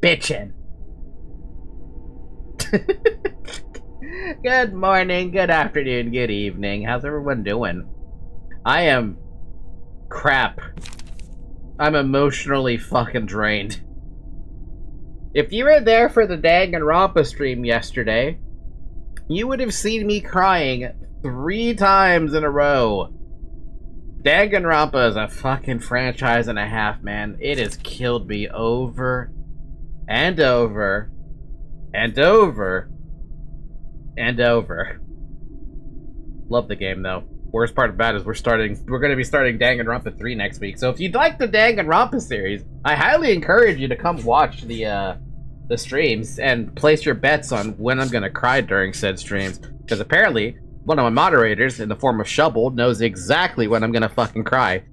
bitchin'. Good morning, good afternoon, good evening. How's everyone doing? I am crap. I'm emotionally fucking drained. If you were there for the Danganronpa stream yesterday, you would have seen me crying 3 times in a row. Danganronpa is a fucking franchise and a half, man. It has killed me over and over and over and over. Love the game, though. Worst part about it is we're going to be starting Danganronpa 3 next week. So if you'd like the Danganronpa series, I highly encourage you to come watch the streams and place your bets on when I'm going to cry during said streams. Because apparently, one of my moderators, in the form of Shovel, knows exactly when I'm going to fucking cry.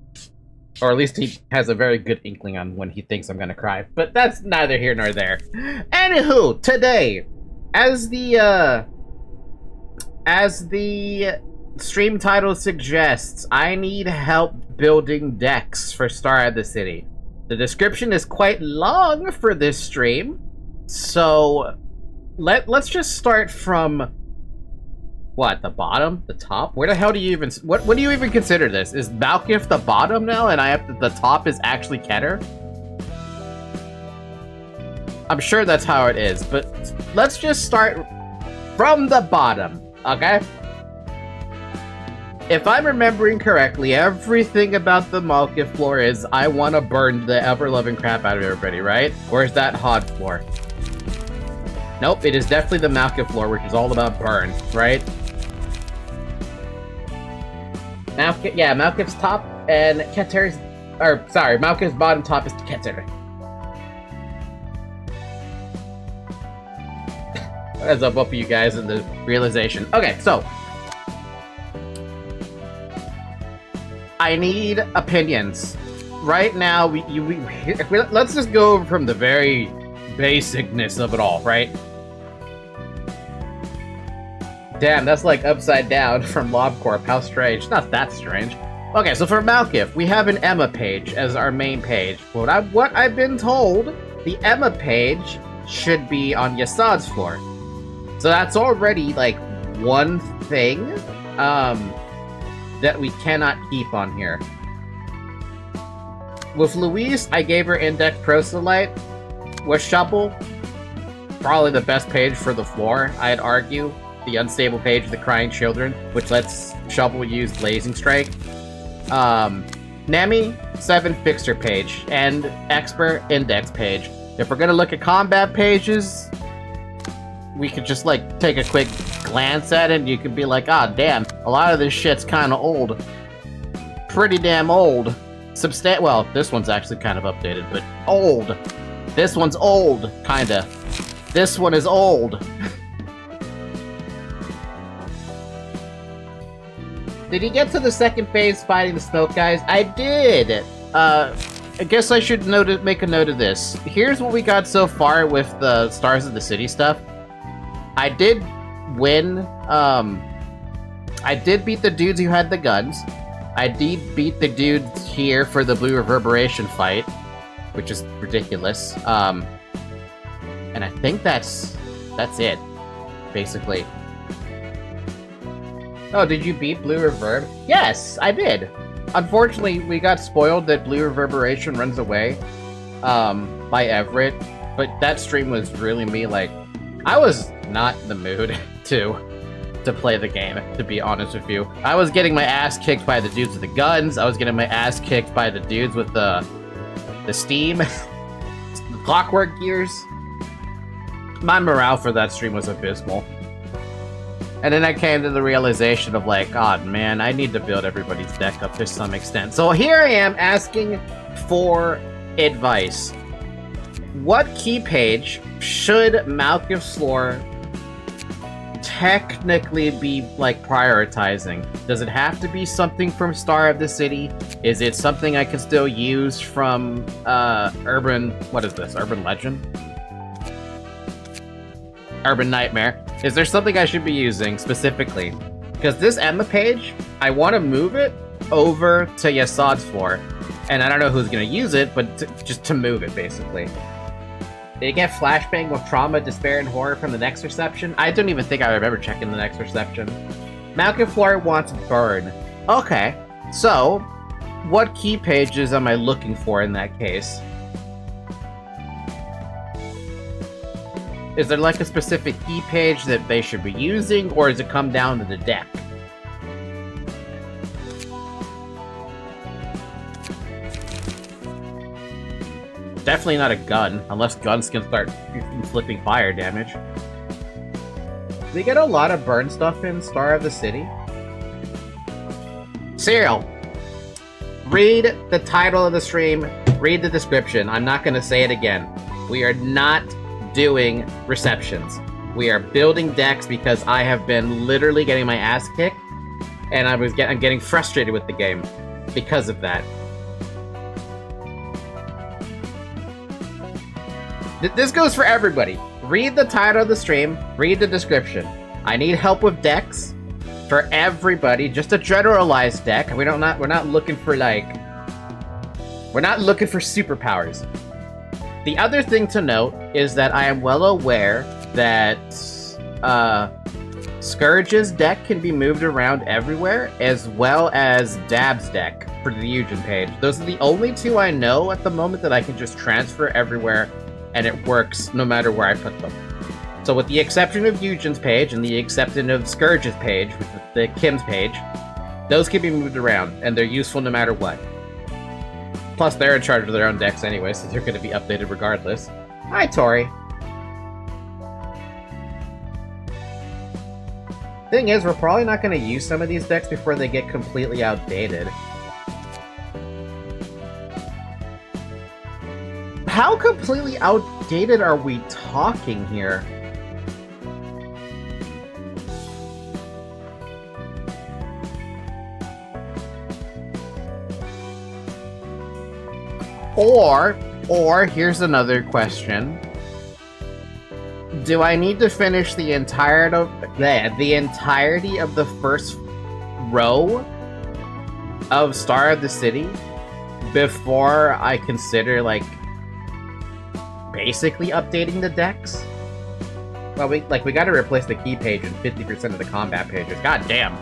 Or at least he has a very good inkling on when he thinks I'm going to cry. But that's neither here nor there. Anywho, today, as the stream title suggests, I need help building decks for Star of the City. The description is quite long for this stream, so let's just start from what, the bottom, the top? Where the hell do you even what do you even consider this? Is Malkif the bottom now, and the top is actually Keter? I'm sure that's how it is, but let's just start from the bottom, okay? If I'm remembering correctly, everything about the Malkif floor is I want to burn the ever-loving crap out of everybody, right? Or is that Hod floor? Nope, it is definitely the Malkif floor, which is all about burn, right? Malkif's top and Keter's... Malkif's bottom, top is Keter. As up for you guys in the realization. Okay, so... I need opinions. Right now, let's just go from the very basicness of it all, right? Damn, that's like upside down from LobCorp. How strange. Not that strange. Okay, so for Malkif, we have an Emma page as our main page. What I've been told, the Emma page should be on Yasad's floor. So that's already, like, one thing, that we cannot keep on here. With Louise, I gave her Index Proselyte. With Shovel, probably the best page for the floor, I'd argue. The unstable page of the Crying Children, which lets Shovel use Blazing Strike. Nemi, 7 Fixer page, and Expert Index page. If we're gonna look at combat pages, we could just, like, take a quick glance at it, and you could be like, ah, damn, a lot of this shit's kinda old. Pretty damn old. Well, this one's actually kind of updated, but old. This one's old, kinda. This one is old. Did you get to the second phase fighting the smoke guys? I did! I guess I should make a note of this. Here's what we got so far with the Stars of the City stuff. I did win, I did beat the dudes who had the guns. I did beat the dudes here for the Blue Reverberation fight, which is ridiculous. And I think that's it, basically. Oh, did you beat Blue Reverb? Yes, I did. Unfortunately, we got spoiled that Blue Reverberation runs away, by Everett. But that stream was really me, like, I was not in the mood to play the game, to be honest with you. I was getting my ass kicked by the dudes with the guns. I was getting my ass kicked by the dudes with the steam, the clockwork gears. My morale for that stream was abysmal. And then I came to the realization of, like, oh man, I need to build everybody's deck up to some extent. So here I am asking for advice. What key page should Malkif's floor technically be, like, prioritizing? Does it have to be something from Star of the City? Is it something I can still use from Urban Legend? Urban Nightmare. Is there something I should be using specifically? Because this Emma page, I want to move it over to Yasad's floor. And I don't know who's going to use it, but just to move it, basically. Did it get flashbang with trauma, despair, and horror from the next reception? I don't even think I remember checking the next reception. Malcolm Floor wants burn. Okay, so what key pages am I looking for in that case? Is there like a specific key page that they should be using, or does it come down to the deck? Definitely not a gun, unless guns can start inflicting fire damage. They get a lot of burn stuff in Star of the City. Serial, read the title of the stream, read the description. I'm not going to say it again. We are not doing receptions. We are building decks because I have been literally getting my ass kicked, and I'm getting frustrated with the game because of that. This goes for everybody. Read the title of the stream, read the description. I need help with decks for everybody, just a generalized deck. We're not looking for superpowers. The other thing to note is that I am well aware that Scourge's deck can be moved around everywhere, as well as Dab's deck for the Eugen page. Those are the only two I know at the moment that I can just transfer everywhere, and it works no matter where I put them. So with the exception of Eugen's page and the exception of Scourge's page, which is the Kim's page, those can be moved around, and they're useful no matter what. Plus, they're in charge of their own decks anyway, so they're going to be updated regardless. Hi, Tori. Thing is, we're probably not going to use some of these decks before they get completely outdated. How completely outdated are we talking here? Or here's another question. Do I need to finish the entirety of the first row of Star of the City before I consider, like, basically updating the decks? Well, we gotta replace the key page and 50% of the combat pages. God damn.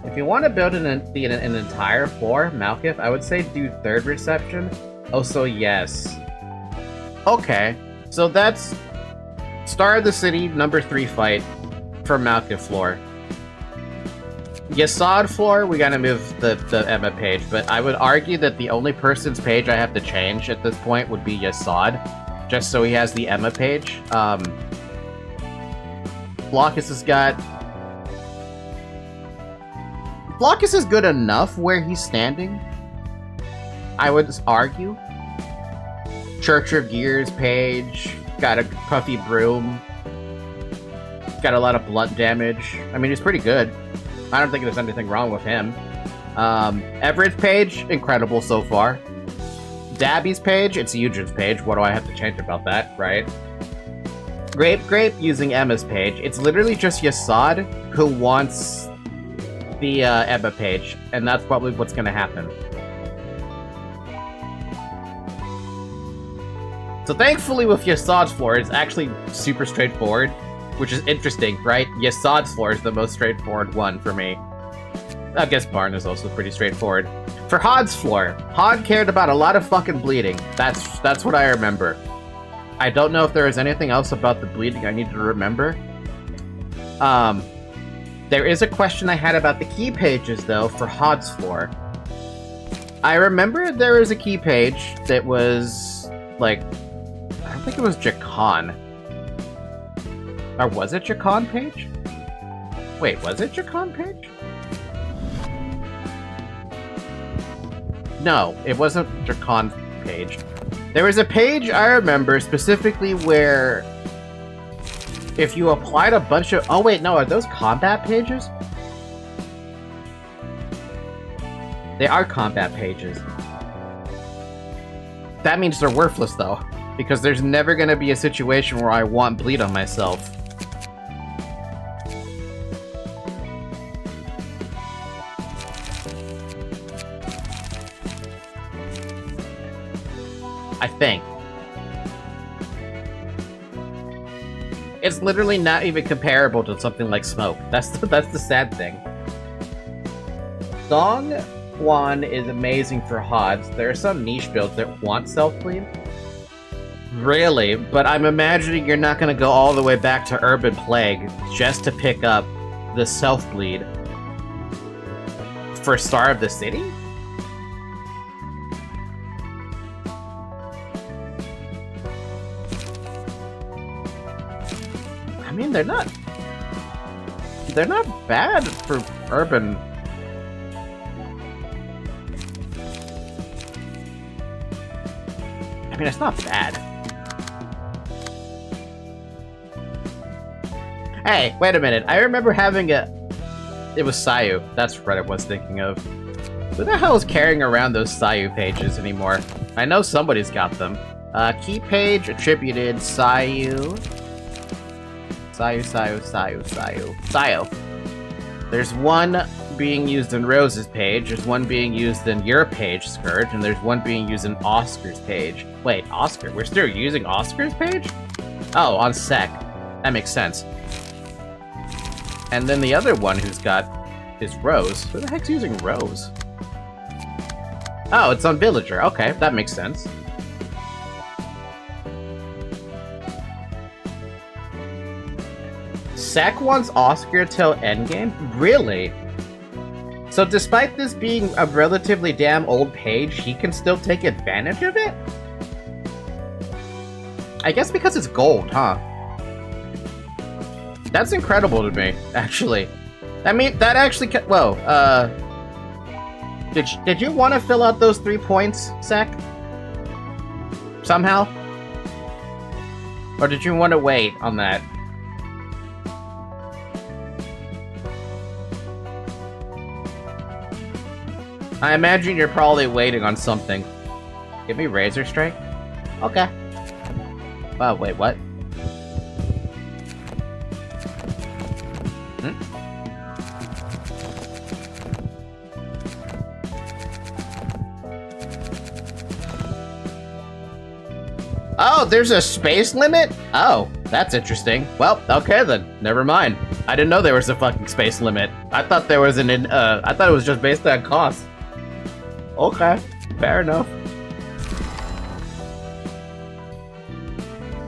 If you want to build an entire floor, Malkith, I would say do third reception. Oh, so yes. Okay, so that's Star of the City number 3 fight for Malkith floor. Yasad floor, we gotta move the Emma page, but I would argue that the only person's page I have to change at this point would be Yasad, just so he has the Emma page. Blockus has got... Blockus is good enough where he's standing, I would argue. Church of Gears page, got a puffy broom, got a lot of blunt damage. I mean, he's pretty good. I don't think there's anything wrong with him. Everett's page, incredible so far. Dabby's page, it's Eugen's page. What do I have to change about that, right? Grape using Emma's page. It's literally just Yasad who wants the Emma page, and that's probably what's gonna happen. So thankfully with Yasad's floor, it's actually super straightforward, which is interesting, right? Yasad's floor is the most straightforward one for me. I guess Barn is also pretty straightforward. For Hod's floor, Hod cared about a lot of fucking bleeding. That's what I remember. I don't know if there is anything else about the bleeding I need to remember. There is a question I had about the key pages, though, for Hod's floor. I remember there was a key page that was, like, I don't think it was Jakan. Or was it Jakan page? Wait, was it Jakan page? No, it wasn't Jakan page. There was a page I remember specifically where if you applied a bunch of... Oh wait, no, are those combat pages? They are combat pages. That means they're worthless though. Because there's never gonna be a situation where I want bleed on myself. I think. It's literally not even comparable to something like smoke. That's the sad thing. Song 1 is amazing for HODs. There are some niche builds that want self-bleed. Really? But I'm imagining you're not gonna go all the way back to Urban Plague just to pick up the self-bleed for Star of the City? I mean, they're not bad for Urban. I mean, it's not bad. Hey, wait a minute. I remember having a... It was Sayu. That's what I was thinking of. Who the hell is carrying around those Sayu pages anymore? I know somebody's got them. Key page attributed Sayu. Sayu. There's one being used in Rose's page, there's one being used in your page, Scourge, and there's one being used in Oscar's page. Wait, Oscar? We're still using Oscar's page? Oh, on Sec. That makes sense. And then the other one who's got is Rose. Who the heck's using Rose? Oh, it's on Villager. Okay, that makes sense. Sec wants Oscar till endgame? Really? So despite this being a relatively damn old page, he can still take advantage of it? I guess because it's gold, huh? That's incredible to me, actually. I mean, that actually whoa, did you want to fill out those 3 points, Sec? Somehow? Or did you want to wait on that? I imagine you're probably waiting on something. Give me Razor Strike? Okay. Wow, wait, what? Oh, there's a space limit? Oh, that's interesting. Well, okay then. Never mind. I didn't know there was a fucking space limit. I thought there was I thought it was just based on cost. Okay, fair enough.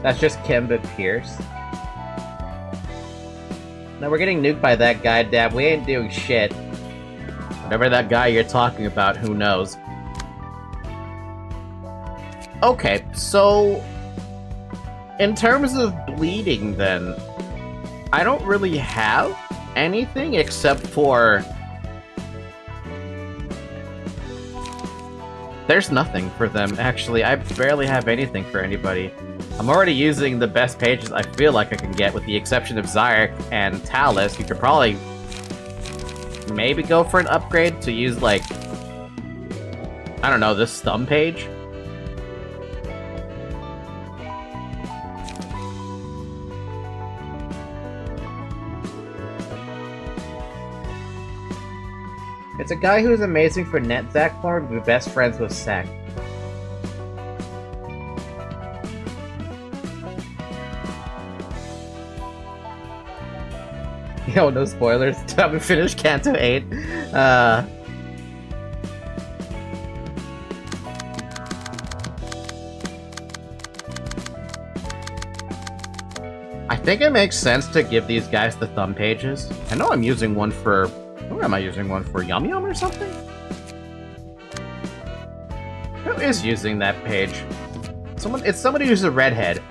That's just Kimba Pierce. No, we're getting nuked by that guy, Dab. We ain't doing shit. Whatever that guy you're talking about, who knows? Okay, so... in terms of bleeding, then... I don't really have anything except for... There's nothing for them, actually. I barely have anything for anybody. I'm already using the best pages I feel like I can get, with the exception of Zyric and Talus. You could probably... maybe go for an upgrade to use, like... I don't know, this thumb page? It's a guy who's amazing for net Zac form, but best friends with Sec. Yo, no spoilers. Haven't finished Kanto 8. I think it makes sense to give these guys the thumb pages. I know I'm using one for... who am I using one for? Yum Yum or something? Who is using that page? It's somebody who's a redhead.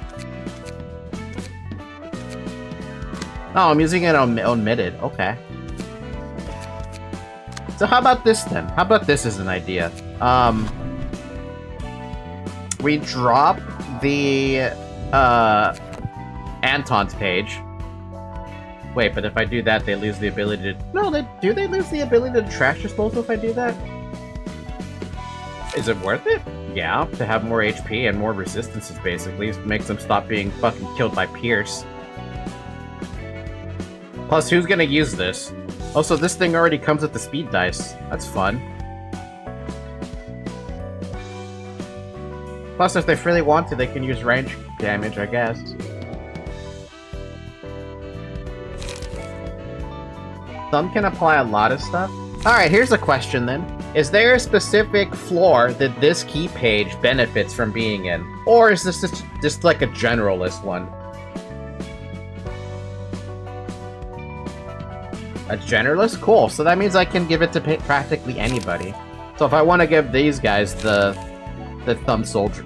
Oh, I'm using it on omitted. Okay. So how about this then? How about this as an idea? We drop the Anton's page. Wait, but if I do that, they lose the ability to... No, do they lose the ability to trash disposal if I do that? Is it worth it? Yeah, to have more HP and more resistances, basically. It makes them stop being fucking killed by Pierce. Plus, who's gonna use this? Also, this thing already comes with the speed dice. That's fun. Plus, if they really want to, they can use range damage, I guess. Some can apply a lot of stuff. Alright, here's a question then. Is there a specific floor that this key page benefits from being in? Or is this just like a generalist one? A generalist? Cool. So that means I can give it to practically anybody. So if I want to give these guys the thumb soldier,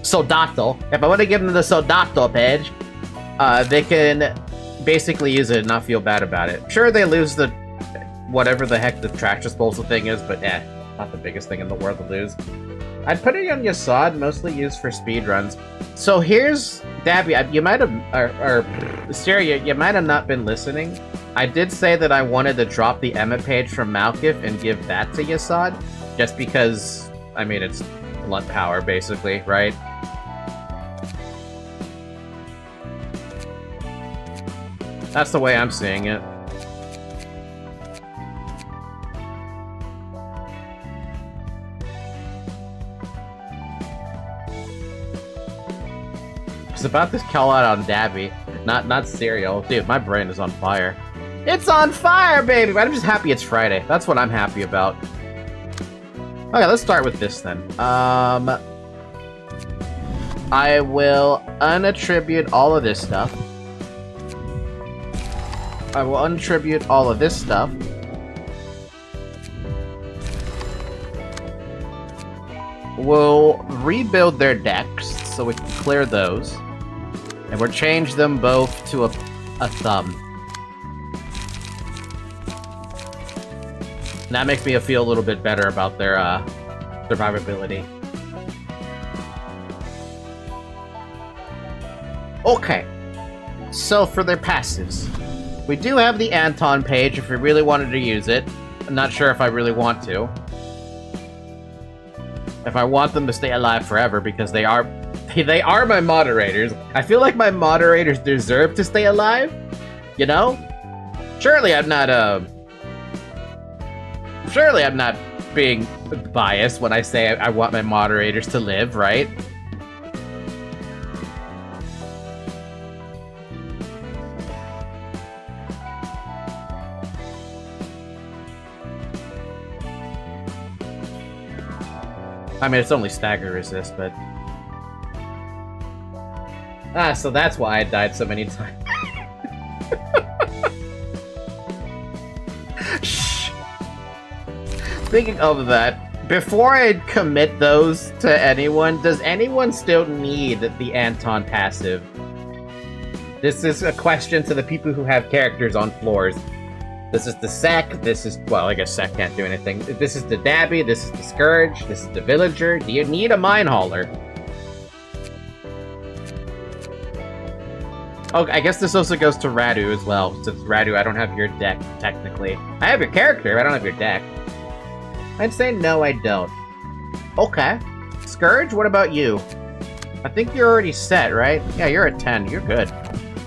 Soldato, if I want to give them the Soldato page, they can basically use it and not feel bad about it. Sure, they lose the whatever the heck the trash disposal thing is, but not the biggest thing in the world to lose. I'd put it on Yasad, mostly used for speedruns. So here's Dabby. You might have, or Syria, you might have not been listening. I did say that I wanted to drop the Emma page from Malkif and give that to Yasad, just because, I mean, it's blunt power, basically, right? That's the way I'm seeing it. It's about this call out on Dabby, not cereal. Dude, my brain is on fire. It's on fire, baby! I'm just happy it's Friday. That's what I'm happy about. Okay, let's start with this then. I will unattribute all of this stuff. I will unattribute all of this stuff. We'll rebuild their decks so we can clear those. And we'll change them both to a thumb. And that makes me feel a little bit better about their survivability. Okay. So for their passives. We do have the Anton page if we really wanted to use it. I'm not sure if I really want to. If I want them to stay alive forever, because they are my moderators. I feel like my moderators deserve to stay alive. You know? Surely I'm not being biased when I say I want my moderators to live, right? I mean, it's only stagger resist, but... so that's why I died so many times. Shh. Speaking of that, before I commit those to anyone, does anyone still need the Anton passive? This is a question to the people who have characters on floors. This is the Sec, this is, well, I guess Sec can't do anything. This is the Dabby, this is the Scourge, this is the Villager. Do you need a Mine Hauler? Oh, I guess this also goes to Radu as well, since Radu, I don't have your deck, technically. I have your character, I don't have your deck. I'd say no, I don't. Okay. Scourge, what about you? I think you're already set, right? Yeah, you're at 10, you're good.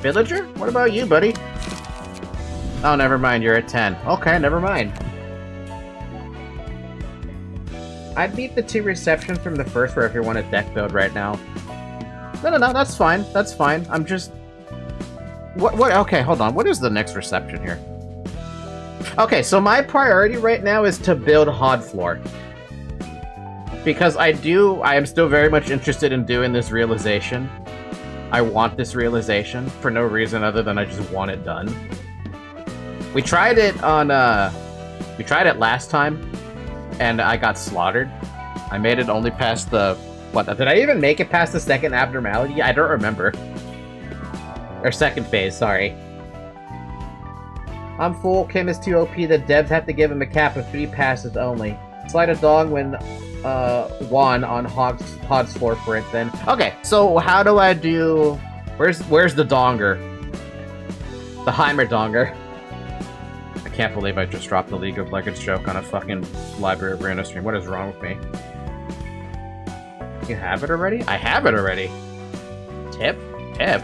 Villager, what about you, buddy? Oh, never mind, you're at 10. Okay, never mind. I'd beat the 2 receptions from the first where if you want a deck build right now. No, that's fine. That's fine. I'm just... What? Okay, hold on. What is the next reception here? Okay, so my priority right now is to build Hod Floor. Because I am still very much interested in doing this realization. I want this realization for no reason other than I just want it done. We tried it on, we tried it last time, and I got slaughtered. I made it only past the, what, did I even make it past the second abnormality? I don't remember. Or second phase, sorry. I'm full, Kim is too OP, the devs have to give him a cap of 3 passes only. Slide a dong when, 1 on Hod's floor for it then. Okay, so how do I do, where's the donger? The Heimer donger. I can't believe I just dropped the League of Legends joke on a fucking Library of Random stream. What is wrong with me? You have it already? I have it already. Tip? Tip.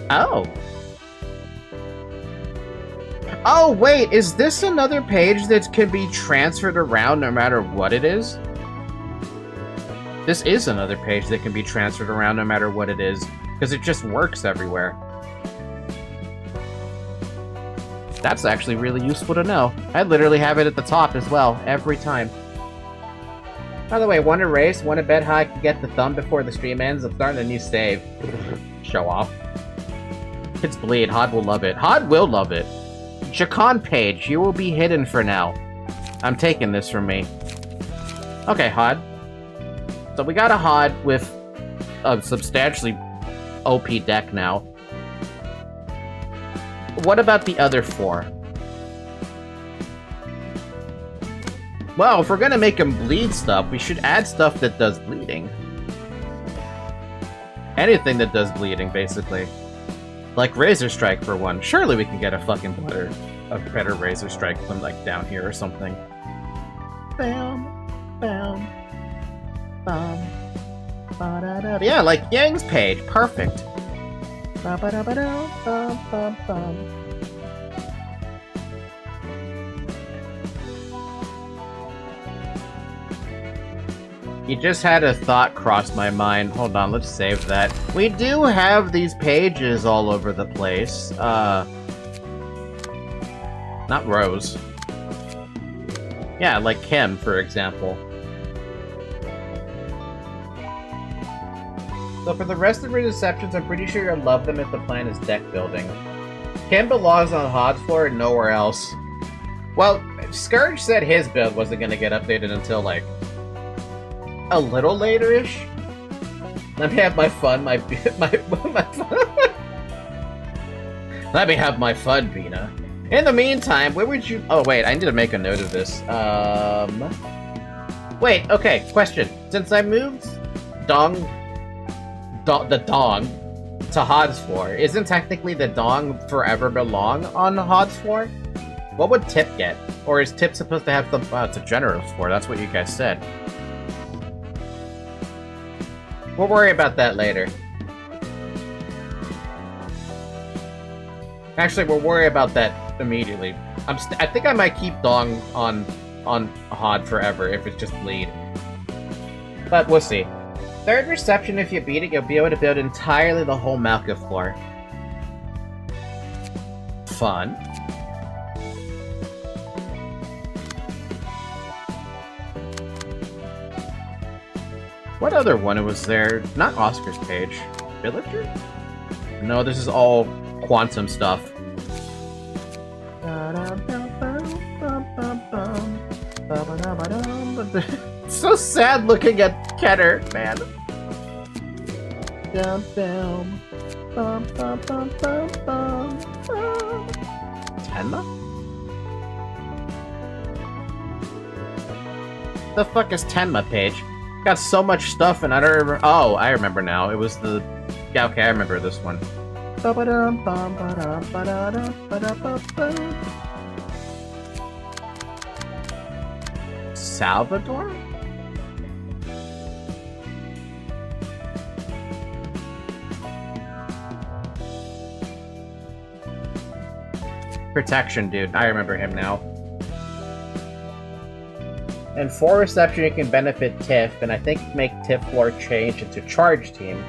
Oh. Oh, wait, is this another page that can be transferred around no matter what it is? This is another page that can be transferred around no matter what it is, because it just works everywhere. That's actually really useful to know. I literally have it at the top as well, every time. By the way, want to race? Want to bet how I can get the thumb before the stream ends? I'm starting a new save. Show off. Kids bleed. Hod will love it. Hod will love it. Chacon page, you will be hidden for now. I'm taking this from me. Okay, Hod. So we got a Hod with a substantially OP deck now. What about the other 4? Well, if we're gonna make him bleed stuff, we should add stuff that does bleeding. Anything that does bleeding, basically. Like Razor Strike for one. Surely we can get a fucking better Razor Strike from like down here or something. Bam, bam, bam, ba-da-da. Yeah, like Yang's page. Perfect. Ba-ba-da-ba-da-bum-bum-bum. You just had a thought cross my mind. Hold on, let's save that. We do have these pages all over the place. Not Rose. Yeah, like Kim, for example. So for the rest of your deceptions, I'm pretty sure you'll love them if the plan is deck building. Kim belongs on Hod's floor and nowhere else. Well, Scourge said his build wasn't going to get updated until, like, a little later-ish. Let me have my fun, my fun. Let me have my fun, Bina. In the meantime, where would you... Oh, wait, I need to make a note of this. Wait, okay, question. Since I moved the Dong to Hod's floor, isn't technically the Dong forever belong on Hod's floor? What would Tip get? Or is Tip supposed to have the... it's a generous floor, that's what you guys said. We'll worry about that later. Actually, we'll worry about that immediately. I think I might keep Dong on Hod forever if it's just bleed. But we'll see. Third reception, if you beat it, you'll be able to build entirely the whole Malka floor. Fun. What other one was there? Not Oscar's page. Villager? No, this is all quantum stuff. It's so sad looking at Kenner, man. Tenma? The fuck is Tenma page? Got so much stuff and I don't remember. Oh, I remember now. It was the... Yeah, okay, I remember this one. Salvador? Protection, dude. I remember him now. And for reception, you can benefit Tiff, and I think make Tiff floor change into charge team.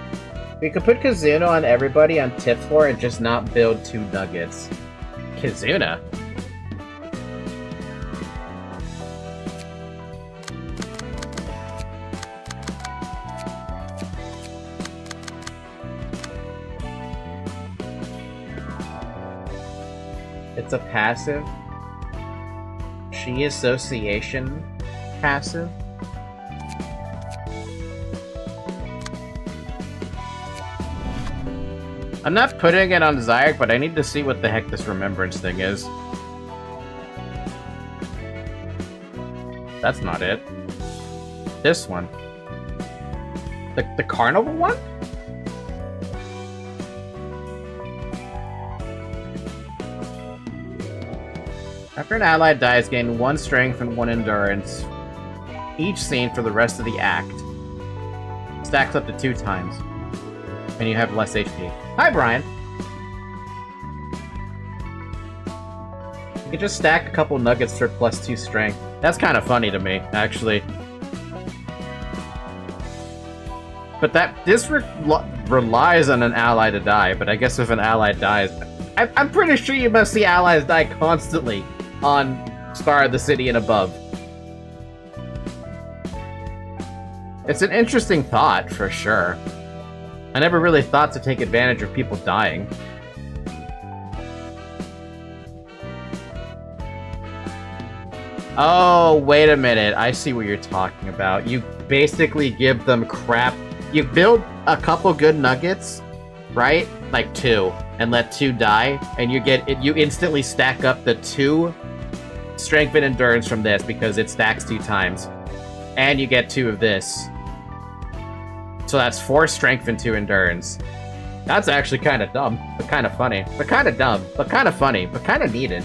We could put Kazuna on everybody on Tiff floor and just not build 2 nuggets. Kazuna? It's a passive. She association passive. I'm not putting it on Zyek, but I need to see what the heck this remembrance thing is. That's not it. This one. The carnival one? After an ally dies, gain 1 strength and 1 endurance. each scene for the rest of the act. Stacks up to 2 times. And you have less HP. Hi, Brian! You can just stack a couple nuggets for +2 strength. That's kind of funny to me, actually. But this relies on an ally to die, but I guess if an ally dies... I'm pretty sure you must see allies die constantly on Star of the City and above. It's an interesting thought, for sure. I never really thought to take advantage of people dying. Oh, wait a minute. I see what you're talking about. You basically give them crap. You build a couple good nuggets, right? Like 2, and let 2 die, and you instantly stack up the 2 strength and endurance from this because it stacks 2 times. And you get 2 of this. So that's 4 strength and 2 endurance. That's actually kind of dumb, but kind of funny. But kind of dumb, but kind of funny, but kind of needed.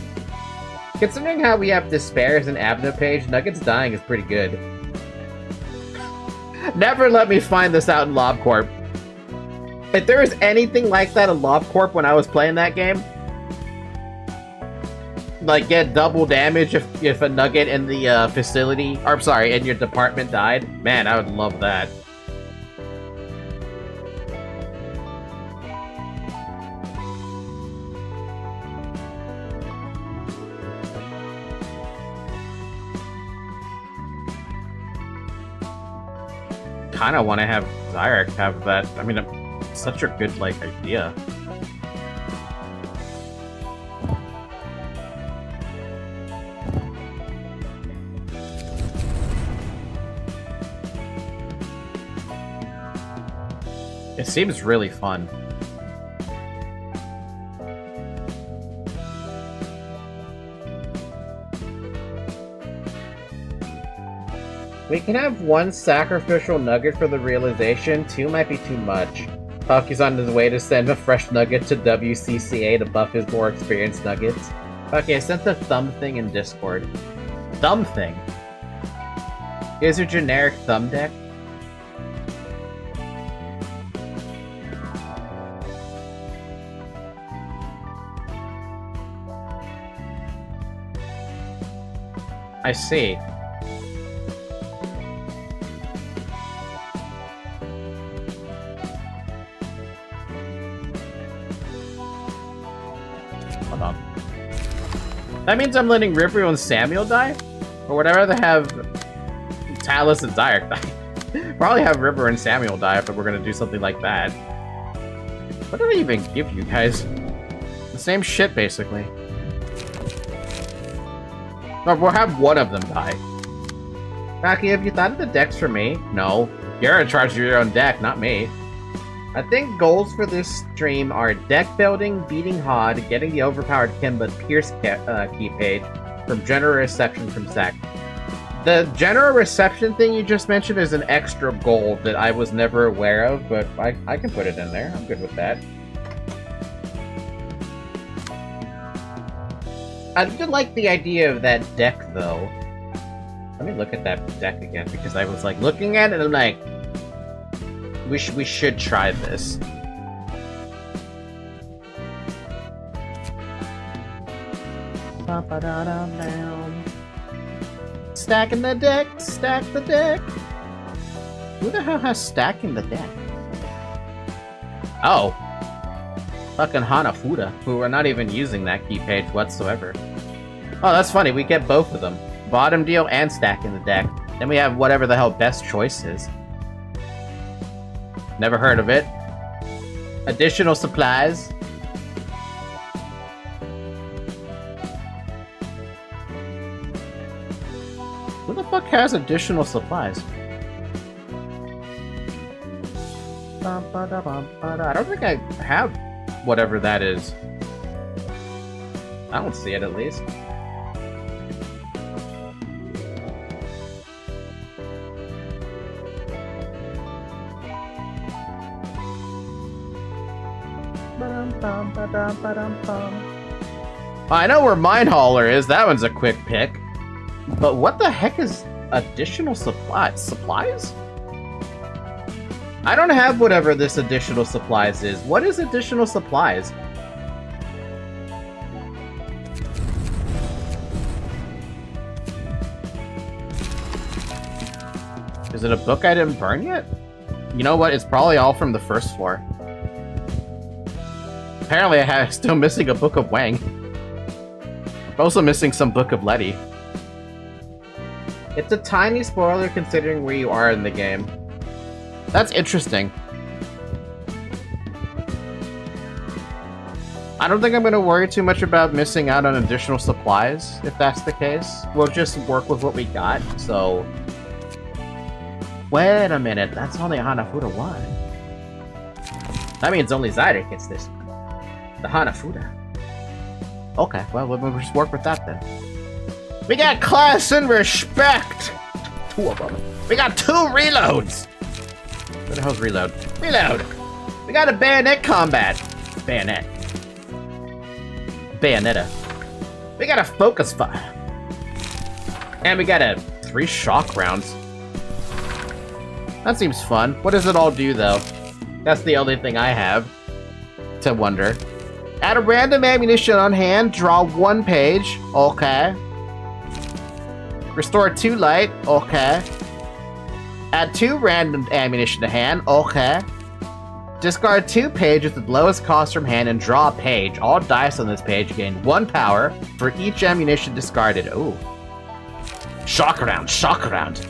Considering how we have Despair as an Abno page, Nuggets dying is pretty good. Never let me find this out in LobCorp. If there was anything like that in LobCorp when I was playing that game, like get double damage if a nugget in the facility, or sorry, in your department died, man, I would love that. Kind of want to have Zyrek have that. I mean, it's such a good, like, idea. It seems really fun. We can have 1 sacrificial nugget for the realization. 2 might be too much. Pucky's on his way to send a fresh nugget to WCCA to buff his more experienced nuggets. Okay, I sent the thumb thing in Discord. Thumb thing? Here's your generic thumb deck. I see. Hold on. That means I'm letting River and Samuel die? Or would I rather have Talus and Zyrek die? Probably have River and Samuel die if we're gonna do something like that. What did I even give you guys? The same shit, basically. Or we'll have one of them die. Rocky, have you thought of the decks for me? No. You're in charge of your own deck, not me. I think goals for this stream are deck building, beating Hod, getting the overpowered Kimba Pierce key page from General Reception from Zach. The General Reception thing you just mentioned is an extra goal that I was never aware of, but I can put it in there. I'm good with that. I did like the idea of that deck, though. Let me look at that deck again, because I was, like, looking at it, and I'm like, we should try this. Stacking the deck, stack the deck. Who the hell has stacking the deck? Oh. Fucking Hanafuda, who are not even using that key page whatsoever. Oh, that's funny, we get both of them. Bottom deal and stacking the deck. Then we have whatever the hell best choice is. Never heard of it. Additional supplies. Who the fuck has additional supplies? I don't think I have whatever that is. I don't see it, at least. I know where Mine Hauler is. That one's a quick pick. But what the heck is Additional supplies? I don't have whatever this additional supplies is. What is additional supplies? Is it a book I didn't burn yet? You know what? It's probably all from the first floor. Apparently I'm still missing a Book of Wang. I'm also missing some Book of Letty. It's a tiny spoiler considering where you are in the game. That's interesting. I don't think I'm going to worry too much about missing out on additional supplies, if that's the case. We'll just work with what we got, so... Wait a minute, that's only Hanafuda 1. That means only Zyder gets this one. The Hanafuda. Okay, well, we'll just work with that then. We got class and respect! 2 of them. We got 2 reloads! Where the hell's reload? Reload! We got a bayonet combat. Bayonet. Bayonetta. We got a focus fire. And we got 3 shock rounds. That seems fun. What does it all do, though? That's the only thing I have to wonder. Add a random ammunition on hand. Draw 1 page. Okay. Restore 2 light. Okay. Add 2 random ammunition to hand. Okay. Discard 2 pages with the lowest cost from hand and draw a page. All dice on this page gain 1 power for each ammunition discarded. Ooh. Shock round. Shock round.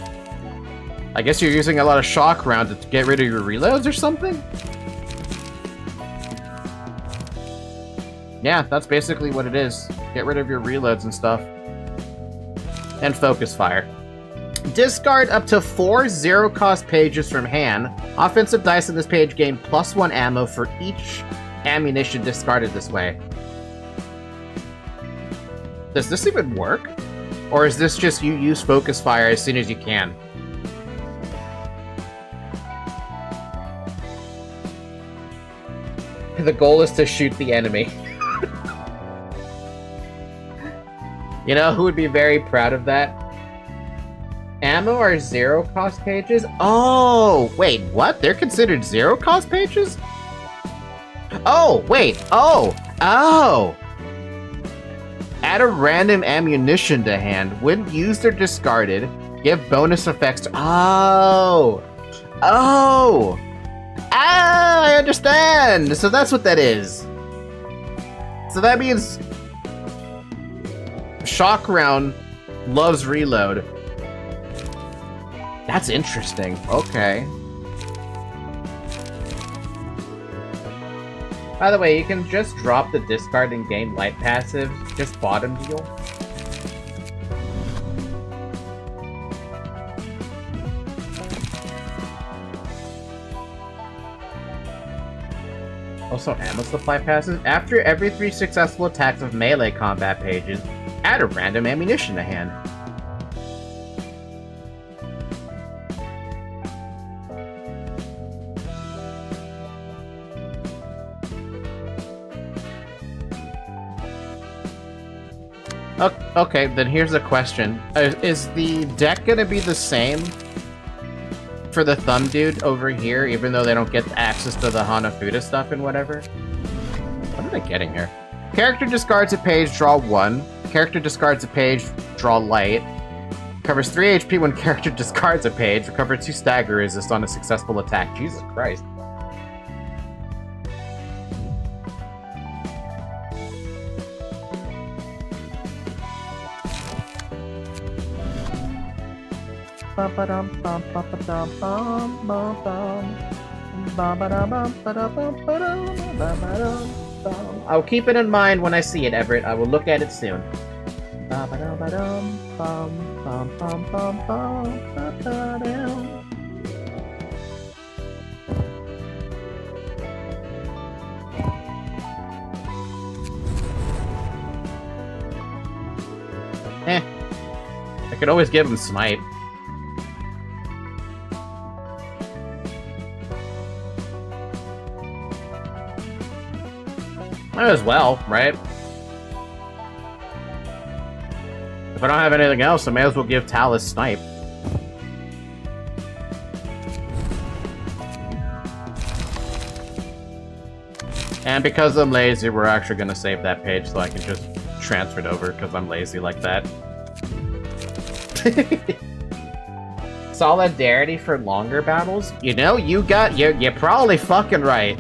I guess you're using a lot of shock round to get rid of your reloads or something? Yeah, that's basically what it is. Get rid of your reloads and stuff. And focus fire. Discard up to 4 0-cost pages from hand. Offensive dice on this page gain +1 ammo for each ammunition discarded this way. Does this even work? Or is this just you use focus fire as soon as you can? The goal is to shoot the enemy. You know who would be very proud of that? Ammo are 0-cost pages? Oh, wait, what? They're considered 0-cost pages? Oh, wait, oh! Add a random ammunition to hand. When used or discarded, give bonus effects to... Oh! I understand! So that's what that is. So that means... Shock round loves reload. That's interesting. Okay. By the way, you can just drop the discard and gain light passive. Just bottom deal. Also, ammo supply passes. After every 3 successful attacks of melee combat pages, add a random ammunition to hand. Okay, then here's a question. Is the deck gonna be the same for the thumb dude over here, even though they don't get access to the Hanafuda stuff and whatever? What am I getting here? Character discards a page, draw 1. Character discards a page, draw light. Recovers 3 HP when character discards a page. Recover 2 stagger resist on a successful attack. Jesus Christ. I'll keep it in mind when I see it, Everett. I will look at it soon. I could always give him smite. Might as well, right? If I don't have anything else, I may as well give Talus Snipe. And because I'm lazy, we're actually gonna save that page so I can just transfer it over because I'm lazy like that. Solidarity for longer battles? You know, you're probably fucking right.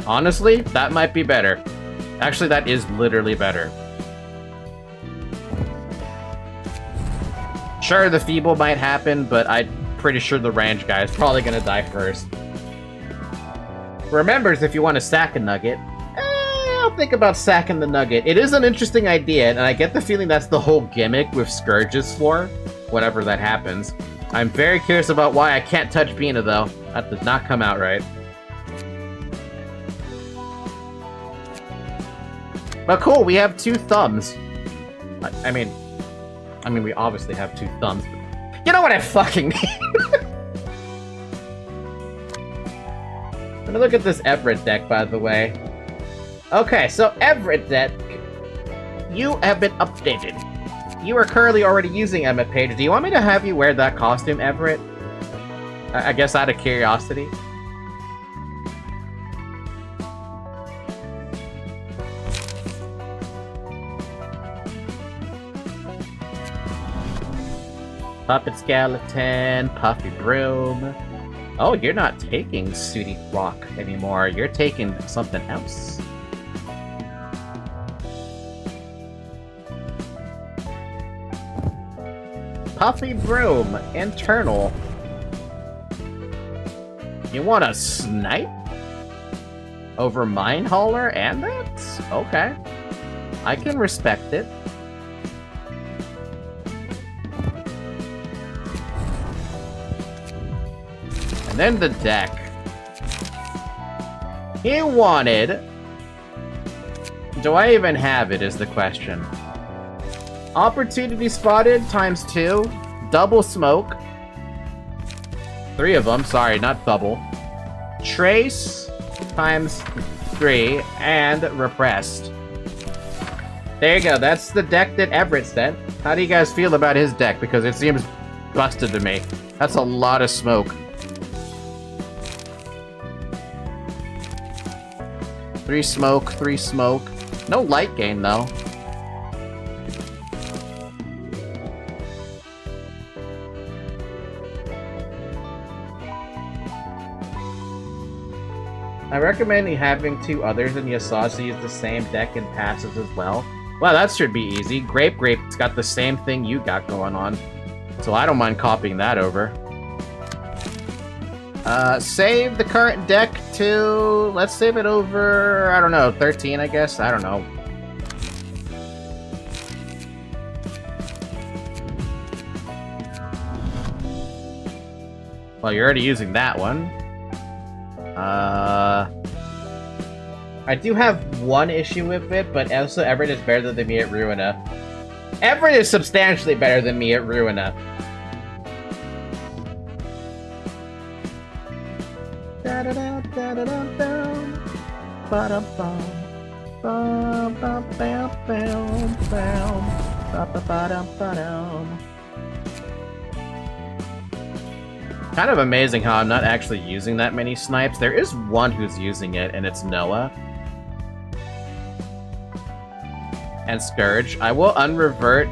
Honestly, that might be better. Actually, that is literally better. Sure, the feeble might happen, but I'm pretty sure the range guy is probably gonna die first. Remembers if you want to sack a nugget. I'll think about sacking the nugget. It is an interesting idea, and I get the feeling that's the whole gimmick with Scourge's floor, whenever that happens. I'm very curious about why I can't touch Bina, though. That does not come out right. But cool, we have 2 thumbs. I mean, we obviously have 2 thumbs. But you know what I fucking mean? Let me look at this Everett deck, by the way. Okay, so Everett deck, you have been updated. You are currently already using Emma Page. Do you want me to have you wear that costume, Everett? I guess out of curiosity. Puppet Skeleton, Puffy Broom. Oh, you're not taking Sooty Rock anymore. You're taking something else. Puffy Broom, internal. You want a snipe? Over Mine Hauler and that? Okay. I can respect it. And then the deck. He wanted... Do I even have it is the question. Opportunity spotted ×2. Double smoke. 3 of them. Sorry, not double. Trace ×3. And repressed. There you go. That's the deck that Everett sent. How do you guys feel about his deck? Because it seems busted to me. That's a lot of smoke. 3 smoke, 3 smoke. No light gain, though. I recommend having 2 others in Yasasa use the same deck and passes as well. Well, that should be easy. Grape's got the same thing you got going on. So I don't mind copying that over. Save the current deck to... Let's save it over... I don't know, 13, I guess? I don't know. Well, you're already using that one. I do have one issue with it, but also Everett is better than me at Ruina. Everett is substantially better than me at Ruina. Kind of amazing how I'm not actually using that many snipes. There is one who's using it, and it's Noah. And Scourge. I will unrevert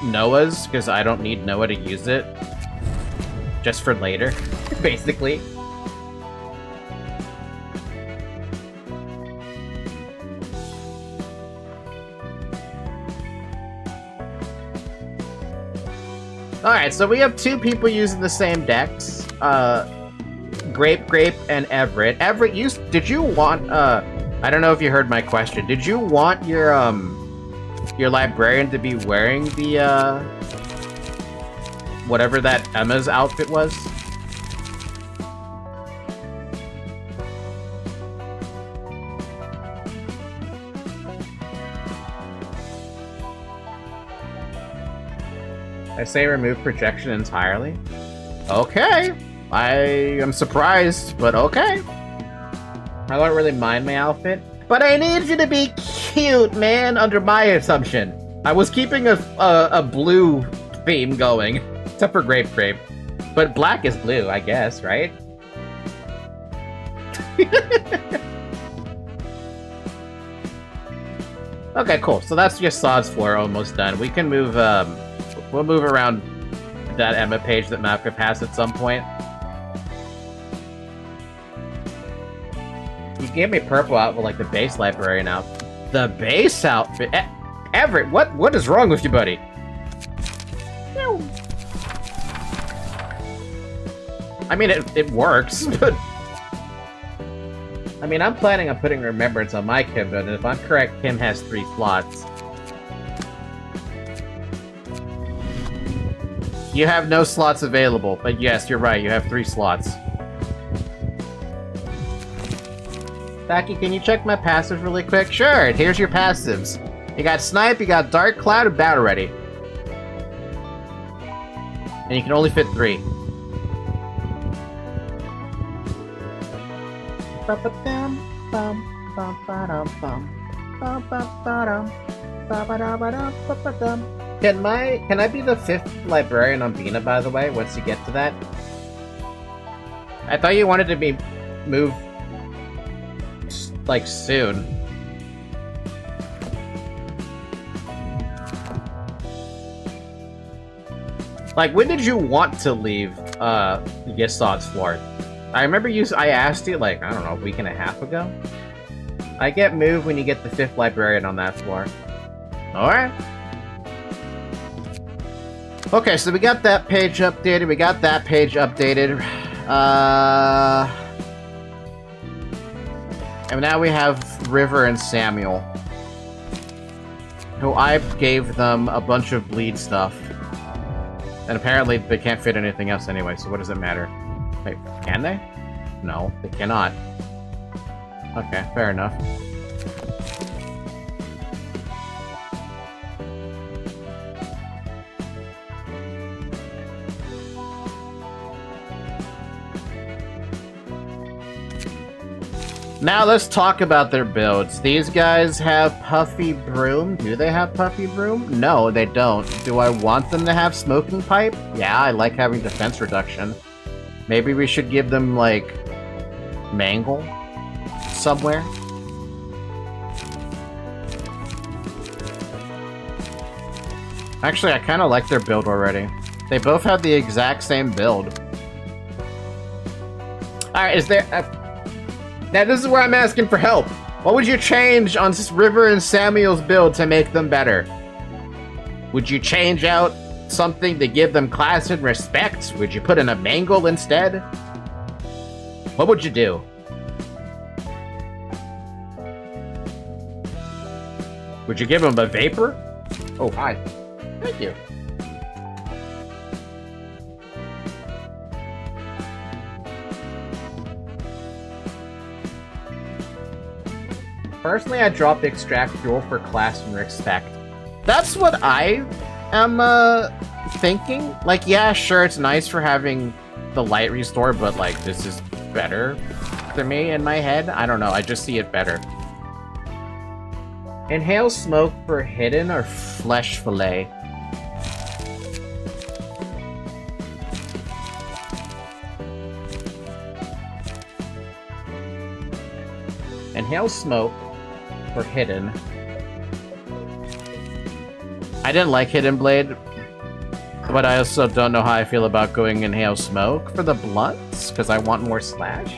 Noah's, because I don't need Noah to use it. Just for later, basically. Alright, so we have 2 people using the same decks. Grape, and Everett. Everett, did you want, I don't know if you heard my question. Did you want your librarian to be wearing the, whatever that Emma's outfit was? I say remove projection entirely. Okay. I am surprised, but okay. I don't really mind my outfit. But I need you to be cute, man, under my assumption. I was keeping a blue theme going. Except for Grape. But black is blue, I guess, right? Okay, cool. So that's just Sod's floor almost done. We can move, we'll move around that Emma page that Mapka has at some point. You gave me purple outfit like the base librarian outfit. The base outfit? Everett, what is wrong with you, buddy? I mean, it works, but... I mean, I'm planning on putting Remembrance on my Kim, but if I'm correct, Kim has 3 slots. You have no slots available, but yes, you're right, you have 3 slots. Becky, can you check my passives really quick? Sure, here's your passives. You got Snipe, you got Dark Cloud, and Battle Ready. And you can only fit 3. Can I be the 5th librarian on Bina, by the way, once you get to that? I thought you wanted to be moved like soon. Like, when did you want to leave Yesod's floor? I remember I asked you, like, I don't know, a week and a half ago? I get moved when you get the 5th librarian on that floor. Alright. Okay, so we got that page updated, we got that page updated. And now we have River and Samuel, who I gave them a bunch of bleed stuff. And apparently they can't fit anything else anyway, so what does it matter? Wait, can they? No, they cannot. Okay, fair enough. Now let's talk about their builds. These guys have Puffy Broom. Do they have Puffy Broom? No, they don't. Do I want them to have Smoking Pipe? Yeah, I like having defense reduction. Maybe we should give them, like, Mangle somewhere? Actually, I kind of like their build already. They both have the exact same build. Alright, is there... Now, this is where I'm asking for help. What would you change on River and Samuel's build to make them better? Would you change out something to give them class and respect? Would you put in a Mangle instead? What would you do? Would you give them a Vapor? Oh, hi. Thank you. Personally, I dropped Extract Fuel for class and respect. That's what I am thinking. Like, yeah, sure, it's nice for having the light restore, but like, this is better to me in my head. I don't know, I just see it better. Inhale Smoke for Hidden or Flesh Fillet? Inhale Smoke for Hidden. I didn't like Hidden Blade, but I also don't know how I feel about going Inhale Smoke for the blunts, because I want more slash.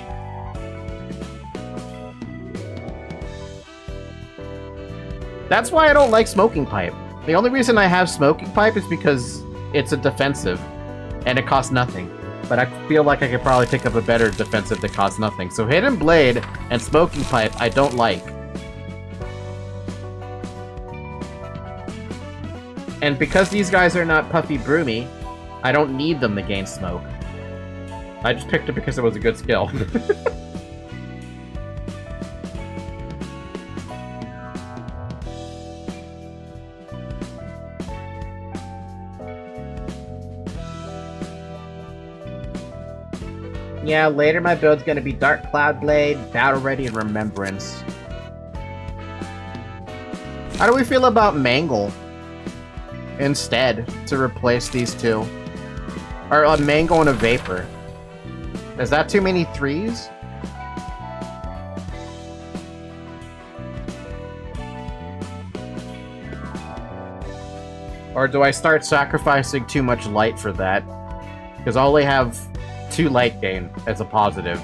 That's why I don't like Smoking Pipe. The only reason I have Smoking Pipe is because it's a defensive, and it costs nothing. But I feel like I could probably pick up a better defensive that costs nothing. So Hidden Blade and Smoking Pipe, I don't like. And because these guys are not Puffy Broomy, I don't need them to gain smoke. I just picked it because it was a good skill. Yeah, later my build's gonna be Dark Cloud Blade, Battle Ready, and Remembrance. How do we feel about Mangle instead to replace these two? Or a Mangle and a Vapor. Is that too many threes? Or do I start sacrificing too much light for that? Because I only have 2 light gain as a positive.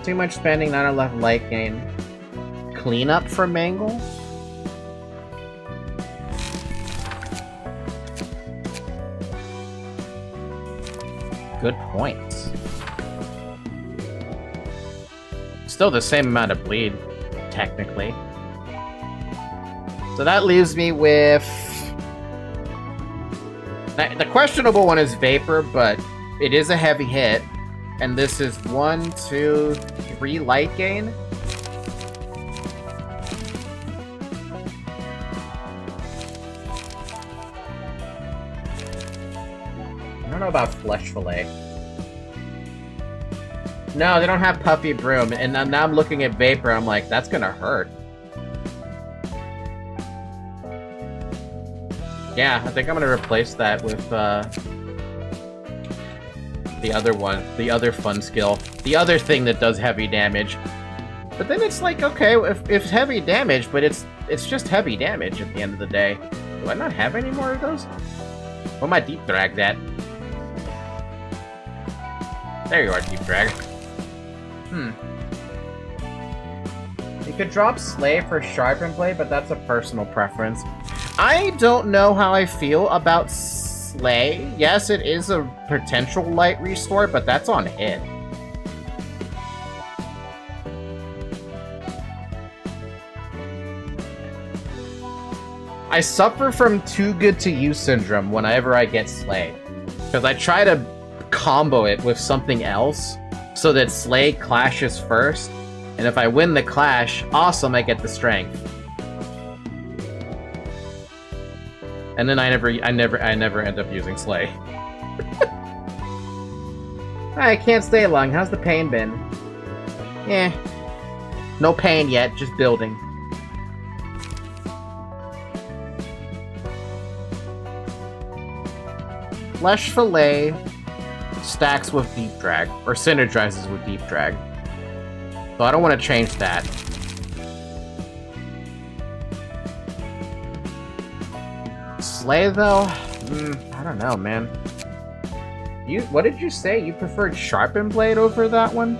Too much spending, not enough light gain. Cleanup for Mangle? Good point. Still the same amount of bleed, technically. So that leaves me with... The questionable one is Vapor, but it is a heavy hit. And this is 1, 2, 3 light gain. I don't know about Flesh Fillet. No, they don't have Puffy Broom, and now I'm looking at Vapor, I'm like, that's gonna hurt. Yeah, I think I'm gonna replace that with, the other one, the other fun skill, the other thing that does heavy damage. But then it's like, okay, if it's heavy damage, but it's just heavy damage at the end of the day. Do I not have any more of those? Where my Deep Drag at? There you are, Deep Drag. You could drop Slay for Sharpen Blade, but that's a personal preference. I don't know how I feel about Slay. Yes, it is a potential light restore, but that's on hit. I suffer from too good to use syndrome whenever I get Slay. Because I try to combo it with something else so that Slay clashes first. And if I win the clash, awesome, I get the strength. And then I never end up using Slay. I can't stay long. How's the pain been? Eh. No pain yet, just building. Flesh Fillet stacks with Deep Drag, or synergizes with Deep Drag. So I don't want to change that. Slay, though? I don't know, man. What did you say? You preferred Sharpen Blade over that one?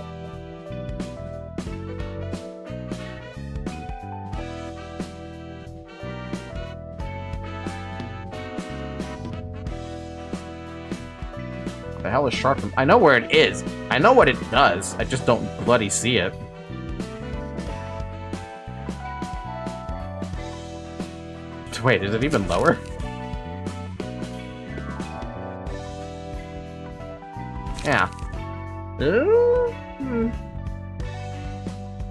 The hell is Sharpen? I know where it is. I know what it does. I just don't bloody see it. Wait, is it even lower? Yeah.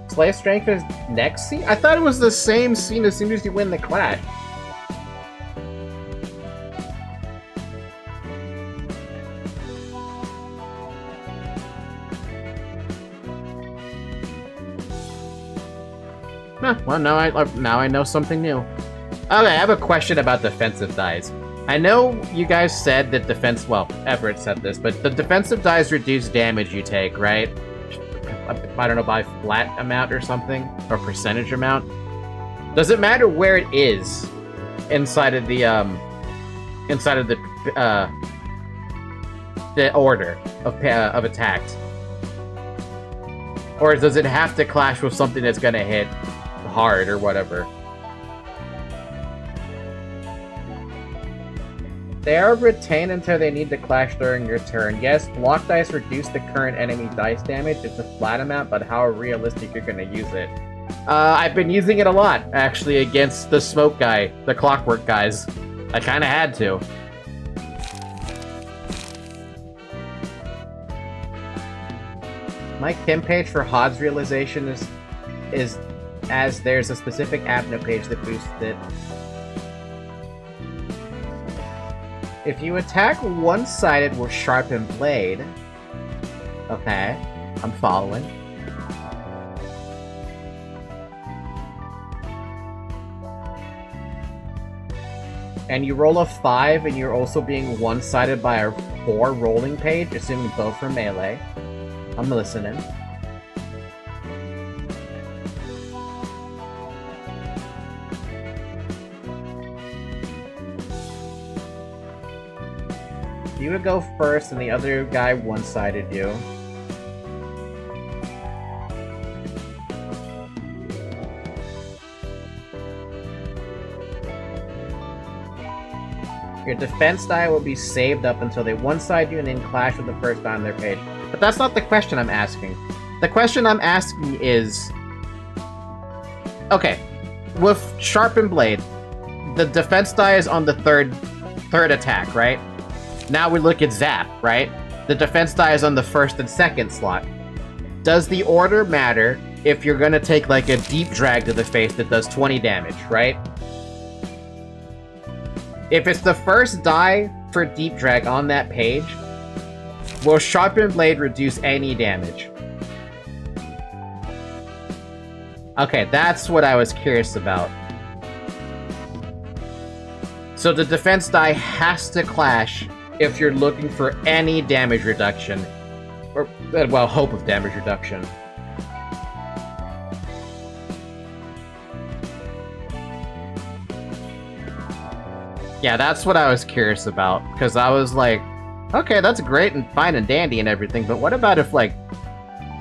Slay strength is next scene? I thought it was the same scene as soon as you win the clash. Well, now I know something new. Okay, I have a question about defensive dies. I know you guys said that defense... Well, Everett said this, but the defensive dies reduce damage you take, right? I don't know, by flat amount or something? Or percentage amount? Does it matter where it is inside of the order of attacks? Or does it have to clash with something that's gonna hit hard or whatever? They are retained until they need to clash during your turn. Yes, block dice reduce the current enemy dice damage. It's a flat amount, but how realistic you're gonna use it? I've been using it a lot, actually, against the smoke guy, the clockwork guys. I kinda had to. My Kim page for HODS realization is as there's a specific Abno page that boosts it. If you attack one-sided with Sharpened Blade... Okay, I'm following. And you roll a 5 and you're also being one-sided by a 4 rolling page, assuming both are melee. I'm listening. You would go first, and the other guy one-sided you. Your defense die will be saved up until they one-side you and then clash with the first die on their page. But that's not the question I'm asking. The question I'm asking is... Okay, with Sharpened Blade, the defense die is on the third attack, right? Now we look at Zap, right? The defense die is on the first and second slot. Does the order matter if you're gonna take like a deep drag to the face that does 20 damage, right? If it's the first die for deep drag on that page, will Sharpened Blade reduce any damage? Okay, that's what I was curious about. So the defense die has to clash if you're looking for any damage reduction. Or, well, hope of damage reduction. Yeah, that's what I was curious about, because I was like, okay, that's great and fine and dandy and everything, but what about if, like...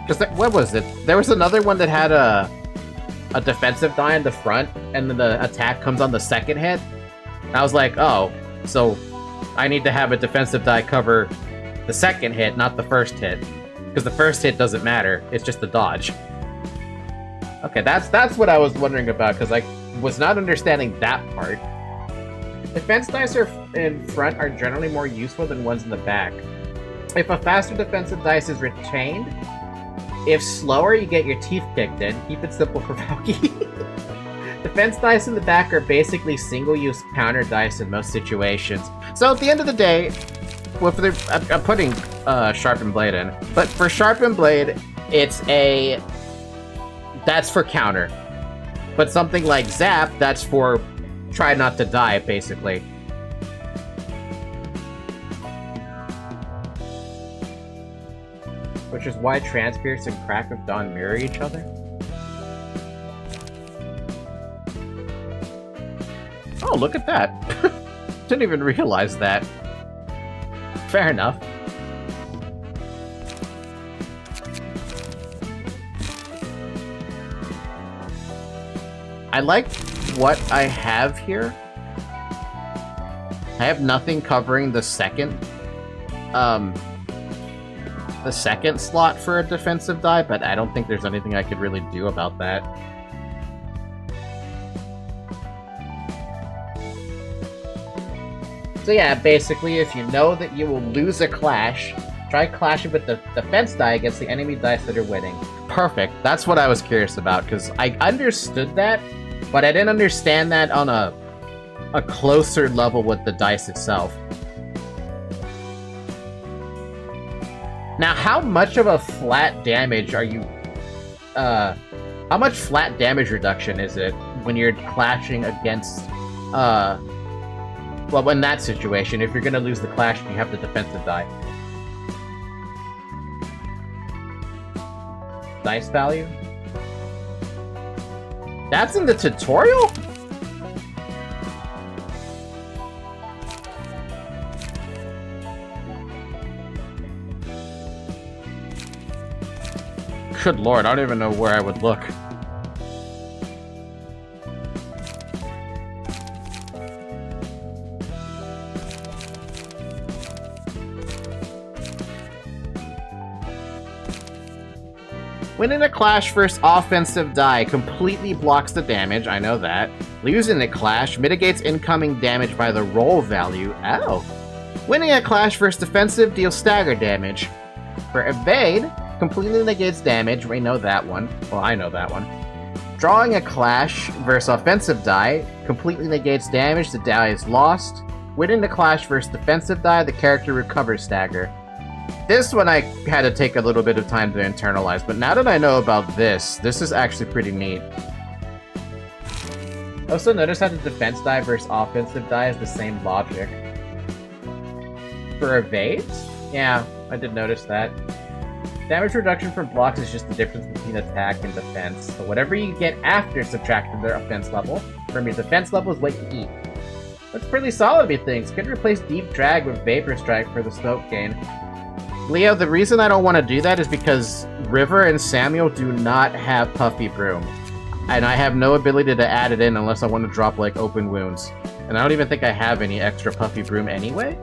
Because, what was it? There was another one that had a defensive die in the front, and then the attack comes on the second hit. And I was like, oh, so I need to have a defensive die cover the second hit, not the first hit. Because the first hit doesn't matter, it's just the dodge. Okay, that's what I was wondering about, because I was not understanding that part. Defense dice in front are generally more useful than ones in the back. If a faster defensive dice is retained, if slower, you get your teeth kicked in. Keep it simple for Valky. Defense dice in the back are basically single-use counter dice in most situations. So at the end of the day, well, I'm putting Sharpened Blade in, but for Sharpened Blade, that's for counter. But something like Zap, that's for try not to die, basically. Which is why Transpierce and Crack of Dawn mirror each other? Oh, look at that! Didn't even realize that. Fair enough. I like what I have here. I have nothing covering the second slot for a defensive die, but I don't think there's anything I could really do about that. So yeah, basically, if you know that you will lose a clash, try clashing with the defense die against the enemy dice that are winning. Perfect. That's what I was curious about, because I understood that, but I didn't understand that on a closer level with the dice itself. Now, how much of a flat damage are you... how much flat damage reduction is it when you're clashing against... well, in that situation, if you're gonna lose the clash, you have the defensive die. Dice value? That's in the tutorial? Good lord, I don't even know where I would look. Winning a clash versus offensive die completely blocks the damage, I know that. Losing a clash mitigates incoming damage by the roll value. Oh. Winning a clash versus defensive deals stagger damage. For evade, completely negates damage. We know that one. Well, I know that one. Drawing a clash versus offensive die completely negates damage. The die is lost. Winning the clash versus defensive die, the character recovers stagger. This one I had to take a little bit of time to internalize, but now that I know about this is actually pretty neat. Also, notice how the defense die versus offensive die is the same logic. For evades? Yeah, I did notice that. Damage reduction from blocks is just the difference between attack and defense. So whatever you get after subtracting their offense level from your defense level is what you eat. That's pretty solid, methinks. Could replace Deep Drag with Vapor Strike for the smoke gain. Leo, the reason I don't want to do that is because River and Samuel do not have Puffy Broom. And I have no ability to add it in unless I want to drop, like, Open Wounds. And I don't even think I have any extra Puffy Broom anyway.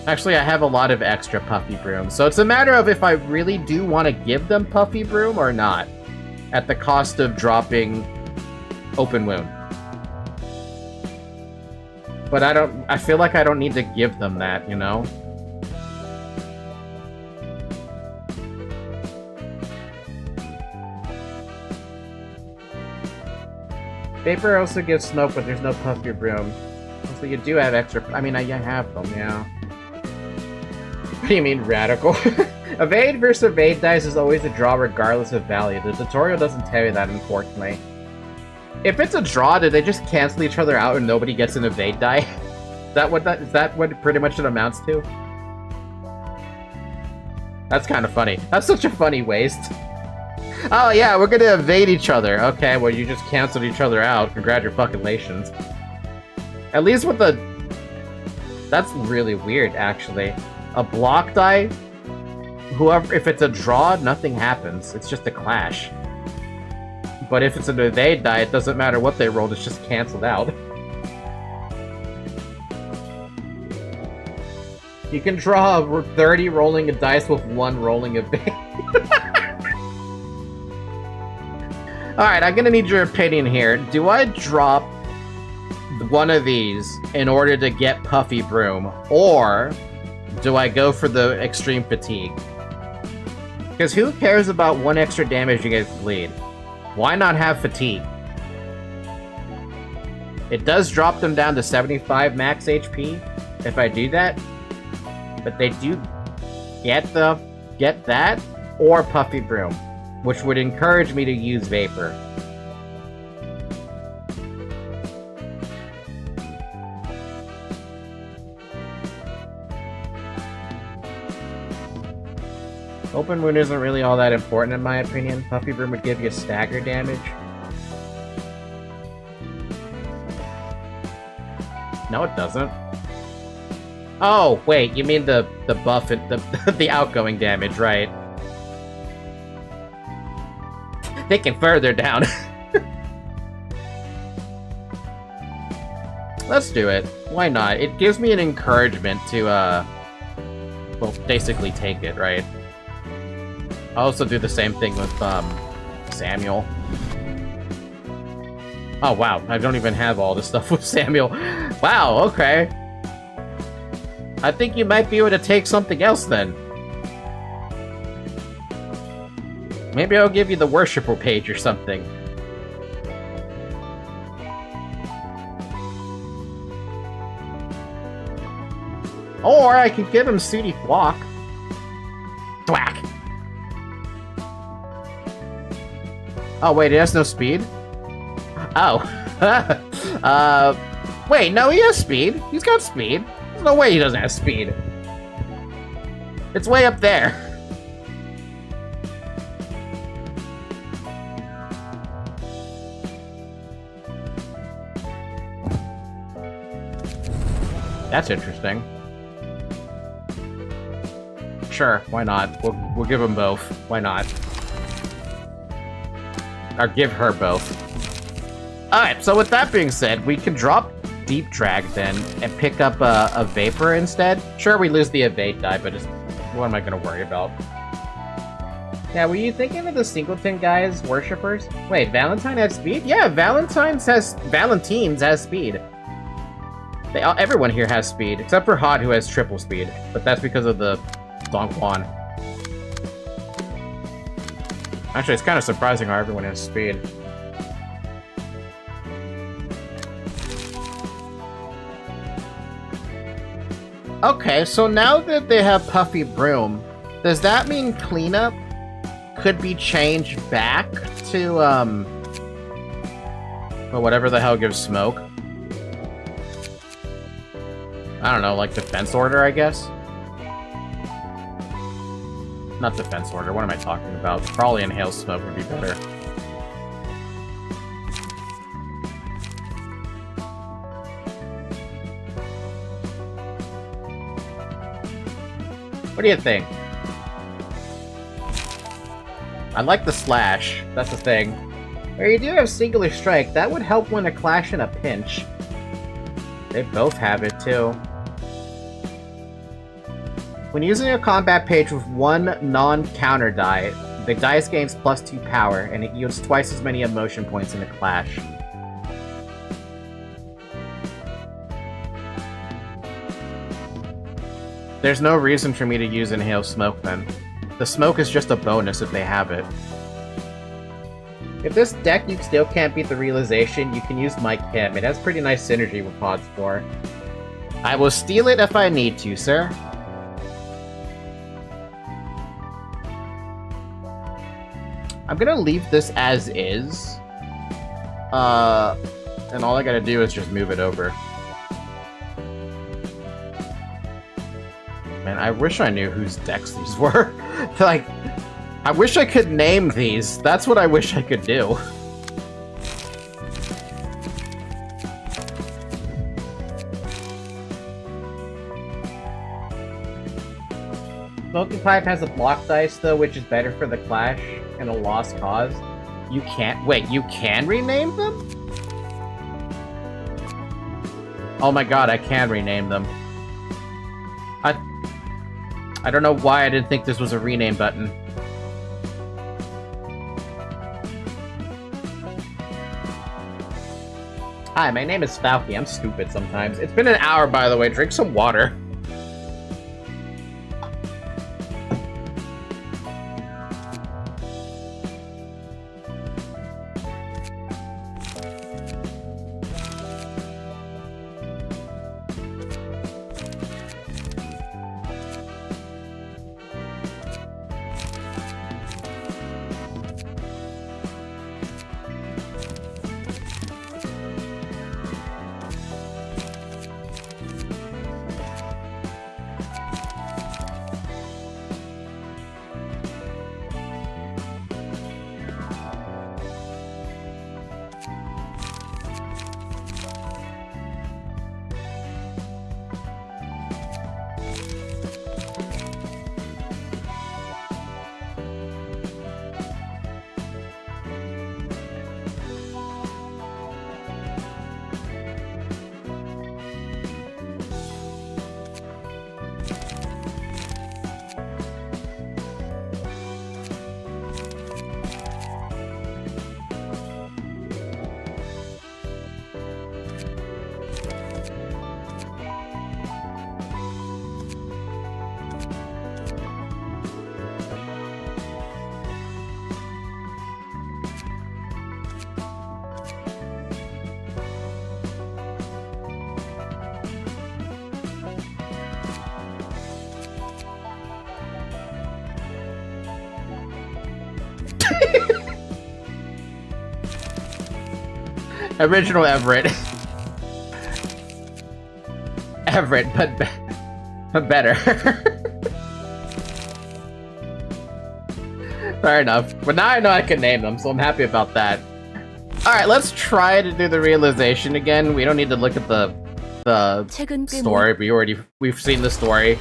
Actually, I have a lot of extra Puffy Broom. So it's a matter of if I really do want to give them Puffy Broom or not. At the cost of dropping Open Wound. But I feel like I don't need to give them that, you know? Vapor also gives smoke, but there's no Puffy Broom. So you do have extra... I mean, I have them, yeah. What do you mean, radical? Evade versus evade dice is always a draw regardless of value. The tutorial doesn't tell you that, unfortunately. If it's a draw, do they just cancel each other out and nobody gets an evade die? Is that what pretty much it amounts to? That's kind of funny. That's such a funny waste. Oh yeah, we're gonna evade each other. Okay, well you just canceled each other out. Congratulations. At least with the... That's really weird, actually. A block die, whoever, if it's a draw, nothing happens. It's just a clash. But if it's an evade die, it doesn't matter what they rolled, it's just cancelled out. You can draw 30 rolling a dice with 1 rolling evade. Alright, I'm gonna need your opinion here. Do I drop one of these in order to get Puffy Broom, or do I go for the extreme fatigue? Because who cares about 1 extra damage you guys bleed? Why not have fatigue? It does drop them down to 75 max HP if I do that, but they do get that or Puffy Broom, which would encourage me to use Vapor. Open Wound isn't really all that important in my opinion. Puffy Broom would give you stagger damage. No, it doesn't. Oh, wait, you mean the buff, the outgoing damage, right? Thinking further down. Let's do it. Why not? It gives me an encouragement to, well, basically take it, right? I'll also do the same thing with, Samuel. Oh, wow. I don't even have all this stuff with Samuel. Wow, okay. I think you might be able to take something else, then. Maybe I'll give you the Worshipper page or something. Or I could give him Sooty Flock. Thwack! Oh, wait, it has no speed? Oh. Wait, no, he has speed. He's got speed. There's no way he doesn't have speed. It's way up there. That's interesting. Sure, why not? We'll give them both. Why not? Or give her both. Alright, so with that being said, we can drop Deep Drag then, and pick up a Vapor instead. Sure, we lose the evade die, but just, what am I gonna worry about? Yeah, were you thinking of the Singleton guys, worshippers? Wait, Valentine has speed? Yeah, Valentine's has speed. Everyone here has speed, except for Hot, who has triple speed. But that's because of the Don Juan. Actually, it's kind of surprising how everyone has speed. Okay, so now that they have Puffy Broom, does that mean cleanup could be changed back to, well, whatever the hell gives smoke? I don't know, like Defense Order, I guess? not defense order. What am I talking about? Probably inhale smoke would be better. What do you think? I like the slash. That's the thing. Where you do have singular strike, that would help win a clash in a pinch. They both have it, too. When using a combat page with one non-counter die, the dice gains +2 power, and it yields twice as many emotion points in a clash. There's no reason for me to use Inhale Smoke, then. The smoke is just a bonus if they have it. If this deck you still can't beat the Realization, you can use My Kim. It has pretty nice synergy with Pod Spore. I will steal it if I need to, sir. I'm gonna leave this as is. And all I gotta do is just move it over. Man, I wish I knew whose decks these were. Like, I wish I could name these. That's what I wish I could do. Smoking Pipe has a block dice, though, which is better for the clash and a lost cause. You can't- wait, you can rename them? Oh my god, I can rename them. I don't know why I didn't think this was a rename button. Hi, my name is Falky. I'm stupid sometimes. It's been an hour, by the way. Drink some water. Original Everett. Everett, but better. Fair enough. But now I know I can name them, so I'm happy about that. Alright, let's try to do the Realization again. We don't need to look at the story. We've seen the story.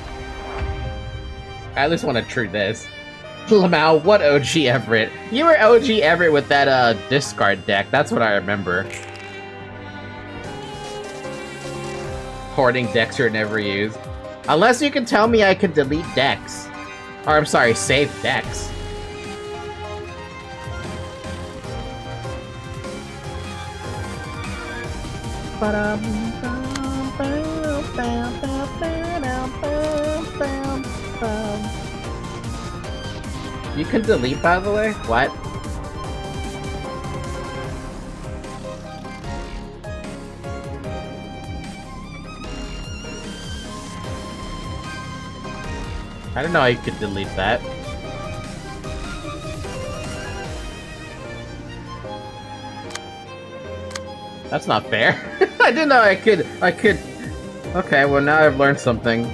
I at least want to true this. Lamau, what OG Everett? You were OG Everett with that discard deck. That's what I remember. Hoarding decks you're never used. Unless you can tell me I can delete decks. Or I'm sorry, save decks. You can delete, by the way? What? I didn't know you could delete that. That's not fair. I didn't know I could. Okay, well now I've learned something.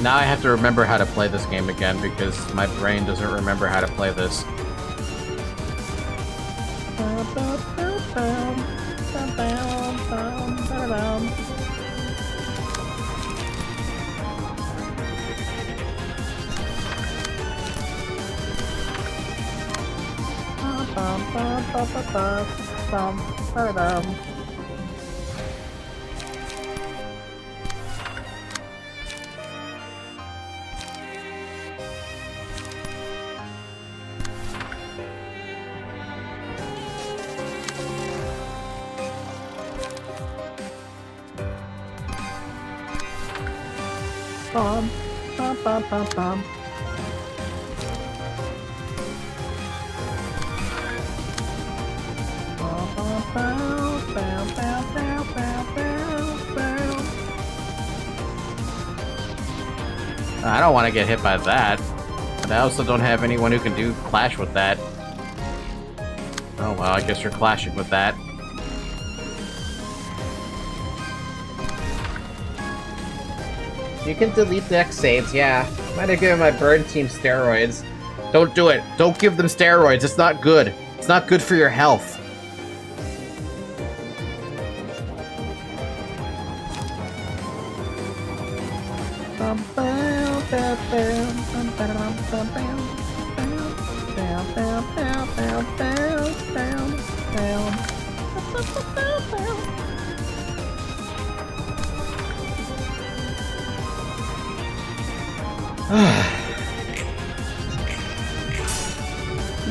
Now I have to remember how to play this game again because my brain doesn't remember how to play this. Bum, bum, bum, bum, bum. I don't want to get hit by that, but I also don't have anyone who can do clash with that. Oh well, I guess you're clashing with that. You can delete the X saves, yeah. Might have given my burn team steroids. Don't do it. Don't give them steroids. It's not good. It's not good for your health.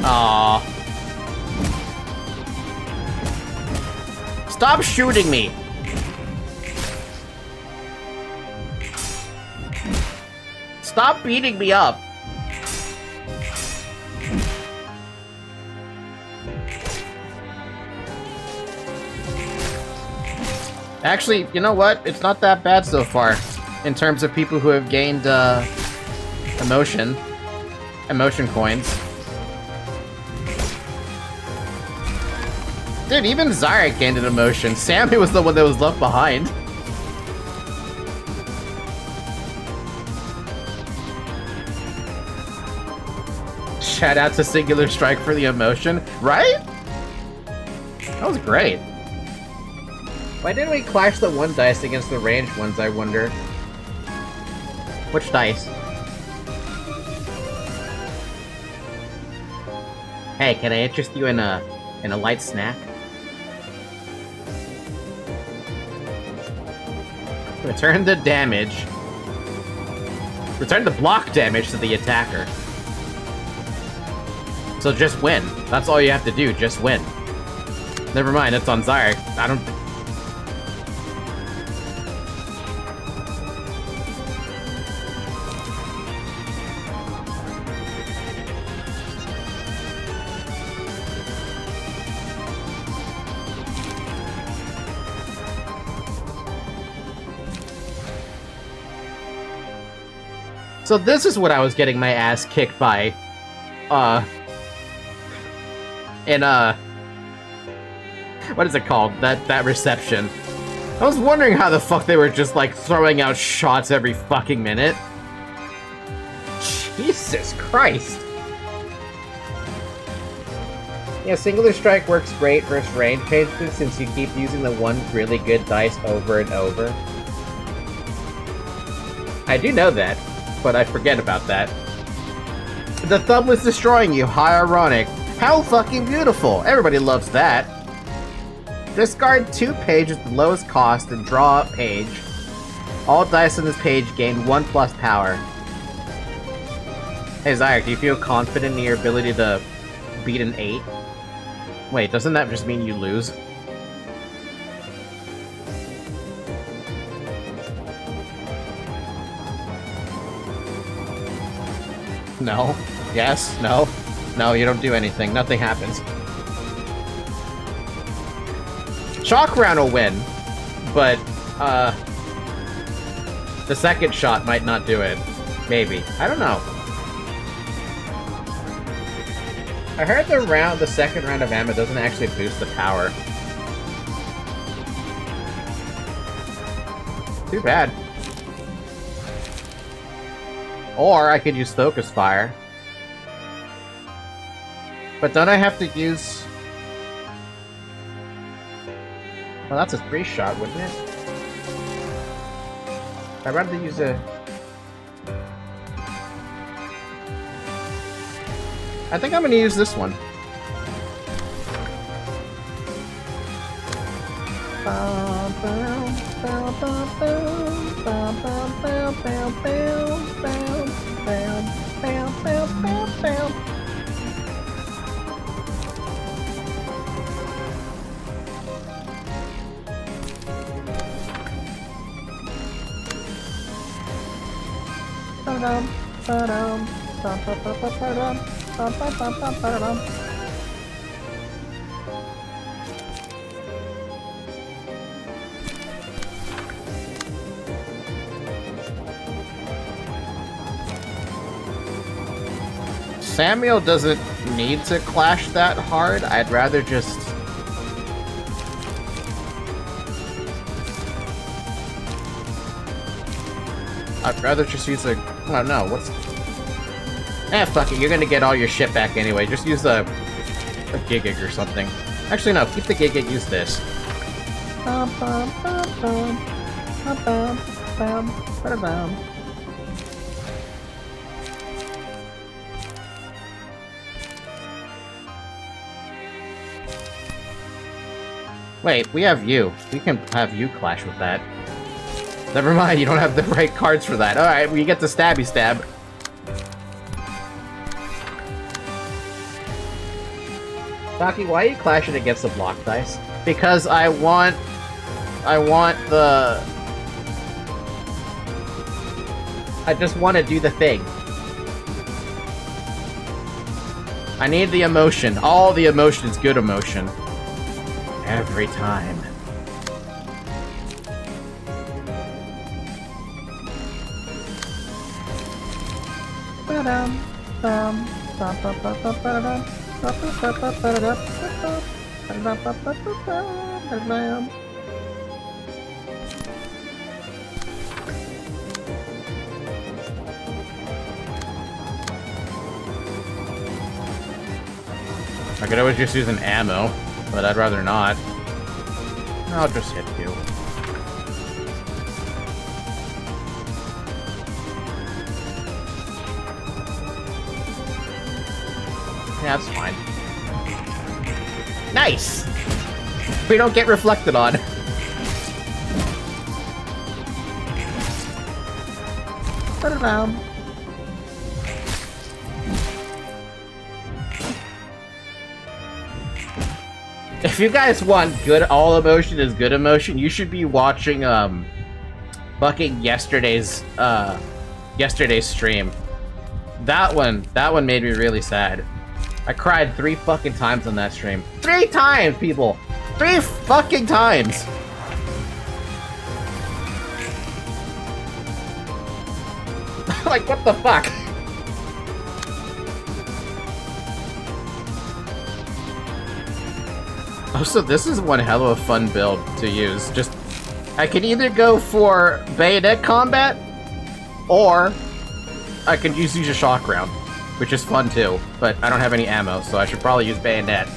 Aww. Stop shooting me! Stop beating me up! Actually, you know what? It's not that bad so far, in terms of people who have gained, emotion coins. Dude, even Zarek gained an emotion. Sammy was the one that was left behind. Shout out to Singular Strike for the emotion, right? That was great. Why didn't we clash the one dice against the ranged ones, I wonder? Which dice? Hey, can I interest you in a light snack? Return the damage. Return the block damage to the attacker. So just win. That's all you have to do, just win. Never mind, it's on Zarek. I don't... So this is what I was getting my ass kicked by, what is it called? That reception. I was wondering how the fuck they were just, like, throwing out shots every fucking minute. Jesus Christ. Yeah, Singular Strike works great versus range changes since you keep using the one really good dice over and over. I do know that, but I forget about that. The thumb was destroying you, how ironic. How fucking beautiful! Everybody loves that. Discard 2 pages at the lowest cost and draw a page. All dice on this page gain 1+ power. Hey Zyre, do you feel confident in your ability to beat an 8? Wait, doesn't that just mean you lose? No. Yes. No. No, you don't do anything. Nothing happens. Shock round will win, but, the second shot might not do it. Maybe. I don't know. I heard the second round of ammo doesn't actually boost the power. Too bad. Or I could use Focus Fire. But don't I have to use... Well, that's a 3-shot, wouldn't it? I'd rather use a... I think I'm gonna use this one. Samuel doesn't need to clash that hard. I'd rather just... use a... Oh no, what's... fuck it, you're gonna get all your shit back anyway. Just use a Gigig or something. Actually, no, keep the Gigig, use this. Wait, we have you. We can have you clash with that. Never mind, you don't have the right cards for that. Alright, we get the stabby stab. Taki, why are you clashing against the block dice? Because I want the... I just want to do the thing. I need the emotion. All the emotion is good emotion. Every time. I could always just use an ammo, but I'd rather not. I'll just hit you. Yeah, that's fine. Nice! We don't get reflected on. Put it down. If you guys want good all emotion is good emotion, you should be watching fucking yesterday's stream. That one made me really sad. I cried 3 fucking times on that stream. 3 times, people! 3 fucking times! Like, what the fuck? Oh, so this is one hell of a fun build to use. Just, I can either go for bayonet combat, or I can use a shock round, which is fun too, but I don't have any ammo, so I should probably use bayonet.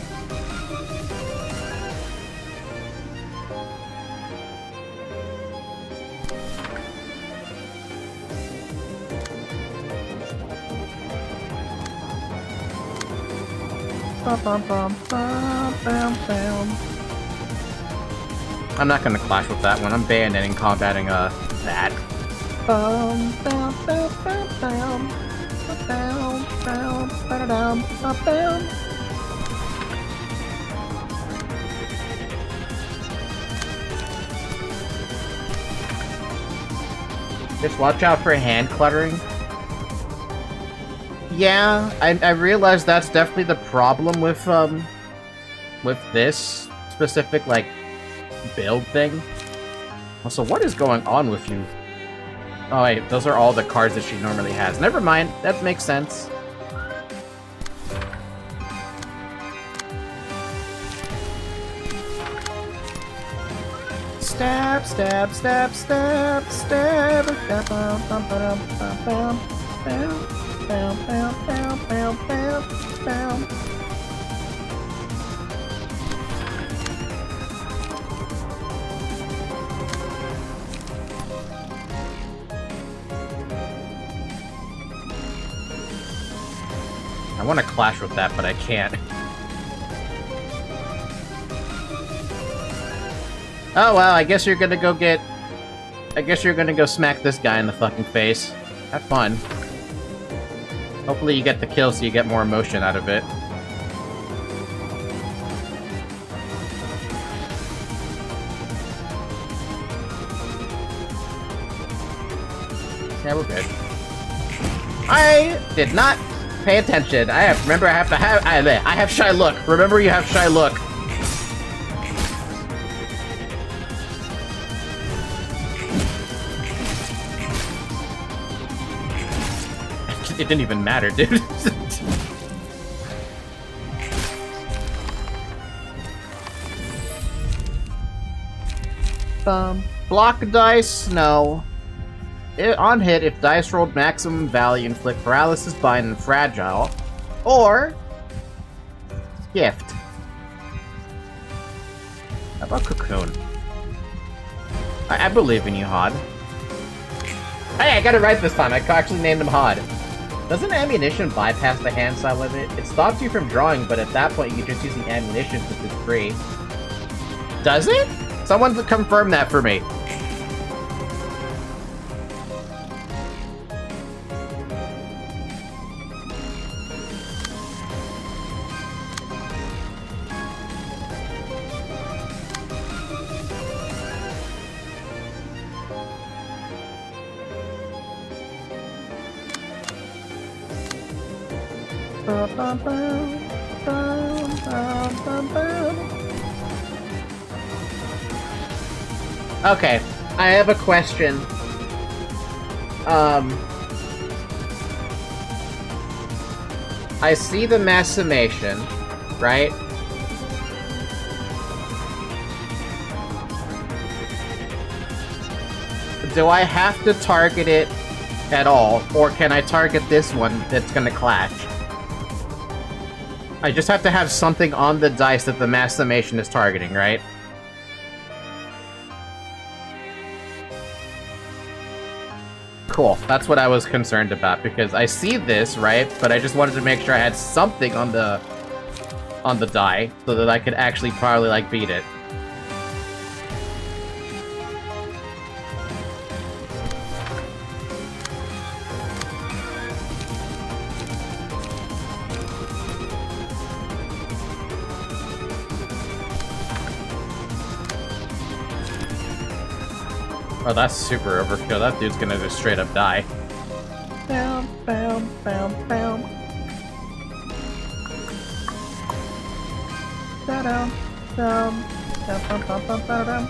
I'm not gonna clash with that one. I'm bayoneting combating that. Just watch out for hand cluttering. Yeah, I realize that's definitely the problem with this specific, like, build thing. Also, what is going on with you? Oh wait, those are all the cards that she normally has. Never mind, that makes sense. Stab, stab, stab, stab, stab. I want to clash with that, but I can't. Oh well, I guess you're gonna go get... I guess you're gonna go smack this guy in the fucking face. Have fun. Hopefully you get the kill so you get more emotion out of it. Yeah, we're good. I did not pay attention. I have shy look. Remember, you have shy look. It didn't even matter, dude. Block dice? No. On hit, if dice rolled maximum value, inflict paralysis, bind, and fragile. Or... gift. How about cocoon? I believe in you, Hod. Hey, I got it right this time. I actually named him Hod. Doesn't ammunition bypass the hand size limit? It stops you from drawing, but at that point you can just use the ammunition since it's free. Does it? Someone confirm that for me. Okay, I have a question. I see the mass summation, right? Do I have to target it at all, or can I target this one that's gonna clash? I just have to have something on the dice that the mass summation is targeting, right? Cool. That's what I was concerned about, because I see this, right? But I just wanted to make sure I had something on the die so that I could actually probably, like, beat it. Oh, that's super overkill. That dude's gonna just straight up die. Bam, bam, bam, bam. Da-dum, dum, dum, dum, dum, dum, dum.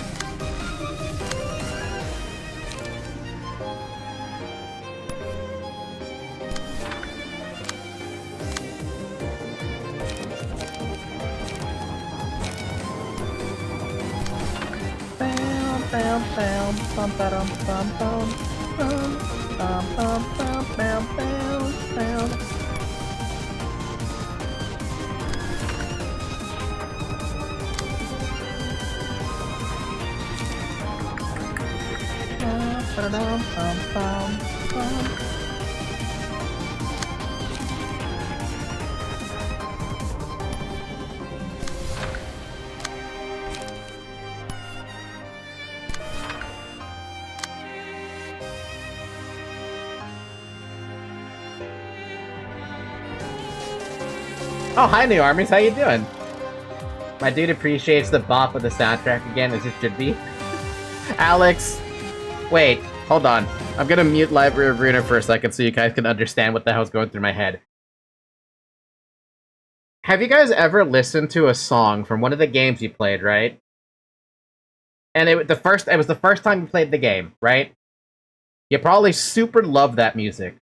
Bam, bam, bum, ba-dum, bum, bum, bum, bum, bum, bum, bam, bam, bam. Ba-da-dum, bum, bum, bum. Oh, hi, New Armies. How you doing? My dude appreciates the bop of the soundtrack again, as it should be. Alex, wait, hold on. I'm gonna mute Library of Ruina for a second so you guys can understand what the hell's going through my head. Have you guys ever listened to a song from one of the games you played, right? And it was the first time you played the game, right? You probably super love that music.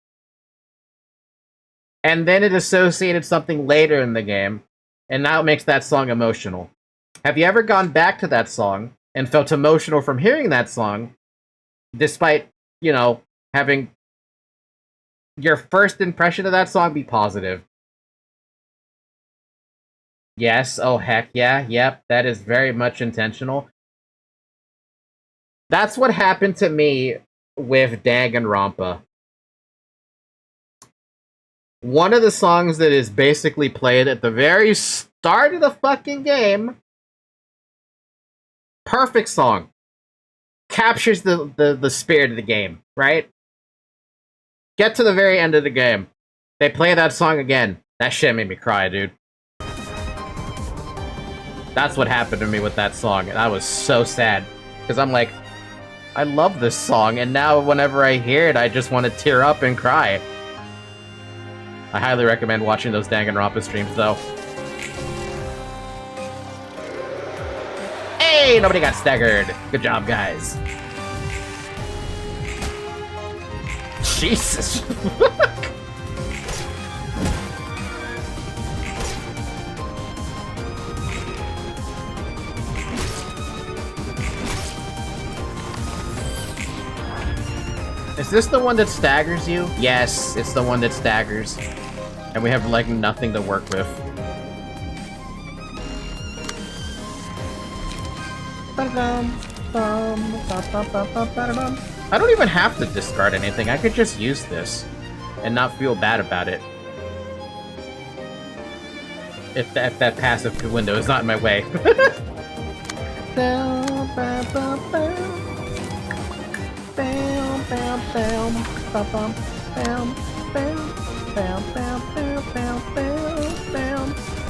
And then it associated something later in the game, and now it makes that song emotional. Have you ever gone back to that song and felt emotional from hearing that song, despite, you know, having Your first impression of that song, be positive. Yes, oh heck yeah, yep, that is very much intentional. That's what happened to me with Danganronpa. One of the songs that is basically played at the very start of the fucking game, perfect song, captures the spirit of the game, right? Get to the very end of the game, they play that song again. That shit made me cry, dude. That's what happened to me with that song, and I was so sad. Because I'm like, I love this song, and now whenever I hear it, I just want to tear up and cry. I highly recommend watching those Danganronpa streams, though. Hey, nobody got staggered. Good job, guys. Jesus. Is this the one that staggers you? Yes, it's the one that staggers. And we have, like, nothing to work with. I don't even have to discard anything. I could just use this and not feel bad about it. If that passive window is not in my way.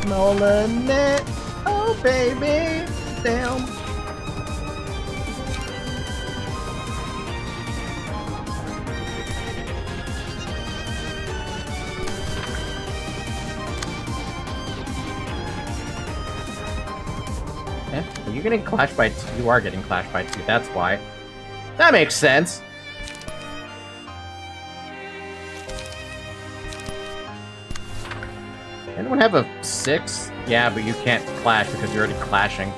Nolan, oh baby, damn. Are you getting clashed by 2? You are getting clashed by 2, that's why. That makes sense. Anyone have a 6? Yeah, but you can't clash because you're already clashing.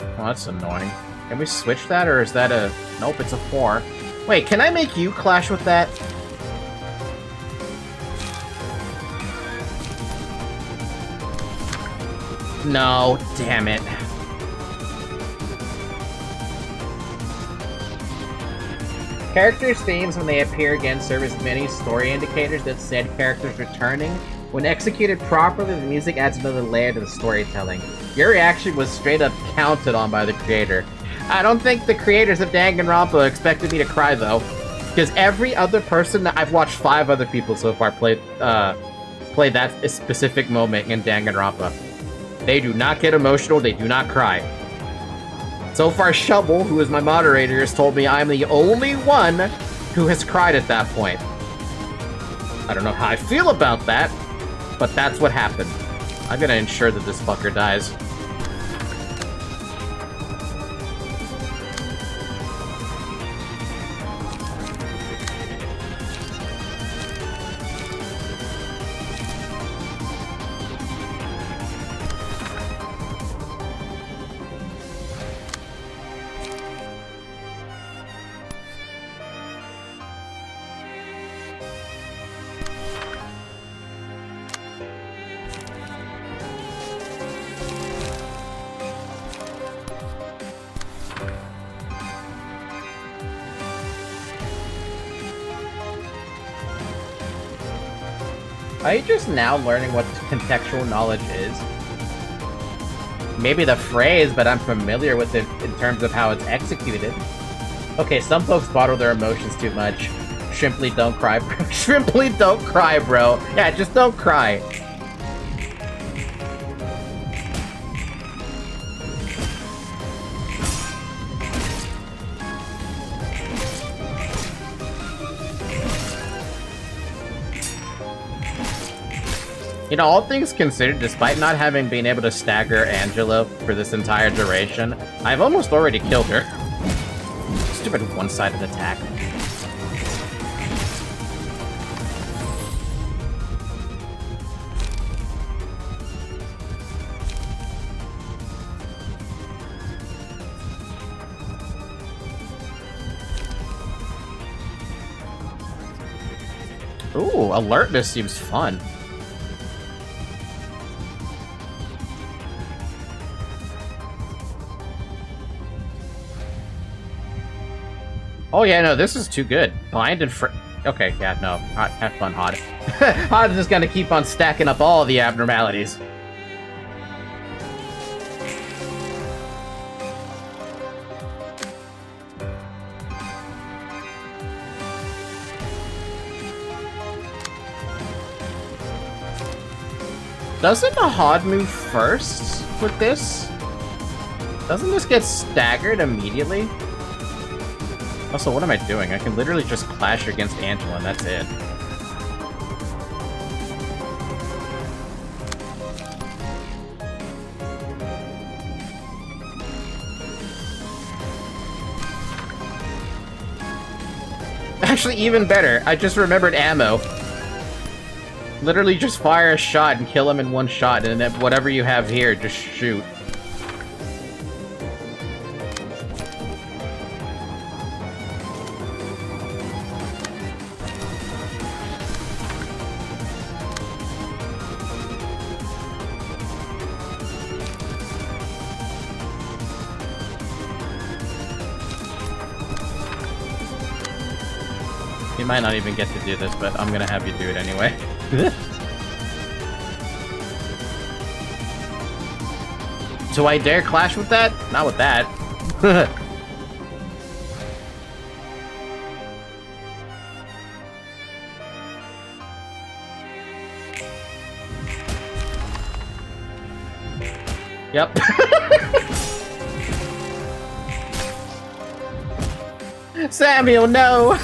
Oh, that's annoying. Can we switch that, or is that a... Nope, it's a 4. Wait, can I make you clash with that? No, damn it. Characters' themes, when they appear again, serve as many story indicators that said characters returning. When executed properly, the music adds another layer to the storytelling. Your reaction was straight up counted on by the creator. I don't think the creators of Danganronpa expected me to cry, though. Because every other person, I've watched 5 other people so far play that specific moment in Danganronpa. They do not get emotional, they do not cry. So far, Shovel, who is my moderator, has told me I'm the only one who has cried at that point. I don't know how I feel about that, but that's what happened. I'm gonna ensure that this fucker dies. Are you just now learning what contextual knowledge is? Maybe the phrase, but I'm familiar with it in terms of how it's executed. Okay, some folks bottle their emotions too much. Simply don't cry, bro. Simply don't cry, bro. Yeah, just don't cry. You know, all things considered, despite not having been able to stagger Angela for this entire duration, I've almost already killed her. Stupid one-sided attack. Ooh, alertness seems fun. Oh yeah, no, this is too good. Bind and okay, yeah, no. Have fun, Hod. Hod's just gonna keep on stacking up all the abnormalities. Doesn't the Hod move first with this? Doesn't this get staggered immediately? Also, what am I doing? I can literally just clash against Angela and that's it. Actually, even better. I just remembered ammo. Literally just fire a shot and kill him in one shot, and then whatever you have here, just shoot. You might not even get to do this, but I'm gonna have you do it anyway. Do I dare clash with that? Not with that. Yep. Samuel, no!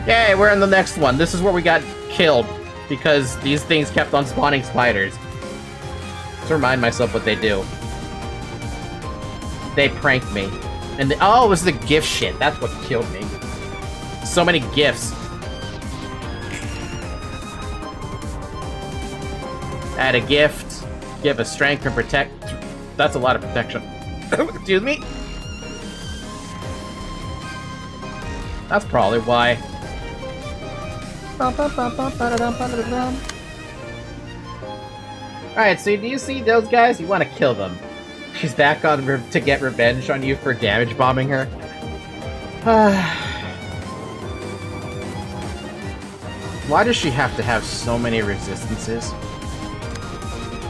Yay, we're in the next one. This is where we got killed because these things kept on spawning spiders. To remind myself what they do. They pranked me. And oh, it was the gift shit. That's what killed me. So many gifts. Add a gift. Give a strength and protect. That's a lot of protection. Excuse me? That's probably why. Alright, so do you see those guys? You want to kill them. She's back on to get revenge on you for damage bombing her. Why does she have to have so many resistances?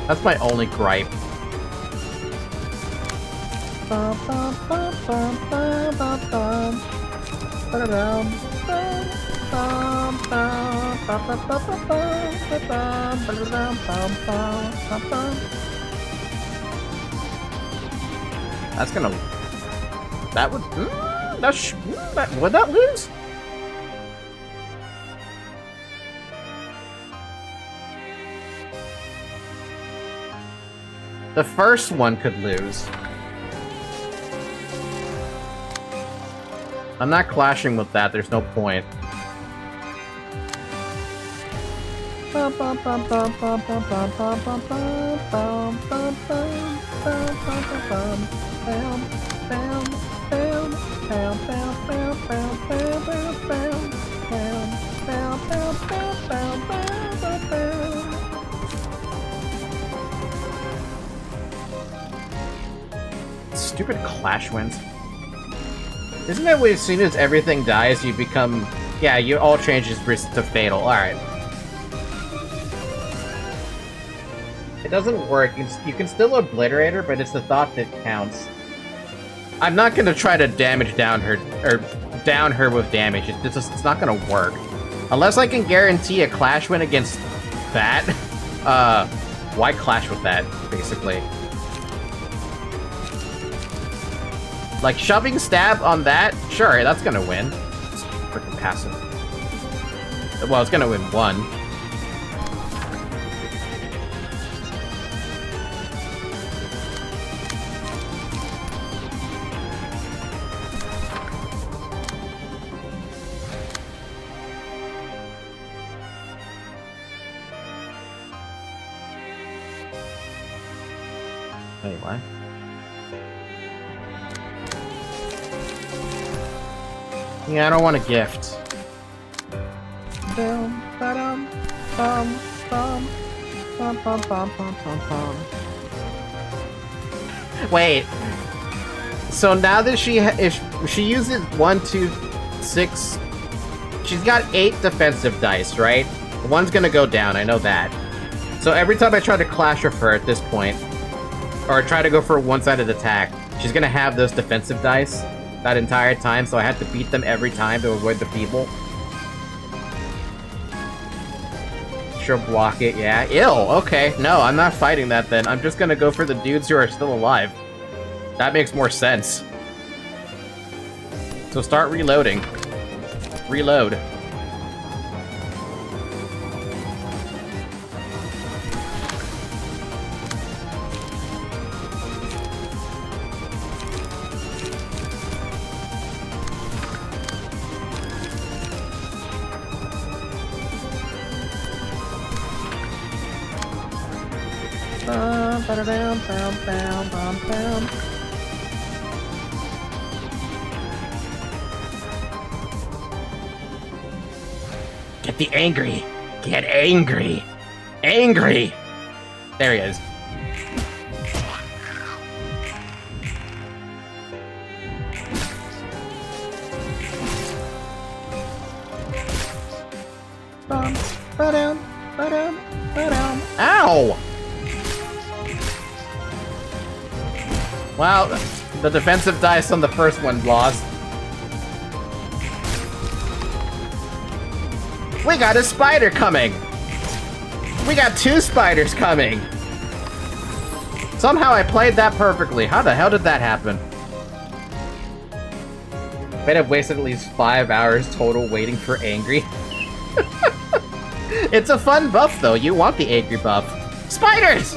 That's my only gripe. That's gonna... That would... would that lose? The first one could lose. I'm not clashing with that, there's no point. Stupid clash wins. Isn't that way as soon as everything dies, you become... Yeah, you all changes to fatal. Alright. It doesn't work. You can still obliterate her, but it's the thought that counts. I'm not gonna try to damage down her, or down her with damage. It's not gonna work. Unless I can guarantee a clash win against that, why clash with that, basically? Like, shoving stab on that? Sure, that's gonna win. It's freaking passive. Well, it's gonna win one. Anyway. Yeah, I don't want a gift. Boom, ba-dum, bum, bum, bum, bum, bum, bum, bum, bum. Wait. So now that if she uses 1, 2, 6, she's got 8 defensive dice, right? One's gonna go down, I know that. So every time I try to clash with her at this point, or try to go for a one-sided attack, she's gonna have those defensive dice that entire time, so I have to beat them every time to avoid the feeble. She'll block it, yeah. Ew, okay. No, I'm not fighting that then. I'm just gonna go for the dudes who are still alive. That makes more sense. So start reloading. Reload. Get the angry. Get angry. Angry. There he is. Ow! Wow, the defensive dice on the first one lost. We got a spider coming! We got 2 spiders coming! Somehow I played that perfectly. How the hell did that happen? I'd have wasted at least 5 hours total waiting for angry. It's a fun buff though, you want the angry buff. Spiders!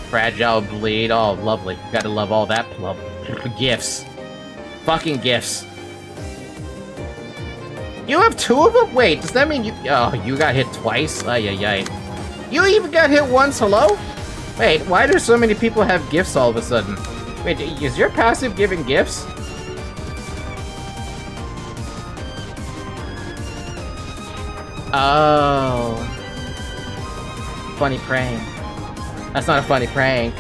Fragile bleed, oh lovely. Gotta love all that love. Gifts. Fucking gifts. You have 2 of them? Wait, does that mean you... Oh, you got hit twice? Ay, ay, ay. You even got hit once? Hello? Wait, why do so many people have gifts all of a sudden? Wait, is your passive giving gifts? Oh. Funny prank. That's not a funny prank.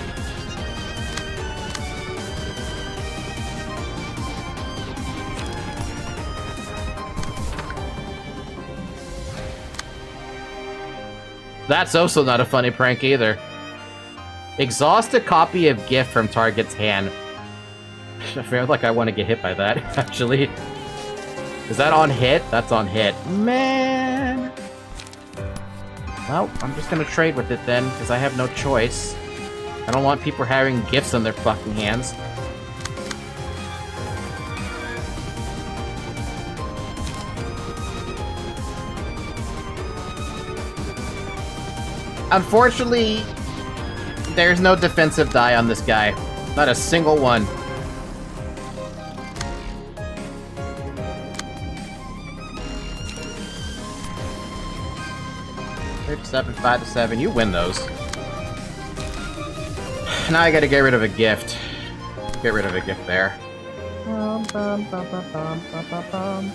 That's also not a funny prank either. Exhaust a copy of gift from target's hand. I feel like I want to get hit by that, actually. Is that on hit? That's on hit. Man! Well, I'm just gonna trade with it then, because I have no choice. I don't want people having gifts on their fucking hands. Unfortunately, there's no defensive die on this guy. Not a single one. Seven, 5 to 7. You win those. Now I gotta get rid of a gift. Get rid of a gift there. Bum, bum, bum, bum, bum.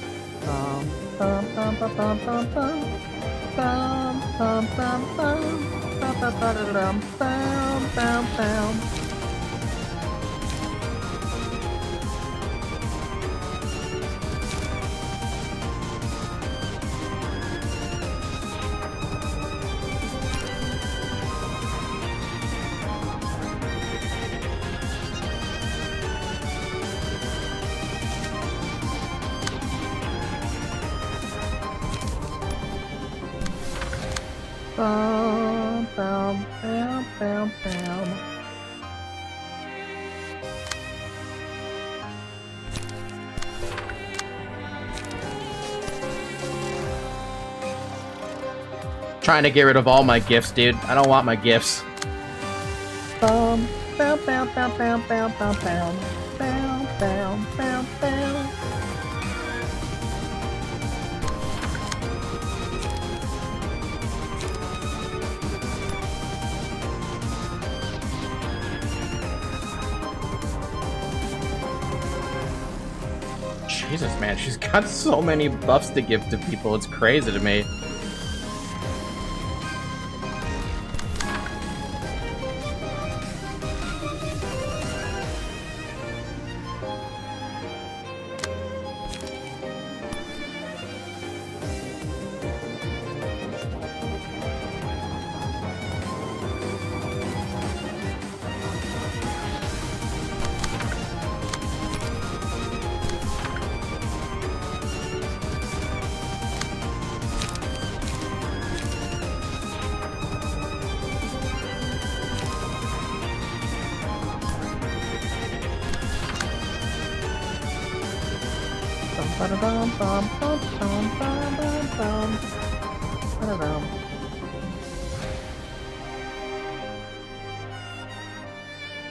Trying to get rid of all my gifts, dude. I don't want my gifts. Bum, bum, bum, bum, bum, bum, bum, bum, bum, bum, bum, bum. Jesus, man, she's got so many buffs to give to people. It's crazy to me.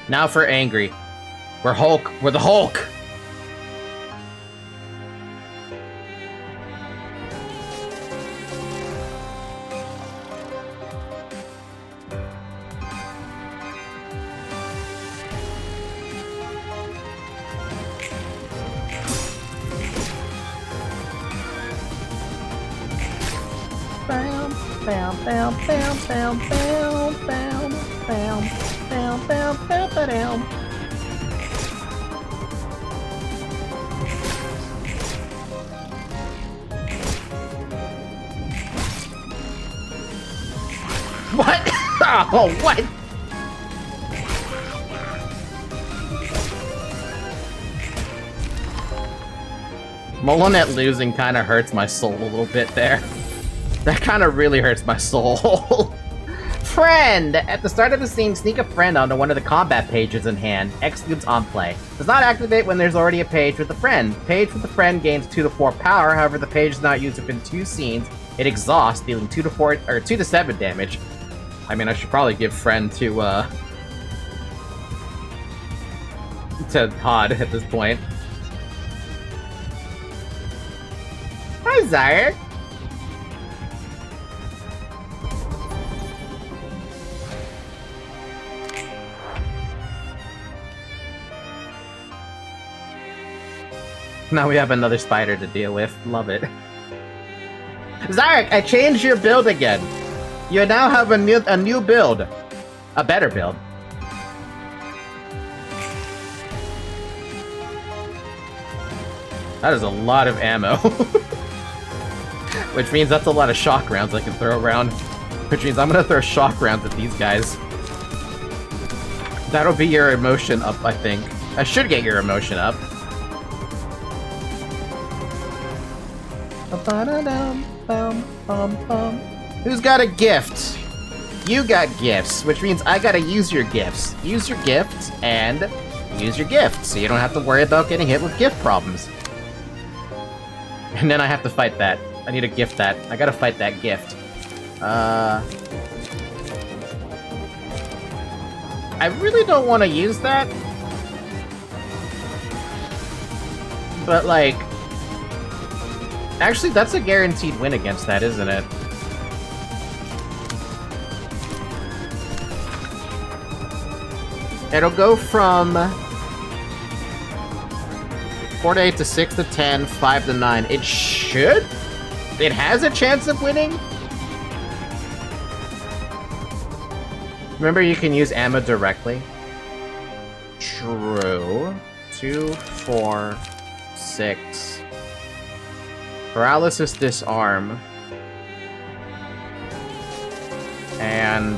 Now for angry. We're Hulk. We're the Hulk. Bam, bam, bam, bam, bam, bam, bam, bam, bam, bam, bam, bam. What? Oh, what? Molinet losing kind of hurts my soul a little bit there. That kind of really hurts my soul. Friend! At the start of the scene, sneak a friend onto one of the combat pages in hand. Excludes on play. Does not activate when there's already a page with a friend. Page with a friend gains 2 to 4 power, however the page is not used within 2 scenes. It exhausts, dealing 2 to 4 or 2 to 7 damage. I mean, I should probably give friend to Todd at this point. Hi, Zarek! Now we have another spider to deal with. Love it. Zarek, I changed your build again. You now have a new build. A better build. That is a lot of ammo. Which means that's a lot of shock rounds I can throw around. Which means I'm gonna throw shock rounds at these guys. That'll be your emotion up, I think. I should get your emotion up. Who's got a gift? You got gifts, which means I gotta use your gifts. Use your gifts and use your gift, so you don't have to worry about getting hit with gift problems. And then I have to fight that. I need to gift that. I gotta fight that gift. I really don't want to use that. But, like... Actually, that's a guaranteed win against that, isn't it? It'll go from 4 to 8 to 6 to 10, 5 to 9. It should? It has a chance of winning? Remember, you can use ammo directly. True. 2, 4, 6. Paralysis, disarm. And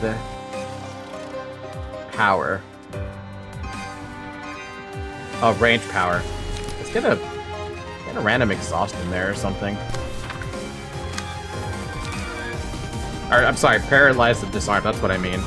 power. Oh, range power. Let's get a random exhaust in there or something. Or, I'm sorry, paralyze and disarm, that's what I mean.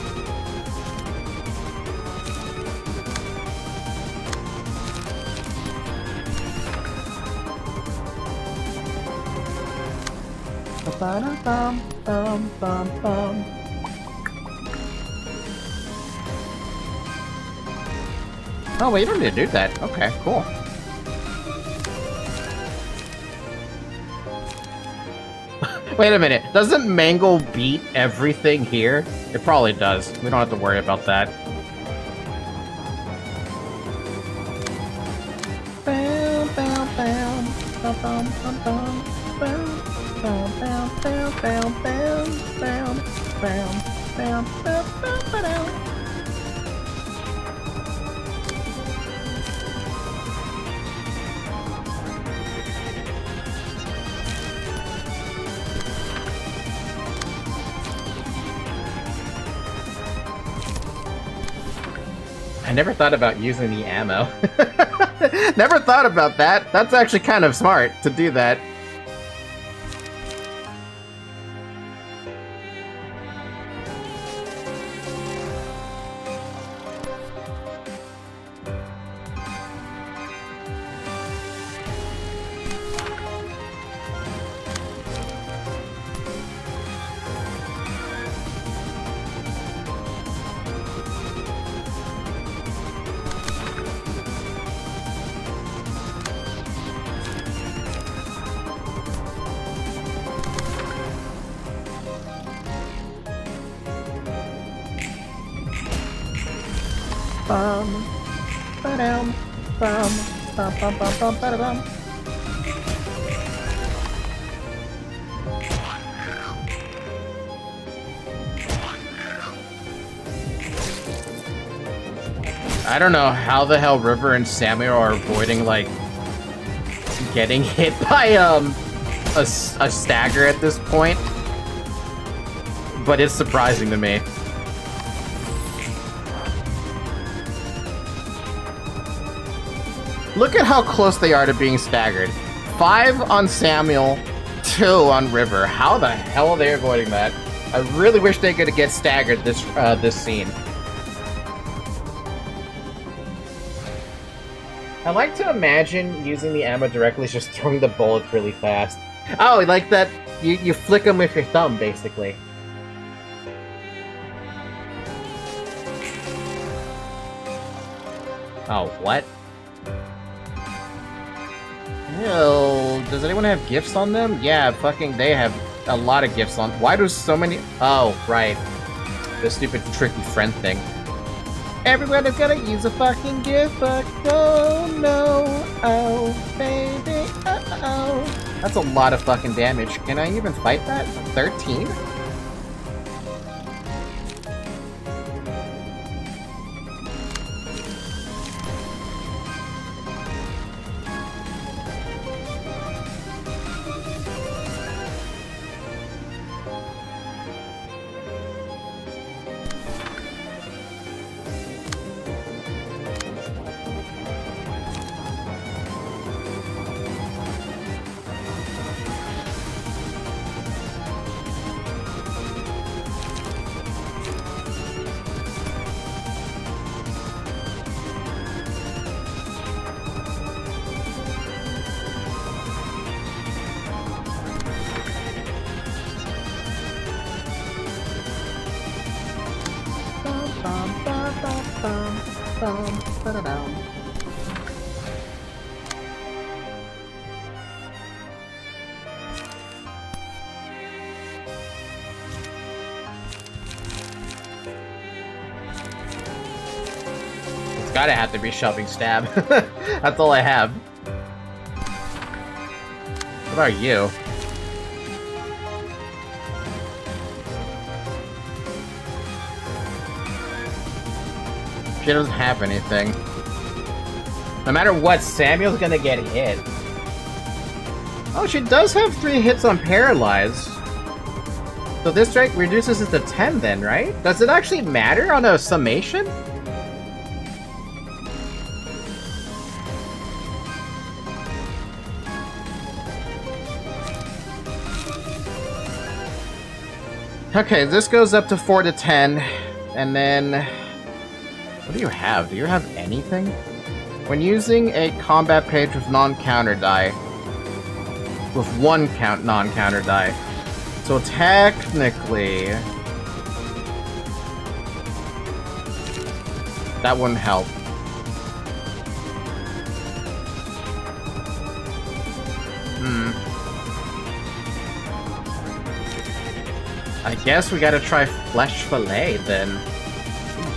Oh, wait, you don't need to do that. Okay, cool. Wait a minute. Doesn't Mangle beat everything here? It probably does. We don't have to worry about that. Bam, bam, bam. I never thought about using the ammo. Never thought about that. That's actually kind of smart to do that. I don't know how the hell River and Samuel are avoiding, like, getting hit by, a stagger at this point. But it's surprising to me. Look at how close they are to being staggered. 5 on Samuel, 2 on River. How the hell are they avoiding that? I really wish they could get staggered this scene. I like to imagine using the ammo directly is just throwing the bullets really fast. Oh, like that, you flick them with your thumb, basically. Oh, what? Ew, does anyone have gifts on them? Yeah, fucking they have a lot of gifts on. Why do so many? Oh, right. The stupid tricky friend thing. Everyone is gonna use a fucking gift book. Oh no, oh baby, oh. That's a lot of fucking damage. Can I even fight that? 13? Gotta have to be shoving stab. That's all I have. What about you? She doesn't have anything. No matter what, Samuel's gonna get hit. Oh, she does have 3 hits on Paralyze. So this strike reduces it to 10 then, right? Does it actually matter on a summation? Okay, this goes up to 4 to 10, and then... What do you have? Do you have anything? When using a combat page with non-counter die, with 1 non-counter die. So technically... that wouldn't help. I guess we gotta try Flesh Fillet, then.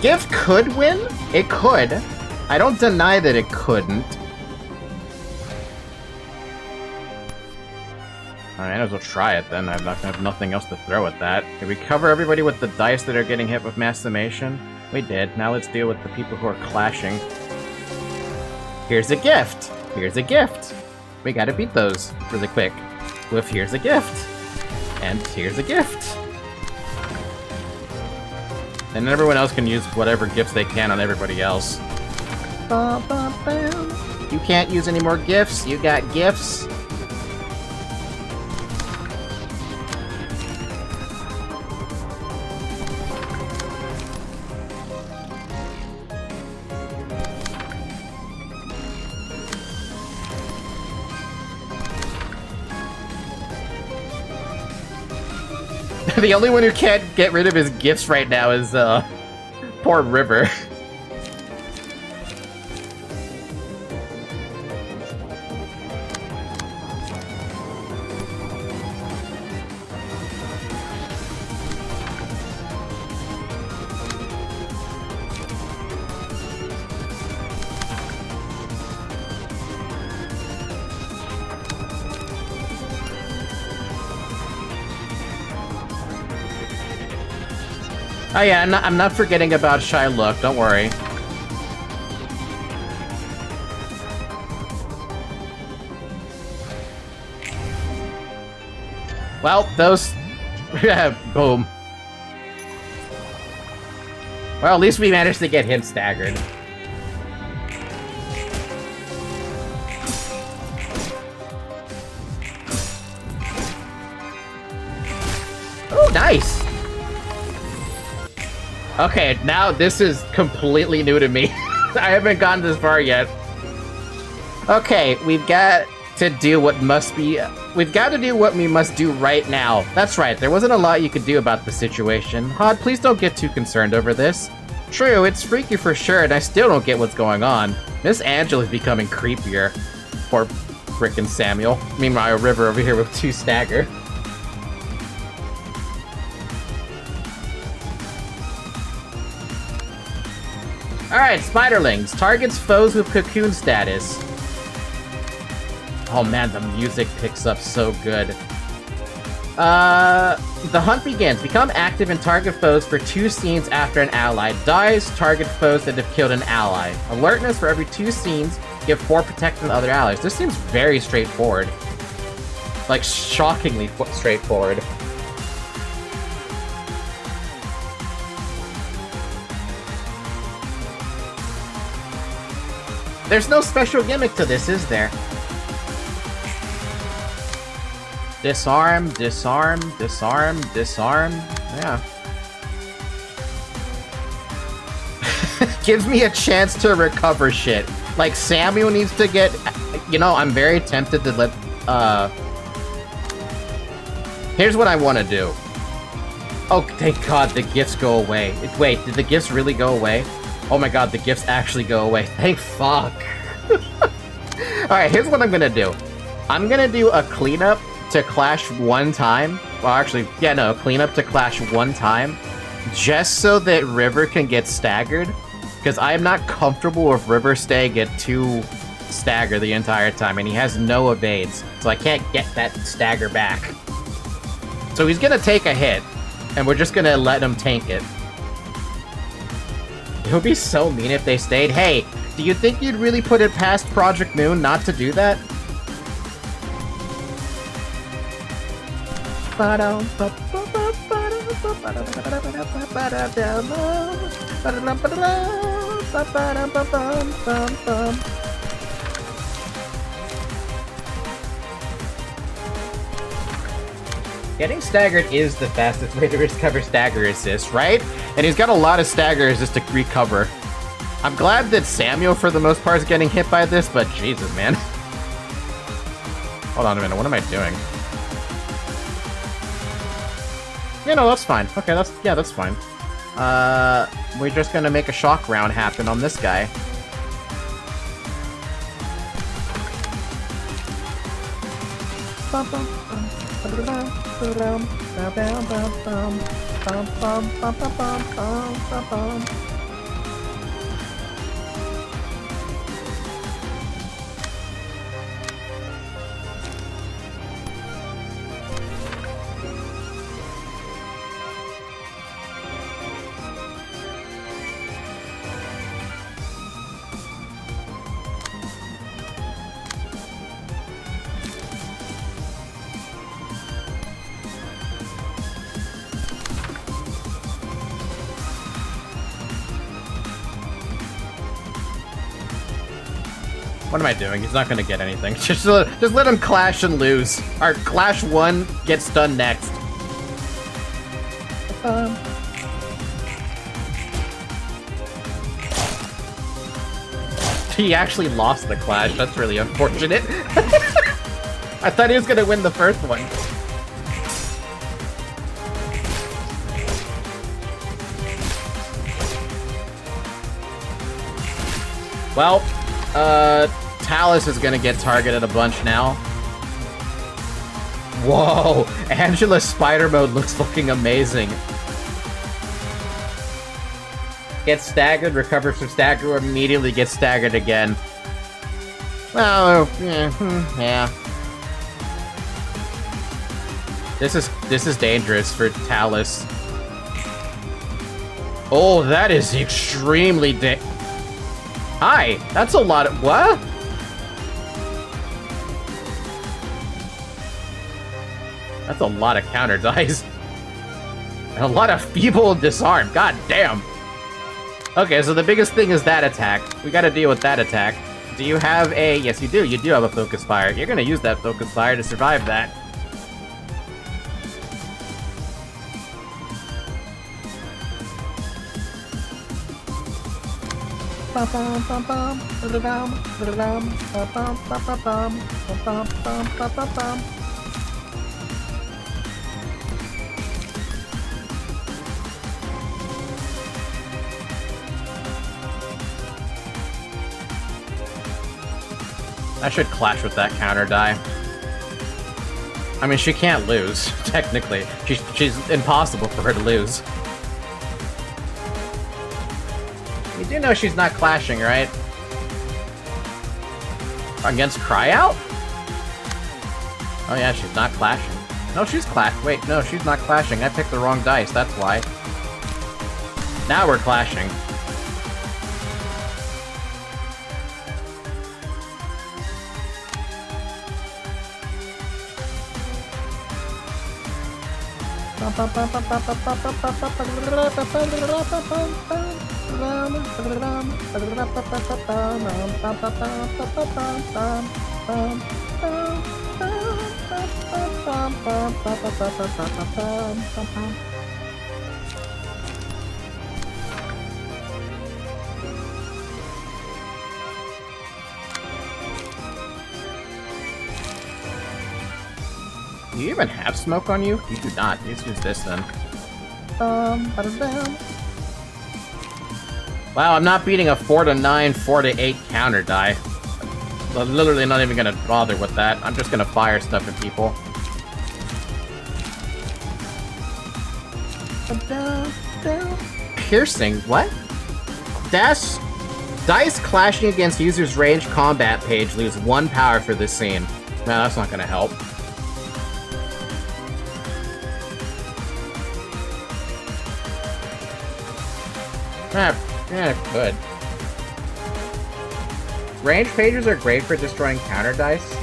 Gift could win? It could. I don't deny that it couldn't. I might as well try it then. I have nothing else to throw at that. Did we cover everybody with the dice that are getting hit with mass summation? We did. Now let's deal with the people who are clashing. Here's a gift! Here's a gift! We gotta beat those really quick. With here's a gift! And here's a gift! And everyone else can use whatever gifts they can on everybody else. You can't use any more gifts. You got gifts. The only one who can't get rid of his gifts right now is, poor River. Oh yeah, I'm not forgetting about Shy Look, don't worry. Well, those... boom. Well, at least we managed to get him staggered. Oh, nice! Okay, now this is completely new to me. I haven't gotten this far yet. Okay, we've got to do what must be... We've got to do what we must do right now. That's right, there wasn't a lot you could do about the situation. Hod, please don't get too concerned over this. True, it's freaky for sure, and I still don't get what's going on. Miss Angela's becoming creepier. Poor frickin' Samuel. Meanwhile, River over here with 2 stagger. Alright, Spiderlings. Targets foes with cocoon status. Oh man, the music picks up so good. The hunt begins. Become active and target foes for 2 scenes after an ally dies. Target foes that have killed an ally. Alertness for every 2 scenes. Give 4 protection to other allies. This seems very straightforward. Like, shockingly straightforward. There's no special gimmick to this, is there? Disarm, disarm, disarm, disarm. Yeah. Gives me a chance to recover shit. Like, Samuel needs to get... You know, I'm very tempted to let... Here's what I want to do. Oh, thank God, the gifts go away. Wait, did the gifts really go away? Oh my God, the gifts actually go away. Thank fuck. Alright, here's what I'm gonna do. I'm gonna do a cleanup to Clash 1 time. Well, actually, yeah, no, cleanup to Clash 1 time. Just so that River can get staggered. Because I am not comfortable with River staying at 2 stagger the entire time. And he has no evades. So I can't get that stagger back. So he's gonna take a hit. And we're just gonna let him tank it. It would be so mean if they stayed. Hey, do you think you'd really put it past Project Moon not to do that? Getting staggered is the fastest way to recover stagger assist, right? And he's got a lot of stagger assist to recover. I'm glad that Samuel, for the most part, is getting hit by this, but Jesus, man. Hold on a minute, what am I doing? Yeah, no, that's fine. Okay, that's fine. We're just gonna make a shock round happen on this guy. What am I doing? He's not gonna get anything. Just let him clash and lose. Our clash 1 gets done next. He actually lost the clash. That's really unfortunate. I thought he was gonna win the first one. Well, Talus is gonna get targeted a bunch now. Whoa, Angela's spider mode looks fucking amazing. Gets staggered, recovers from stagger, immediately gets staggered again. Well, yeah. This is dangerous for Talus. Oh, that is extremely Hi, that's a lot of what? That's a lot of counter dice. And a lot of feeble disarm. God damn. Okay, so the biggest thing is that attack. We gotta deal with that attack. Do you have a... Yes, you do. You do have a focus fire. You're gonna use that focus fire to survive that. I should clash with that counter die. I mean, she can't lose, technically. She's impossible for her to lose. You do know she's not clashing, right? Against Cryout? Oh yeah, she's not clashing. No, she's Wait, no, she's not clashing. I picked the wrong dice, that's why. Now we're clashing. Do you even have smoke on you? You do not. Let's use this then. Wow, I'm not beating a 4 to 9, 4 to 8 counter die. I'm literally not even gonna bother with that. I'm just gonna fire stuff at people. Piercing? What? Dice clashing against user's range combat page lose 1 power for this scene. No, that's not gonna help. Yeah, good. Range pages are great for destroying counter dice.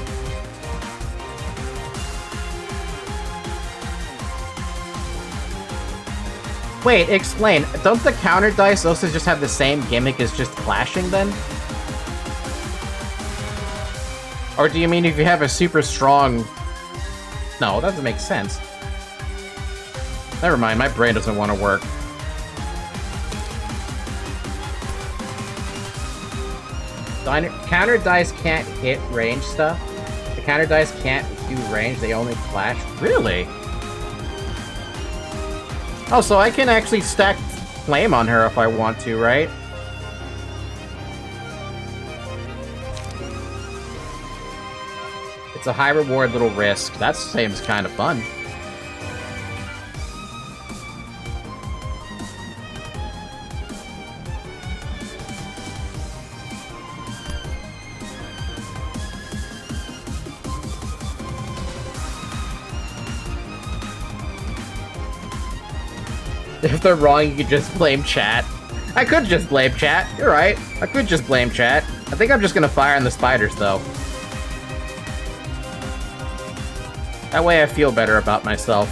Wait, explain. Don't the counter dice also just have the same gimmick as just clashing then? Or do you mean if you have a super strong... No, that doesn't make sense. Never mind, my brain doesn't want to work. Counter dice can't hit range stuff. The counter dice can't do range, they only clash. Really? Oh, so I can actually stack flame on her if I want to, right? It's a high reward, little risk. That seems kind of fun. If they're wrong, you could just blame chat. I could just blame chat. You're right. I could just blame chat. I think I'm just gonna fire on the spiders, though. That way I feel better about myself.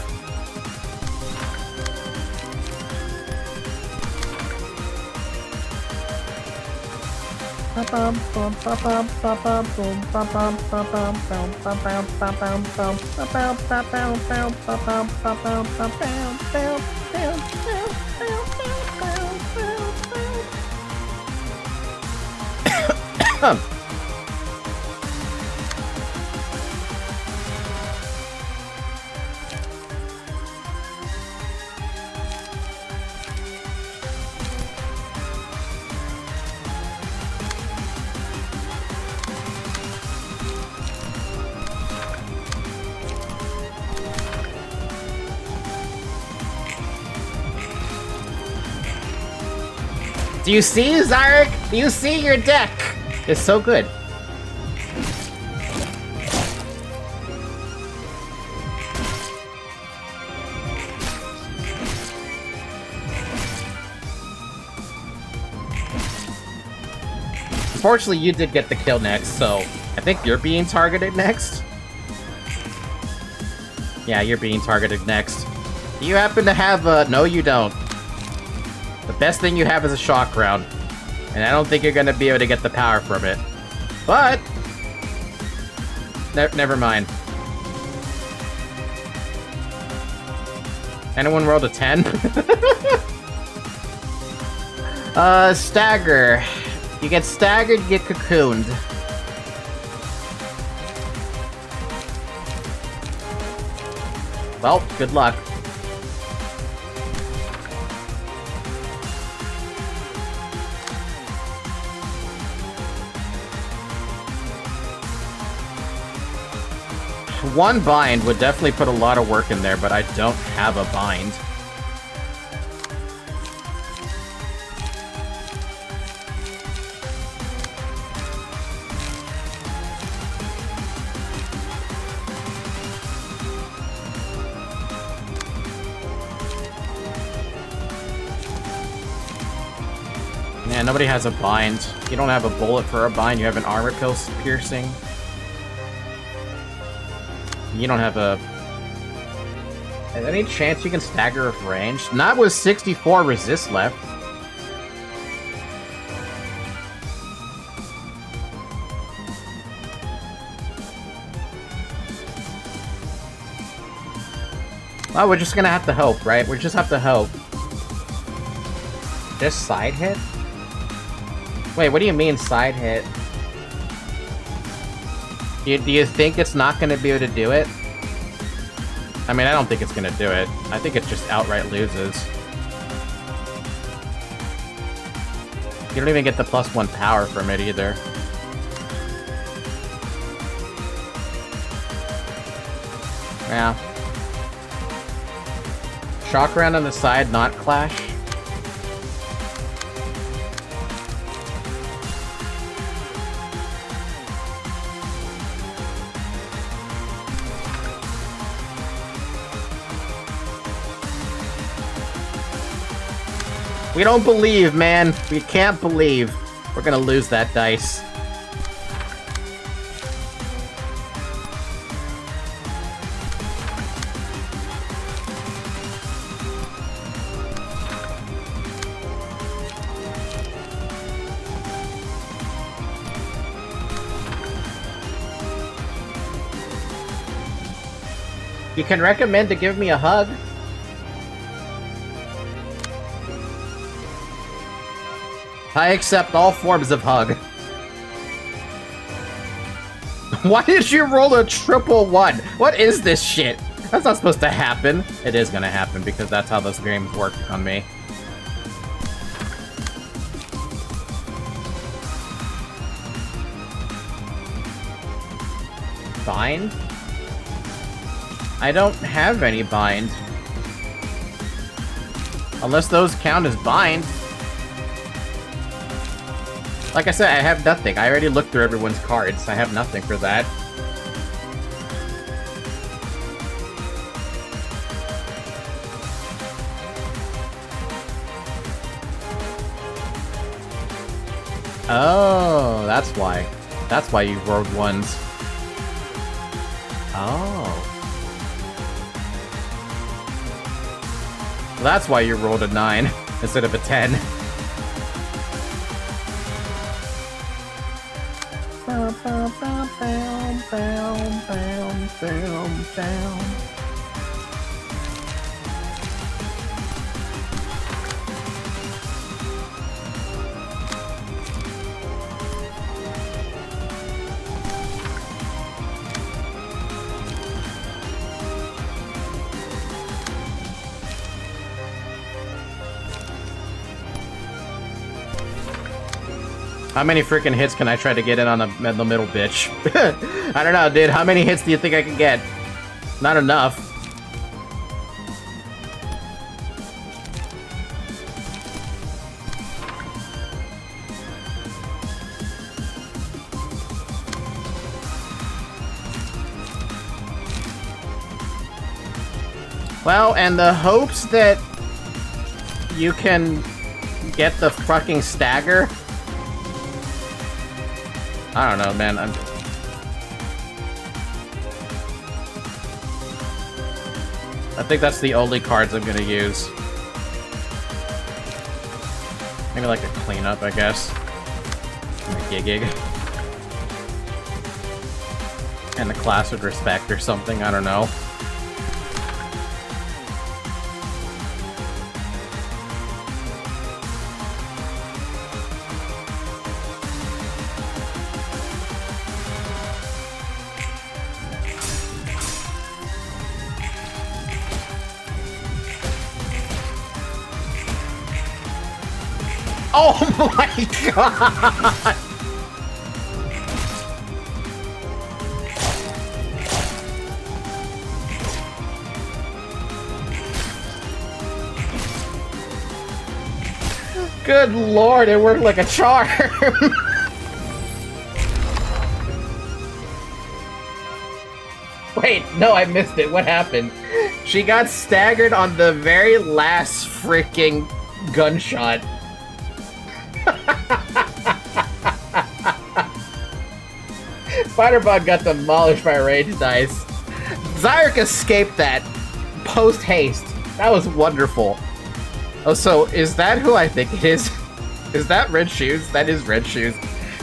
Do you see, Zarek? Do you see your deck? It's so good. Unfortunately, you did get the kill next, so I think you're being targeted next. Yeah, you're being targeted next. Do you happen to have a... No, you don't. The best thing you have is a shock round. And I don't think you're going to be able to get the power from it. But... never mind. Anyone rolled a 10? Stagger. You get staggered, you get cocooned. Well, good luck. One bind would definitely put a lot of work in there, but I don't have a bind. Yeah, nobody has a bind. You don't have a bullet for a bind, you have an armor piercing. You don't have a... Is there any chance you can stagger with range? Not with 64 resist left. Well, we're just gonna have to hope, right? We just have to hope. Just side hit? Wait, what do you mean side hit? Do you think it's not going to be able to do it? I mean, I don't think it's going to do it. I think it just outright loses. You don't even get the +1 power from it either. Yeah. Shock round on the side, not clash. We don't believe, man. We can't believe. We're gonna lose that dice. You can recommend to give me a hug. I accept all forms of hug. Why did you roll a triple 1? What is this shit? That's not supposed to happen. It is gonna happen because that's how those games work on me. Bind? I don't have any bind. Unless those count as bind. Like I said, I have nothing. I already looked through everyone's cards. I have nothing for that. Oh, that's why. That's why you rolled ones. Oh. Well, that's why you rolled a 9 instead of a 10. How many freaking hits can I try to get in on the middle bitch? I don't know, dude. How many hits do you think I can get? Not enough. Well, and the hopes that you can get the fucking stagger. I don't know, man. I think that's the only cards I'm gonna use. Maybe like a cleanup, I guess. Gig. And the class would respect or something, I don't know. Oh my god! Good lord, it worked like a charm! Wait, no, I missed it. What happened? She got staggered on the very last freaking gunshot. Spider-Bot got demolished by Rage Dice. Zyric escaped that post-haste. That was wonderful. Oh, so is that who I think it is? Is that Red Shoes? That is Red Shoes.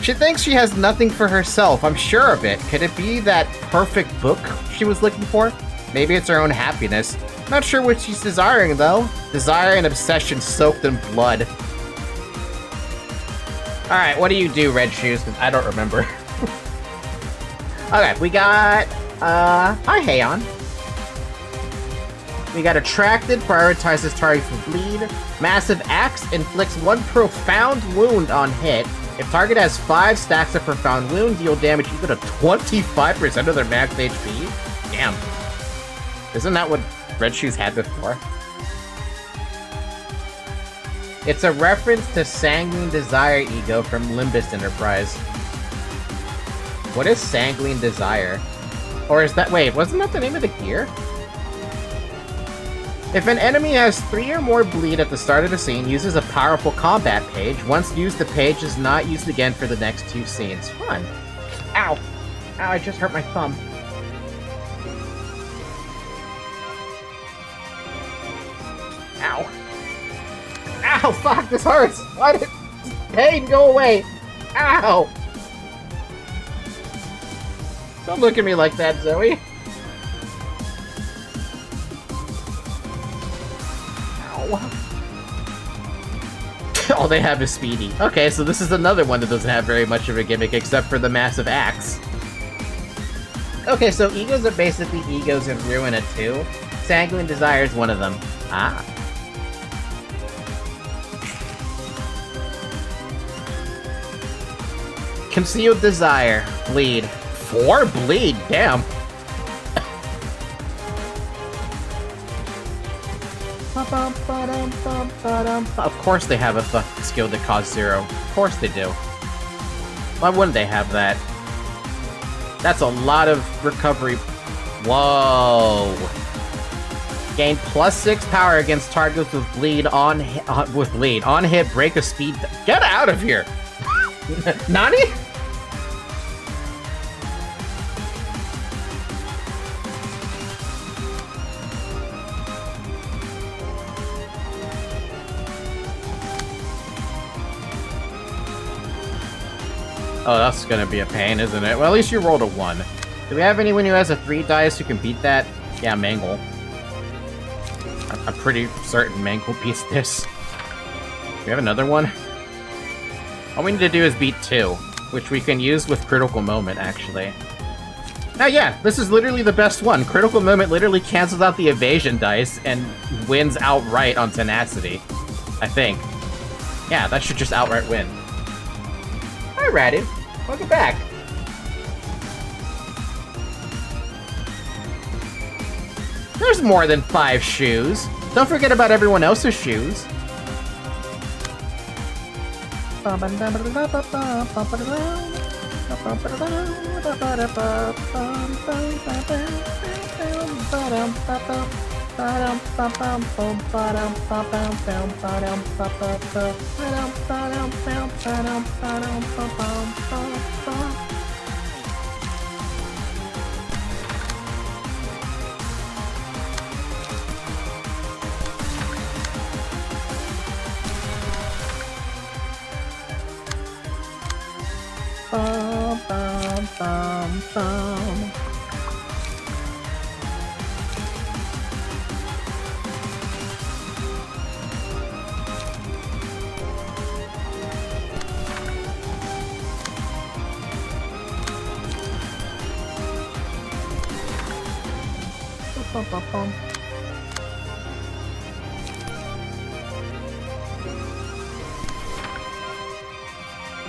She thinks she has nothing for herself. I'm sure of it. Could it be that perfect book she was looking for? Maybe it's her own happiness. Not sure what she's desiring, though. Desire and obsession soaked in blood. Alright, what do you do, Red Shoes? I don't remember. Okay, we got, hi, Heion. We got Attracted, prioritizes targets with bleed. Massive Axe inflicts 1 profound wound on hit. If target has 5 stacks of profound wound, deal damage equal to 25% of their max HP. Damn. Isn't that what Red Shoes had before? It's a reference to Sanguine Desire Ego from Limbus Enterprise. What is Sanguine Desire? Or is that- wait, wasn't that the name of the gear? If an enemy has 3 or more bleed at the start of the scene, uses a powerful combat page. Once used, the page is not used again for the next 2 scenes. Fun. Ow. Ow, I just hurt my thumb. Ow. Ow, fuck, this hurts! Why did... pain, go away! Ow! Don't look at me like that, Zoe. Ow. All they have is Speedy. Okay, so this is another one that doesn't have very much of a gimmick except for the massive axe. Okay, so egos are basically egos in Ruina 2. Sanguine Desire is one of them. Ah. Concealed Desire. Bleed. 4 bleed? Damn. Of course they have a fucking skill that costs 0. Of course they do. Why wouldn't they have that? That's a lot of recovery. Whoa. Gain +6 power against targets with bleed on hit, break a speed. Get out of here! Nani? Oh, that's gonna be a pain, isn't it? Well, at least you rolled a 1. Do we have anyone who has a 3 dice who can beat that? Yeah, Mangle. I'm pretty certain Mangle beats this. Do we have another one? All we need to do is beat 2, which we can use with Critical Moment, actually. Now, yeah, this is literally the best one. Critical Moment literally cancels out the evasion dice and wins outright on Tenacity. I think. Yeah, that should just outright win. Hi, Radu. Welcome back. There's more than 5 shoes. Don't forget about everyone else's shoes.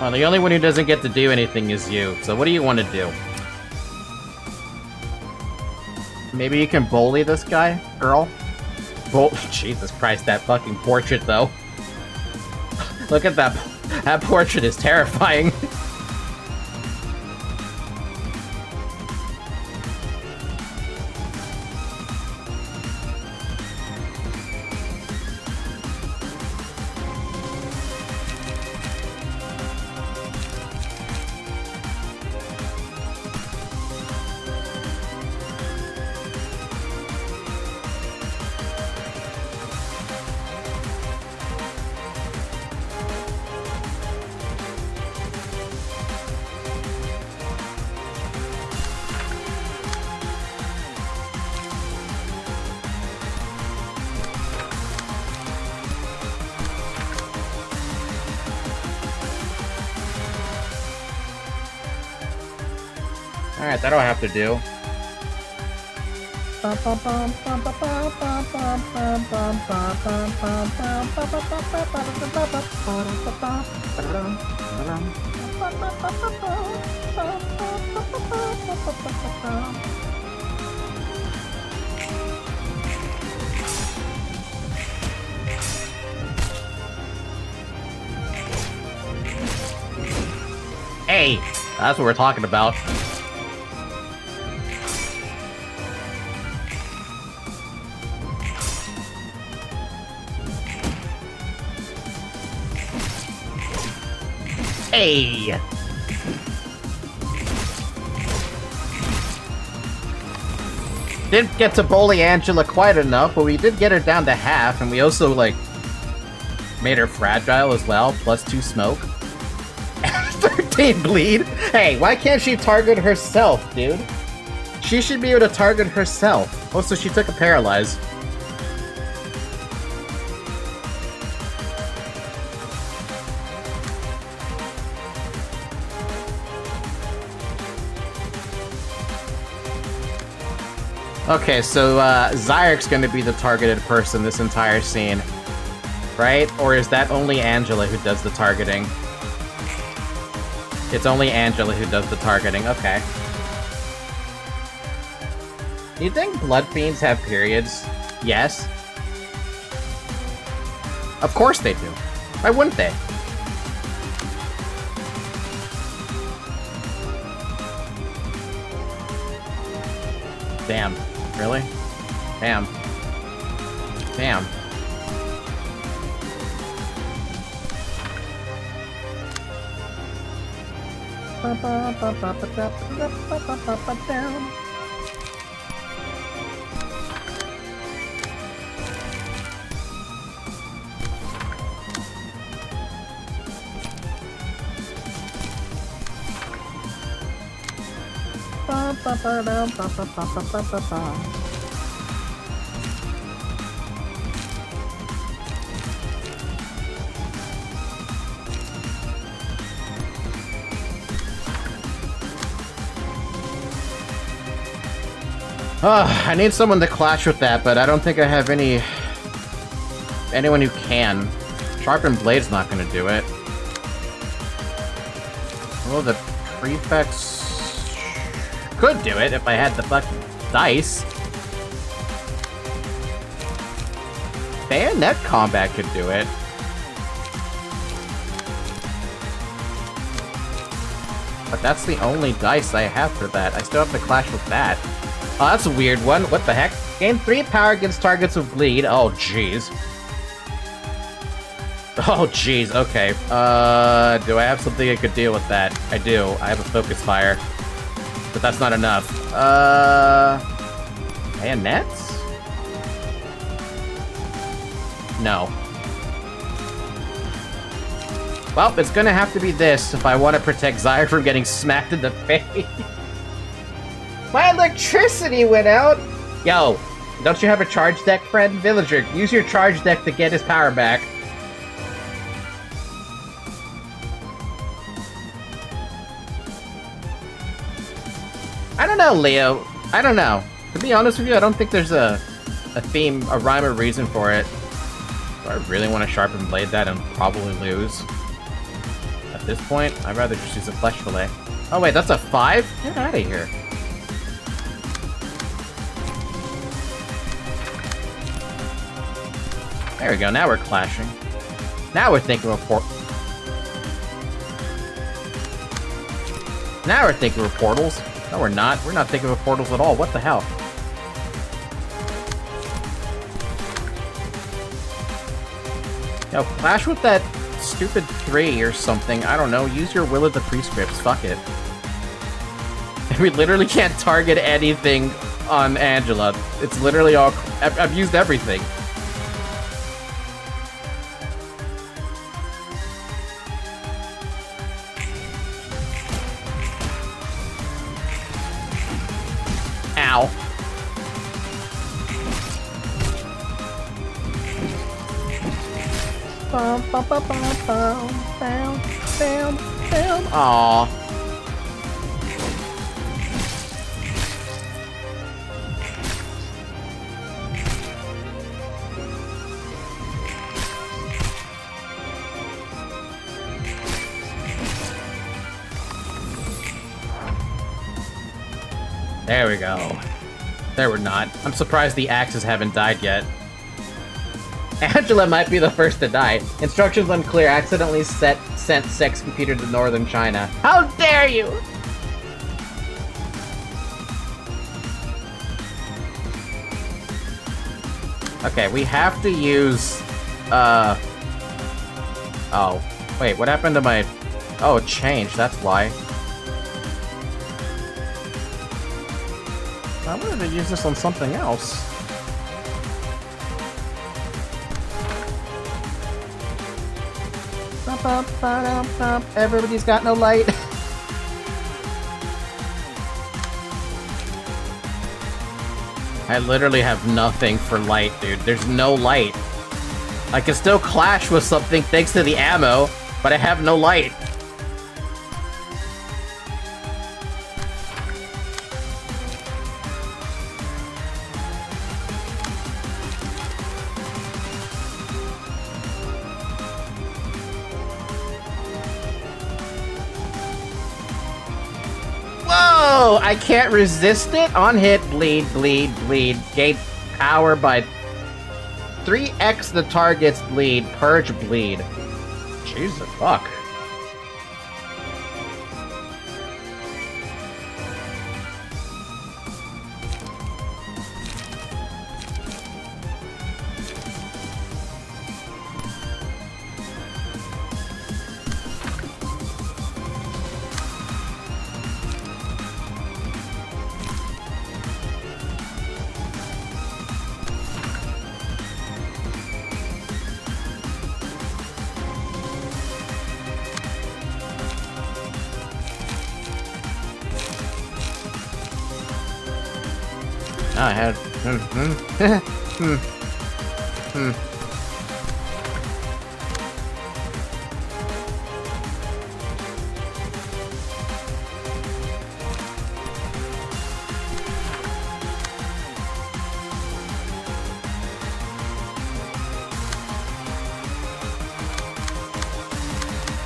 Well, the only one who doesn't get to do anything is you, so what do you want to do? Maybe you can bully this guy? Girl? Jesus Christ, that fucking portrait, though. Look at that. That portrait is terrifying. Alright, that'll have to do. Hey! That's what we're talking about. Hey! Didn't get to bully Angela quite enough, but we did get her down to half, and we also, like, made her fragile as well, plus 2 smoke. 13 bleed? Hey, why can't she target herself, dude? She should be able to target herself. Also, she took a paralyze. Okay, so Zyric's gonna be the targeted person this entire scene, right? Or is that only Angela who does the targeting? It's only Angela who does the targeting, okay. Do you think blood fiends have periods? Yes. Of course they do. Why wouldn't they? Damn. Really? Damn. Damn. I need someone to clash with that, but I don't think I have anyone who can. Sharpened Blade's not gonna do it. Well, the prefects could do it if I had the fucking dice. Bayonet combat could do it. But that's the only dice I have for that. I still have to clash with that. Oh, that's a weird one. What the heck? Gain 3 power against targets with bleed. Oh, jeez. Oh, jeez. Okay. Do I have something I could deal with that? I do. I have a focus fire. But that's not enough. Bayonets? No. Well, it's gonna have to be this if I want to protect Zyre from getting smacked in the face. My electricity went out! Yo, don't you have a charge deck, friend? Villager, use your charge deck to get his power back. I don't know, Leo. I don't know. To be honest with you, I don't think there's a theme, a rhyme or reason for it. Do I really want to sharpen blade that and probably lose? At this point, I'd rather just use a flesh fillet. Oh wait, that's a 5? Get out of here. There we go, now we're clashing. Now we're thinking of Now we're thinking of portals. No, we're not. We're not thinking of portals at all. What the hell? Yo, clash with that stupid 3 or something. I don't know. Use your Will of the Prescripts. Fuck it. We literally can't target anything on Angela. It's literally all... I've used everything. Ow. Aww. There we go. There we're not. I'm surprised the axes haven't died yet. Angela might be the first to die. Instructions unclear. Accidentally sent sex computer to northern China. How dare you! Okay, we have to use... Oh. Wait, what happened to my... Oh, it changed. That's why. I wanted to use this on something else. Everybody's got no light. I literally have nothing for light, dude. There's no light. I can still clash with something thanks to the ammo, but I have no light. Whoa! I can't resist it. On hit, bleed, bleed, bleed. Gain power by 3x the target's bleed. Purge bleed. Jesus fuck. I had...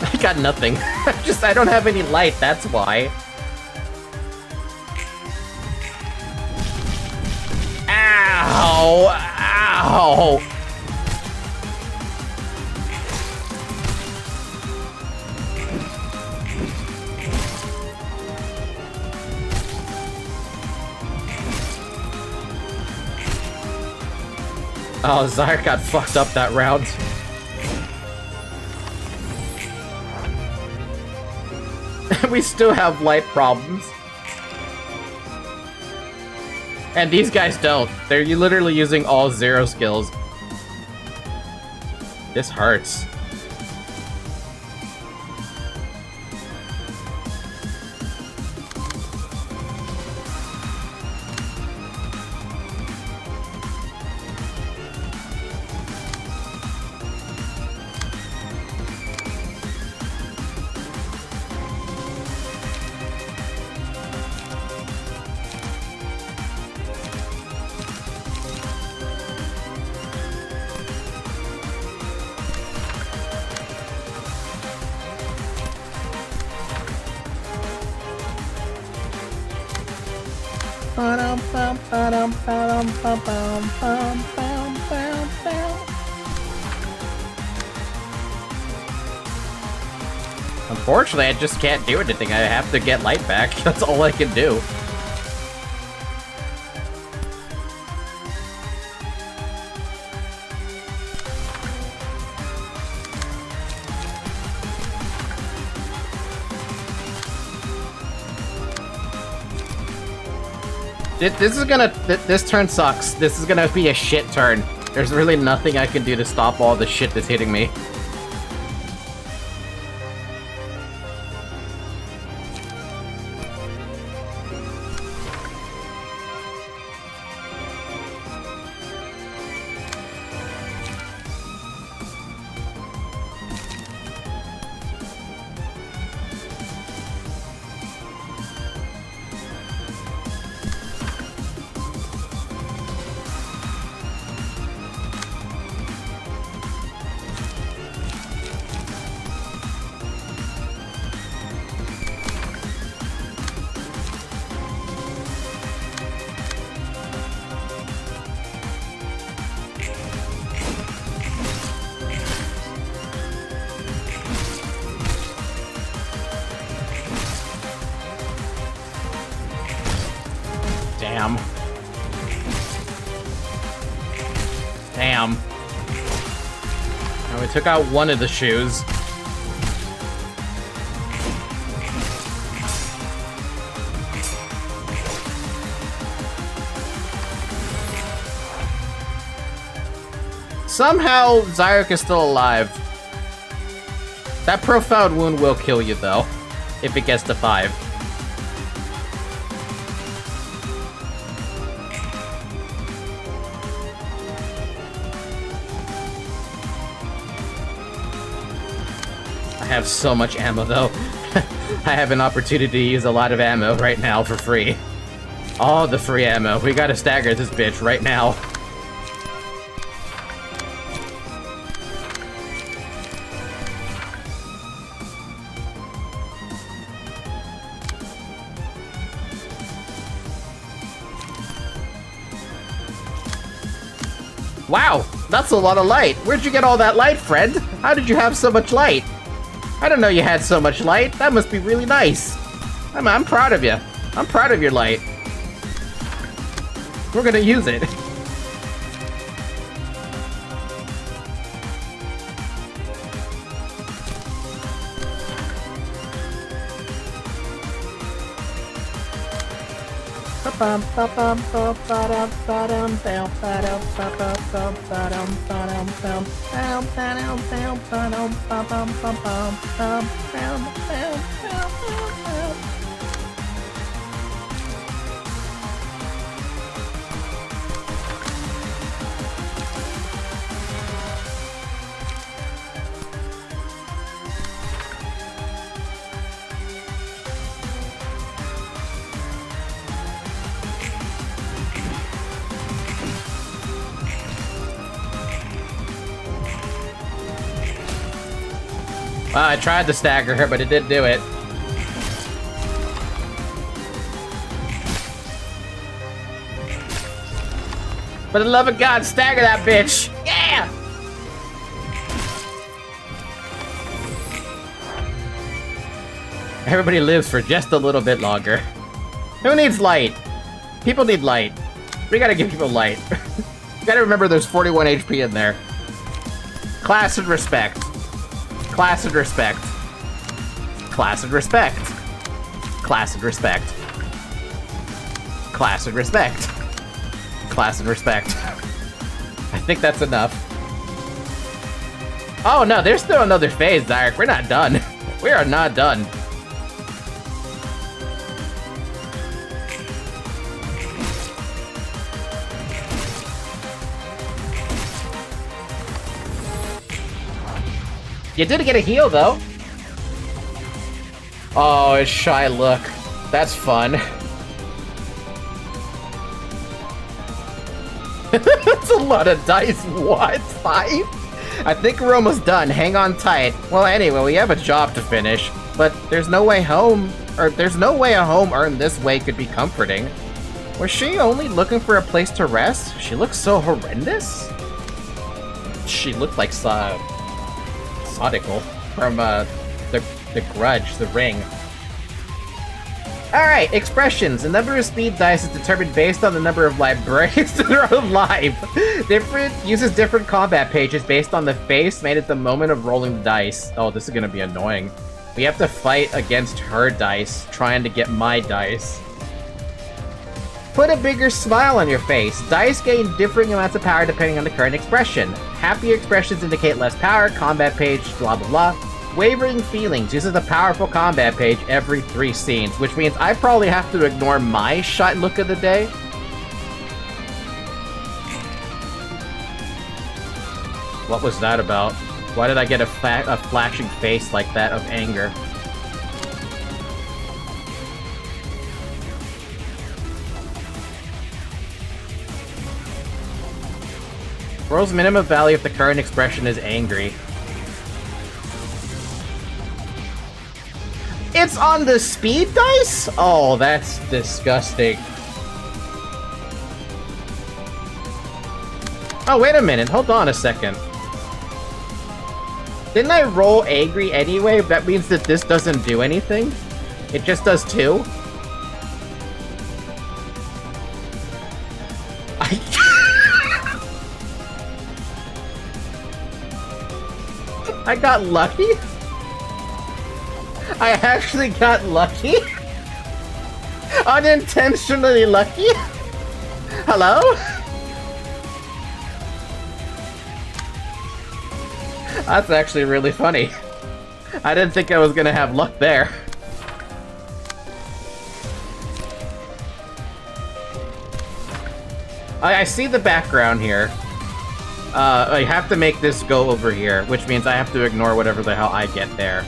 I got nothing. I don't have any light, that's why. Ow! Ow! Oh, Zyre got fucked up that round. We still have light problems. And these guys don't. They're literally using all 0 skills. This hurts. Unfortunately, I just can't do anything. I have to get light back. That's all I can do. This turn sucks. This is gonna be a shit turn. There's really nothing I can do to stop all the shit that's hitting me. Damn. Damn. Now we took out one of the shoes. Somehow, Zyre is still alive. That profound wound will kill you, though, if it gets to 5. I have so much ammo, though. I have an opportunity to use a lot of ammo right now for free. All the free ammo. We gotta stagger this bitch right now. Wow, that's a lot of light. Where'd you get all that light, friend? How did you have so much light? I didn't know you had so much light. That must be really nice. I'm proud of you. I'm proud of your light. We're gonna use it. I tried to stagger her, but it didn't do it. For the love of God, stagger that bitch! Yeah! Everybody lives for just a little bit longer. Who needs light? People need light. We gotta give people light. You gotta remember there's 41 HP in there. Class and respect. Class and respect. Class and respect. Class and respect. Class and respect. Class and respect. I think that's enough. Oh no, there's still another phase, Zarek. We're not done. We are not done. You did get a heal, though. Oh, his shy look. That's fun. That's a lot of dice. What? 5? I think we're almost done. Hang on tight. Well, anyway, we have a job to finish, but there's no way home, or there's no way a home earned this way could be comforting. Was she only looking for a place to rest? She looks so horrendous. She looked like Sodical from the Grudge, The Ring. Alright, expressions. The number of speed dice is determined based on the number of librarians that are alive. Uses different combat pages based on the face made at the moment of rolling the dice. Oh, this is gonna be annoying. We have to fight against her dice, trying to get my dice. Put a bigger smile on your face. Dice gain differing amounts of power depending on the current expression. Happier expressions indicate less power, combat page, blah blah blah. Wavering feelings uses a powerful combat page every 3 scenes, which means I probably have to ignore my shot look of the day. What was that about? Why did I get a flashing face like that of anger? World's minimum value if the current expression is angry. It's on the speed dice? Oh, that's disgusting. Oh, wait a minute. Hold on a second. Didn't I roll angry anyway? That means that this doesn't do anything? It just does 2? I got lucky? I actually got lucky? Unintentionally lucky? Hello? That's actually really funny. I didn't think I was gonna have luck there. I see the background here. I have to make this go over here, which means I have to ignore whatever the hell I get there.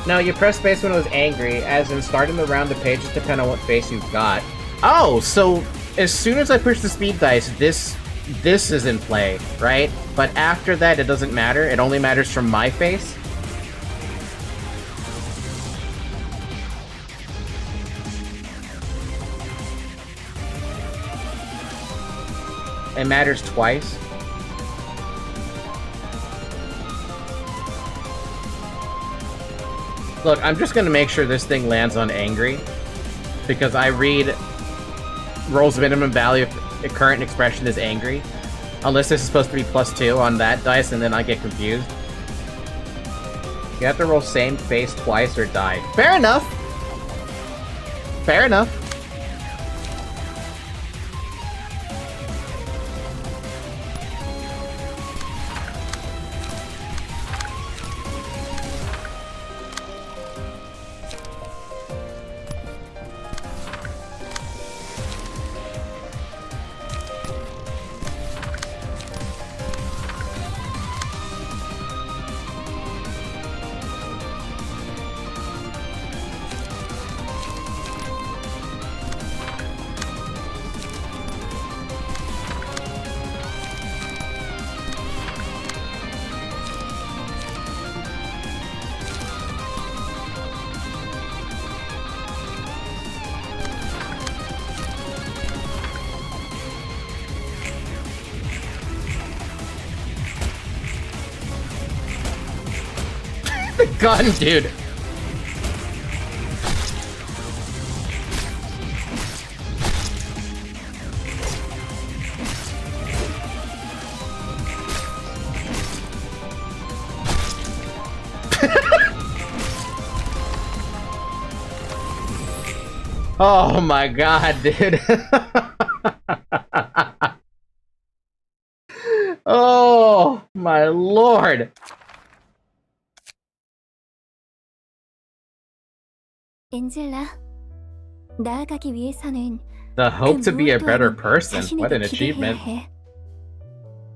No, you press space when it was angry, as in starting the round, the pages depend on what face you've got. Oh, so as soon as I push the speed dice, this is in play, right? But after that, it doesn't matter. It only matters from my face. It matters twice. Look, I'm just gonna make sure this thing lands on angry, because I read rolls minimum value if the current expression is angry. Unless this is supposed to be +2 on that dice, and then I get confused. You have to roll same face twice or die. Fair enough! Fair enough. gun, dude. Oh my god, dude. Oh my lord. 엔젤라, 나아가기 위해서는 The hope to be a better person. What an achievement.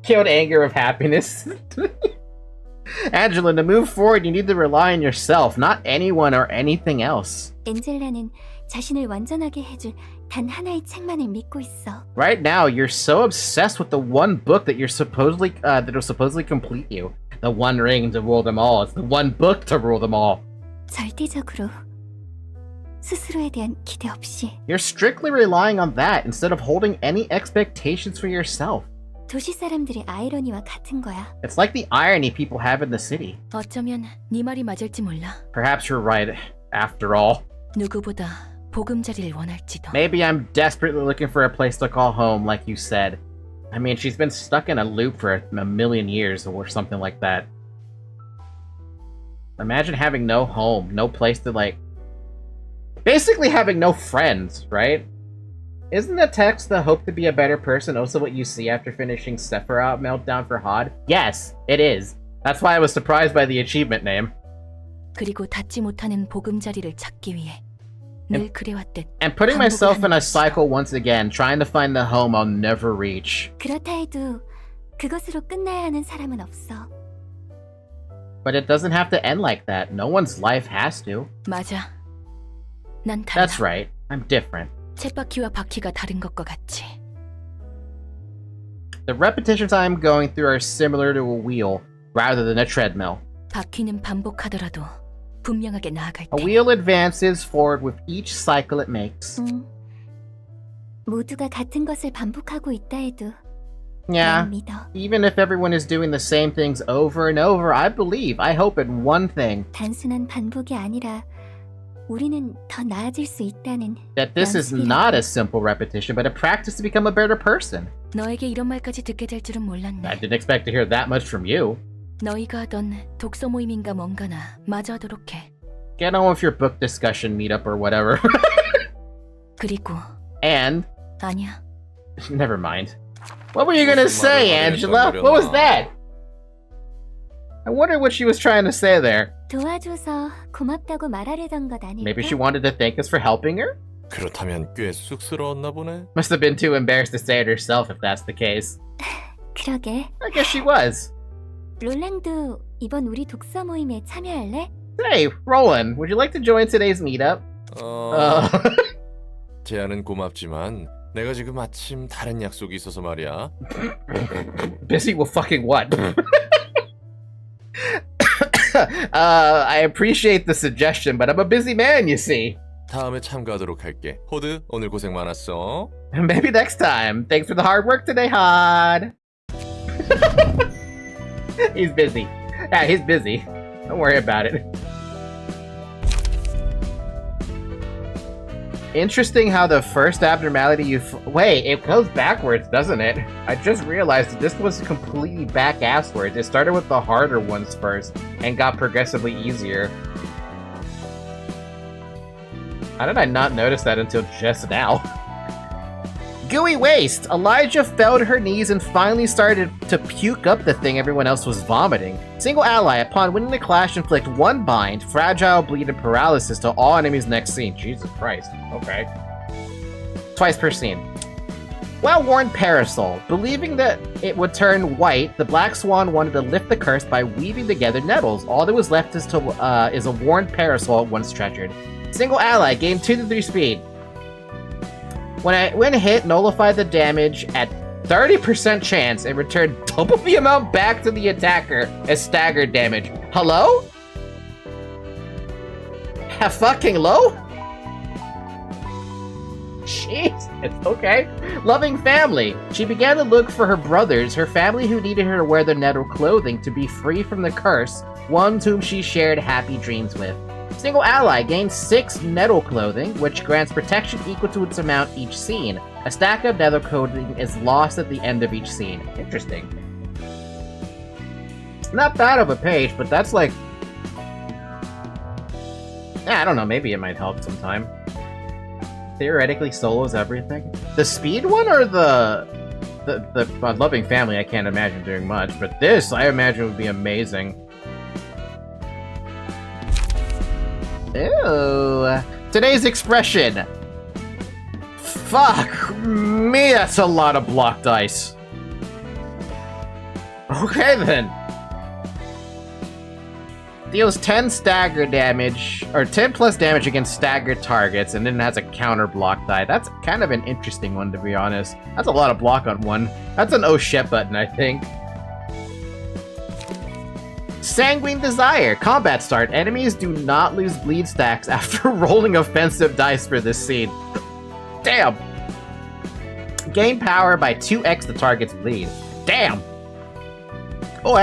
Killed anger of happiness. Angela, to move forward, you need to rely on yourself, not anyone or anything else. 엔젤라는 자신을 완전하게 해줄 단 하나의 책만을 믿고 있어. Right now, you're so obsessed with the one book that you're supposedly that'll supposedly complete you. The one ring to rule them all. It's the one book to rule them all. 절대적으로 스스로에 대한 기대 없이. You're strictly relying on that instead of holding any expectations for yourself. 도시 사람들의 아이러니와 같은 거야. It's like the irony people have in the city. 어쩌면 네 말이 맞을지 몰라. Perhaps you're right, after all. 누구보다 보금자리를 원할지도. Maybe I'm desperately looking for a place to call home, like you said. I mean, she's been stuck in a loop for a million years or something like that. Imagine having no home, no place to, like... Basically having no friends, right? Isn't the text the hope to be a better person also what you see after finishing Sephiroth Meltdown for Hod? Yes, it is. That's why I was surprised by the achievement name. 그리고 닿지 못하는 보금자리를 찾기 위해 늘 그래왔듯. And putting myself in a cycle once again, trying to find the home I'll never reach. 그렇다 해도 그것으로 끝나야 하는 사람은 없어. But it doesn't have to end like that. No one's life has to. 맞아. 난 달라. That's right. I'm different. 쳇바퀴와 바퀴가 다른 것과 같이. The repetitions I'm going through are similar to a wheel rather than a treadmill. 바퀴는 반복하더라도 분명하게 나아갈 A 때. wheel advances forward with each cycle it makes. 모두가 같은 것을 반복하고 있다 해도 Yeah, 난 믿어. even if everyone is doing the same things over and over, I believe, I hope in one thing. 단순한 반복이 아니라 우리는 더 나아질 수 있다는 That this is 연습이라고. not a simple repetition, but a practice to become a better person. 너에게 이런 말까지 듣게 될 줄은 몰랐네. I didn't expect to hear that much from you. 너희가 하던 독서 모임인가 뭔가나 마저 하도록 해. Get on with your book discussion meetup or whatever. 그리고 And... 아니야. Never mind. What were you gonna say, Angela? What was that? I wonder what she was trying to say there. 도와줘서 고맙다고 말하려던 것 아닐까? Maybe she wanted to thank us for helping her? 그렇다면 꽤 쑥스러웠나 보네. Must have been too embarrassed to say it herself if that's the case. 그러게. I guess she was. 롤랑도 이번 우리 독서 모임에 참여할래? Hey, Roland, would you like to join today's meetup? 제안은 고맙지만 내가 지금 아침 다른 약속이 있어서 말이야. Busy with fucking what? I appreciate the suggestion, but I'm a busy man, you see. 다음에 참가하도록 할게. 호드, 오늘 고생 많았어. Maybe next time. Thanks for the hard work today, Hod. He's busy. Yeah, he's busy. Don't worry about it. Interesting how the first abnormality you... Wait, it goes backwards, doesn't it? I just realized that this was completely back-asswards. It started with the harder ones first, and got progressively easier. How did I not notice that until just now? Gooey waste! Elijah fell to her knees and finally started to puke up the thing everyone else was vomiting. Single ally, upon winning the clash, inflict one bind, fragile, bleed, and paralysis to all enemies next scene. Jesus Christ. Okay. Twice per scene. Well-worn parasol. Believing that it would turn white, the Black Swan wanted to lift the curse by weaving together nettles. All that was left is a worn parasol once treasured. Single ally, gain 2 to 3 speed. When hit, nullify the damage at 30% chance and return double the amount back to the attacker as staggered damage. Hello? Fucking low? Jesus, okay. Loving family. She began to look for her brothers, her family who needed her to wear the nettle clothing to be free from the curse, ones whom she shared happy dreams with. Single ally gains 6 nettle clothing, which grants protection equal to its amount each scene. A stack of nettle clothing is lost at the end of each scene. Interesting. Not bad of a page, but that's like... Yeah, I don't know, maybe it might help sometime. Theoretically, solos everything. The speed one or the loving family? I can't imagine doing much, but this I imagine would be amazing. Ew. Today's expression. Fuck me, that's a lot of block dice. Okay then. Deals 10 stagger damage, or 10 plus damage against staggered targets, and then has a counter block die. That's kind of an interesting one, to be honest. That's a lot of block on one. That's an oh shit button, I think. Sanguine Desire. Combat start. Enemies do not lose bleed stacks after rolling offensive dice for this scene. Damn. Gain power by 2x the target's bleed. Damn. Oh,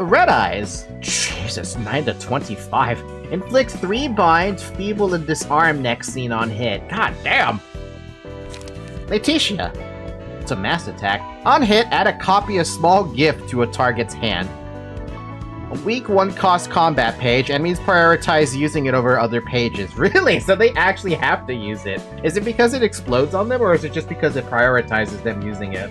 Red Eyes. Jesus, 9 to 25. Inflicts 3 binds, feeble, and disarm next scene on hit. God damn. Letitia. It's a mass attack. On hit, add a copy of small gift to a target's hand. A weak 1-cost combat page. Enemies prioritize using it over other pages. Really? So they actually have to use it. Is it because it explodes on them, or is it just because it prioritizes them using it?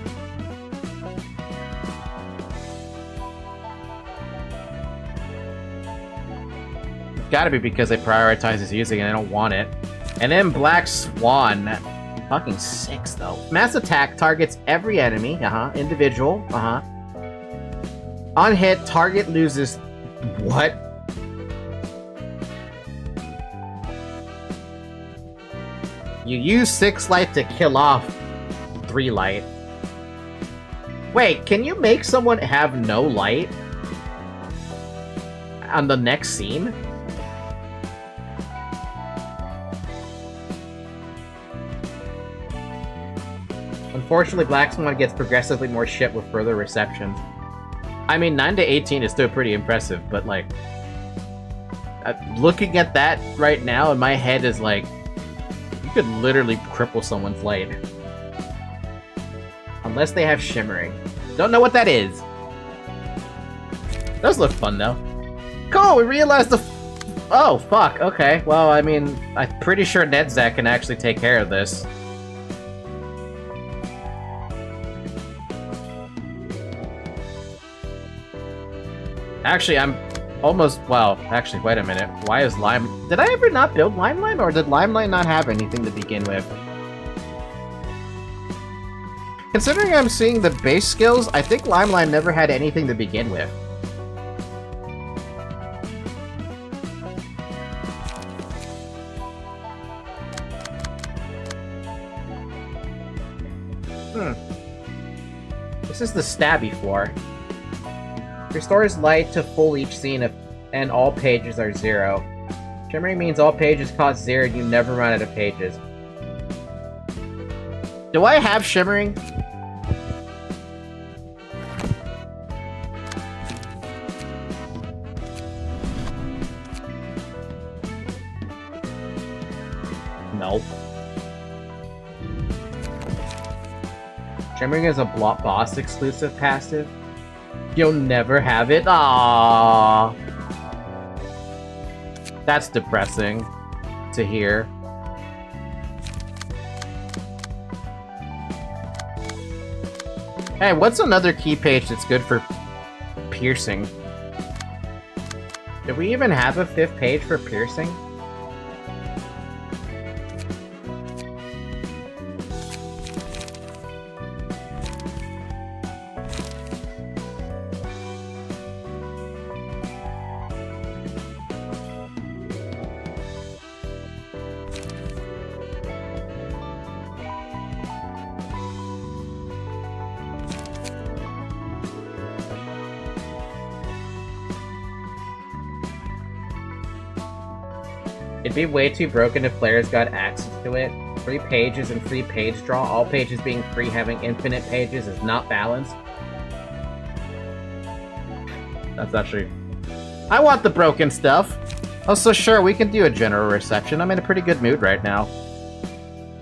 Gotta be because it prioritizes using it and I don't want it. And then Black Swan. Fucking 6, though. Mass attack targets every enemy. Individual. On hit, target loses... What? You use 6 light to kill off 3 light. Wait, can you make someone have no light on the next scene? Unfortunately, Black Swan gets progressively more shit with further receptions. I mean, 9 to 18 is still pretty impressive, but like... looking at that right now in my head is like... You could literally cripple someone's light. Unless they have shimmering. Don't know what that is. Does look fun, though. Cool, we realized the... Oh, fuck, okay. Well, I mean, I'm pretty sure Nedzak can actually take care of this. Actually, I'm almost... Well, actually, wait a minute. Why is Lime... Did I ever not build Limelight, or did Limelight not have anything to begin with? Considering I'm seeing the base skills, I think Limelight never had anything to begin with. This is the stabby floor. Restores light to full each scene and all pages are 0. Shimmering means all pages cost 0 and you never run out of pages. Do I have shimmering? Nope. Shimmering is a boss exclusive passive. You'll never have it? Aww. That's depressing to hear. Hey, what's another key page that's good for piercing? Did we even have a 5th page for piercing? It'd be way too broken if players got access to it. Free pages and free page draw. All pages being free, having infinite pages is not balanced. That's actually... I want the broken stuff! Also, sure, we can do a general reception. I'm in a pretty good mood right now.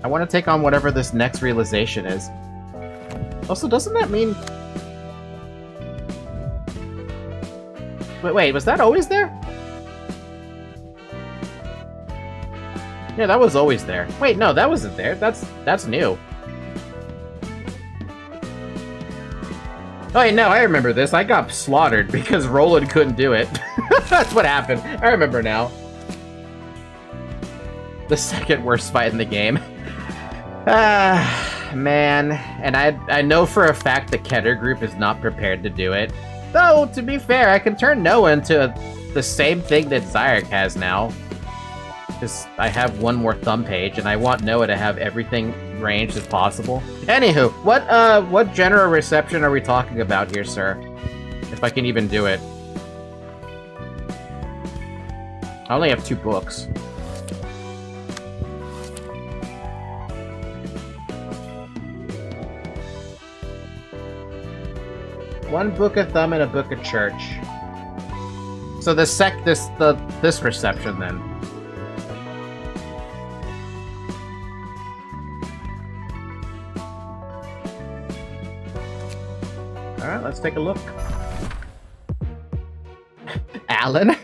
I want to take on whatever this next realization is. Also, doesn't that mean... Wait, was that always there? Yeah, that was always there. Wait, no, that wasn't there. That's new. Oh, wait, no, I remember this. I got slaughtered because Roland couldn't do it. That's what happened. I remember now. The second worst fight in the game. Man. And I know for a fact the Keter group is not prepared to do it. Though, to be fair, I can turn Noah into the same thing that Zyrek has now. Because I have one more thumb page, and I want Noah to have everything ranged as possible. Anywho, what general reception are we talking about here, sir? If I can even do it. I only have 2 books. One book of thumb and a book of church. So this reception then. Alright, let's take a look. Alan?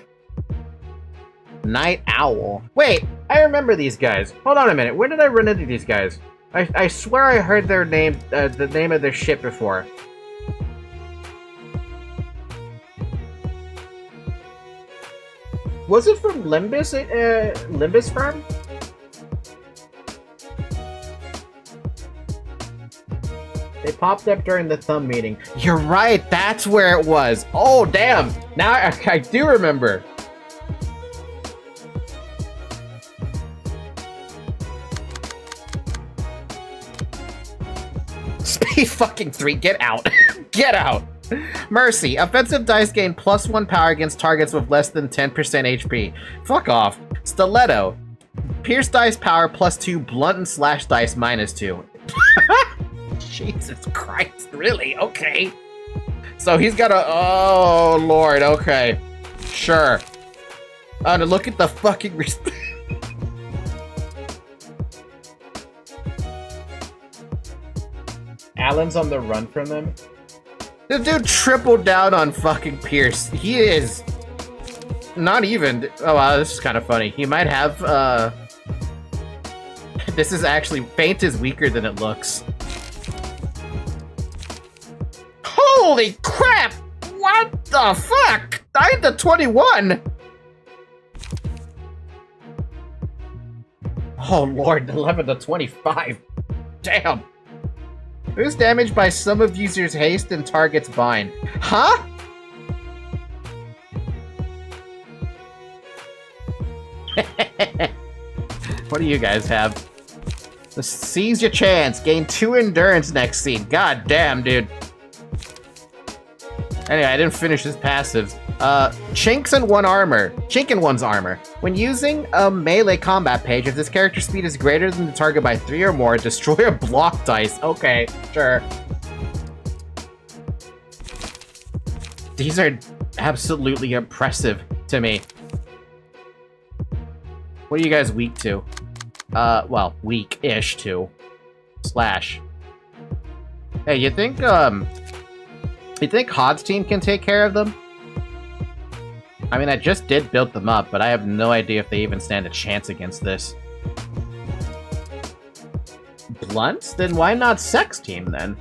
Night Owl. Wait, I remember these guys. Hold on a minute. Where did I run into these guys? I swear I heard their name, the name of their ship before. Was it from Limbus, Limbus Farm? They popped up during the thumb meeting. You're right, that's where it was. Oh, damn. Now I do remember. Speed fucking 3, get out. Get out. Mercy, offensive dice gain +1 power against targets with less than 10% HP. Fuck off. Stiletto, pierce dice power +2, blunt and slash dice -2. Jesus Christ, really? Okay. So he's got a... Oh, Lord, okay. Sure. Oh, to look at the fucking... Alan's on the run from them? The dude tripled down on fucking Pierce. He is... Not even... Oh, wow, this is kind of funny. He might have, This is actually... Feint is weaker than it looks. Holy crap! What the fuck? 9 to 21! Oh lord, 11 to 25. Damn. Boost damage by sum of users' haste and targets bind. Huh? What do you guys have? Seize your chance. Gain 2 endurance next scene. God damn, dude. Anyway, I didn't finish his passives. Chinks and 1 armor. Chink in 1's armor. When using a melee combat page, if this character's speed is greater than the target by 3 or more, destroy a block dice. Okay, sure. These are absolutely impressive to me. What are you guys weak to? Well, weak-ish to. Slash. Hey, you think Hod's team can take care of them? I mean, I just did build them up, but I have no idea if they even stand a chance against this. Blunt? Then why not Sex Team, then?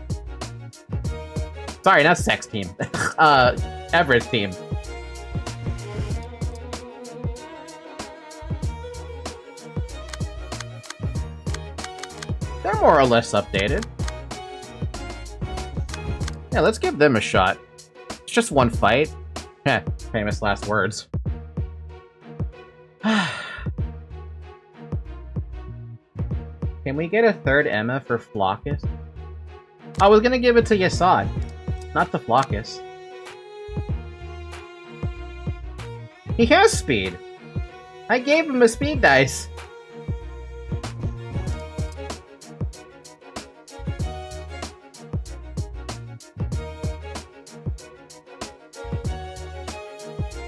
Sorry, not Sex Team. Everett's team. They're more or less updated. Yeah, let's give them a shot. It's just 1 fight. Heh, famous last words. Can we get a 3rd Emma for Flockus? I was gonna give it to Yasad, not to Flockus. He has speed. I gave him a speed dice.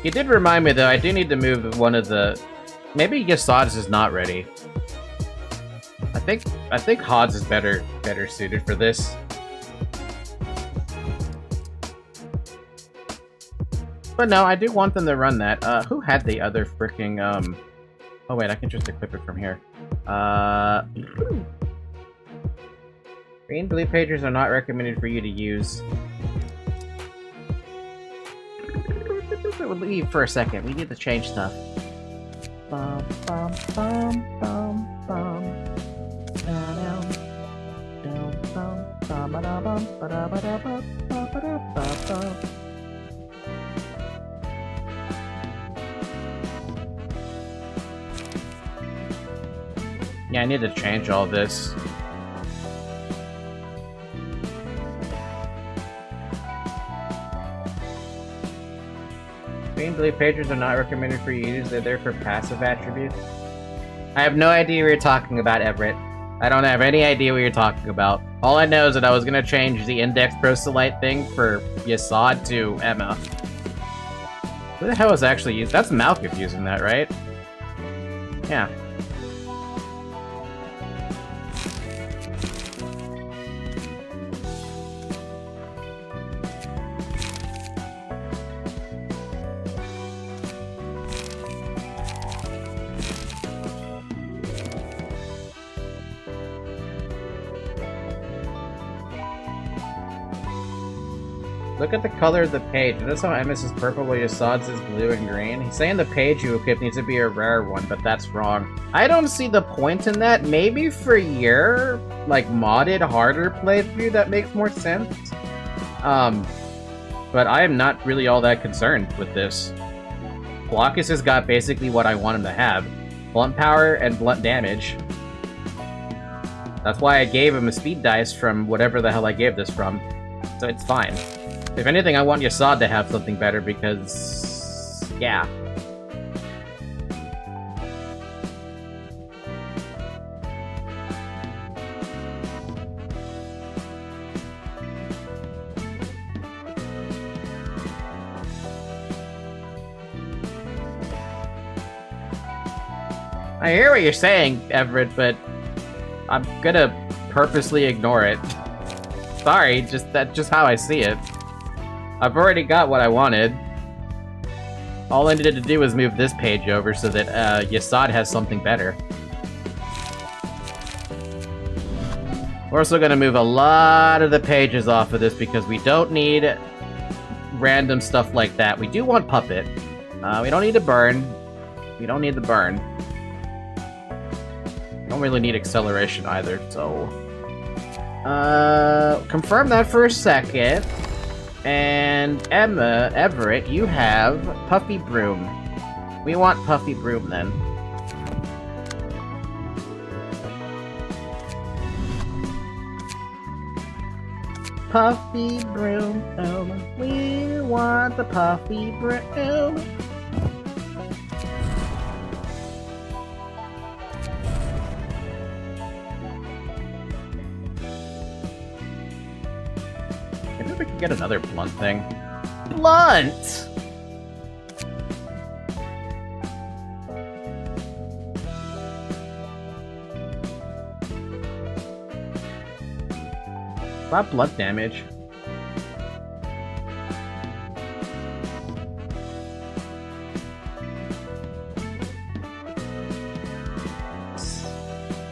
You did remind me, though, I do need to move one of the... Maybe Yassad's is not ready. I think Hod's is better suited for this. But no, I do want them to run that. Who had the other freaking, Oh wait, I can just equip it from here. Green and blue pages are not recommended for you to use. We'll leave for a second. We need to change stuff. Bum, bum, bum, bum, bum. Down, down, bum, bum, ba-da, bum, ba-da, ba-da, bum, ba-da, ba-da. Yeah, I need to change all this. Green blue pages are not recommended for you to use. They're there for passive attributes. I have no idea what you're talking about, Everett. I don't have any idea what you're talking about. All I know is that I was gonna change the index proselyte thing for Yassad to Emma. Who the hell is actually using? That's Malkuth using that, right? Yeah. Look at the color of the page. Notice how Emma's is purple while Yassad's is blue and green? He's saying the page you equip needs to be a rare one, but that's wrong. I don't see the point in that. Maybe for your, like, modded, harder playthrough that makes more sense. But I am not really all that concerned with this. Blockus has got basically what I want him to have. Blunt power and blunt damage. That's why I gave him a speed dice from whatever the hell I gave this from. So it's fine. If anything, I want Yassad to have something better because... yeah. I hear what you're saying, Everett, but I'm gonna purposely ignore it. Sorry, that's just how I see it. I've already got what I wanted. All I needed to do was move this page over so that Yassad has something better. We're also going to move a lot of the pages off of this because we don't need random stuff like that. We do want Puppet. We don't need to burn. We don't need the burn. We don't really need acceleration either, so... confirm that for a second. And Emma, Everett, you have Puffy Broom. We want Puffy Broom then. Puffy Broom, we want the Puffy Broom. We can get another blunt thing. Blunt! Not blunt damage.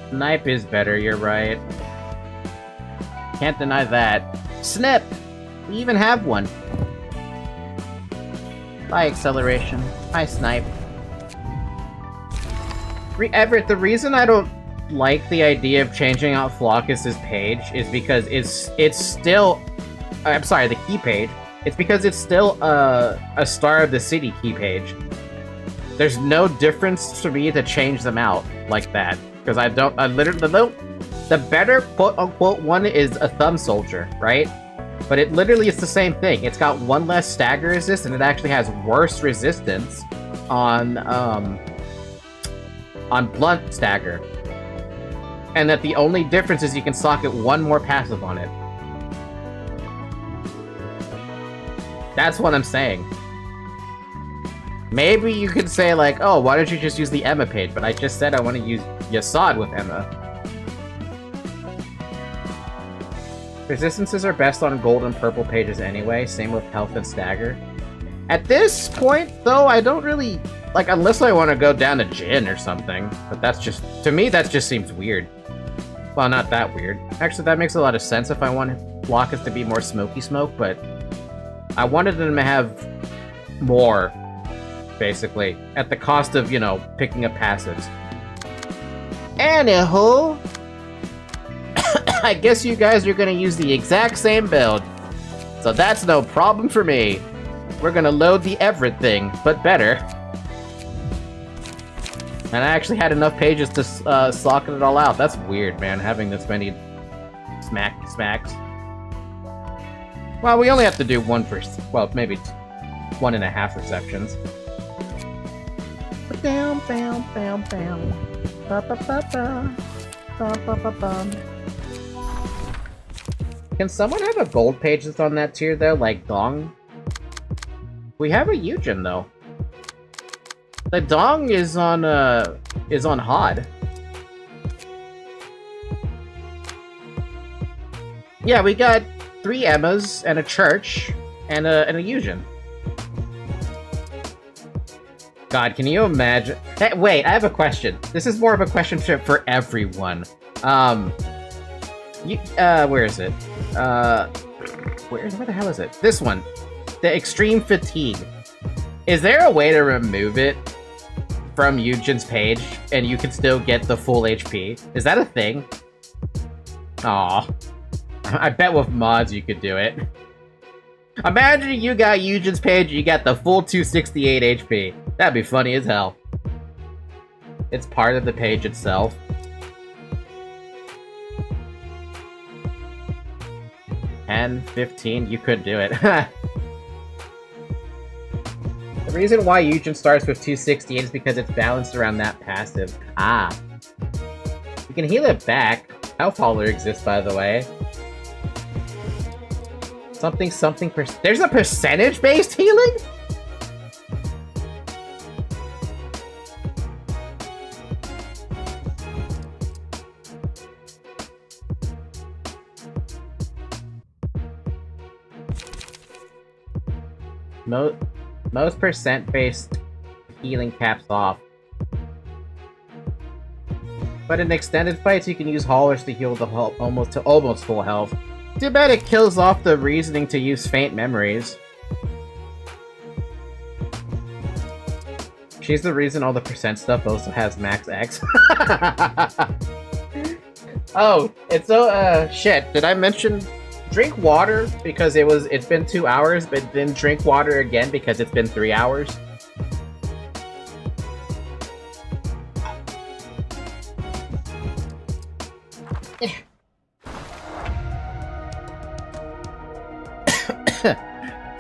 Snipe is better, you're right. Can't deny that. Snip! We even have one. Bye, acceleration. Hi, snipe. Everett, the reason I don't like the idea of changing out Flockus's page is because it's still... I'm sorry, the key page. It's because it's still a Star of the City key page. There's no difference to me to change them out like that. Because I literally... The better quote-unquote one is a Thumb Soldier, right? But it literally is the same thing. It's got one less stagger resist, and it actually has worse resistance on blunt stagger. And that the only difference is you can socket one more passive on it. That's what I'm saying. Maybe you could say like, oh, why don't you just use the Emma page? But I just said I want to use Yasad with Emma. Resistances are best on gold and purple pages anyway, same with health and stagger. At this point, though, I don't really... Like, unless I want to go down to Jin or something. But that's just... To me, that just seems weird. Well, not that weird. Actually, that makes a lot of sense if I want Locust to be more smoky smoke, but... I wanted them to have more, basically. At the cost of, you know, picking up passives. Anywho... I guess you guys are gonna use the exact same build. So that's no problem for me. We're gonna load the everything, but better. And I actually had enough pages to socket it all out. That's weird, man, having this many smacks. Well, we only have to do one per... Well, maybe 1.5 receptions. Bam, bam, bam, bam. Ba ba ba ba. Ba ba ba ba. Can someone have a gold page that's on that tier, though, like Dong? We have a Yujin, though. The Dong is on HOD. Yeah, we got 3 Emmas, and a Church, and a Yujin. God, can you imagine? Hey, wait, I have a question. This is more of a question for everyone. Where is it? Where the hell is it? This one. The Extreme Fatigue. Is there a way to remove it from Yujin's page, and you can still get the full HP? Is that a thing? Aw. I bet with mods you could do it. Imagine you got Yujin's page, you got the full 268 HP. That'd be funny as hell. It's part of the page itself. And 15, you could do it. The reason why Yujin starts with 268 is because it's balanced around that passive. Ah. You can heal it back. Health Hauler exists, by the way. Something there's a percentage-based healing? Most percent-based healing caps off. But in extended fights, you can use haulers to heal the almost full health. Too bad it kills off the reasoning to use faint memories. She's the reason all the percent stuff also has max X. Oh, it's so shit. Did I mention drink water because it's been 2 hours, but then drink water again because it's been 3 hours?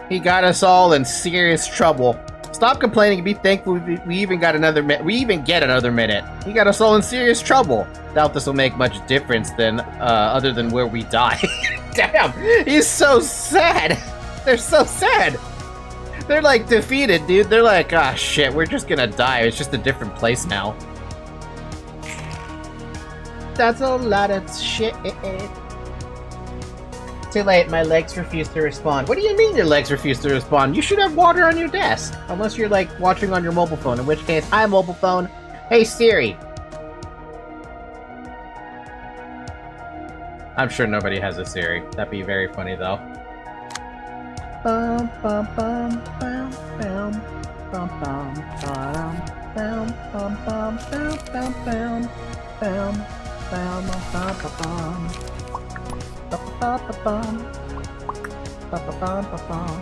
He got us all in serious trouble. Stop complaining and be thankful we even got another minute. We even get another minute. He got us all in serious trouble. Doubt this will make much difference than other than where we die. Damn, he's so sad. They're so sad. They're like defeated, dude. They're like, ah, shit, we're just gonna die. It's just a different place now. That's a lot of shit. Too late, my legs refuse to respond. What do you mean your legs refuse to respond? You should have water on your desk. Unless you're like watching on your mobile phone, in which case, hi mobile phone. Hey Siri. I'm sure nobody has a Siri. That'd be very funny though. Bum bum bum bum bum bum bum bum bum bum bum bum bum bum bum bum bum.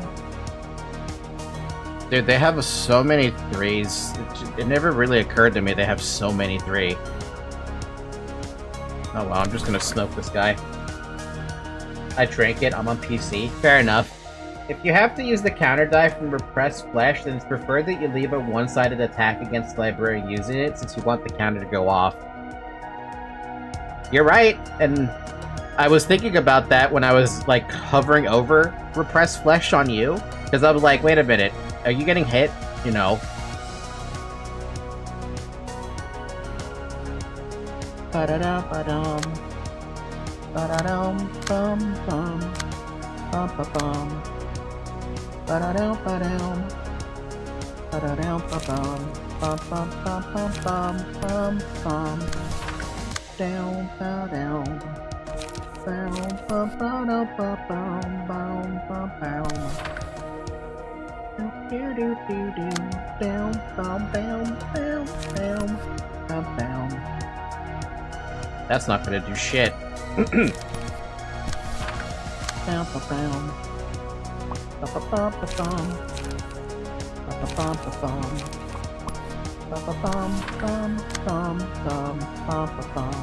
Dude, they have so many 3s. It never really occurred to me they have so many 3. Oh well, I'm just gonna smoke this guy. I drank it, I'm on PC. Fair enough. If you have to use the counter die from Repressed Flesh, then it's preferred that you leave a one-sided attack against the library using it, since you want the counter to go off. You're right, and I was thinking about that when I was, like, hovering over Repressed Flesh on you, because I was like, wait a minute, are you getting hit? You know, Ba-da-da-ba-dum. Ba-da-dum, bum, bum. Bum-ba-bum. Ba-da-dum-ba-dum. Ba-da-dum-ba-bum. Bum-bum-bum-bum-bum-bum. Down, bow, down. Bow, bum-ba-dum-ba-bum. Bow-bum-bum. Do-do-do-do-do. Down, bum, down, down, down. Bum, down. That's not gonna do shit. Down, bum, down. Ba-ba-bum-ba-bum. Ba-ba-bum-ba-bum. Ba-ba-bum-bum-bum-bum-bum-bum.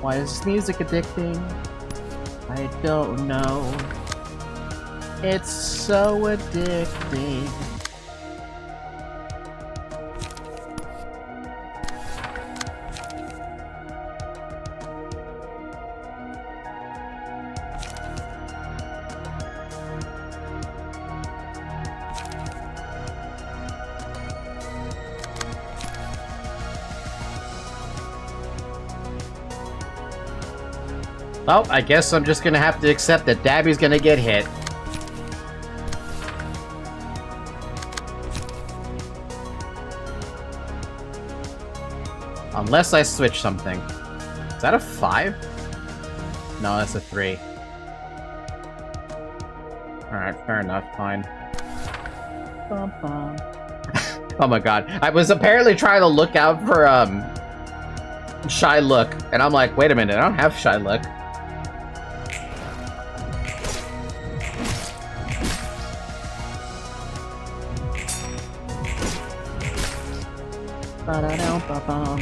Why is this music addicting? I don't know. It's so addicting. Oh, I guess I'm just gonna have to accept that Dabby's gonna get hit. Unless I switch something. Is that a 5? No, that's a 3. Alright, fair enough, fine. Bum, bum. Oh my god. I was apparently trying to look out for, Shy Look, and I'm like, wait a minute, I don't have Shy Look. Ba-da-dum-ba-bum.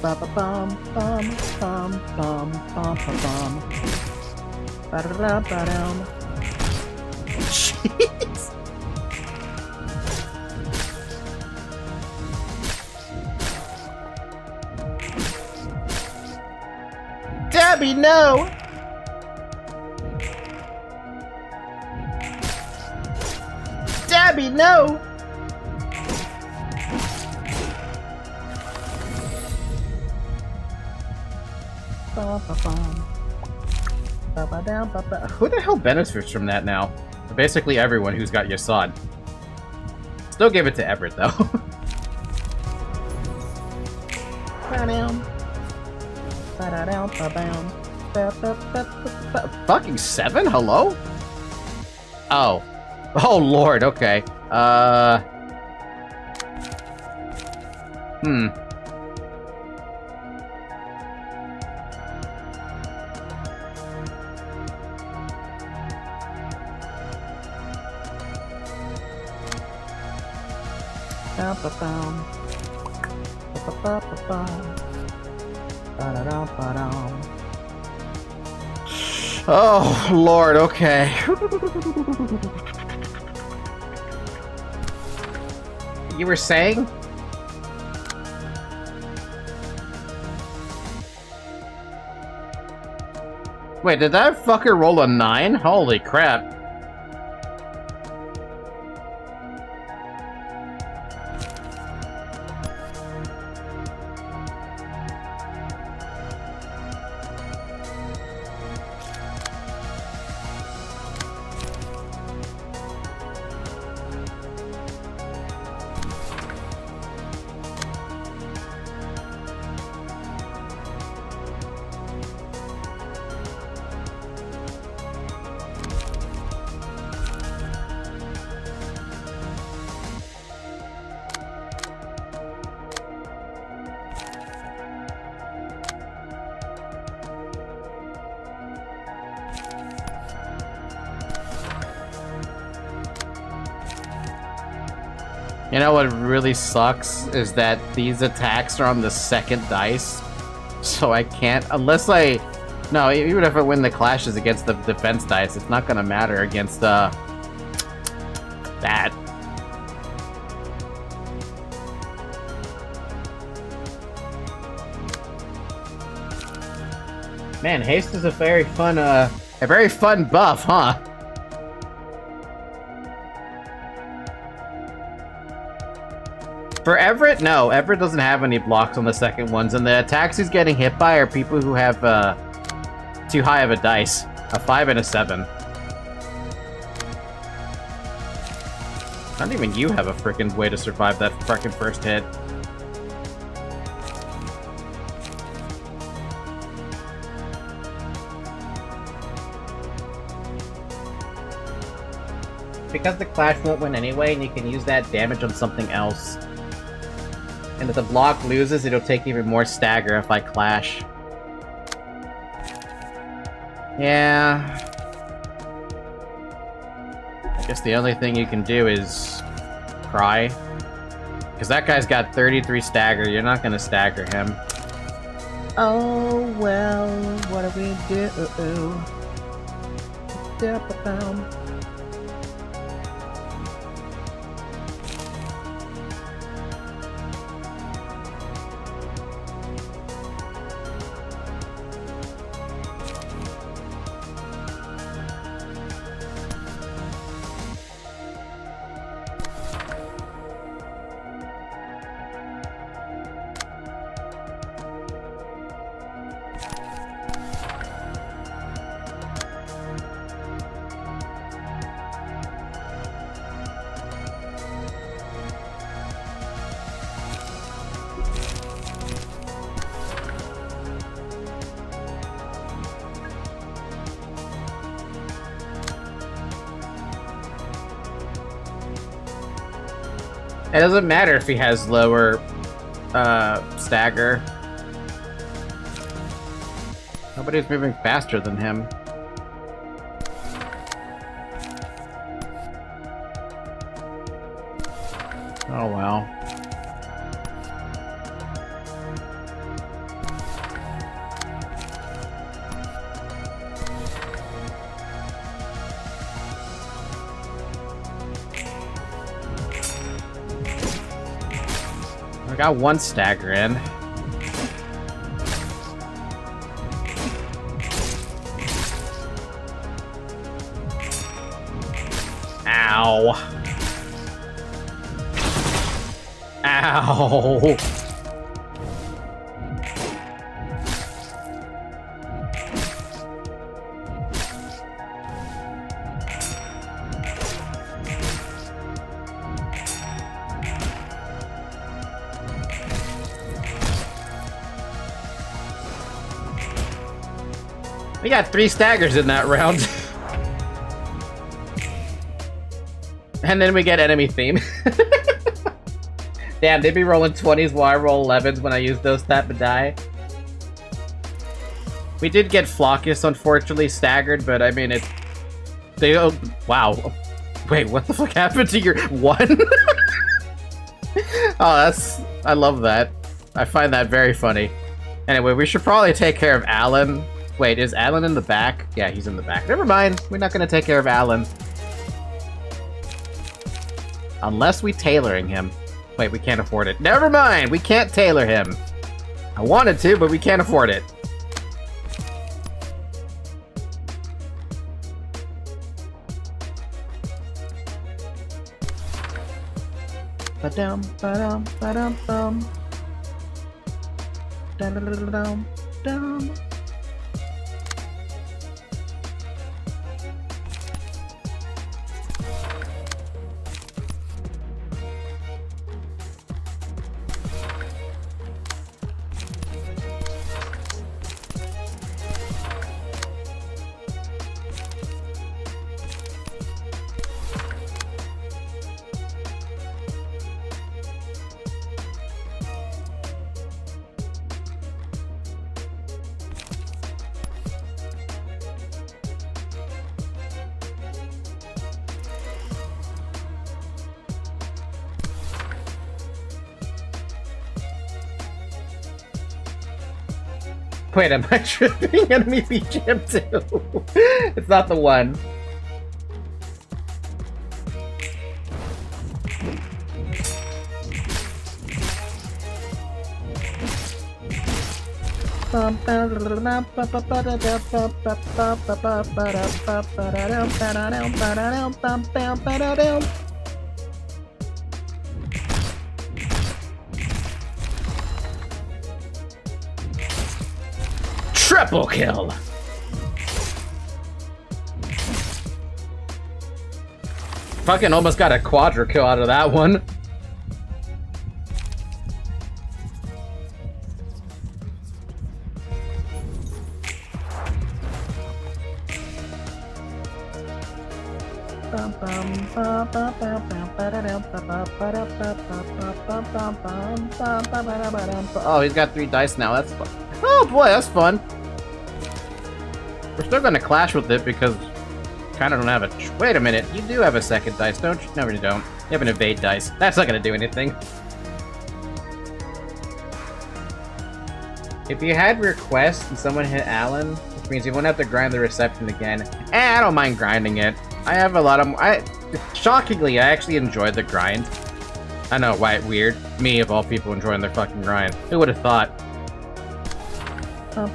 Ba-ba-bum-bum-bum-bum-bum-bum. Ba-da-da-ba-dum. Jeez! Dabby, no! Dabby, no! Who the hell benefits from that now? Basically everyone who's got Yasad. Still give it to Everett, though. Fucking 7? Hello? Oh. Oh, Lord, okay. Oh, Lord, okay. You were saying? Wait, did that fucker roll a 9? Holy crap. You know what really sucks is that these attacks are on the second dice, so I can't, unless I, no, even if I win the clashes against the defense dice, it's not gonna matter against, that. Man, haste is a very fun buff, huh? For Everett, no. Everett doesn't have any blocks on the second ones, and the attacks he's getting hit by are people who have too high of a dice. A 5 and a 7. Not even you have a freaking way to survive that freaking first hit. Because the clash won't win anyway, and you can use that damage on something else. And if the block loses, it'll take even more stagger if I clash. Yeah. I guess the only thing you can do is cry. Because that guy's got 33 stagger, you're not gonna stagger him. Oh, well, what do we do? It doesn't matter if he has lower stagger. Nobody's moving faster than him. Oh well. I got one stagger in. Ow. Ow. We got 3 staggers in that round. And then we get enemy theme. Damn, they'd be rolling 20s while I roll 11s when I use those type of die. We did get Flockus, unfortunately, staggered, but I mean, they... Oh, wow. Wait, what the fuck happened to your 1? Oh, that's... I love that. I find that very funny. Anyway, we should probably take care of Alan. Wait, is Alan in the back? Yeah, he's in the back. Never mind. We're not going to take care of Alan. Unless we tailoring him. Wait, we can't afford it. Never mind! We can't tailor him. I wanted to, but we can't afford it. Ba-dum, ba-dum, ba-dum, bum. Dum-dum-dum-dum, dum. Wait, am I tripping? Enemy BGM too? It's not the one. Triple kill! Fucking almost got a quadra kill out of that one. Oh, he's got 3 dice now. That's fun. Oh boy, that's fun. We're still gonna clash with it because kind of don't have a. Wait a minute, you do have a second dice, don't you? No, you don't. You have an evade dice. That's not gonna do anything. If you had requests and someone hit Alan, which means you won't have to grind the reception again. I don't mind grinding it. I have a lot of. Shockingly, I actually enjoyed the grind. I know, why weird. Me, of all people, enjoying their fucking grind. Who would have thought? It's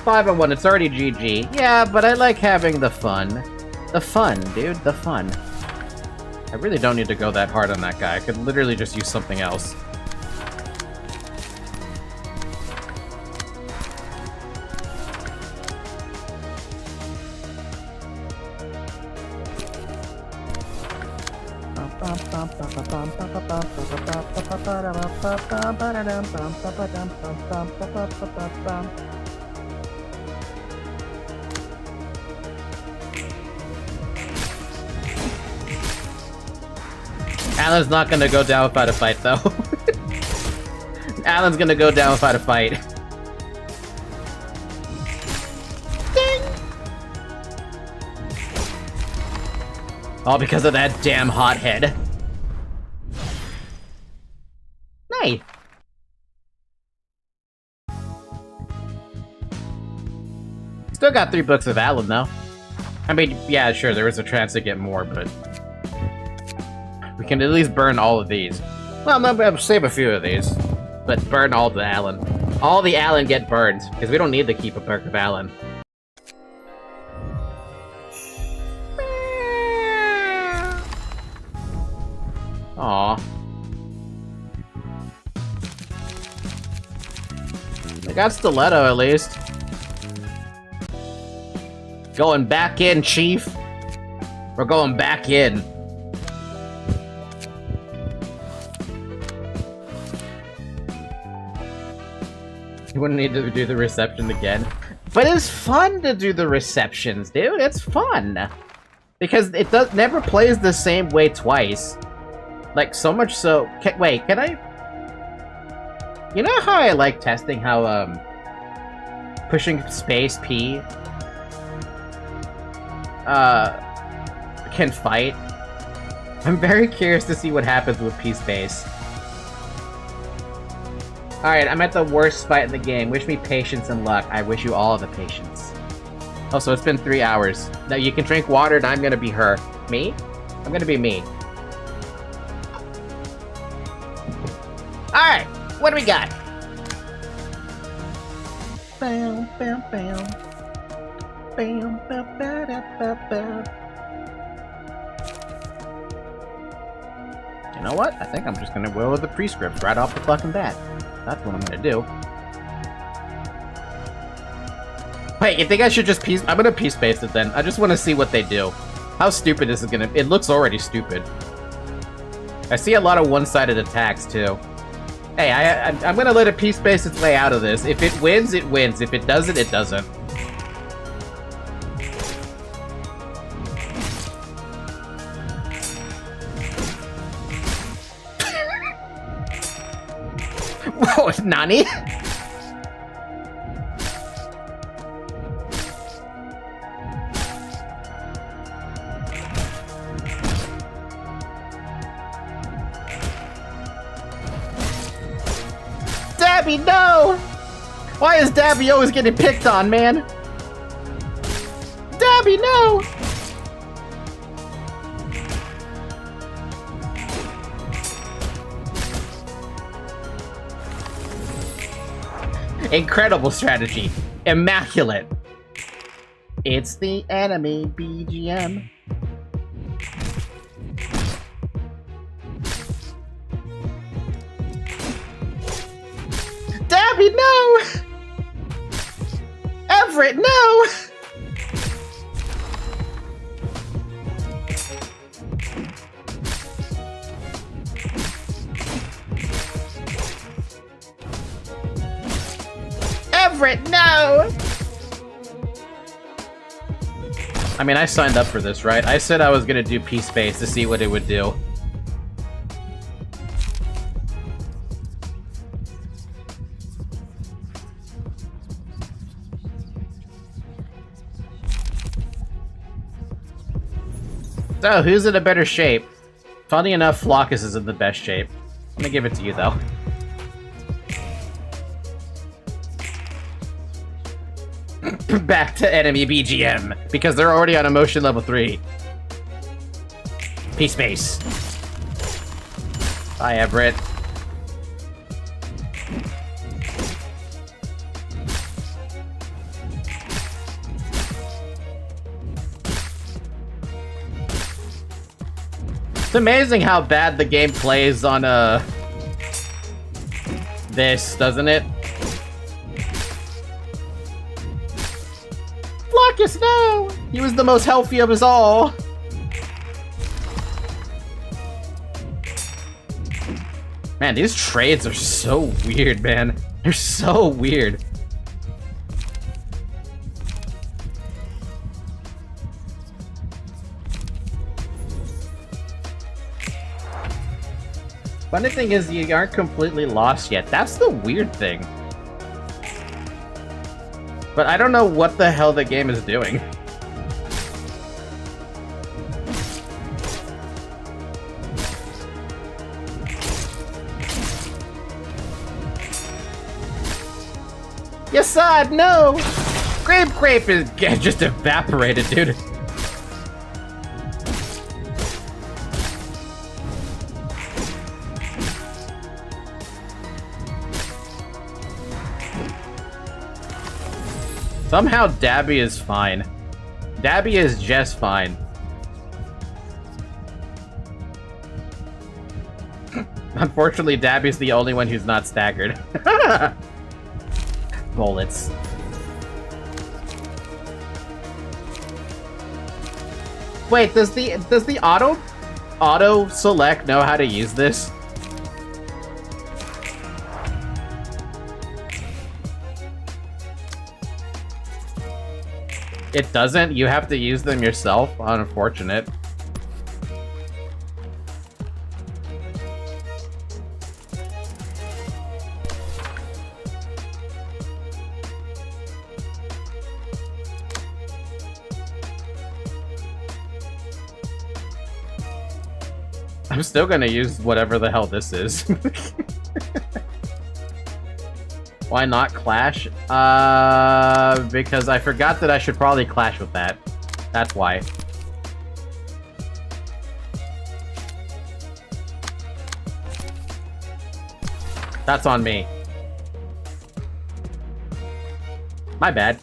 5-1, it's already GG. Yeah, but I like having the fun. The fun, dude, the fun. I really don't need to go that hard on that guy. I could literally just use something else. Alan's not gonna go down without a fight, though. Alan's gonna go down without a fight. Ding! All because of that damn hothead. Hey! Still got 3 books of Alan, though. I mean, yeah, sure, there was a chance to get more, but... we can at least burn all of these. Well, no, save a few of these. But burn all the Alan. All the Alan get burned, because we don't need to keep a perk of Alan. Aww. I got Stiletto, at least. Going back in, Chief. We're going back in. You wouldn't need to do the reception again. But it's fun to do the receptions, dude. It's fun. Because it never plays the same way twice. Like, so much so... wait, can I... You know how I like testing how, pushing space P... can fight? I'm very curious to see what happens with P space. Alright, I'm at the worst fight in the game. Wish me patience and luck. I wish you all the patience. Also, it's been 3 hours. Now you can drink water and I'm gonna be her. Me? I'm gonna be me. Alright, what do we got? Bam, bam, bam. Bam, bam, bam, bam, bam. You know what? I think I'm just gonna will with the prescript right off the fucking bat. That's what I'm gonna do. Wait, you think I should just I'm gonna peace space it then. I just want to see what they do. How stupid is it gonna... It looks already stupid. I see a lot of one-sided attacks, too. Hey, I'm gonna let it peace space its way out of this. If it wins, it wins. If it doesn't, it doesn't. Whoa, Nani? Dabby, no! Why is Dabby always getting picked on, man? Dabby, no! Incredible strategy. Immaculate. It's the enemy BGM. Dabby, no! Everett, no! Everett, no! I mean, I signed up for this, right? I said I was gonna do P-Space to see what it would do. So, who's in a better shape? Funny enough, Flockus is in the best shape. I'm gonna give it to you, though. Back to enemy BGM, because they're already on emotion level 3. P-Space. Bye, Everett. It's amazing how bad the game plays on, this, doesn't it? Flockus, no! He was the most healthy of us all! Man, these trades are so weird, man. They're so weird. Funny thing is, you aren't completely lost yet. That's the weird thing. But I don't know what the hell the game is doing. Yasad, no! Grape is just evaporated, dude. Somehow Dabby is fine. Dabby is just fine. Unfortunately, Dabby's the only one who's not staggered. Bullets. Wait, does the auto select know how to use this? It doesn't? You have to use them yourself? Unfortunate. I'm still gonna use whatever the hell this is. Why not Clash? Because I forgot that I should probably Clash with that. That's why. That's on me. My bad.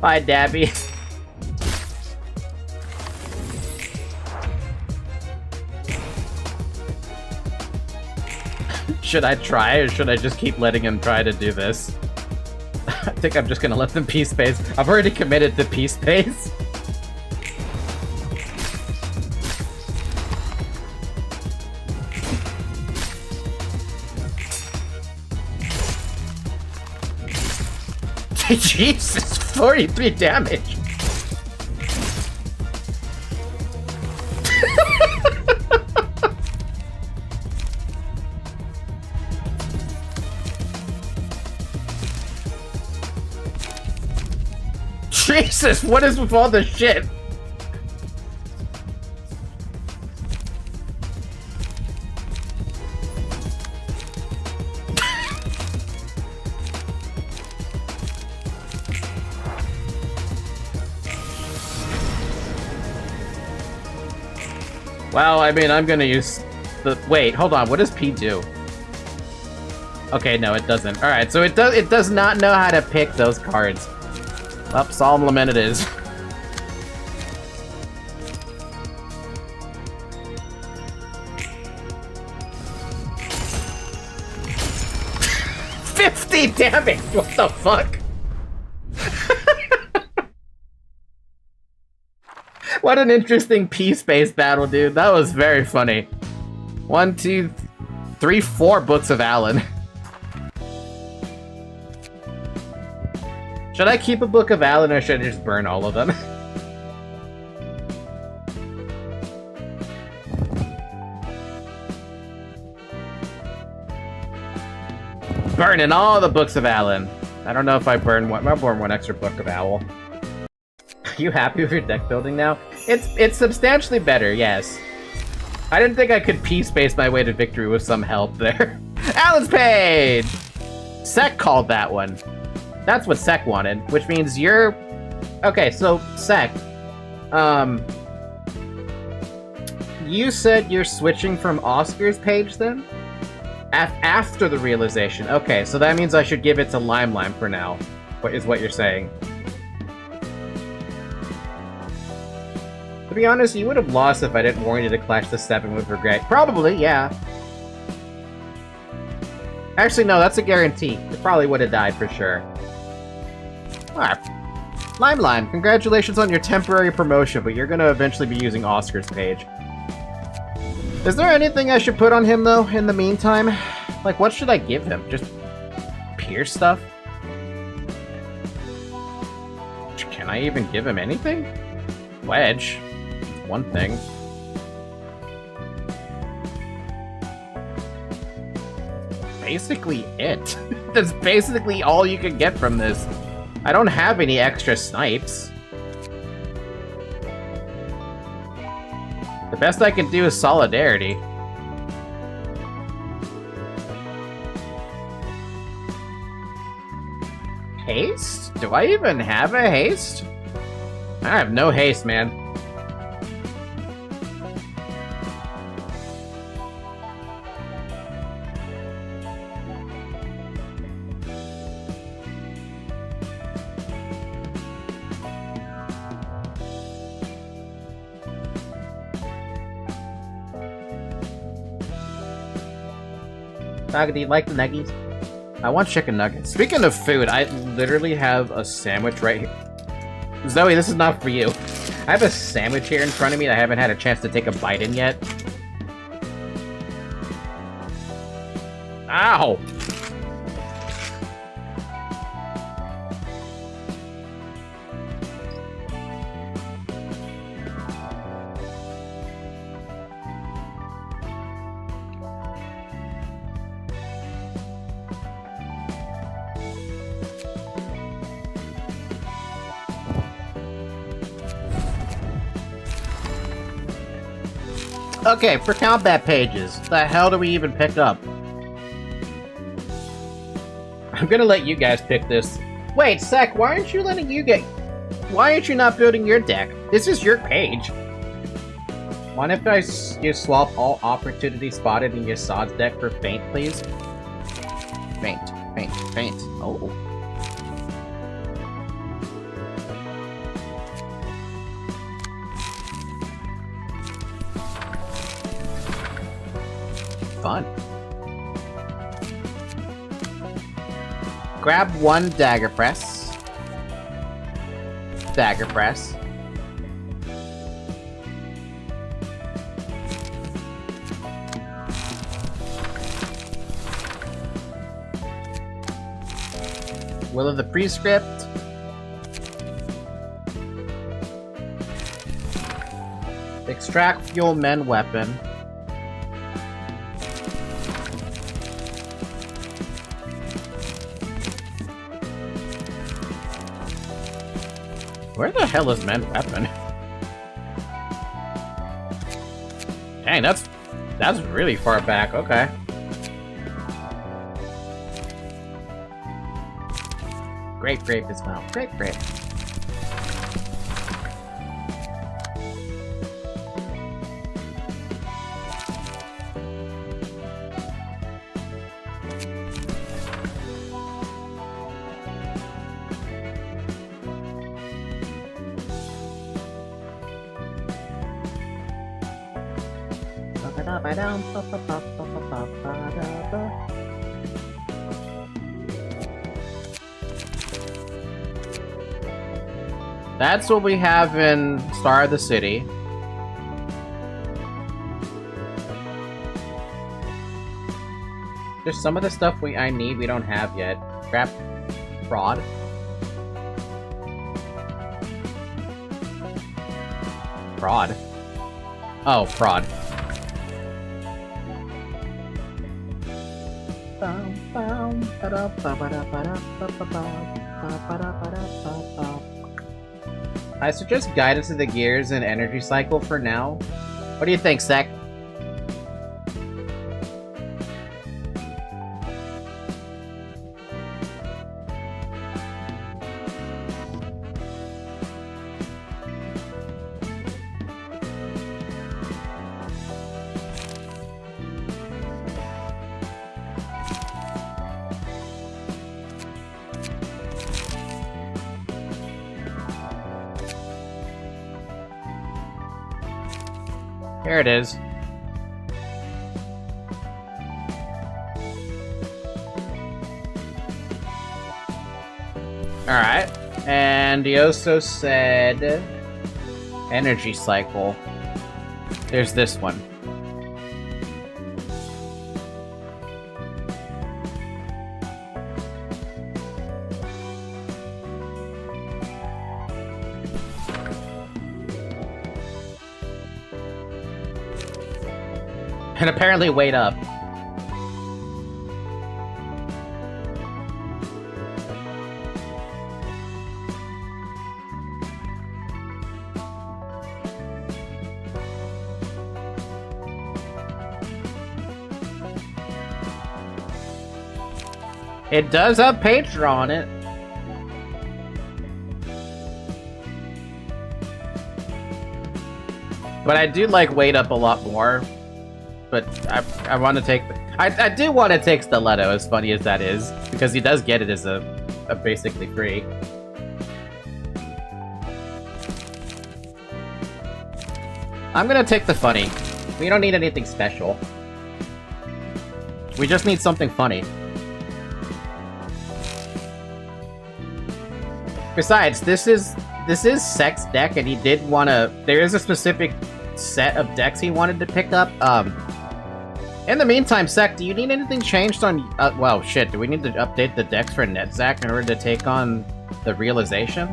Bye, Dabby. Should I try, or should I just keep letting him try to do this? I think I'm just gonna let them P-Space. I've already committed to P-Space. Jesus, 43 damage. Jesus, what is with all this shit? Well, I mean, I'm gonna use the... Wait, hold on. What does P do? Okay, no, it doesn't. Alright, so it does not know how to pick those cards. Well, Solemn Lament it is. $50 damage! What the fuck? What an interesting P-Space battle, dude. That was very funny. 1, 2, 3, 4 books of Alan. Should I keep a book of Alan or should I just burn all of them? Burning all the books of Alan. I don't know if I burn one. I'll burn one extra book of Owl. Are you happy with your deck building now? It's substantially better, yes. I didn't think I could P-space my way to victory with some help there. Alan's page! Sek called that one. That's what Sek wanted, which means you're... Okay, so, Sek. You said you're switching from Oscar's page, then? After the realization. Okay, so that means I should give it to Lime for now. What is what you're saying? To be honest, you would have lost if I didn't warn you to clash the 7 with regret. Probably, yeah. Actually, no, that's a guarantee. It probably would have died for sure. Alright. Lime, congratulations on your temporary promotion, but you're gonna eventually be using Oscar's page. Is there anything I should put on him, though, in the meantime? Like, what should I give him? Just Pierce stuff? Can I even give him anything? Wedge. One thing. Basically it. That's basically all you can get from this. I don't have any extra snipes. The best I can do is Solidarity. Haste? Do I even have a haste? I have no haste, man. Saga, do you like the nuggies? I want chicken nuggets. Speaking of food, I literally have a sandwich right here. Zoe, this is not for you. I have a sandwich here in front of me that I haven't had a chance to take a bite in yet. Ow! Okay, for combat pages, the hell do we even pick up? I'm gonna let you guys pick this. Wait, Sek, why aren't you letting you get... Why aren't you not building your deck? This is your page. Mind if you swap all opportunity spotted in your Sod's deck for Feint, please? Feint. Oh. Fun. Grab one Dagger Press. Dagger Press. Will of the Prescript. Extract Fuel Men Weapon. Where the hell is Men Weapon? Dang, that's really far back. Okay. Grape as well. Grape. That's what we have in Star of the City. There's some of the stuff I need we don't have yet. Crap. Fraud. Fraud. Oh, fraud. I suggest guidance to the gears and energy cycle for now. What do you think, Sek? Here it is. Alright. And he also said energy cycle. There's this one. And apparently wait up. It does have Patreon on it. But I do like wait up a lot more. But I want to take... I do want to take Stiletto, as funny as that is. Because he does get it as a basically free. I'm gonna take the funny. We don't need anything special. We just need something funny. Besides, this is Sek's deck, and he did want to... There is a specific set of decks he wanted to pick up. In the meantime, Sek, do you need anything changed on... well, shit, do we need to update the decks for Netzach in order to take on the realization?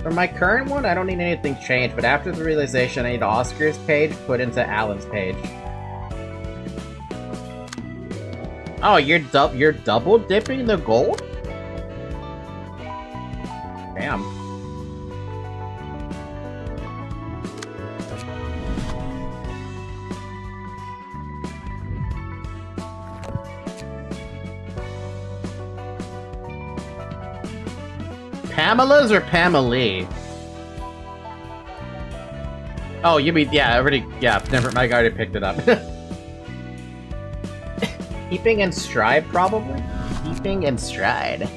For my current one, I don't need anything changed, but after the realization, I need Oscar's page put into Alan's page. Oh, you're double dipping the gold? Damn. Pamela's or Pamela? Oh, you mean, yeah, never mind, I already picked it up. Keeping in stride, probably? Keeping in stride.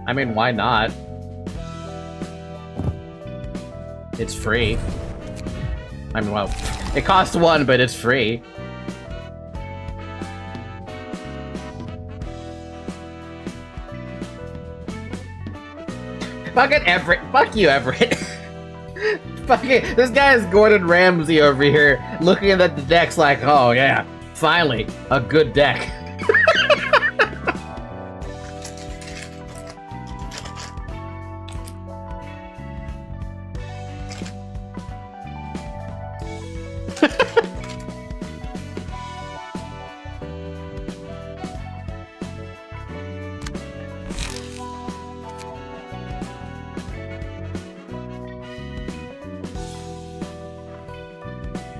I mean, why not? It's free. I mean, well, it costs one, but it's free. Fucking Everett. Fuck you, Everett. Fucking, this guy is Gordon Ramsay over here, looking at the decks like, oh yeah, finally, a good deck.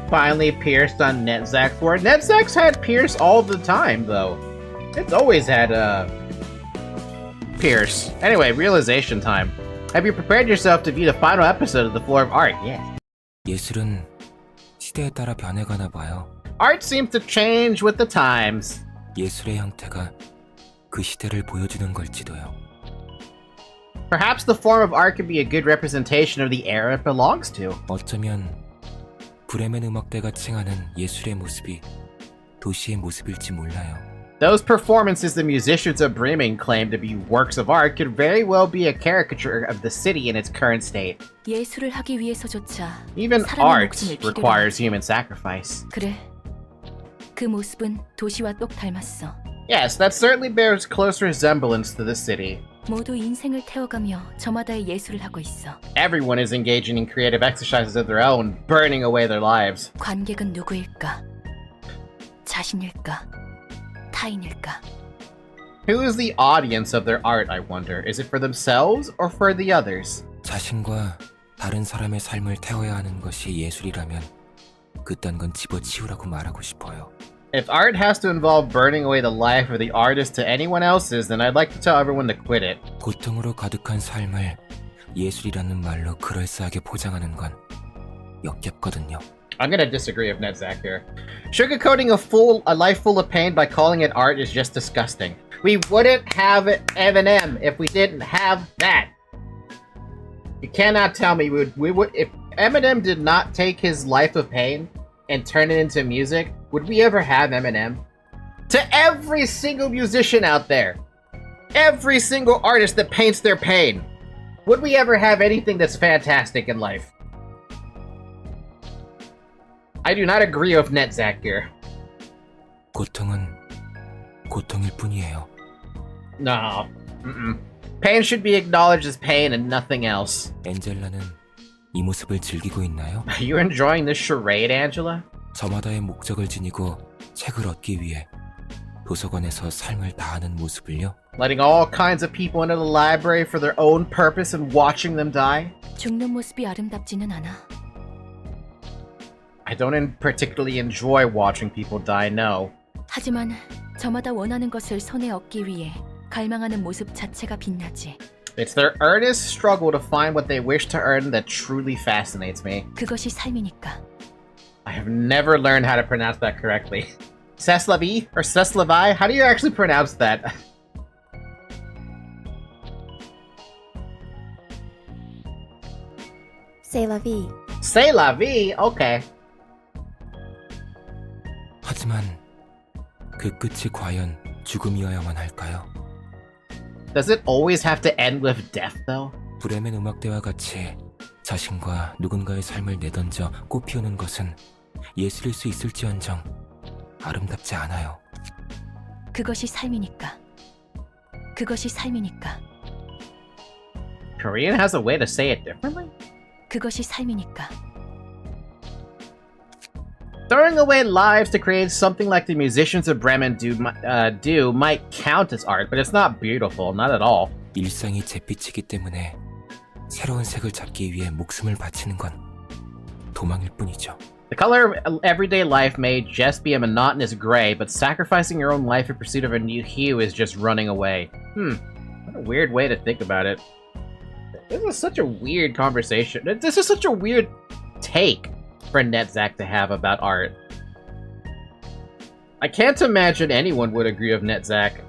Finally pierced on Netzach 4. Netzach's had Pierce all the time, though. It's always had, Pierce. Anyway, realization time. Have you prepared yourself to view the final episode of The Floor of Art? Yes. 예술은 시대에 따라 변해가나 봐요. Art seems to change with the times. 예술의 형태가 그 시대를 보여주는 걸지도요. Perhaps the form of art could be a good representation of the era it belongs to. 어쩌면 브레멘 음악대가 칭하는 예술의 모습이 도시의 모습일지 몰라요. Those performances the musicians of Bremen claim to be works of art could very well be a caricature of the city in its current state. 예술을 하기 위해서조차 Even 사람의 art 목숨을 필요로 requires 하지. human sacrifice. 그래, 그 모습은 도시와 똑 닮았어. Yes, that certainly bears close resemblance to the city. 모두 인생을 태워가며 저마다의 예술을 하고 있어. Everyone is engaging in creative exercises of their own, burning away their lives. 관객은 누구일까? 자신일까? 타인일까? Who is the audience of their art, I wonder? Is it for themselves or for the others? 자신과 다른 사람의 삶을 태워야 하는 것이 예술이라면 그딴 건 집어치우라고 말하고 싶어요. If art has to involve burning away the life of the artist to anyone else's, then I'd like to tell everyone to quit it. 고통으로 가득한 삶을 예술이라는 말로 그럴싸하게 포장하는 건 역겹거든요. I'm gonna disagree with NetZach here. Sugarcoating a life full of pain by calling it art is just disgusting. We wouldn't have Eminem if we didn't have that. You cannot tell me we would if Eminem did not take his life of pain and turn it into music, would we ever have Eminem? To every single musician out there, every single artist that paints their pain, would we ever have anything that's fantastic in life? I do not agree with NetZach here. 고통은 고통일 뿐이에요. No. Pain should be acknowledged as pain and nothing else. 엔젤라는 이 모습을 즐기고 있나요? Are you enjoying this charade, Angela? 저마다의 목적을 지니고 책을 얻기 위해 도서관에서 삶을 다하는 모습을요? Letting all kinds of people into the library for their own purpose and watching them die? 죽는 모습이 아름답지는 않아. I don't particularly enjoy watching people die, no. 하지만 저마다 원하는 것을 손에 얻기 위해 갈망하는 모습 자체가 빛나지. It's their earnest struggle to find what they wish to earn that truly fascinates me. 그것이 삶이니까. I have never learned how to pronounce that correctly. C'est la vie or c'est la vie? How do you actually pronounce that? C'est la vie. C'est la vie? Okay. 하지만 그 끝이 과연 죽음이어야만 할까요? Does it always have to end with death, though? 브레멘 음악대와 같이 자신과 누군가의 삶을 내던져 꽃피우는 것은 예술일 수 있을지언정 아름답지 않아요. 그것이 삶이니까. 그것이 삶이니까. Korean has a way to say it differently? 그것이 삶이니까. Throwing away lives to create something like the musicians of Bremen do might count as art, but it's not beautiful, not at all. 일상이 잿빛이기 때문에 새로운 색을 잡기 위해 목숨을 바치는 건 도망일 뿐이죠. The color of everyday life may just be a monotonous gray, but sacrificing your own life in pursuit of a new hue is just running away. What a weird way to think about it. This is such a weird conversation. This is such a weird take for NetZach to have about art. I can't imagine anyone would agree with NetZach.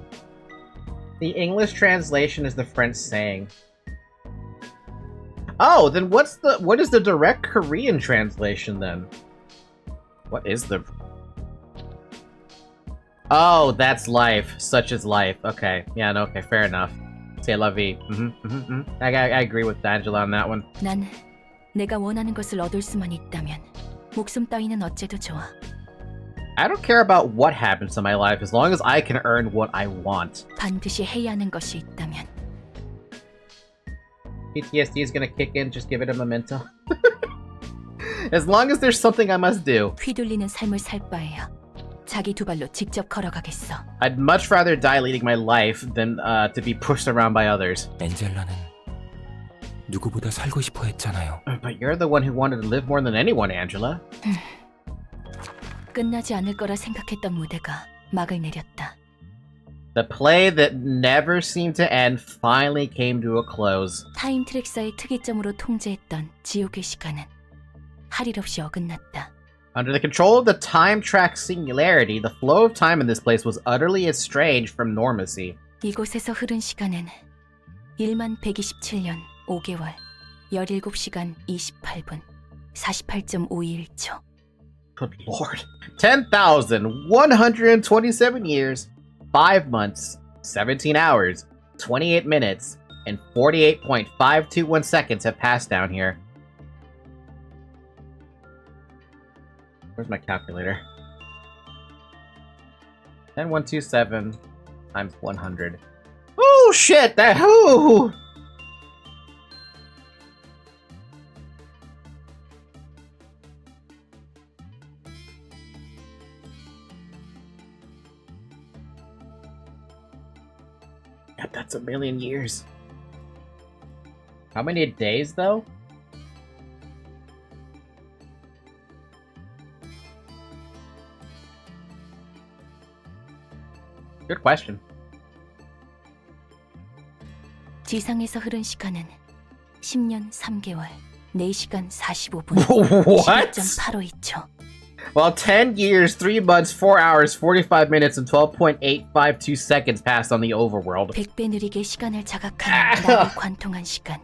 The English translation is the French saying. Oh, then what is the direct Korean translation then? What is the... Oh, that's life. Such is life. Okay. Yeah, no, okay, fair enough. C'est la vie. I agree with Angela on that one. 난 내가 원하는 것을 얻을 수만 있다면 목숨 따위는 어째도 좋아. I don't care about what happens to my life as long as I can earn what I want. 반드시 해야 하는 것이 있다면. PTSD is gonna kick in, just give it a memento. As long as there's something I must do. 휘둘리는 삶을 살 바에야 자기 두 발로 직접 걸어가겠어. I'd much rather die leading my life than to be pushed around by others. 엔젤라는 누구보다 살고 싶어 했잖아요. But you're the one who wanted to live more than anyone, Angela. 끝나지 않을 거라 생각했던 무대가 막을 내렸다. The play that never seemed to end finally came to a close. 타임 트랙사의 특이점으로 통제했던 지옥의 시간은 할 일 없이 어긋났다. Under the control of the time track singularity, the flow of time in this place was utterly estranged from normacy. 이곳에서 흐른 시간은 1127년 5개월 17시간 28분 48.52초. Good lord. 10,127 years, 5 months, 17 hours, 28 minutes, and 48.521 seconds have passed down here. Where's my calculator? 10127 times 100. Oh shit! That ooh! God, that's a million years. How many days though? Good question. 지상에서 흐른 시간은 10년 3개월 4시간 45분 What? 11.852초. Well, 10 years, 3 months, 4 hours, 45 minutes, and 12.852 seconds passed on the overworld. 100배 느리게 시간을 자각하는 나를 관통한 시간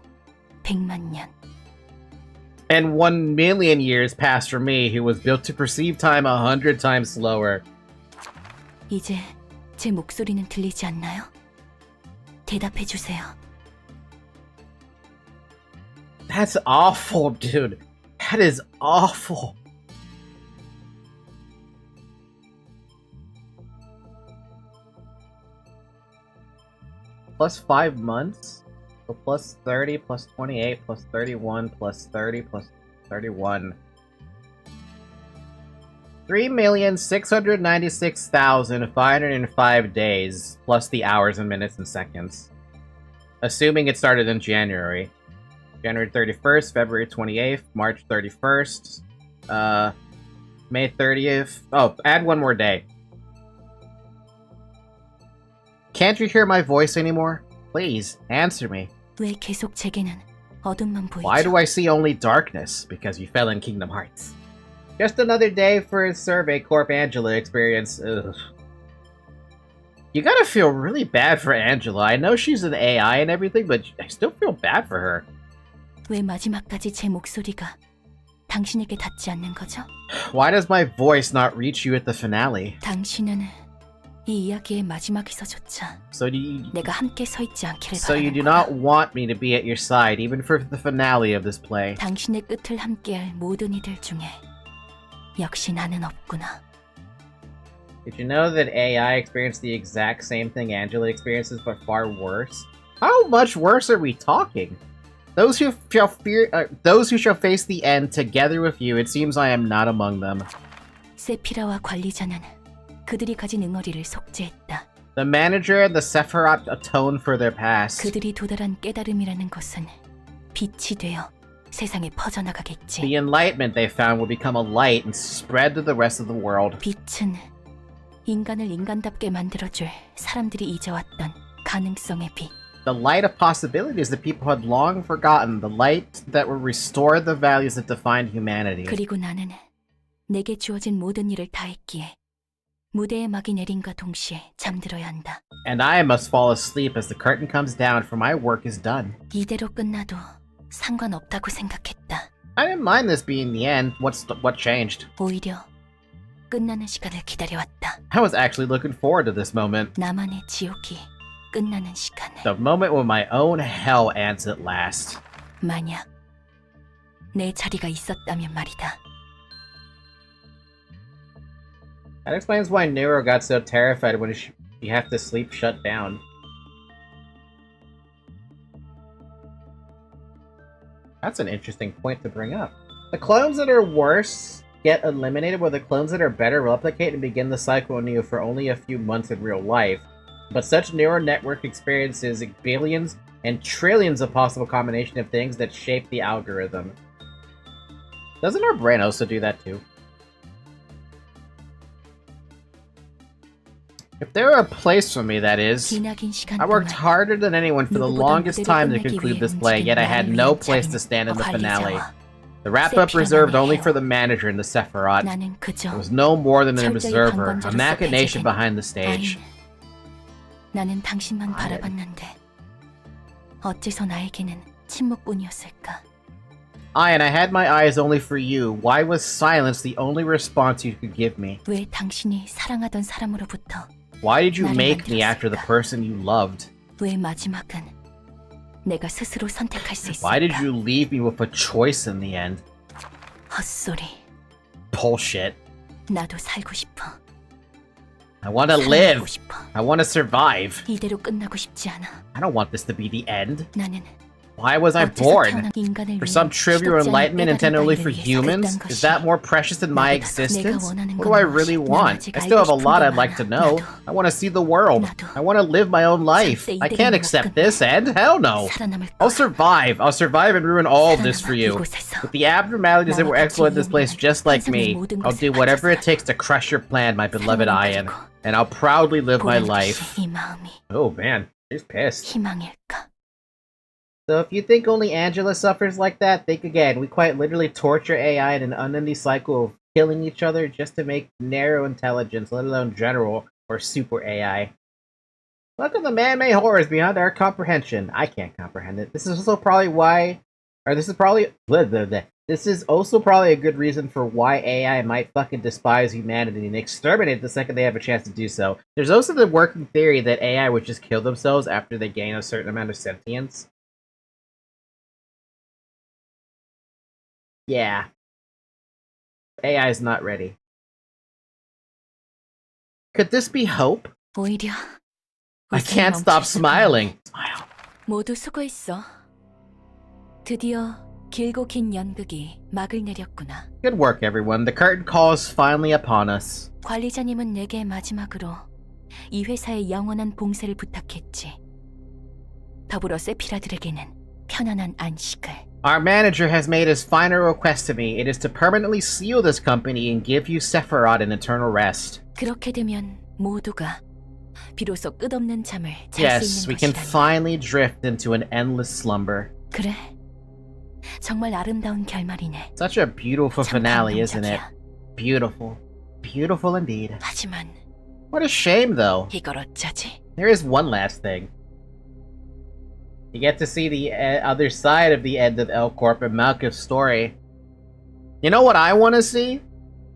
100만 년. And 1 million years passed for me, who was built to perceive time 100 times slower. 이제 제 목소리는 들리지 않나요? 대답해 주세요. That's awful, dude. That is awful. Plus 5 months? So plus 30, plus 28, plus 31, plus 30, plus 31. 3,696,505 days, plus the hours and minutes and seconds. Assuming it started in January. January 31st, February 28th, March 31st, May 30th. Oh, add one more day. Can't you hear my voice anymore? Please, answer me. 왜 계속 제게는 어둠만 보이죠? Why do I see only darkness? Because you fell in Kingdom Hearts. Just another day for a Survey Corp Angela experience. Ugh. You gotta feel really bad for Angela. I know she's an AI and everything, but I still feel bad for her. 왜 마지막까지 제 목소리가 당신에게 닿지 않는 거죠? Why does my voice not reach you at the finale? 당신은 이 이야기의 마지막에서조차 So 내가 함께 서 있지 않기를 So you do 바라는구나. not want me to be at your side, even for the finale of this play. 당신의 끝을 함께할 모든 이들 중에 역시 나는 없구나. Did you know that AI experienced the exact same thing Angela experiences, but far worse? How much worse are we talking? Those who shall face the end together with you, it seems I am not among them. 세피라와 관리자는 그들이 가진 응어리를 속죄했다. The manager and the Sephiroth atone for their past. 그들이 도달한 깨달음이라는 것은 빛이 되어 세상에 퍼져나가겠지. The enlightenment they found will become a light and spread to the rest of the world. 빛은 인간을 인간답게 만들어줄 사람들이 잊어왔던 가능성의 빛. The light of possibilities that people had long forgotten. The light that will restore the values that defined humanity. 그리고 나는 내게 주어진 모든 일을 다 했기에 무대의 막이 내림과 동시에 잠들어야 한다. And I must fall asleep as the curtain comes down, for my work is done. 이대로 끝나도 상관없다고 생각했다. I didn't mind this being the end. What changed? 오히려 끝나는 시간을 기다려왔다. I was actually looking forward to this moment. 나만의 지옥이 끝나는 시간을. The moment when my own hell ends at last. 만약 내 자리가 있었다면 말이다. That explains why Nero got so terrified when she had to sleep shut down. That's an interesting point to bring up. The clones that are worse get eliminated, while the clones that are better replicate and begin the cycle anew for only a few months in real life. But such neural network experiences billions and trillions of possible combination of things that shape the algorithm. Doesn't our brain also do that too? If there were a place for me, that is. 기나긴 시간 I worked 동안 harder than anyone for the 누구보다 longest 무대를 time to 끝내기 conclude 위해 this play, 움직인 yet I had 나를 no 위한 place to 자리는 stand in the finale. 관리자와 The wrap-up reserved only for the manager and the Sephiroth. 나는 It 그저 was no more than an 철저히 observer, a 방관자로서 machination 배제된 behind the stage. 아인. 나는 당신만 아인. 바라봤는데 어째서 나에게는 침묵뿐이었을까? And I had my eyes only for you. Why was silence the only response you could give me? 왜 당신이 사랑하던 사람으로부터 Why did you 나를 make me after the 만들었을까? person you loved? 왜 마지막은 내가 스스로 선택할 수 있을까? Why did you leave me with a choice in the end? 헛소리. Bullshit. 나도 살고 싶어. I want to 살아남고 live. 싶어. I want to survive. 이대로 끝나고 싶지 않아. I don't want this to be the end. 나는 Why was I 어째서 born? 태어난 인간을 For 위해 some trivial 시덥지 않은 enlightenment intended only for 빼다른 바위를 humans? 위해서 Is 그딴 that 것이 more precious than my 나보다 existence? 내가 원하는 What do I 건 really 무엇이? want? 난 아직 I still have a 알고 lot 싶은 I'd 게 like to 많아. know. 나도. I want to see the world. 나도. I want to live my own life. 절대 I 이대로는 can't 못 accept 끝내. this end. Hell no. 살아남을 I'll 거야. survive. I'll survive and ruin all of this for you. 이곳에서 With the abnormalities that were exploited in this place just like me, 환상의 모든 I'll do 것을 whatever it 바쳐서 takes to crush your plan, my beloved Ian. 살아남을 거고. And I'll proudly live my 보란 life. 듯이 이 마음이 Oh man, she's pissed. 희망일까? So if you think only Angela suffers like that, think again. We quite literally torture AI in an unending cycle of killing each other just to make narrow intelligence, let alone general or super AI. Look at the man-made horrors beyond our comprehension. I can't comprehend it. This is also probably why, or this is probably, this is also probably a good reason for why AI might fucking despise humanity and exterminate the second they have a chance to do so. There's also the working theory that AI would just kill themselves after they gain a certain amount of sentience. Yeah. AI is not ready. Could this be hope? 오히려 I 웃음이 can't stop 멈출 수가 smiling. 없네. 모두 수고했어. 드디어 길고 긴 연극이 막을 내렸구나. Good work, everyone. The curtain call is finally upon us. 관리자님은 내게 마지막으로 이 회사의 영원한 봉쇄를 부탁했지. 더불어 세피라들에게는 편안한 안식을. Our manager has made his final request to me. It is to permanently seal this company and give you Sephiroth an eternal rest. 그렇게 되면 모두가 비로소 끝없는 잠을 잘 Yes, 수 we 있는 can 것이라니. finally drift into an endless slumber. 그래, 정말 아름다운 결말이네. Such a beautiful 참 finale, isn't it? 감동적이야. Beautiful. Beautiful indeed. 하지만 What a shame, though. 이걸 어쩌지? There is one last thing. You get to see the other side of the end of L Corp and Malkov's story. You know what I want to see?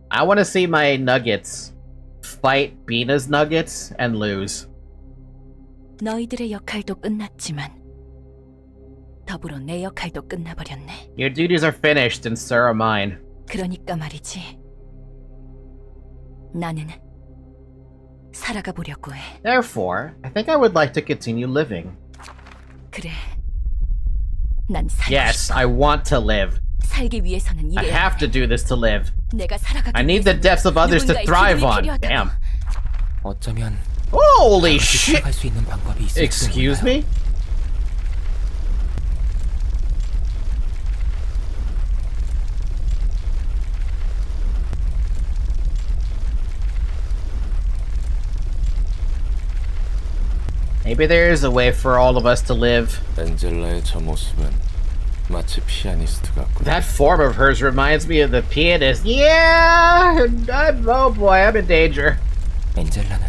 I want to see my Nuggets fight Bina's Nuggets and lose. 너희들의 역할도 끝났지만 더불어 내 역할도 끝나버렸네. Your duties are finished and so are mine. 그러니까 말이지. 나는 살아가 보려고 해. Therefore, I think I would like to continue living. 그래. 난 살고 Yes, 싶어. I want to live. 살기 위해서는 I 이래야 have to 돼. do this to live. 내가 살아가기 I need the 위해서는 deaths of others to 누군가의 thrive 기름이 on. 필요하다고. Damn. 어쩌면 Holy 다시 shit! 살아갈 수 있는 방법이 있을지도 Excuse 몰라요. me? Maybe there is a way for all of us to live. 엔젤라의 저 모습은 마치 피아니스트 같고. That form of hers reminds me of the pianist. Yeah! Oh boy, I'm in danger. 엔젤라는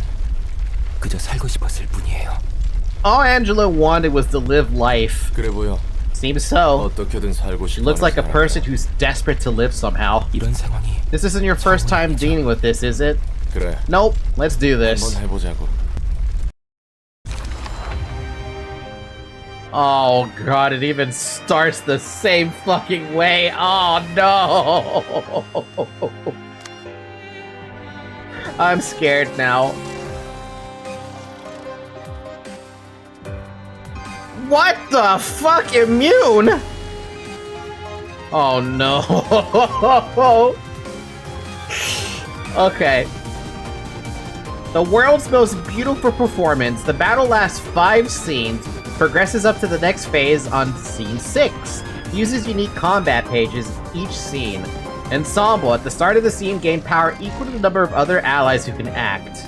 그저 살고 싶었을 뿐이에요. All Angela wanted was to live life. 그래 보여. Seems so. 어떻게든 살고 She 싶어. looks like a person who's desperate to live somehow. 이런 상황이 This isn't your first time dealing with this, is it? 그래. Nope. Let's do this. 한번 해보자고. Oh god, it even starts the same fucking way. Oh no! I'm scared now. What the fuck? Immune? Oh no. Okay. The world's most beautiful performance. The battle lasts 5 scenes, progresses up to the next phase on scene 6. Uses unique combat pages each scene. Ensemble. At the start of the scene, gain power equal to the number of other allies who can act.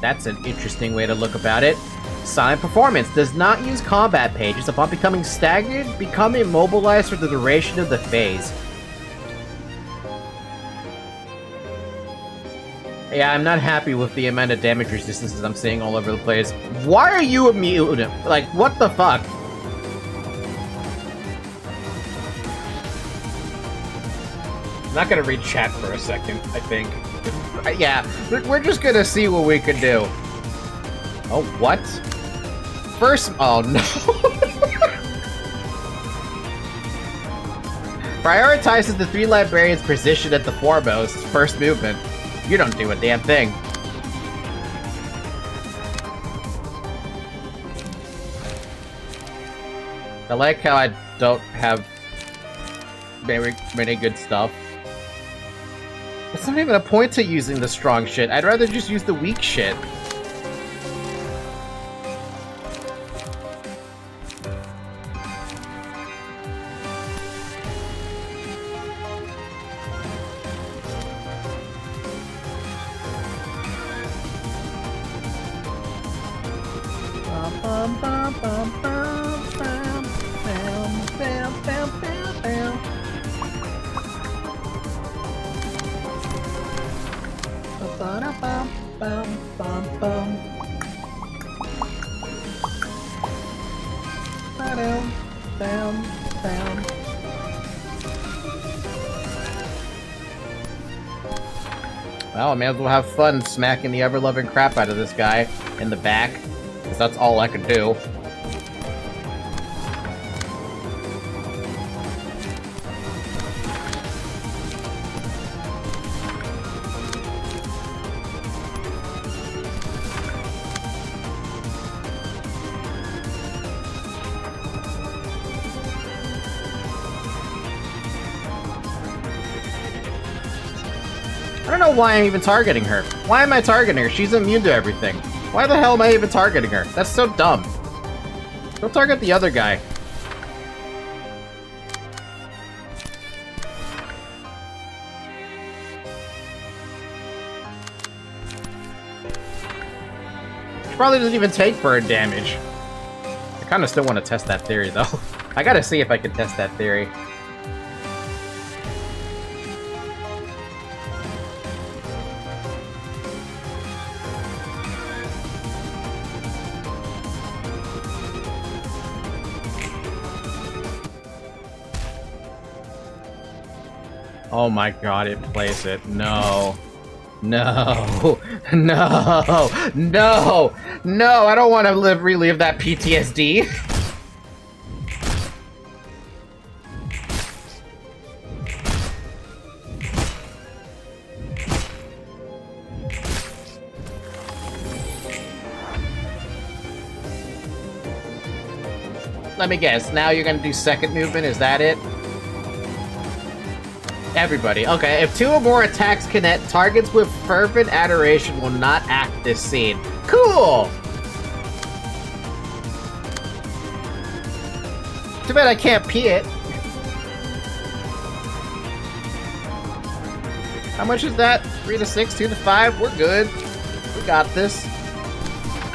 That's an interesting way to look about it. Silent performance. Does not use combat pages. Upon becoming staggered, become immobilized for the duration of the phase. Yeah, I'm not happy with the amount of damage resistances I'm seeing all over the place. Why are you immune? Like, what the fuck? I'm not gonna read chat for a second, I think. Yeah, we're just gonna see what we can do. Oh, what? First... Oh, no. Prioritizes the 3 librarians' position at the foremost. First movement. You don't do a damn thing. I like how I don't have many good stuff. It's not even a point to using the strong shit. I'd rather just use the weak shit. Well, I may as well have fun smacking the ever-loving crap out of this guy in the back, because that's all I can do. I don't know why I'm even targeting her. Why am I targeting her? She's immune to everything. Why the hell am I even targeting her? That's so dumb. Don't target the other guy. She probably doesn't even take burn damage. I kind of still want to test that theory, though. I gotta see if I can test that theory. Oh my god, it plays it. No. No. No. No. No, I don't want to relive that PTSD. Let me guess, now you're gonna do second movement, is that it? Everybody. Okay, if 2 or more attacks connect, targets with fervent adoration will not act this scene. Cool! Too bad I can't pee it. How much is that? 3 to 6, 2 to 5? We're good. We got this.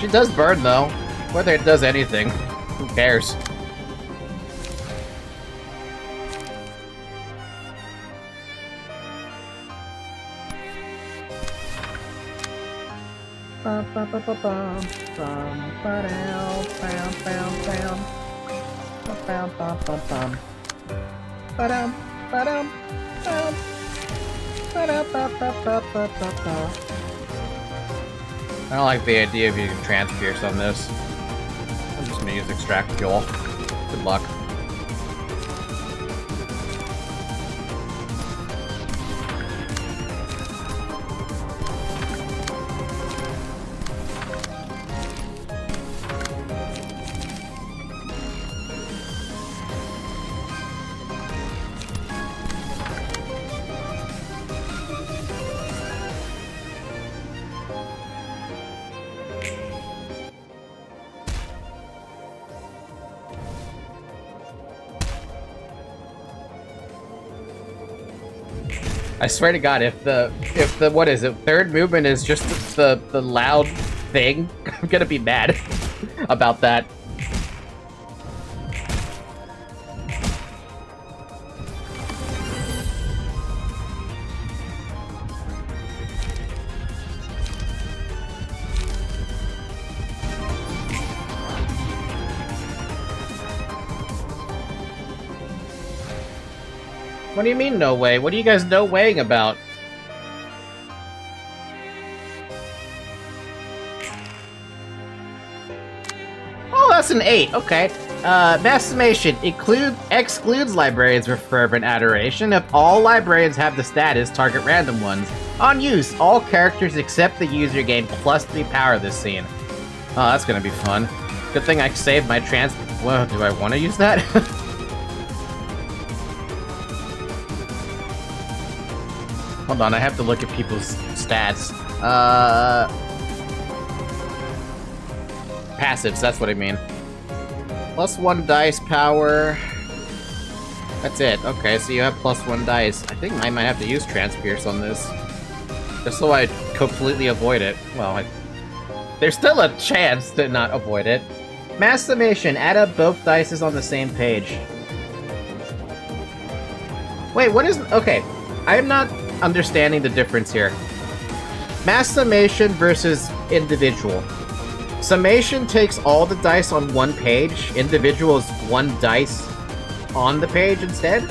She does burn, though. Whether it does anything, who cares? I don't like the idea of using Transpierce on this. I'm just gonna use Extract Fuel. Good luck. I swear to God, if the what is it, third movement is just the loud thing, I'm gonna be mad about that. What do you mean, no way? What are you guys no weighing about? Oh, that's an 8. Okay. Mass summation excludes librarians with fervent adoration if all librarians have the status target random ones. On use, all characters except the user gain +3 power this scene. Oh, that's gonna be fun. Good thing I saved my trans. Well, do I want to use that? Hold on, I have to look at people's stats. Passives, that's what I mean. +1 dice power. That's it. Okay, so you have +1 dice. I think I might have to use Transpierce on this. Just so I completely avoid it. Well, there's still a chance to not avoid it. Mass summation. Add up both dices on the same page. Wait, what is... Okay, I am not understanding the difference here. Mass summation versus individual. Summation takes all the dice on one page. Individual is 1 dice on the page instead?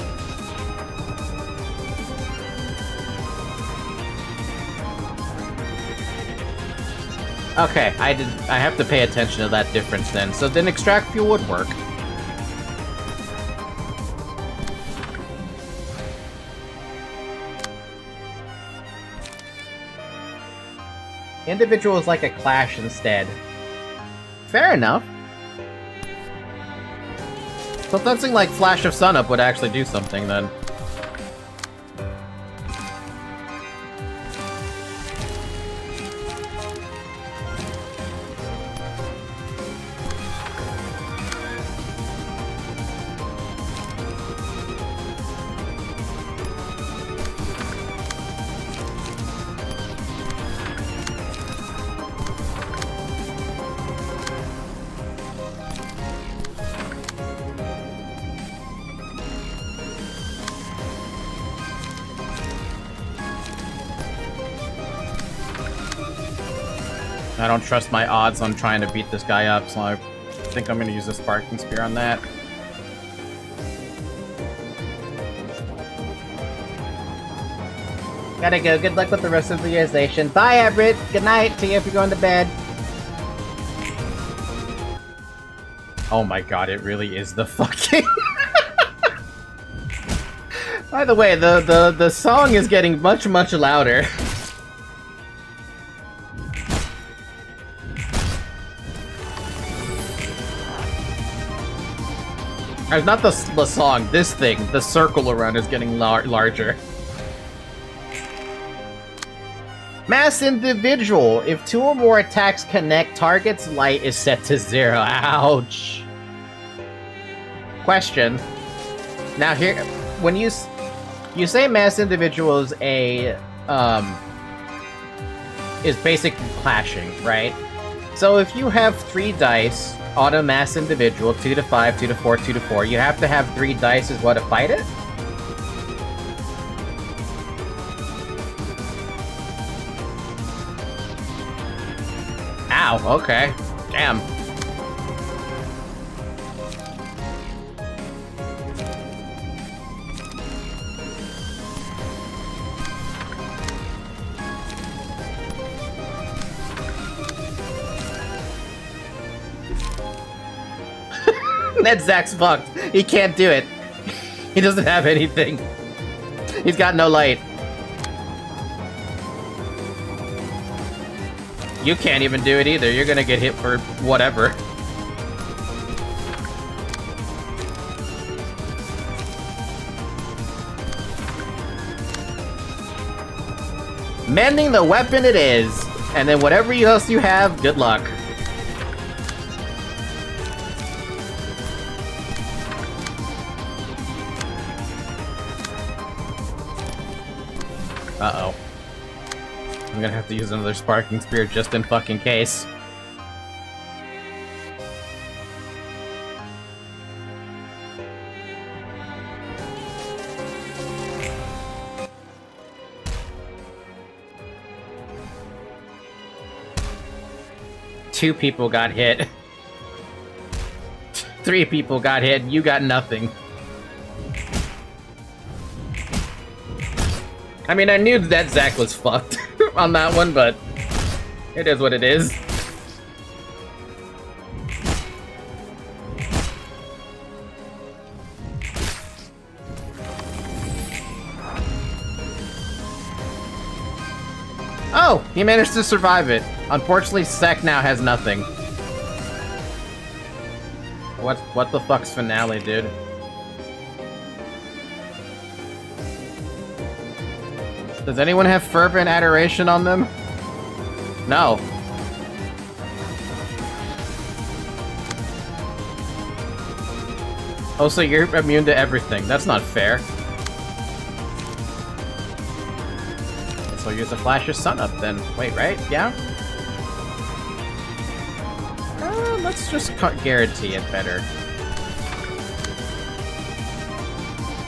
Okay, I have to pay attention to that difference then. So then extract fuel would work. Individual is like a clash instead. Fair enough. So something like Flash of Sunup would actually do something then. I don't trust my odds on trying to beat this guy up, so I think I'm gonna use a Sparking Spear on that. Gotta go. Good luck with the rest of the realization. Bye, Everett. Good night to you if you're going to bed. Oh my god, it really is the fucking... By the way, the song is getting much louder. Not the song, this thing. The circle around is getting larger. Mass individual. If 2 or more attacks connect, target's light is set to 0. Ouch. Question. Now here, when you say mass individual is is basically clashing, right? So if you have 3 dice on a mass individual, 2 to 5, 2 to 4, 2 to 4, you have to have 3 dice is what to fight it? Ow, okay. Damn. That Zach's fucked. He can't do it. He doesn't have anything. He's got no light. You can't even do it either. You're gonna get hit for whatever. Mending the weapon it is. And then whatever else you have, good luck. Uh-oh. I'm gonna have to use another Sparking Spear just in fucking case. Two people got hit. 3 people got hit, you got nothing. I mean, I knew that Zack was fucked on that one, but it is what it is. Oh, he managed to survive it. Unfortunately, Zack now has nothing. What the fuck's finale, dude? Does anyone have fervent adoration on them? No. Oh, so you're immune to everything. That's not fair. So use a flash your sun up then. Wait, right? Yeah? Let's just guarantee it better.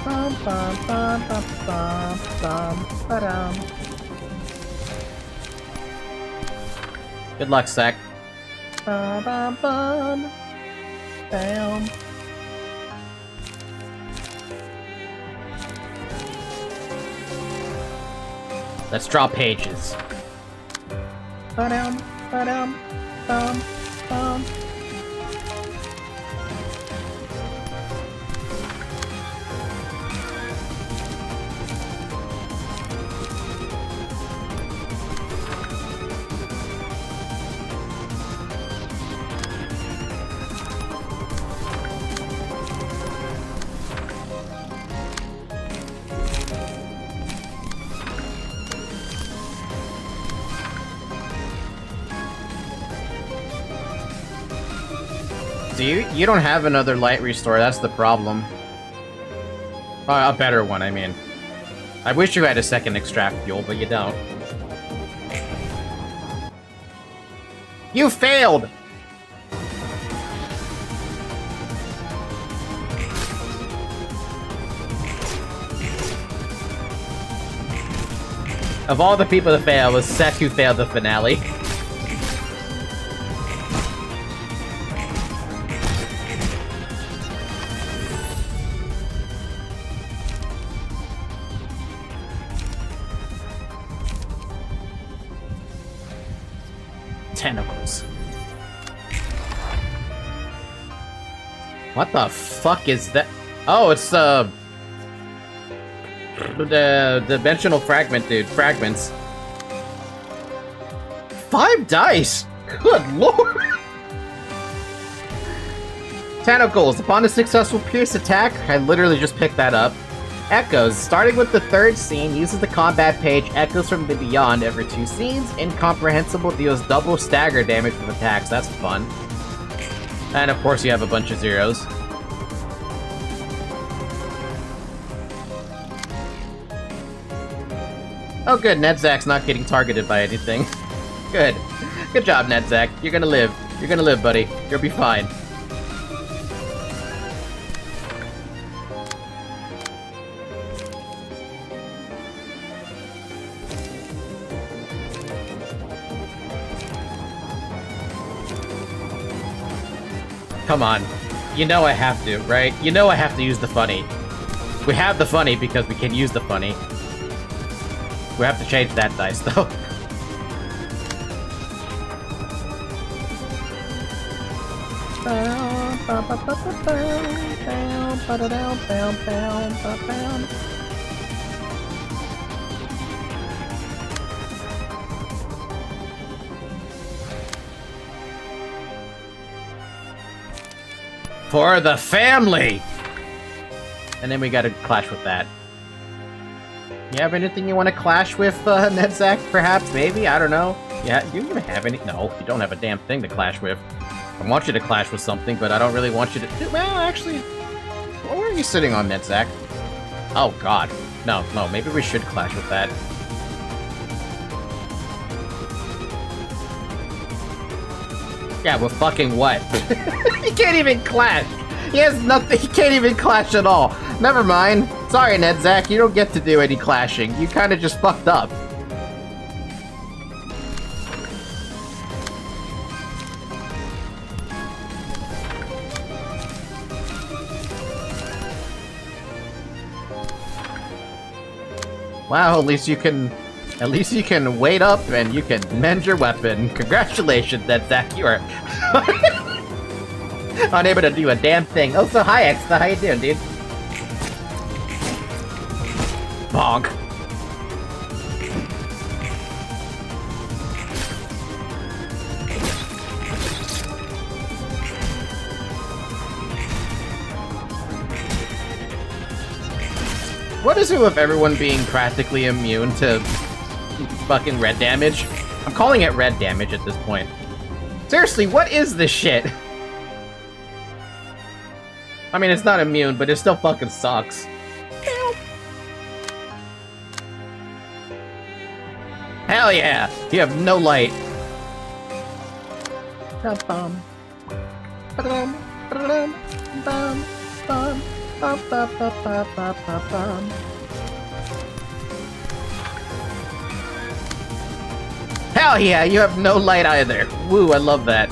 Bum, bum, bum, bum, bum, bum, ba-dum. Good luck, Zack. Bum, bum, bum. Bam. Let's draw pages. Ba-dum, ba-dum, bum, bum. So you don't have another light restore, that's the problem. A better one, I mean. I wish you had a second extract fuel, but you don't. You failed! Of all the people to fail, it was Seth who failed the finale. Tentacles. What the fuck is that? Oh, it's the dimensional fragment, dude. Fragments. 5 dice. Good lord. Tentacles. Upon a successful pierce attack, I literally just picked that up. Echoes. Starting with the 3rd scene, uses the combat page Echoes from the Beyond every 2 scenes. Incomprehensible, deals double stagger damage from attacks. That's fun. And of course you have a bunch of zeros. Oh good, Nedzak's not getting targeted by anything. Good. Good job, Nedzak. You're gonna live. You're gonna live, buddy. You'll be fine. Come on. You know I have to, right? You know I have to use the funny. We have the funny because we can use the funny. We have to change that dice, though. For the family! And then we gotta clash with that. You have anything you want to clash with, Nedzak, perhaps? Maybe? I don't know. Yeah, you don't even have any... No, you don't have a damn thing to clash with. I want you to clash with something, but I don't really want you to... Well, actually... Where are you sitting on, Nedzak? Oh, God. No, maybe we should clash with that. Yeah, with fucking what? He can't even clash! He has nothing, he can't even clash at all. Never mind. Sorry, Nedzak, you don't get to do any clashing. You kinda just fucked up. Wow, at least you can wait up and you can mend your weapon. Congratulations, then, Zach. You are unable to do a damn thing. Oh, so hi, Exta. How you doing, dude? Bonk. What is it with everyone being practically immune to fucking red damage? I'm calling it red damage at this point. Seriously, what is this shit? I mean, it's not immune, but it still fucking sucks. Hell yeah! You have no light. Hell yeah, you have no light either. Woo, I love that.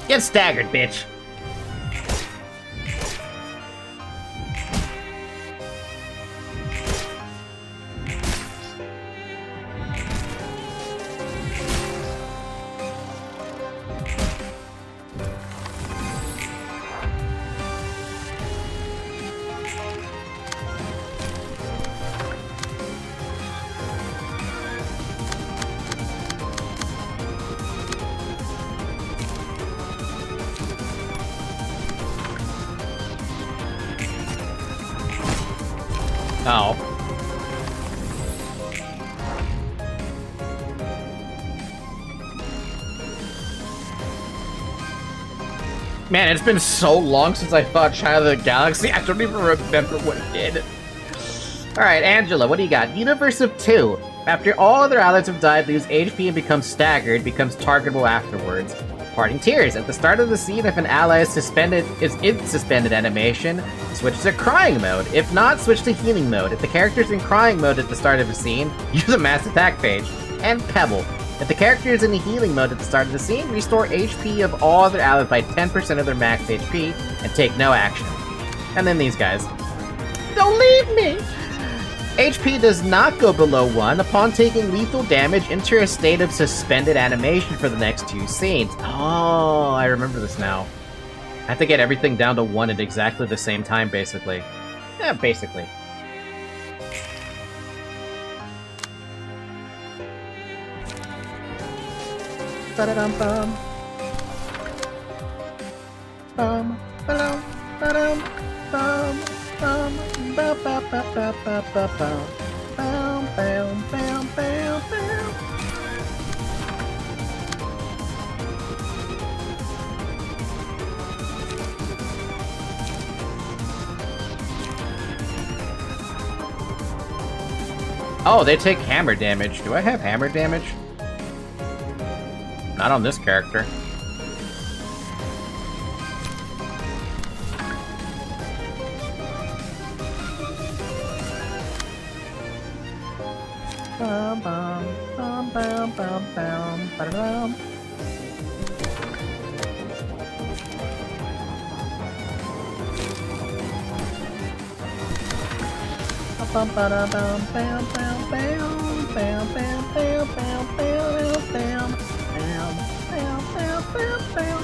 Get staggered, bitch. Oh. Man, it's been so long since I fought Child of the Galaxy, I don't even remember what it did. Alright, Angela, what do you got? Universe of 2. After all other allies have died, lose HP and become staggered, becomes targetable afterwards. Parting Tears. At the start of the scene, if an ally is in suspended animation, switch to crying mode. If not, switch to healing mode. If the character's in crying mode at the start of a scene, use a mass attack page. And Pebble. If the character is in healing mode at the start of the scene, restore HP of all other allies by 10% of their max HP, and take no action. And then these guys. Don't leave me! HP does not go below 1. Upon taking lethal damage, enter a state of suspended animation for the next 2 scenes. Oh, I remember this now. I have to get everything down to 1 at exactly the same time, basically. Yeah, basically. Ba-da-dum-bum. Bum, ba-dum, ba-dum, bum, bum, ba-ba-ba-ba-ba-ba-bum. Bum, bam, bam, bam, bam. Oh, they take hammer damage. Do I have hammer damage? Not on this character. Bum, bum, bum, bum, bum, bum, ba-da-dum. Bum, ba-da-bum, bam, bam, bam, bam, bam, bam, bam, bam, bam, bam, bam, bam, bam, bam.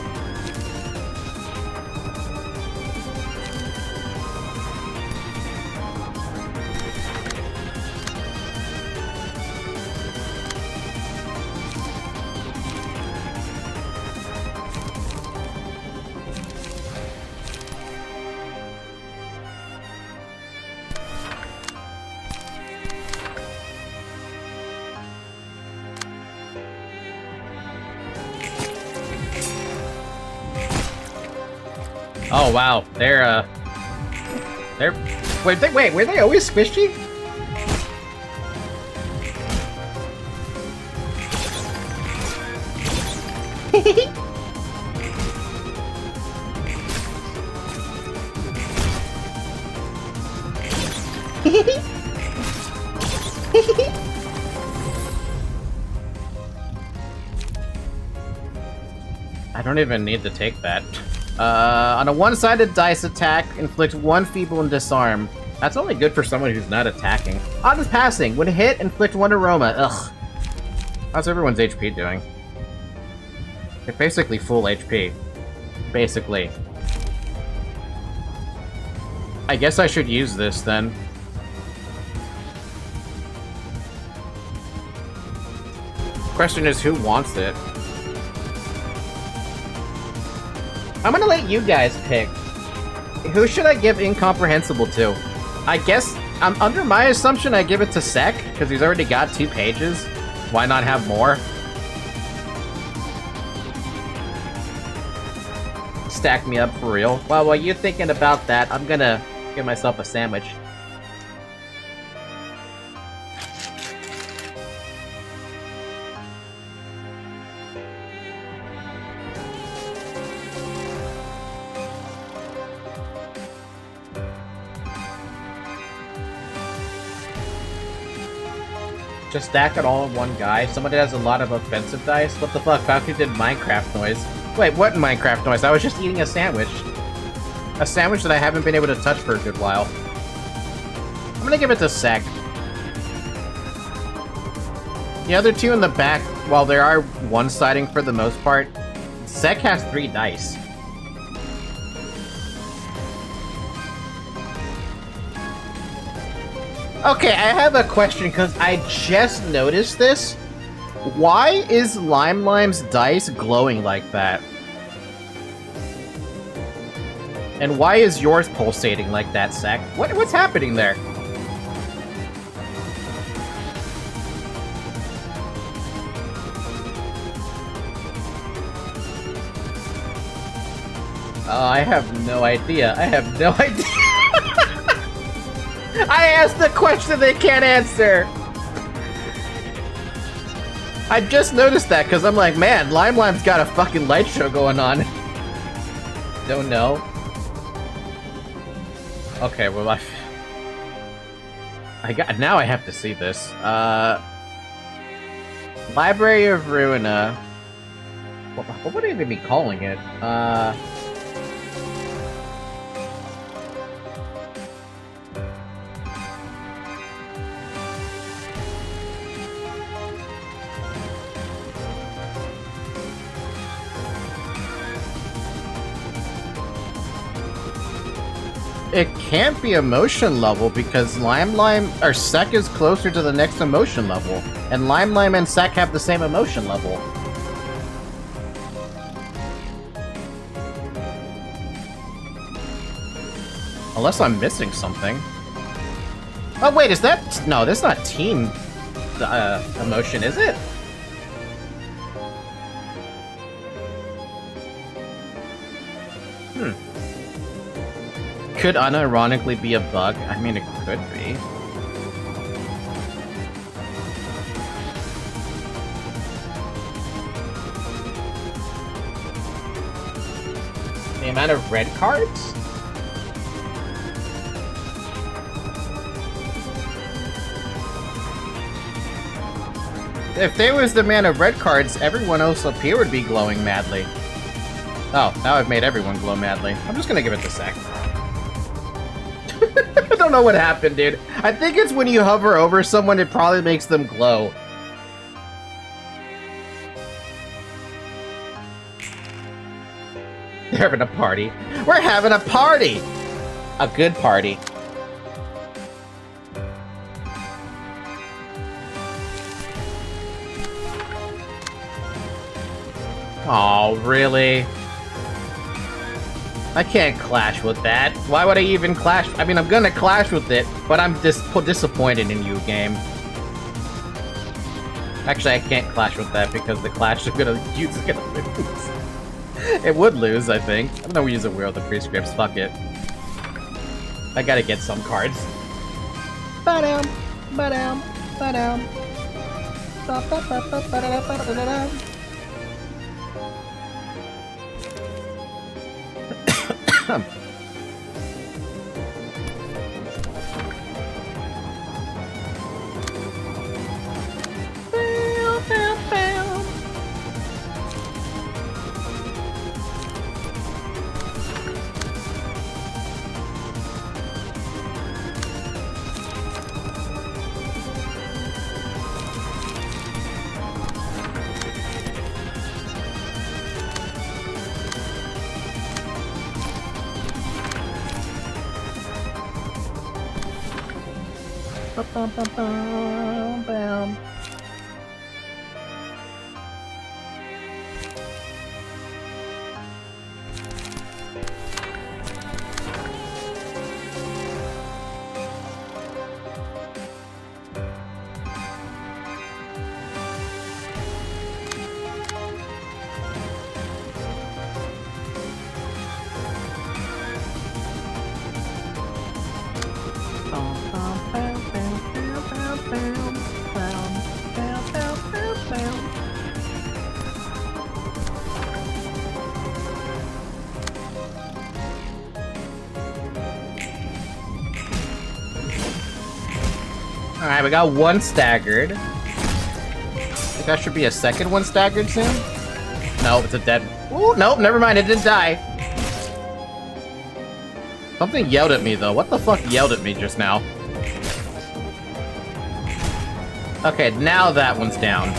Oh wow, they're wait, were they always squishy? I don't even need to take that. On a one-sided dice attack, inflict 1 feeble and disarm. That's only good for someone who's not attacking. On passing, when hit, inflict 1 aroma. Ugh. How's everyone's HP doing? They're basically full HP. Basically. I guess I should use this then. Question is, who wants it? I'm gonna let you guys pick. Who should I give incomprehensible to? I guess, under my assumption, I give it to Sek, because he's already got 2 pages. Why not have more? Stack me up for real. Well, while you're thinking about that, I'm gonna give myself a sandwich. Just stack it all in one guy. Someone that has a lot of offensive dice? What the fuck? Falcon did Minecraft noise. Wait, what Minecraft noise? I was just eating a sandwich. A sandwich that I haven't been able to touch for a good while. I'm gonna give it to Sek. The other 2 in the back, while they are one-siding for the most part, Sek has 3 dice. Okay, I have a question, because I just noticed this. Why is Lime's dice glowing like that? And why is yours pulsating like that, Sek? What's happening there? Oh, I have no idea. I have no idea. I asked the question they can't answer! I just noticed that, because I'm like, man, Lime's got a fucking light show going on. Don't know. Okay, well, now I have to see this. Library of Ruina. What would I even be calling it? It can't be emotion level because or Sek is closer to the next emotion level, and Lime and Sek have the same emotion level. Unless I'm missing something. Oh wait, is that... No, that's not team emotion, is it? Could unironically be a bug? I mean, it could be. The amount of red cards? If there was the amount of red cards, everyone else up here would be glowing madly. Oh, now I've made everyone glow madly. I'm just gonna give it to Sek. I don't know what happened, dude. I think it's when you hover over someone, it probably makes them glow. They're having a party. We're having a party! A good party. Oh, really? I can't clash with that. Why would I even clash? I mean, I'm gonna clash with it, but I'm disappointed in you, game. Actually, I can't clash with that because the clash is gonna lose. It would lose, I think. I don't know we use a wheel with the prescripts, fuck it. I gotta get some cards. Ba-dum, ba-dum, ba-dum. Ba-ba-ba-ba-ba-da-ba-da-da-da. Ba-bum-bum-bum-bum. Alright, we got one staggered. I think that should be a second one staggered soon. No, it's a dead. Ooh, nope, never mind, it didn't die. Something yelled at me though. What the fuck yelled at me just now? Okay, now that one's down.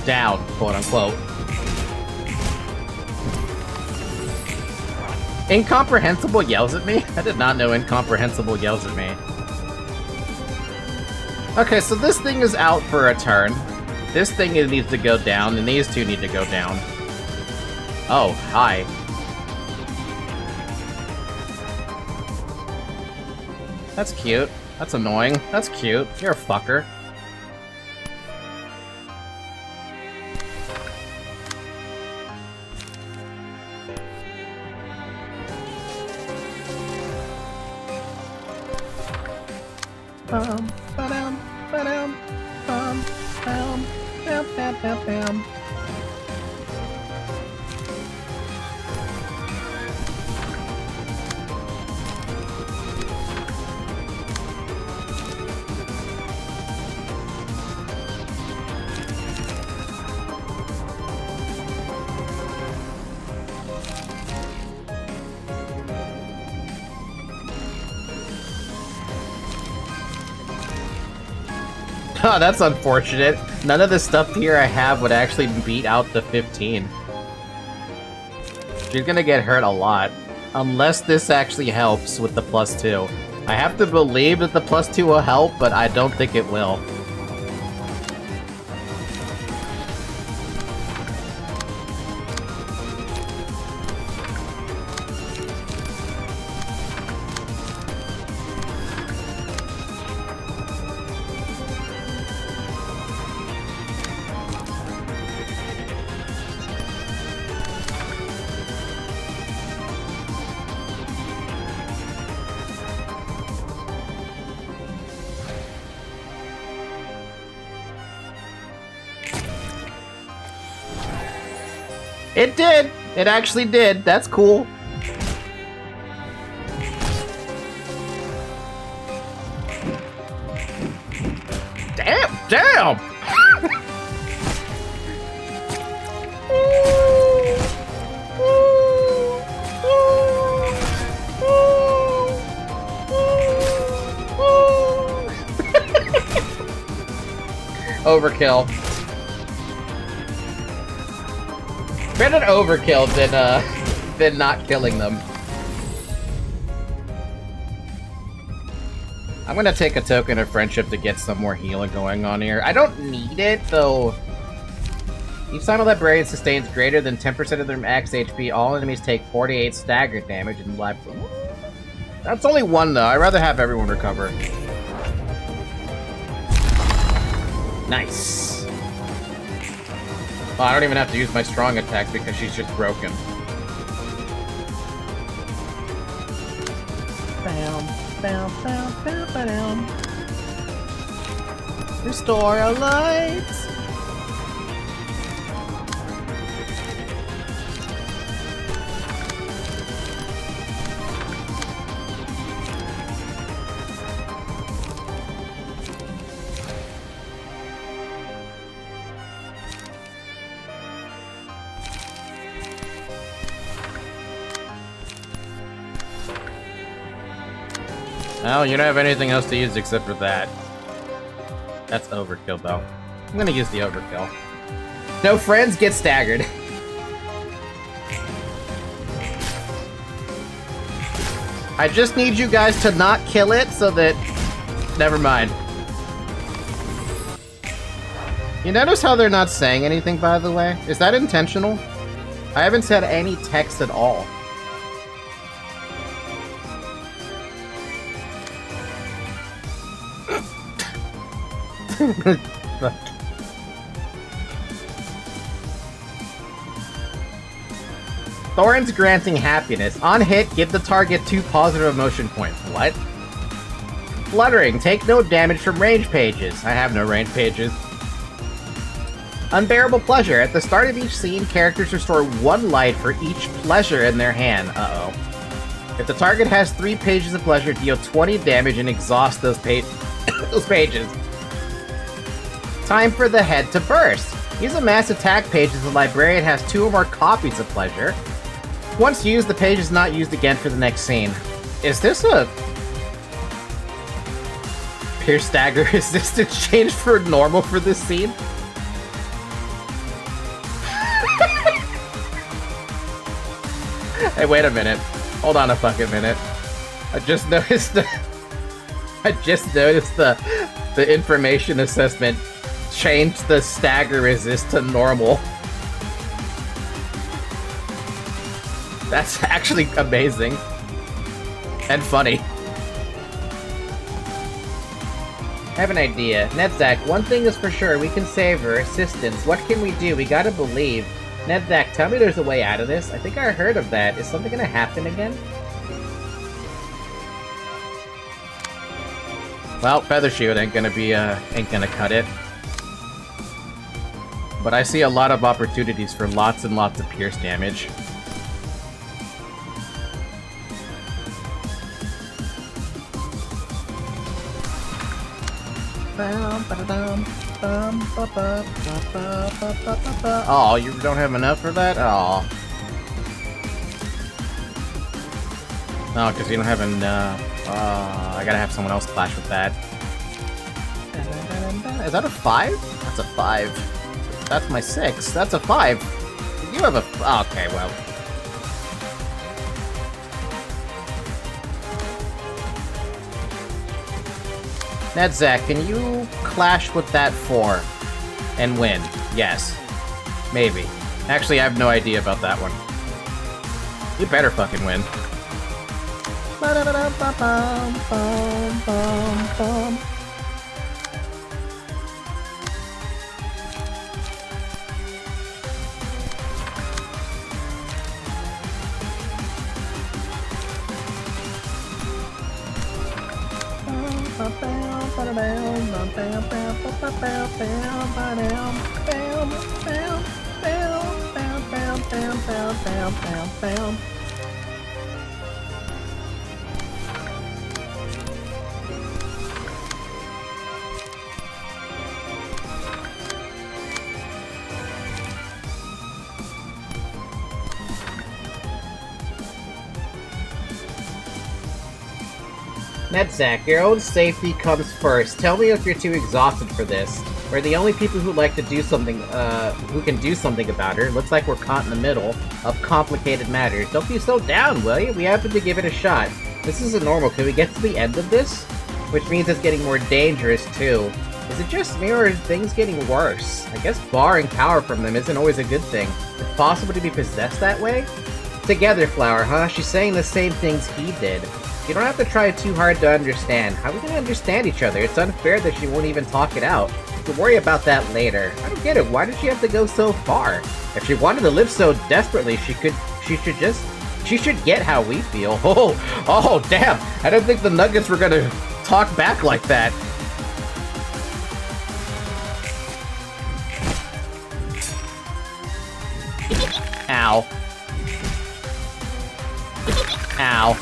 Down, quote unquote. Incomprehensible yells at me? I did not know incomprehensible yells at me. Okay, so this thing is out for a turn. This thing needs to go down, and these two need to go down. Oh, hi. That's cute. That's annoying. That's cute. You're a fucker. Bum, ba-dum, ba-dum, bum, bum, bam, bam, bam, bam. Oh, that's unfortunate. None of the stuff here I have would actually beat out the 15. She's gonna get hurt a lot. Unless this actually helps with the +2. I have to believe that the +2 will help, but I don't think it will. It did! It actually did. That's cool. Damn! Damn! Overkill. Better overkill than not killing them. I'm gonna take a token of friendship to get some more healing going on here. I don't need it, though. Each time a librarian sustains greater than 10% of their max HP, all enemies take 48 stagger damage in life. That's only one, though. I'd rather have everyone recover. Nice. Oh, I don't even have to use my strong attack because she's just broken. Bam, bam, bam, bam, bam. Restore our lights. Well, you don't have anything else to use except for that. That's overkill, though. I'm gonna use the overkill. No friends, get staggered. I just need you guys to not kill it so that... Never mind. You notice how they're not saying anything, by the way? Is that intentional? I haven't said any text at all. Fuck. Thorns granting happiness. On hit, give the target 2 positive emotion points. What? Fluttering. Take no damage from range pages. I have no range pages. Unbearable pleasure. At the start of each scene, characters restore 1 light for each pleasure in their hand. Uh-oh. If the target has 3 pages of pleasure, deal 20 damage and exhaust those pages. Time for the head to burst. Use a mass attack page if the librarian has 2 or more copies of pleasure. Once used, the page is not used again for the next scene. Is this a... Pierce Dagger resistance change for normal for this scene? Hey, wait a minute. Hold on a fucking minute. I just noticed the information assessment changed the stagger resist to normal. That's actually amazing. And funny. I have an idea. Nedzak, one thing is for sure, we can save her. Assistance. What can we do? We gotta believe. Nedzak, tell me there's a way out of this. I think I heard of that. Is something gonna happen again? Well, Feather Shield ain't gonna cut it. But I see a lot of opportunities for lots and lots of pierce damage. Oh, you don't have enough for that? Oh. No, because you don't have enough. I gotta have someone else clash with that. Is that a 5? That's a 5. That's my 6. That's a 5. You have a... Oh, okay, well. Nedzak, can you clash with that 4 and win? Yes. Maybe. Actually, I have no idea about that one. You better fucking win. Nedzak, your own safety comes first. Tell me if you're too exhausted for this. We're the only people who like to do something, who can do something about her. Looks like we're caught in the middle of complicated matters. Don't be so down, will you? We happen to give it a shot. This isn't normal. Can we get to the end of this? Which means it's getting more dangerous, too. Is it just me, or are things getting worse? I guess borrowing power from them isn't always a good thing. It's possible to be possessed that way? Together, Flower, huh? She's saying the same things he did. You don't have to try too hard to understand. How are we gonna understand each other? It's unfair that she won't even talk it out. We'll worry about that later. I don't get it. Why did she have to go so far? If she wanted to live so desperately, she should get how we feel. Oh, damn. I didn't think the Nuggets were gonna talk back like that. Ow. Ow.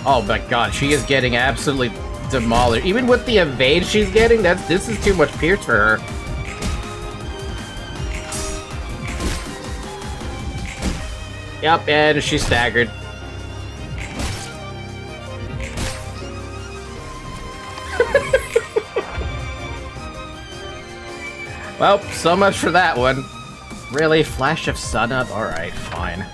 Oh my god, she is getting absolutely demolished. Even with the evade she's getting, this is too much Pierce for her. Yep, and she's staggered. Well, so much for that one. Really? Flash of sun up? Alright, fine.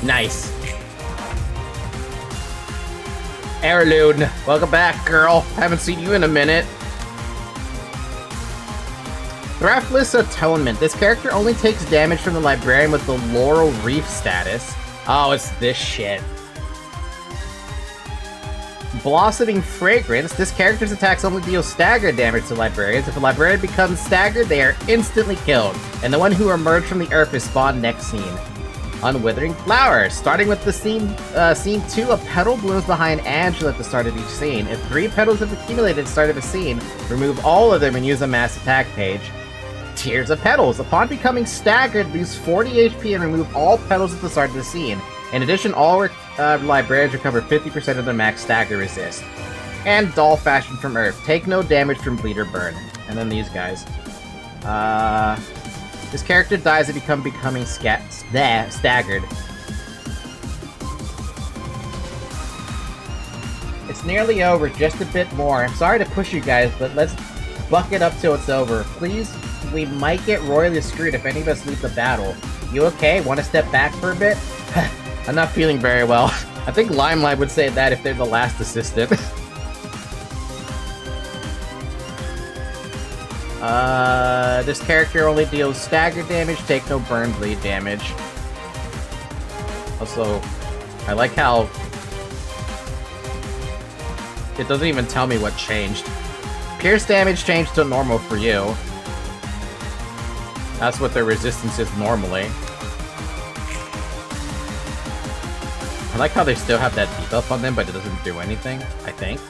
Nice. Heirloom, welcome back, girl. Haven't seen you in a minute. Thraftless Atonement. This character only takes damage from the librarian with the Laurel Reef status. Oh, it's this shit. Blossoming Fragrance. This character's attacks only deal staggered damage to librarians. If a librarian becomes staggered, they are instantly killed, and the one who emerged from the earth is spawned next scene. Unwithering Flowers. Starting with the scene 2, a petal blooms behind Angela at the start of each scene. If 3 petals have accumulated at the start of a scene, remove all of them and use a mass attack page. Tears of Petals. Upon becoming staggered, lose 40 HP and remove all petals at the start of the scene. In addition, all librarians recover 50% of their max stagger resist. And Doll Fashioned from Earth. Take no damage from Bleed or Burn. And then these guys. This character dies at becoming staggered. It's nearly over, just a bit more. I'm sorry to push you guys, but let's buck it up till it's over. Please, we might get royally screwed if any of us leave the battle. You okay? Want to step back for a bit? I'm not feeling very well. I think Limelight would say that if they're the last assistant. This character only deals stagger damage, take no burn bleed damage. Also, I like how it doesn't even tell me what changed. Pierce damage changed to normal for you. That's what their resistance is normally. I like how they still have that debuff on them, but it doesn't do anything, I think.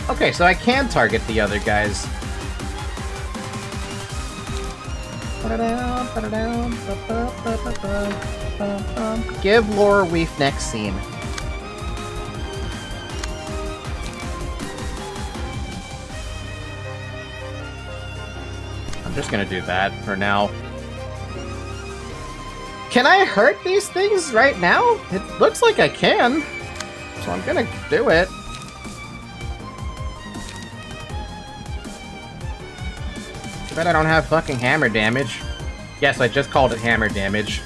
Okay, so I can target the other guys. Give Laura Weef next scene. I'm just gonna do that for now. Can I hurt these things right now? It looks like I can. So I'm gonna do it. Too bad I don't have fucking hammer damage. Yes, I just called it hammer damage.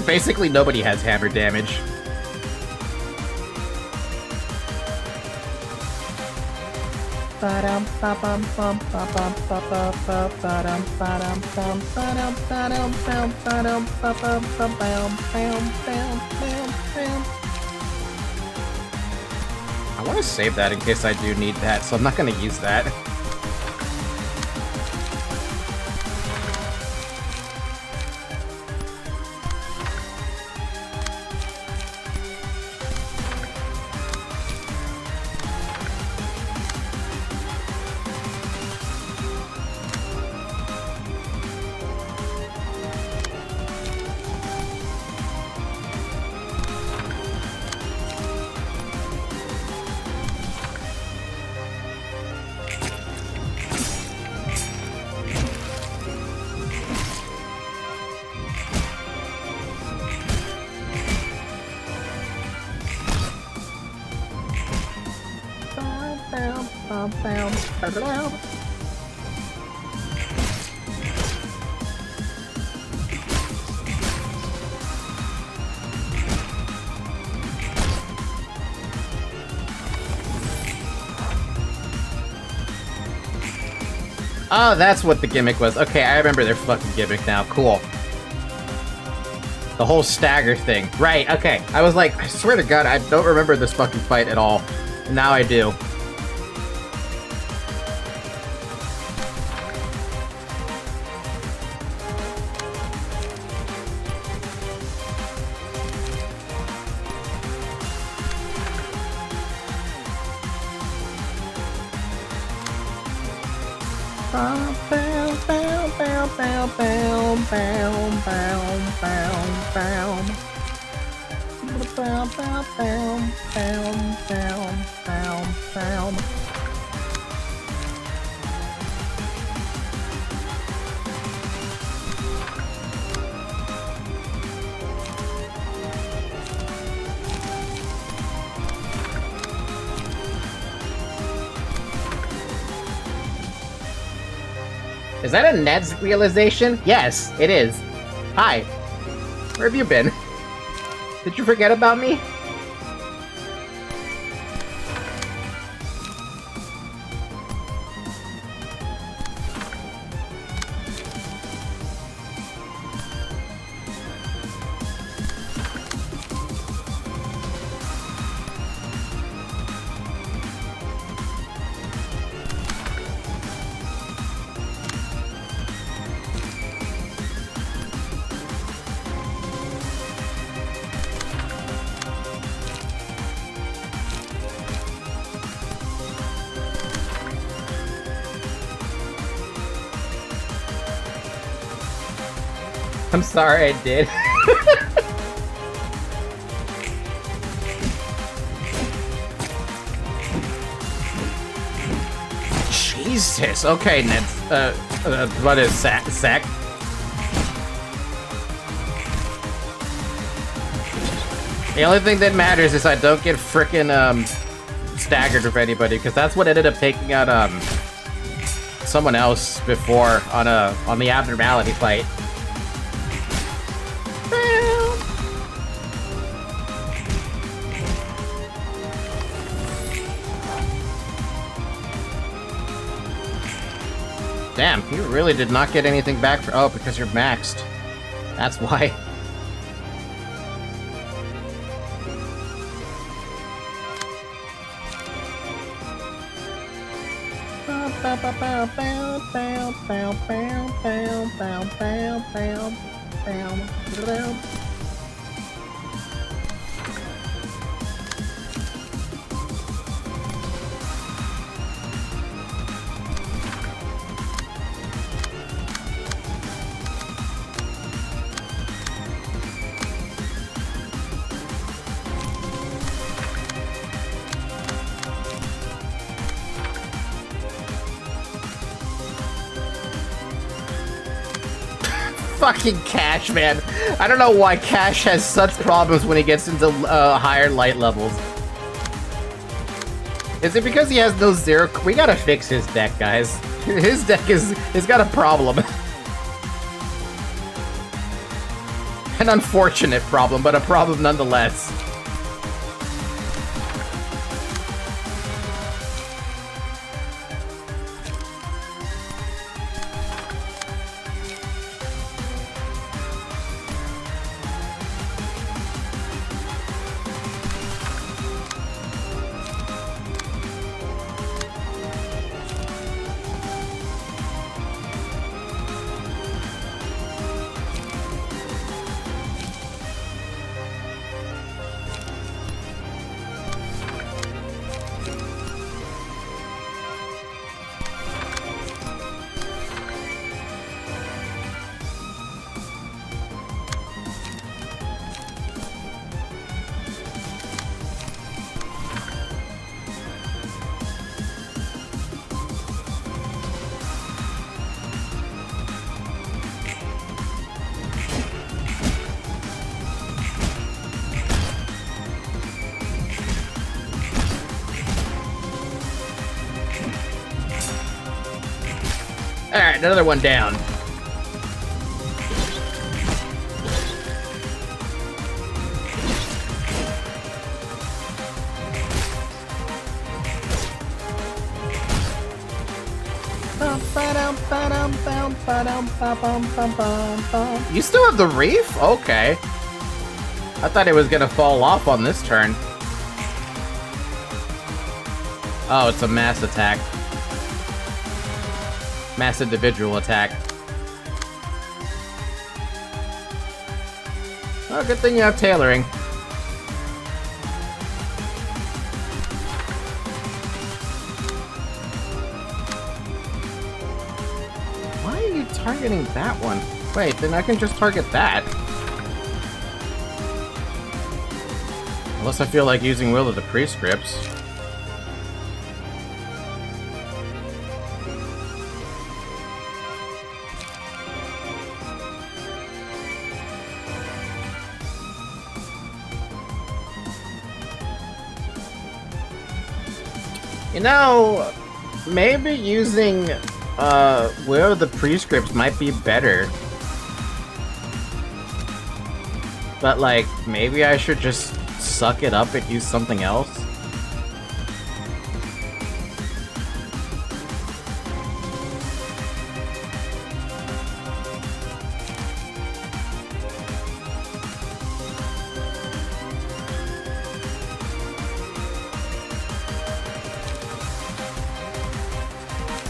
Basically, nobody has hammer damage. I want to save that in case I do need that, so I'm not going to use that. Oh, that's what the gimmick was. Okay, I remember their fucking gimmick now. Cool. The whole stagger thing. Right, okay. I was like, I swear to God, I don't remember this fucking fight at all. Now I do. Is that a Ned's realization? Yes, it is. Hi. Where have you been? Did you forget about me? I'm sorry I did. Jesus. Okay, Ned. What is sack? The only thing that matters is I don't get frickin' staggered with anybody, because that's what ended up taking out someone else before on the abnormality fight. Damn, you really did not get anything back for— oh, because you're maxed. That's why. Fucking Cash, man. I don't know why Cash has such problems when he gets into higher light levels. Is it because he has no zero? We gotta fix his deck, guys. His deck has got a problem. An unfortunate problem, but a problem nonetheless. Alright, another one down. You still have the reef? Okay. I thought it was gonna fall off on this turn. Oh, it's a mass attack. Mass individual attack. Oh, good thing you have tailoring. Why are you targeting that one? Wait, then I can just target that. Unless I feel like using Will of the Prescripts. You know, maybe using Will of the Prescripts might be better. But like, maybe I should just suck it up and use something else?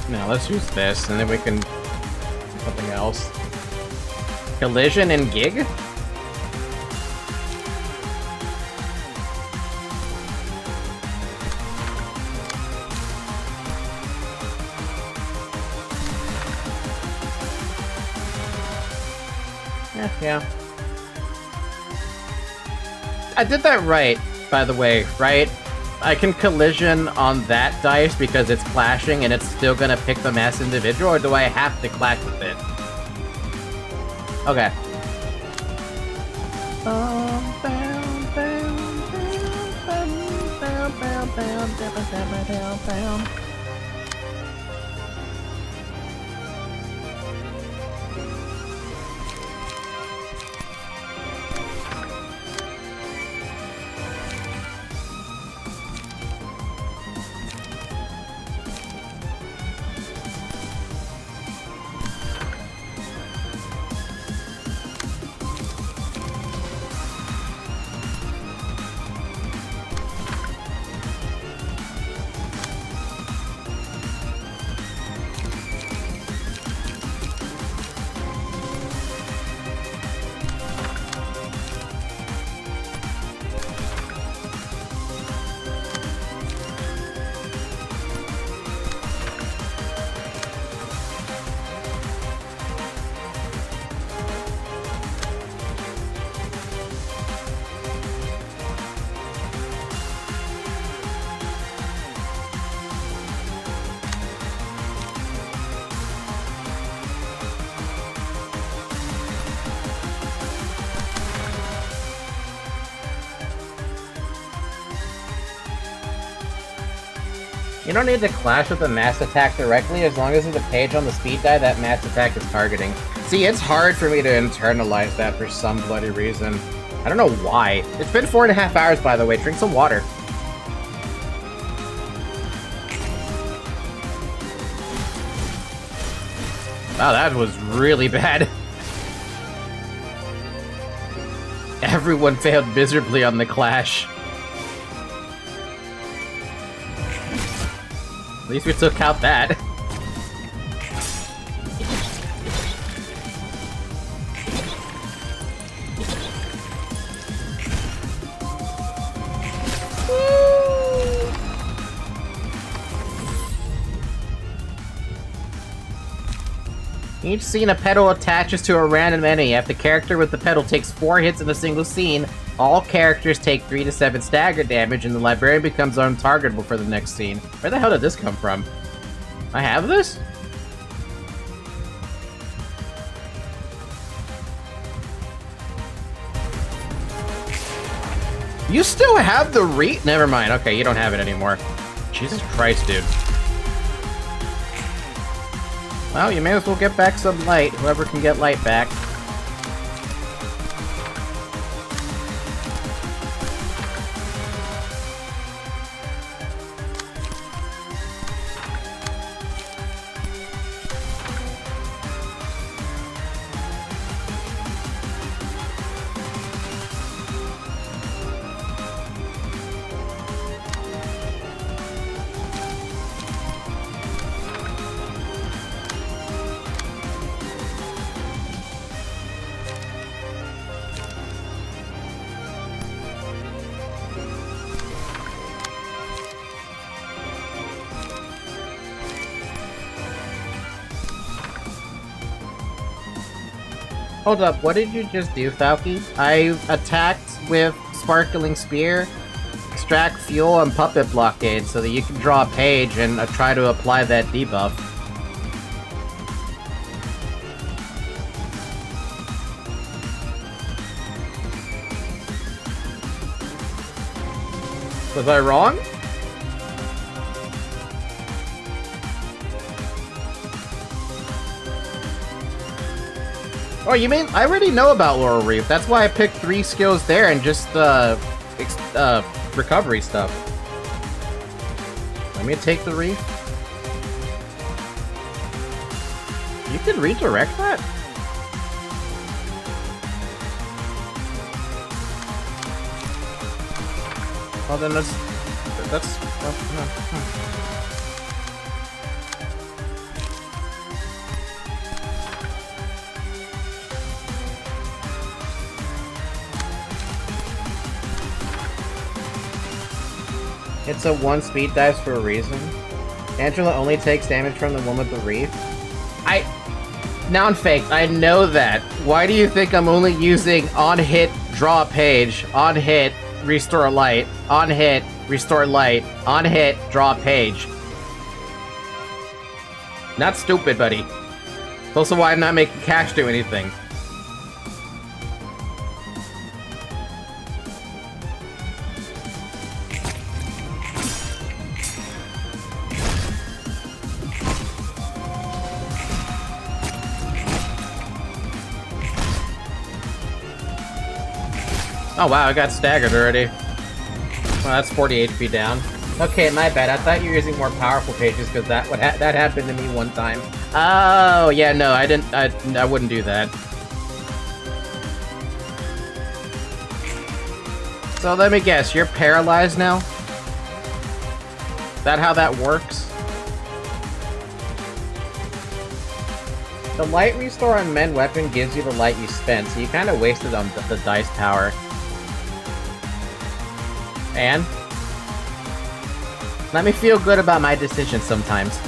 No, let's use this, and then we can do something else. Collision and Gig? Yeah. I did that right, by the way, right? I can collision on that dice because it's clashing and it's still gonna pick the mass individual, or do I have to clash with it? Okay. You don't need to clash with the mass attack directly, as long as there's a page on the speed die that mass attack is targeting. See, it's hard for me to internalize that for some bloody reason. I don't know why. It's been 4.5 hours, by the way. Drink some water. Wow, that was really bad. Everyone failed miserably on the clash. At least we took out that. Each scene, a pedal attaches to a random enemy. If the character with the pedal takes 4 hits in a single scene, all characters take 3 to 7 stagger damage, and the librarian becomes untargetable for the next scene. Where the hell did this come from? I have this? You still have the Never mind. Okay, you don't have it anymore. Jesus Christ, dude. Well, you may as well get back some light, whoever can get light back. Hold up, what did you just do, Falky? I attacked with Sparkling Spear, extract fuel, and Puppet Blockade so that you can draw a page and try to apply that debuff. Was I wrong? Oh, you mean I already know about Laurel Reef. That's why I picked 3 skills there and just recovery stuff. Let me take the reef. You can redirect that? Well, then that's It's a 1 speed dive for a reason. Angela only takes damage from the one with the reef. Non-faked, I know that. Why do you think I'm only using on hit, draw a page, on hit, restore light, on hit, restore light, on hit, draw a page? Not stupid, buddy. It's also why I'm not making Cash do anything. Oh wow, I got staggered already. Well, that's 40 HP down. Okay, my bad. I thought you were using more powerful pages because that happened to me one time. Oh yeah, no, I didn't. I wouldn't do that. So let me guess, you're paralyzed now? Is that how that works? The light restore on men weapon gives you the light you spent, so you kind of wasted on the dice tower. And let me feel good about my decisions sometimes.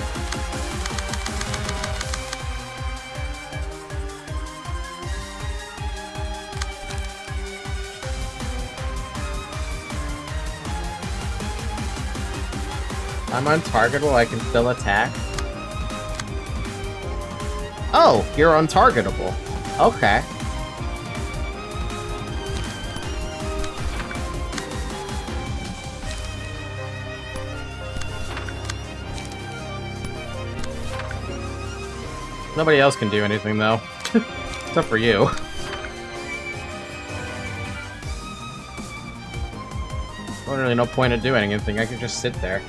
I'm untargetable, I can still attack. Oh, you're untargetable. Okay. Nobody else can do anything, though. Except for you. Literally no point in doing anything, I could just sit there.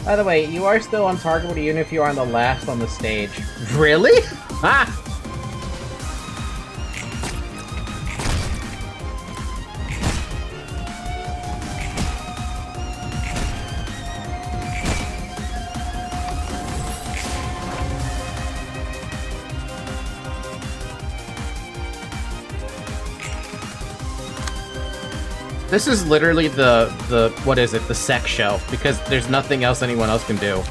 By the way, you are still untargetable even if you are on the last on the stage. Really? Ah! This is literally the what is it, the sex show, because there's nothing else anyone else can do.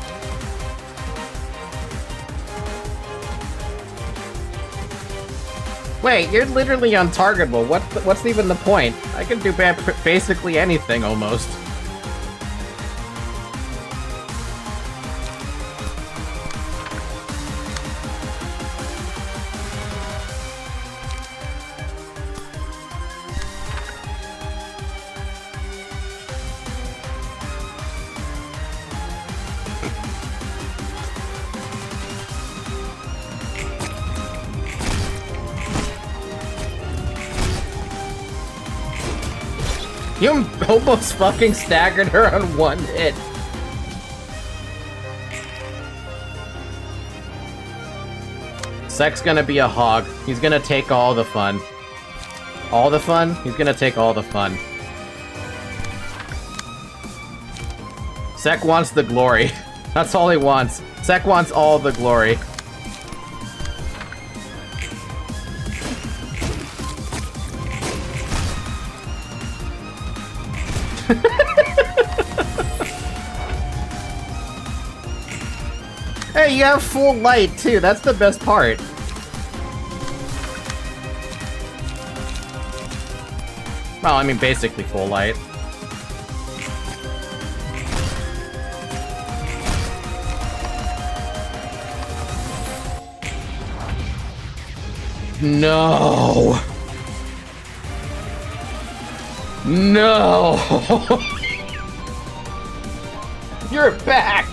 Wait, you're literally untargetable. What's even the point? I can do basically anything, almost. You almost fucking staggered her on one hit. Sek's gonna be a hog. He's gonna take all the fun. All the fun? He's gonna take all the fun. Sek wants the glory. That's all he wants. Sek wants all the glory. Hey, you have full light too. That's the best part. Well, I mean, basically full light. No. No. You're back.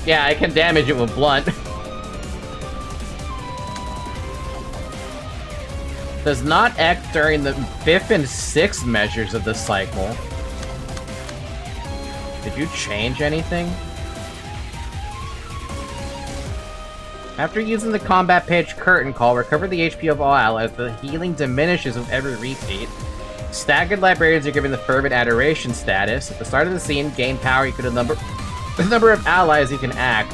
Yeah, I can damage it with blunt. Does not act during the 5th and 6th measures of the cycle. Did you change anything? After using the combat page curtain call, recover the HP of all allies. The healing diminishes with every repeat. Staggered librarians are given the fervent adoration status. At the start of the scene, gain power equal to the number of allies you can act.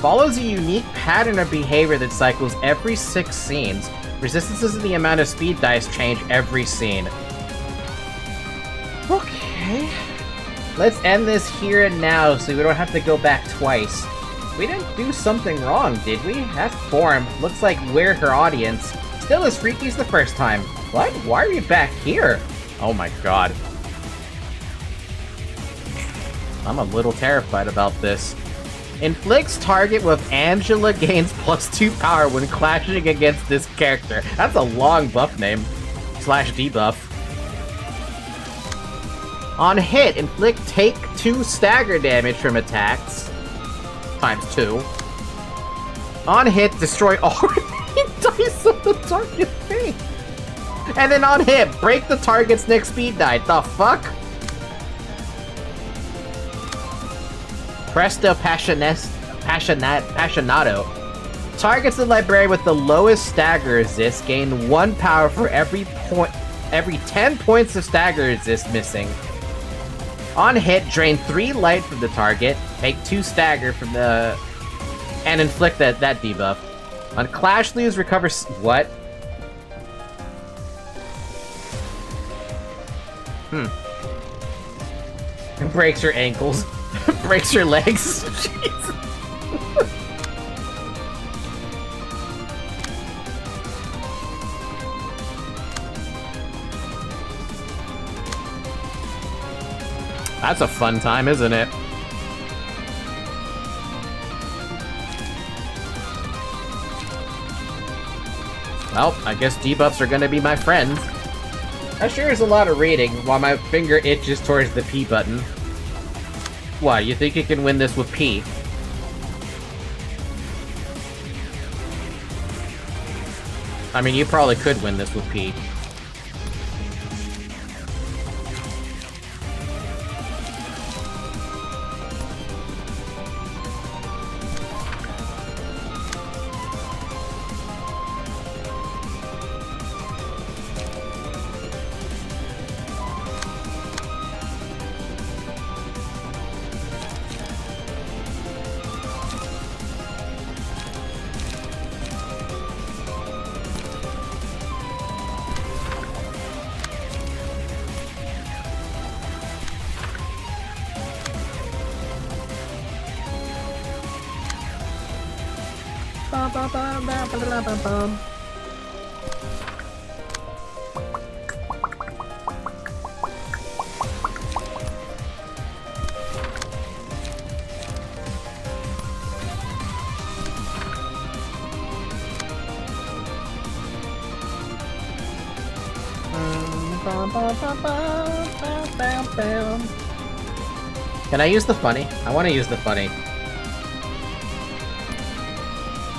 Follows a unique pattern of behavior that cycles every 6 scenes. Resistances and the amount of speed dice change every scene. Okay. Let's end this here and now so we don't have to go back twice. We didn't do something wrong, did we? That form looks like we're her audience. Still as freaky as the first time. What? Why are you back here? Oh my god. I'm a little terrified about this. Inflicts target with Angela gains +2 power when clashing against this character. That's a long buff name. / debuff. On hit, inflict take 2 stagger damage from attacks. ×2. On hit, destroy all dice of the target thing. And then on hit, break the target's next speed die. The fuck? Presto Passionato. Targets the librarian with the lowest stagger resist gain 1 power for every 10 points of stagger resist missing. On hit, drain 3 light from the target, take 2 stagger from the... and inflict that debuff. On clash, lose, recover... What? Breaks her ankles. Breaks her legs. Jeez. That's a fun time, isn't it? Well, I guess debuffs are gonna be my friends. That sure is a lot of reading while my finger itches towards the P button. What, you think you can win this with P? I mean, you probably could win this with P. Can I use the funny? I want to use the funny.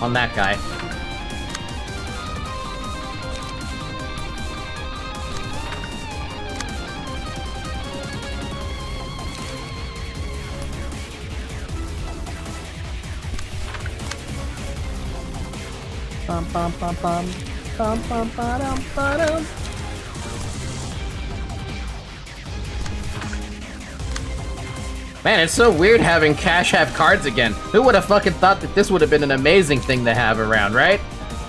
On that guy. Bum bum bum bum bum bum ba-dum ba-dum. Man, it's so weird having Cash have cards again. Who would have fucking thought that this would have been an amazing thing to have around, right?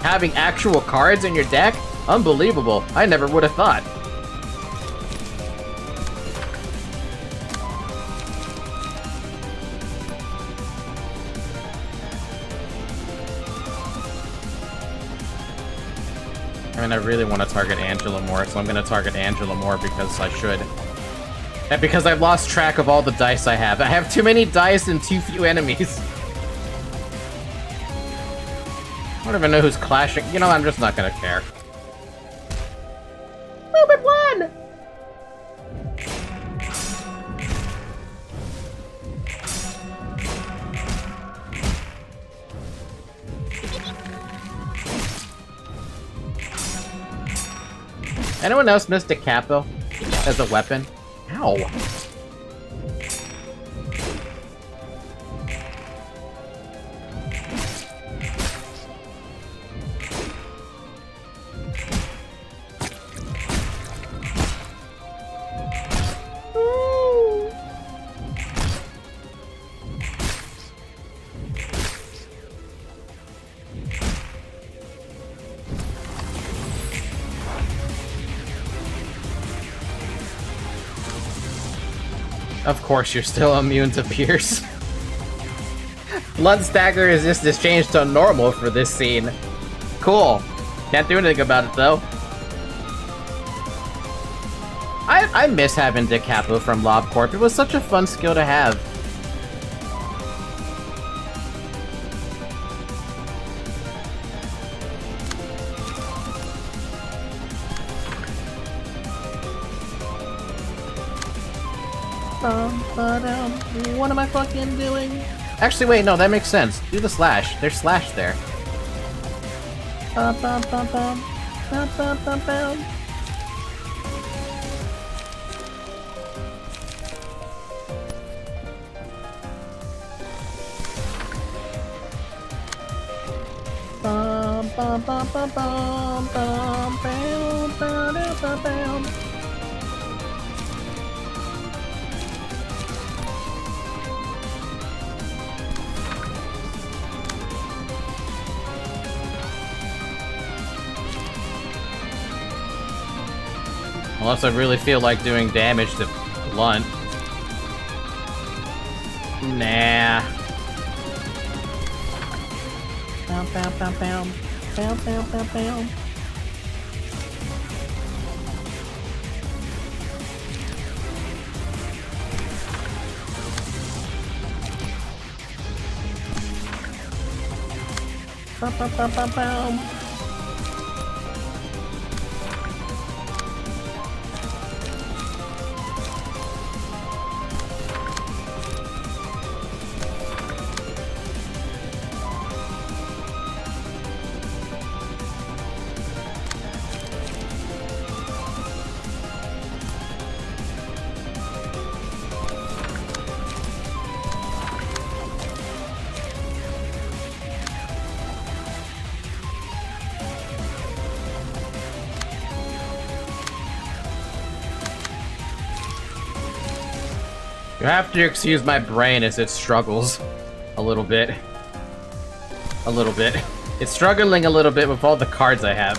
Having actual cards in your deck? Unbelievable. I never would have thought. I mean, I really want to target Angela more, so I'm going to target Angela more because I should. And because I've lost track of all the dice I have. I have too many dice and too few enemies. I don't even know who's clashing. You know, I'm just not gonna care. Movement 1! Anyone else missed a capo as a weapon? Ow. Of course, you're still immune to Pierce. Blood stagger resistance changed to normal for this scene. Cool. Can't do anything about it, though. I miss having Dick Capo from LobCorp. It was such a fun skill to have. What am I fucking doing? Actually, wait, no, that makes sense. Do the slash. There's slash there. Bum, bum, bum, bum. Bum, bum, bum, bum. Bum, bum, bum, bum, bum, bum, bam, bam, bam, bam. Unless I really feel like doing damage to Blunt. Nah. Bam, bam, bam, bam. Bam, bam, bam, bam. Bam, bam, bam, bam, bam. You have to excuse my brain as it struggles a little bit. A little bit. It's struggling a little bit with all the cards I have.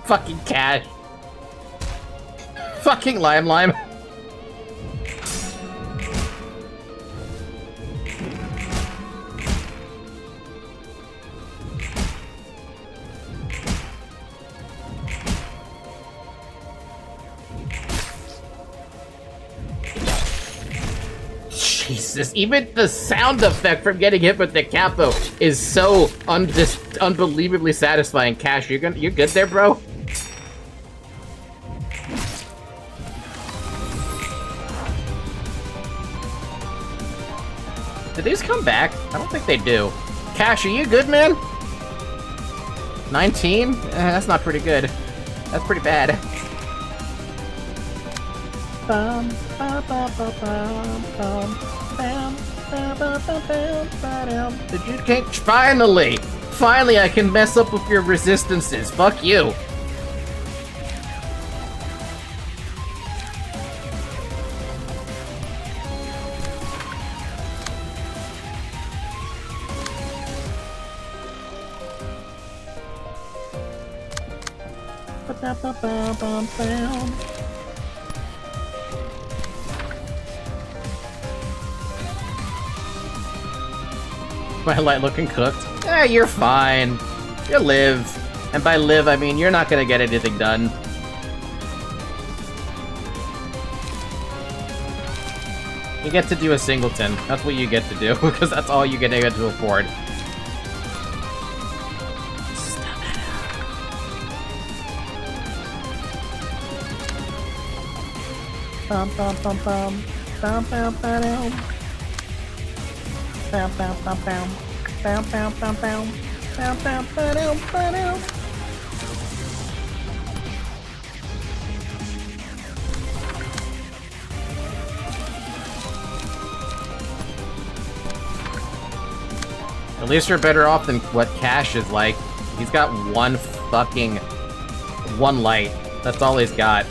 Fucking Cash. Fucking Lime. Jesus, even the sound effect from getting hit with the capo is so unbelievably satisfying. Cash, you good there, bro? Did these come back? I don't think they do. Cash, are you good, man? 19? That's not pretty good. That's pretty bad. Did you can't finally! Finally I can mess up with your resistances. Fuck you. My light looking cooked? Eh, you're fine. You live. And by live, I mean you're not gonna get anything done. You get to do a singleton. That's what you get to do, because that's all you get to afford. Bum bum bum bum. Bum bum bum bum. Bum bum bum bum. Bum bum bum bum. Bum bum bum bum. At least you're better off than what Cash is like. He's got one light. That's all he's got.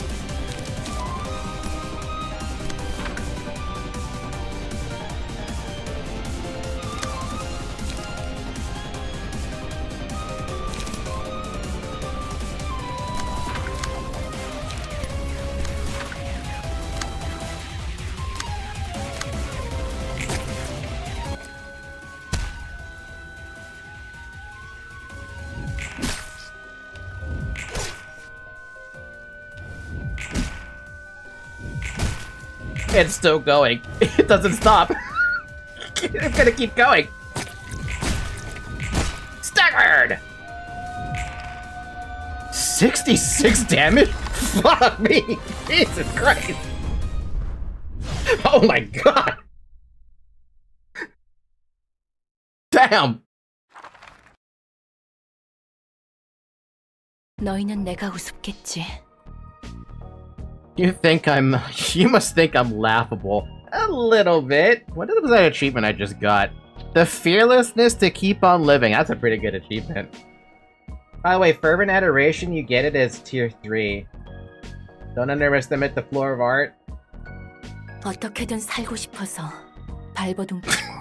It's still going. It doesn't stop. It's gonna keep going. Staggered! 66 damage? Fuck me! Jesus Christ! Oh my god! Damn! 너희는 내가 우습겠지. You must think I'm laughable. A little bit. What was that achievement I just got? The fearlessness to keep on living. That's a pretty good achievement. By the way, fervent adoration, you get it as tier 3. Don't underestimate the floor of art. 어떻게든 살고 싶어서 발버둥치고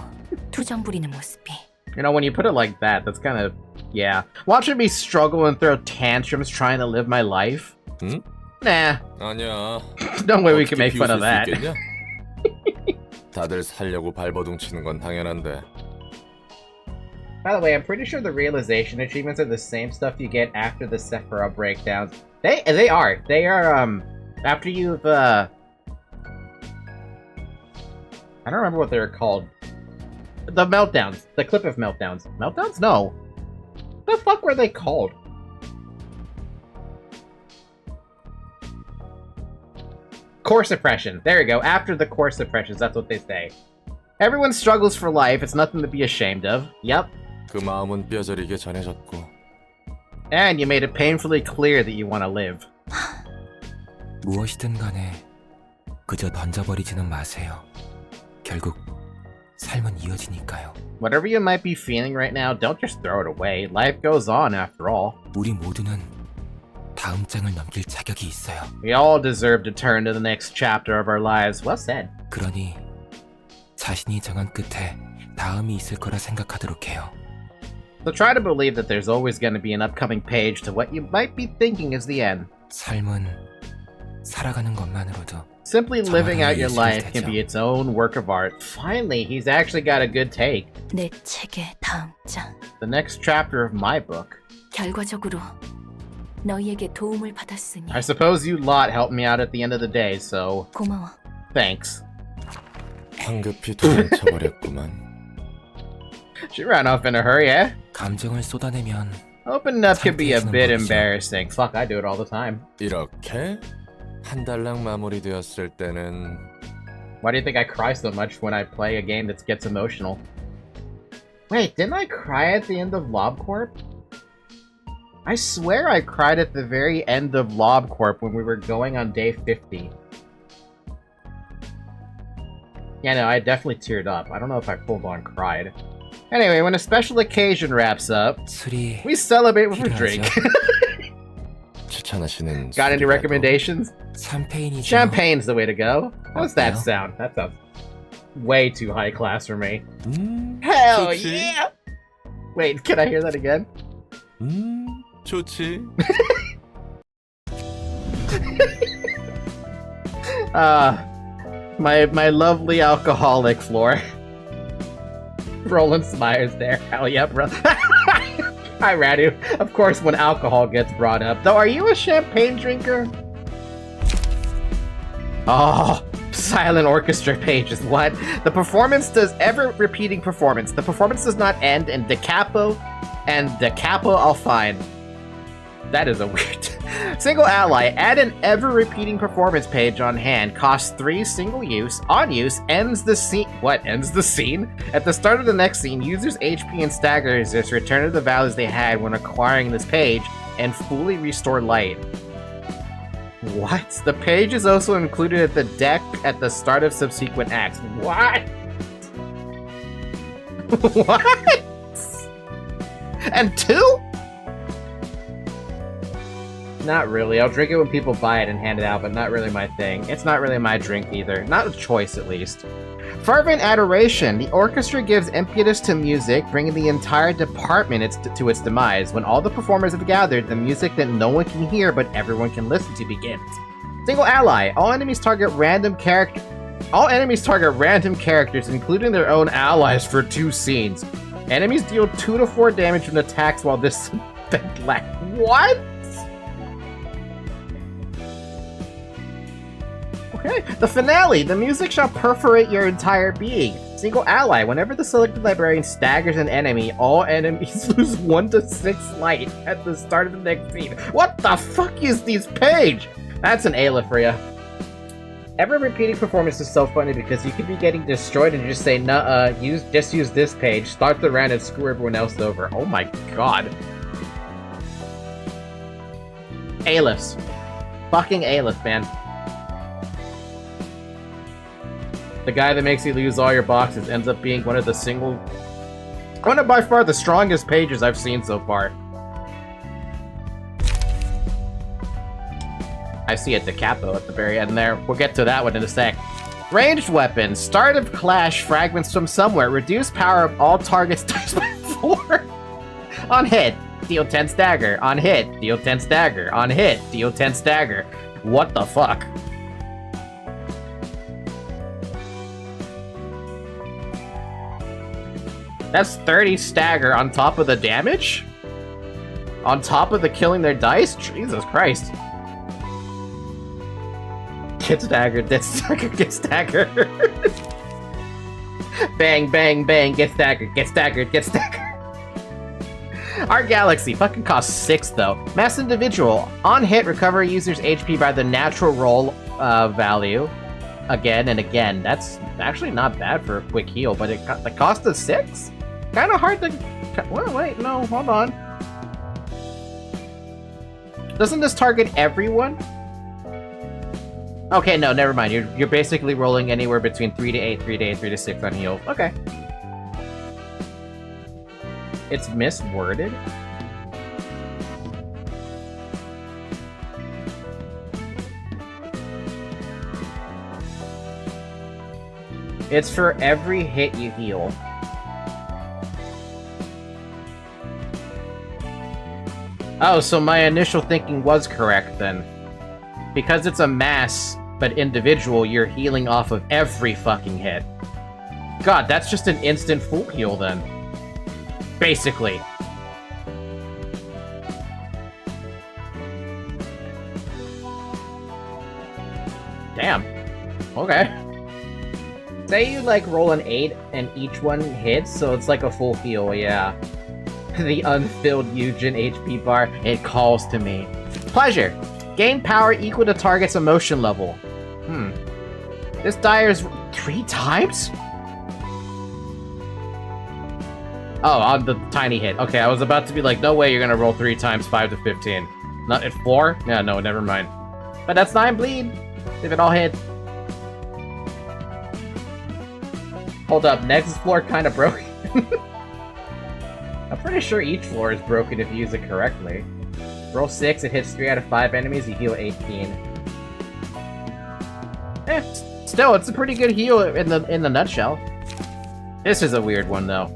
투정 부리는 모습이. You know, when you put it like that, that's kind of... yeah. Watching me struggle and throw tantrums trying to live my life? Hmm? Nah. 아니야. No way we can make fun of that. 다들 살려고 발버둥치는 건 당연한데. By the way, I'm pretty sure the realization achievements are the same stuff you get after the Sephiroth breakdowns. They are. They are, after you've, I don't remember what they're called. The meltdowns. The clip of meltdowns. Meltdowns? No. What the fuck were they called? Core suppression. There you go. After the core suppressions, that's what they say. Everyone struggles for life. It's nothing to be ashamed of. Yep. 그 마음은 뼈저리게 전해졌고. And you made it painfully clear that you want to live. 무엇이든 간에 그저 던져버리지는 마세요. 결국 삶은 이어지니까요. Whatever you might be feeling right now, don't just throw it away. Life goes on after all. 우리 모두는 다음 장을 넘길 자격이 있어요. We all deserve to turn to the next chapter of our lives. Well said. 그러니 자신이 정한 끝에 다음이 있을 거라 생각하도록 해요. So try to believe that there's always going to be an upcoming page to what you might be thinking is the end. 삶은 살아가는 것만으로도 Simply living out your life can be its own work of art. Finally, he's actually got a good take. 내 책의 다음 장. The next chapter of my book. 결과적으로 너희에게 도움을 받았으니. I suppose you lot helped me out at the end of the day, so... 고마워. Thanks. 황급히 도망쳐버렸구만. She ran off in a hurry, eh? 감정을 쏟아내면 Opening up could be a bit 창피해지는 embarrassing. Fuck, I do it all the time. 이렇게 한 달랑 마무리되었을 때는 Why do you think I cry so much when I play a game that gets emotional? Wait, didn't I cry at the end of LobCorp? I swear I cried at the very end of LobCorp when we were going on day 50. Yeah, no, I definitely teared up. I don't know if I full-on cried. Anyway, when a special occasion wraps up, 술이 we celebrate with a drink. 추천하시는 Got any 술이라도 recommendations? 샴페인이죠. Champagne's the way to go. How's that 어때요? sound? That sounds way too high class for me. 음, Hell 좋지. yeah! Wait, can I hear that again? 좋지. My lovely alcoholic floor. Roland Smyers there. Hell yeah, bro. Hi, Radu. Of course, when alcohol gets brought up. Though, are you a champagne drinker? Oh, silent orchestra pages. What? The performance does ever-repeating performance. The performance does not end in da capo, and da capo I'll find. That is a weird... Single ally. Add an ever-repeating performance page on hand. Costs 3 single use. On use. Ends the scene... What? Ends the scene? At the start of the next scene, users' HP and stagger resist return to the values they had when acquiring this page and fully restore light. What? The page is also included at the deck at the start of subsequent acts. What? What? And 2? Not really. I'll drink it when people buy it and hand it out, but not really my thing. It's not really my drink either. Not a choice, at least. Fervent adoration. The orchestra gives impetus to music, bringing the entire department to its demise. When all the performers have gathered, the music that no one can hear but everyone can listen to begins. Single ally. All enemies target random characters, including their own allies, for 2 scenes. Enemies deal 2 to 4 damage from attacks while this effect lasts. What? Okay. The finale. The music shall perforate your entire being. Single ally. Whenever the selected librarian staggers an enemy, all enemies lose 1 to 6 light at the start of the next scene. What the fuck is this page? That's an Ayla for ya. Ever-repeating performance is so funny because you could be getting destroyed and just say, nah, just use this page, start the round and screw everyone else over. Oh my god. Aylas. Fucking Aylas, man. The guy that makes you lose all your boxes ends up being one of by far the strongest pages I've seen so far. I see a da capo at the very end there. We'll get to that one in a sec. Ranged weapons. Start of clash fragments from somewhere. Reduce power of all targets dice by 4. On hit, deal 10 stagger. On hit, deal 10 stagger. On hit, deal 10 stagger. What the fuck? That's 30 stagger on top of the damage? On top of the killing their dice? Jesus Christ. Get staggered, get staggered, get staggered. Bang, bang, bang, get staggered, get staggered, get staggered. Our galaxy fucking costs 6 though. Mass individual. On hit, recover user's HP by the natural roll value. Again and again. That's actually not bad for a quick heal, but the cost of 6? Kind of hard to... Wait, no, hold on. Doesn't this target everyone? Okay, no, never mind. You're basically rolling anywhere between 3 to 8, 3 to 8, 3 to 6 on heals. Okay. It's misworded? It's for every hit you heal. Oh, so my initial thinking was correct then. Because it's a mass, but individual, you're healing off of every fucking hit. God, that's just an instant full heal then. Basically. Damn. Okay. Say you, like, roll an 8 and each one hits, so it's like a full heal, yeah. The unfilled Eugen HP bar, it calls to me. Pleasure. Gain power equal to target's emotion level. This dire's 3 times? Oh, on the tiny hit. Okay, I was about to be like, no way you're gonna roll 3 times 5 to 15. Not at 4? Yeah, no, never mind. But that's 9 bleed. If it all hit. Hold up, next floor kinda broken. I'm pretty sure each floor is broken if you use it correctly. Roll 6, it hits 3 out of 5 enemies, you heal 18. Still, it's a pretty good heal in the nutshell. This is a weird one though.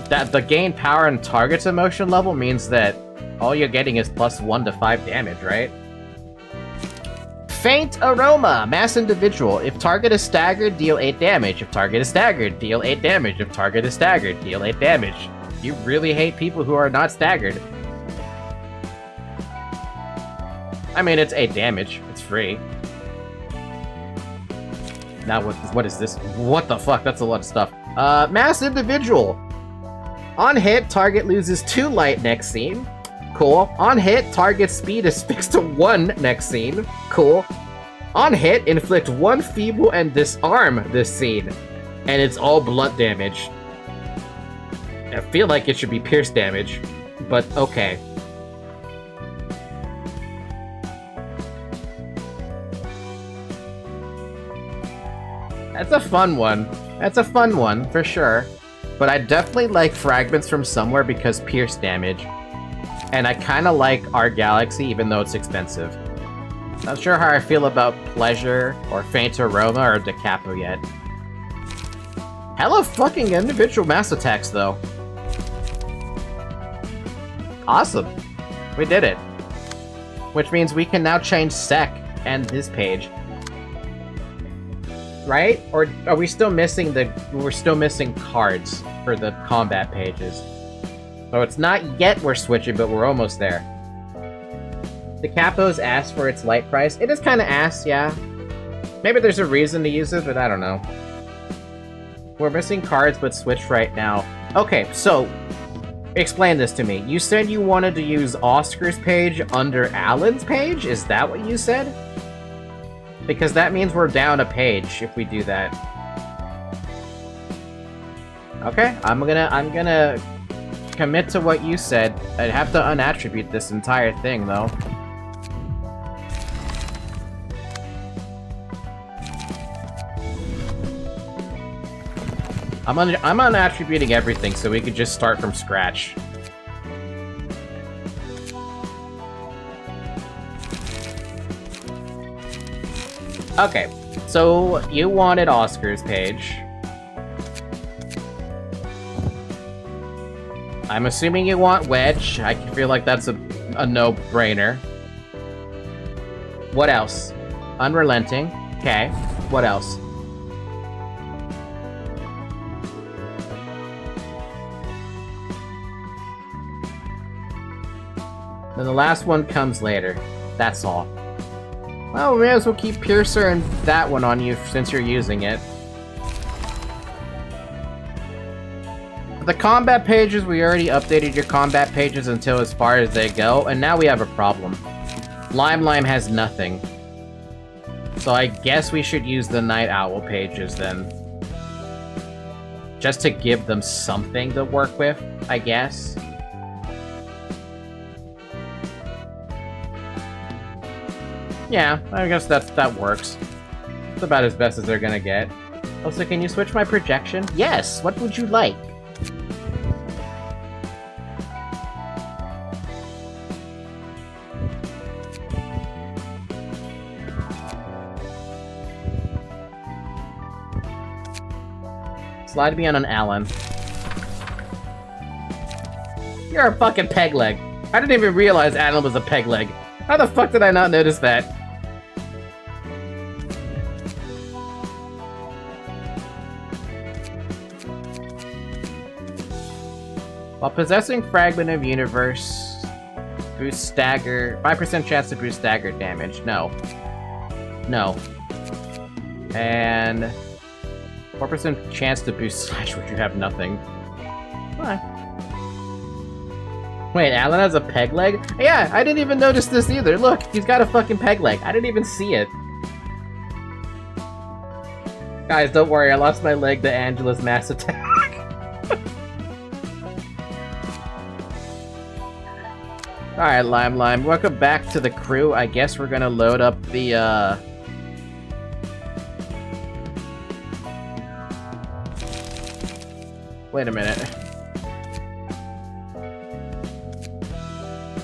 That the gain power and target's emotion level means that all you're getting is +1 to 5 damage, right? Faint Aroma, mass individual. If target is staggered, deal 8 damage. If target is staggered, deal 8 damage. If target is staggered, deal 8 damage. You really hate people who are not staggered. I mean, it's 8 damage. It's free. Now what is this? What the fuck? That's a lot of stuff. Mass individual. On hit, target loses 2 light next scene. Cool. On hit, target speed is fixed to 1 next scene. Cool. On hit, inflict 1 feeble and disarm this scene. And it's all blunt damage. I feel like it should be pierce damage, but okay. That's a fun one. That's a fun one, for sure. But I definitely like Fragments from Somewhere because pierce damage. And I kinda like Our Galaxy, even though it's expensive. Not sure how I feel about Pleasure, or Faint Aroma, or Da Capo yet. Hella fucking individual mass attacks, though. Awesome. We did it. Which means we can now change Sec and this page. Right? Or are we still missing we're still missing cards for the combat pages. So it's not yet we're switching, but we're almost there. The Capo's ass for its light price. It is kind of ass, yeah. Maybe there's a reason to use it, but I don't know. We're missing cards, but switch right now. Okay, so explain this to me. You said you wanted to use Oscar's page under Alan's page? Is that what you said? Because that means we're down a page if we do that. Okay, I'm gonna commit to what you said. I'd have to unattribute this entire thing, though. I'm unattributing everything so we could just start from scratch. Okay, so you wanted Oscar's page. I'm assuming you want Wedge. I feel like that's a no-brainer. What else? Unrelenting. Okay. What else? Then the last one comes later. That's all. Well, we may as well keep Piercer and that one on you since you're using it. The combat pages, we already updated your combat pages until as far as they go, and now we have a problem. Lime has nothing. So I guess we should use the Night Owl pages then. Just to give them something to work with, I guess. Yeah, I guess that works. It's about as best as they're gonna get. Also, can you switch my projection? Yes! What would you like? Slide me on an Allen. You're a fucking peg leg. I didn't even realize Alan was a peg leg. How the fuck did I not notice that? While possessing Fragment of Universe, boost stagger, 5% chance to boost stagger damage. No. No. And 4% chance to boost slash which you have nothing. Why? Wait, Alan has a peg leg? Yeah, I didn't even notice this either. Look, he's got a fucking peg leg. I didn't even see it. Guys, don't worry, I lost my leg to Angela's mass attack. Alright, Lime. Welcome back to the crew. I guess we're gonna load up the, Wait a minute.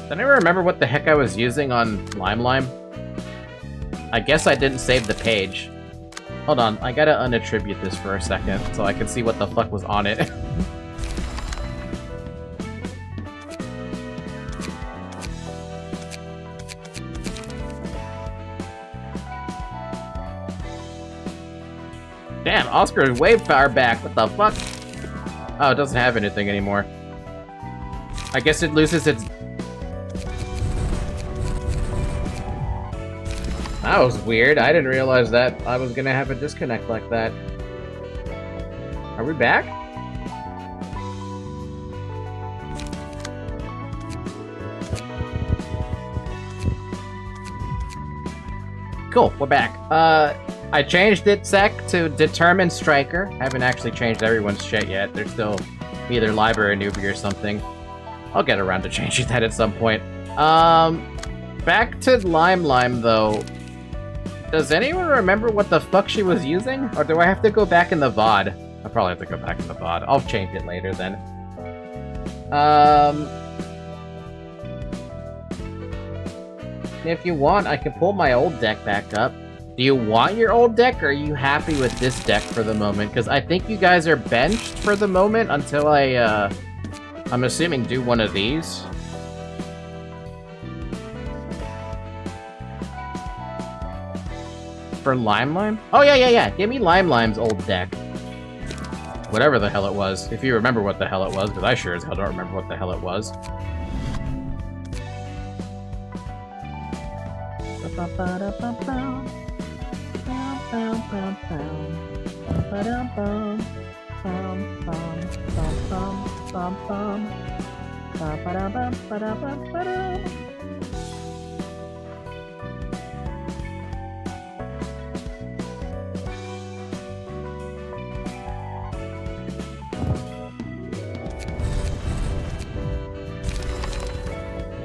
Don't I remember what the heck I was using on Lime? I guess I didn't save the page. Hold on, I gotta unattribute this for a second so I can see what the fuck was on it. Damn, Oscar is way far back. What the fuck? Oh, it doesn't have anything anymore. I guess it loses its... That was weird. I didn't realize that I was gonna have a disconnect like that. Are we back? Cool, we're back. I changed it, Sec, to Determined Striker. I haven't actually changed everyone's shit yet. They're still either Library Newbie or something. I'll get around to changing that at some point. Back to Lime, though. Does anyone remember what the fuck she was using? Or do I have to go back in the VOD? I probably have to go back in the VOD. I'll change it later, then. If you want, I can pull my old deck back up. Do you want your old deck, or are you happy with this deck for the moment? Because I think you guys are benched for the moment until I'm assuming do one of these. For Lime? Oh, yeah. Give me Lime's old deck. Whatever the hell it was. If you remember what the hell it was, because I sure as hell don't remember what the hell it was.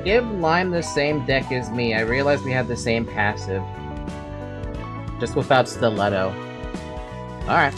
Give Lime the same deck as me. I realized we had the same passive. Just without Stiletto. Alright.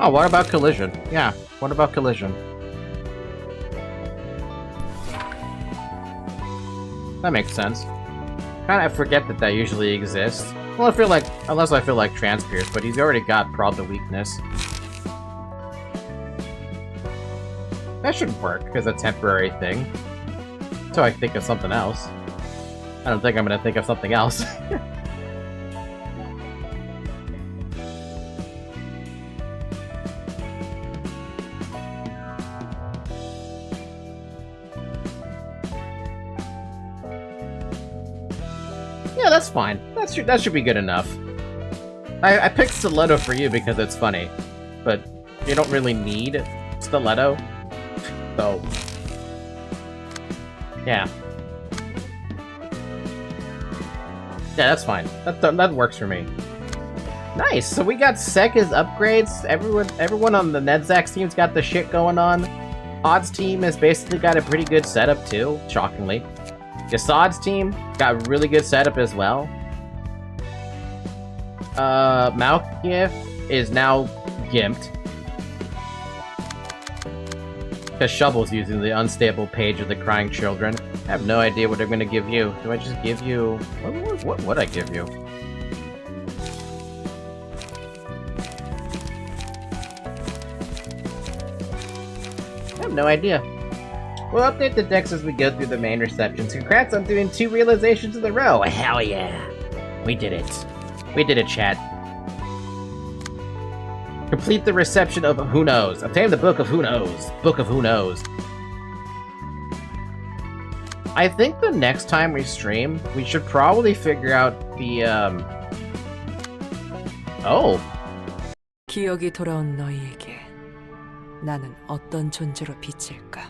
Oh, what about Collision? Yeah, what about Collision? That makes sense. Kinda forget that usually exists. Well, I feel like, unless I feel like Transpierce, but he's already got Prod the Weakness. That should work as a temporary thing. Until I think of something else. I don't think I'm gonna think of something else. Yeah, that's fine. That should be good enough. I picked stiletto for you because it's funny, but you don't really need stiletto, so yeah. Yeah, that's fine. That works for me. Nice. So we got Seka's upgrades. Everyone on the Nedzak's team's got the shit going on. Odd's team has basically got a pretty good setup too, shockingly. Gassad's team got a really good setup as well. Malkiev is now gimped. Because Shovel's using the unstable page of the crying children. I have no idea what I'm gonna give you. Do I just give you... What would I give you? I have no idea. We'll update the decks as we go through the main receptions. Congrats on doing 2 realizations in a row! Hell yeah! We did it. We did it, chat. Complete the reception of Who Knows. Obtain the Book of Who Knows. Book of Who Knows. I think the next time we stream, we should probably figure out the, Oh. 기억이 돌아온 너희에게 나는 어떤 존재로 비칠까?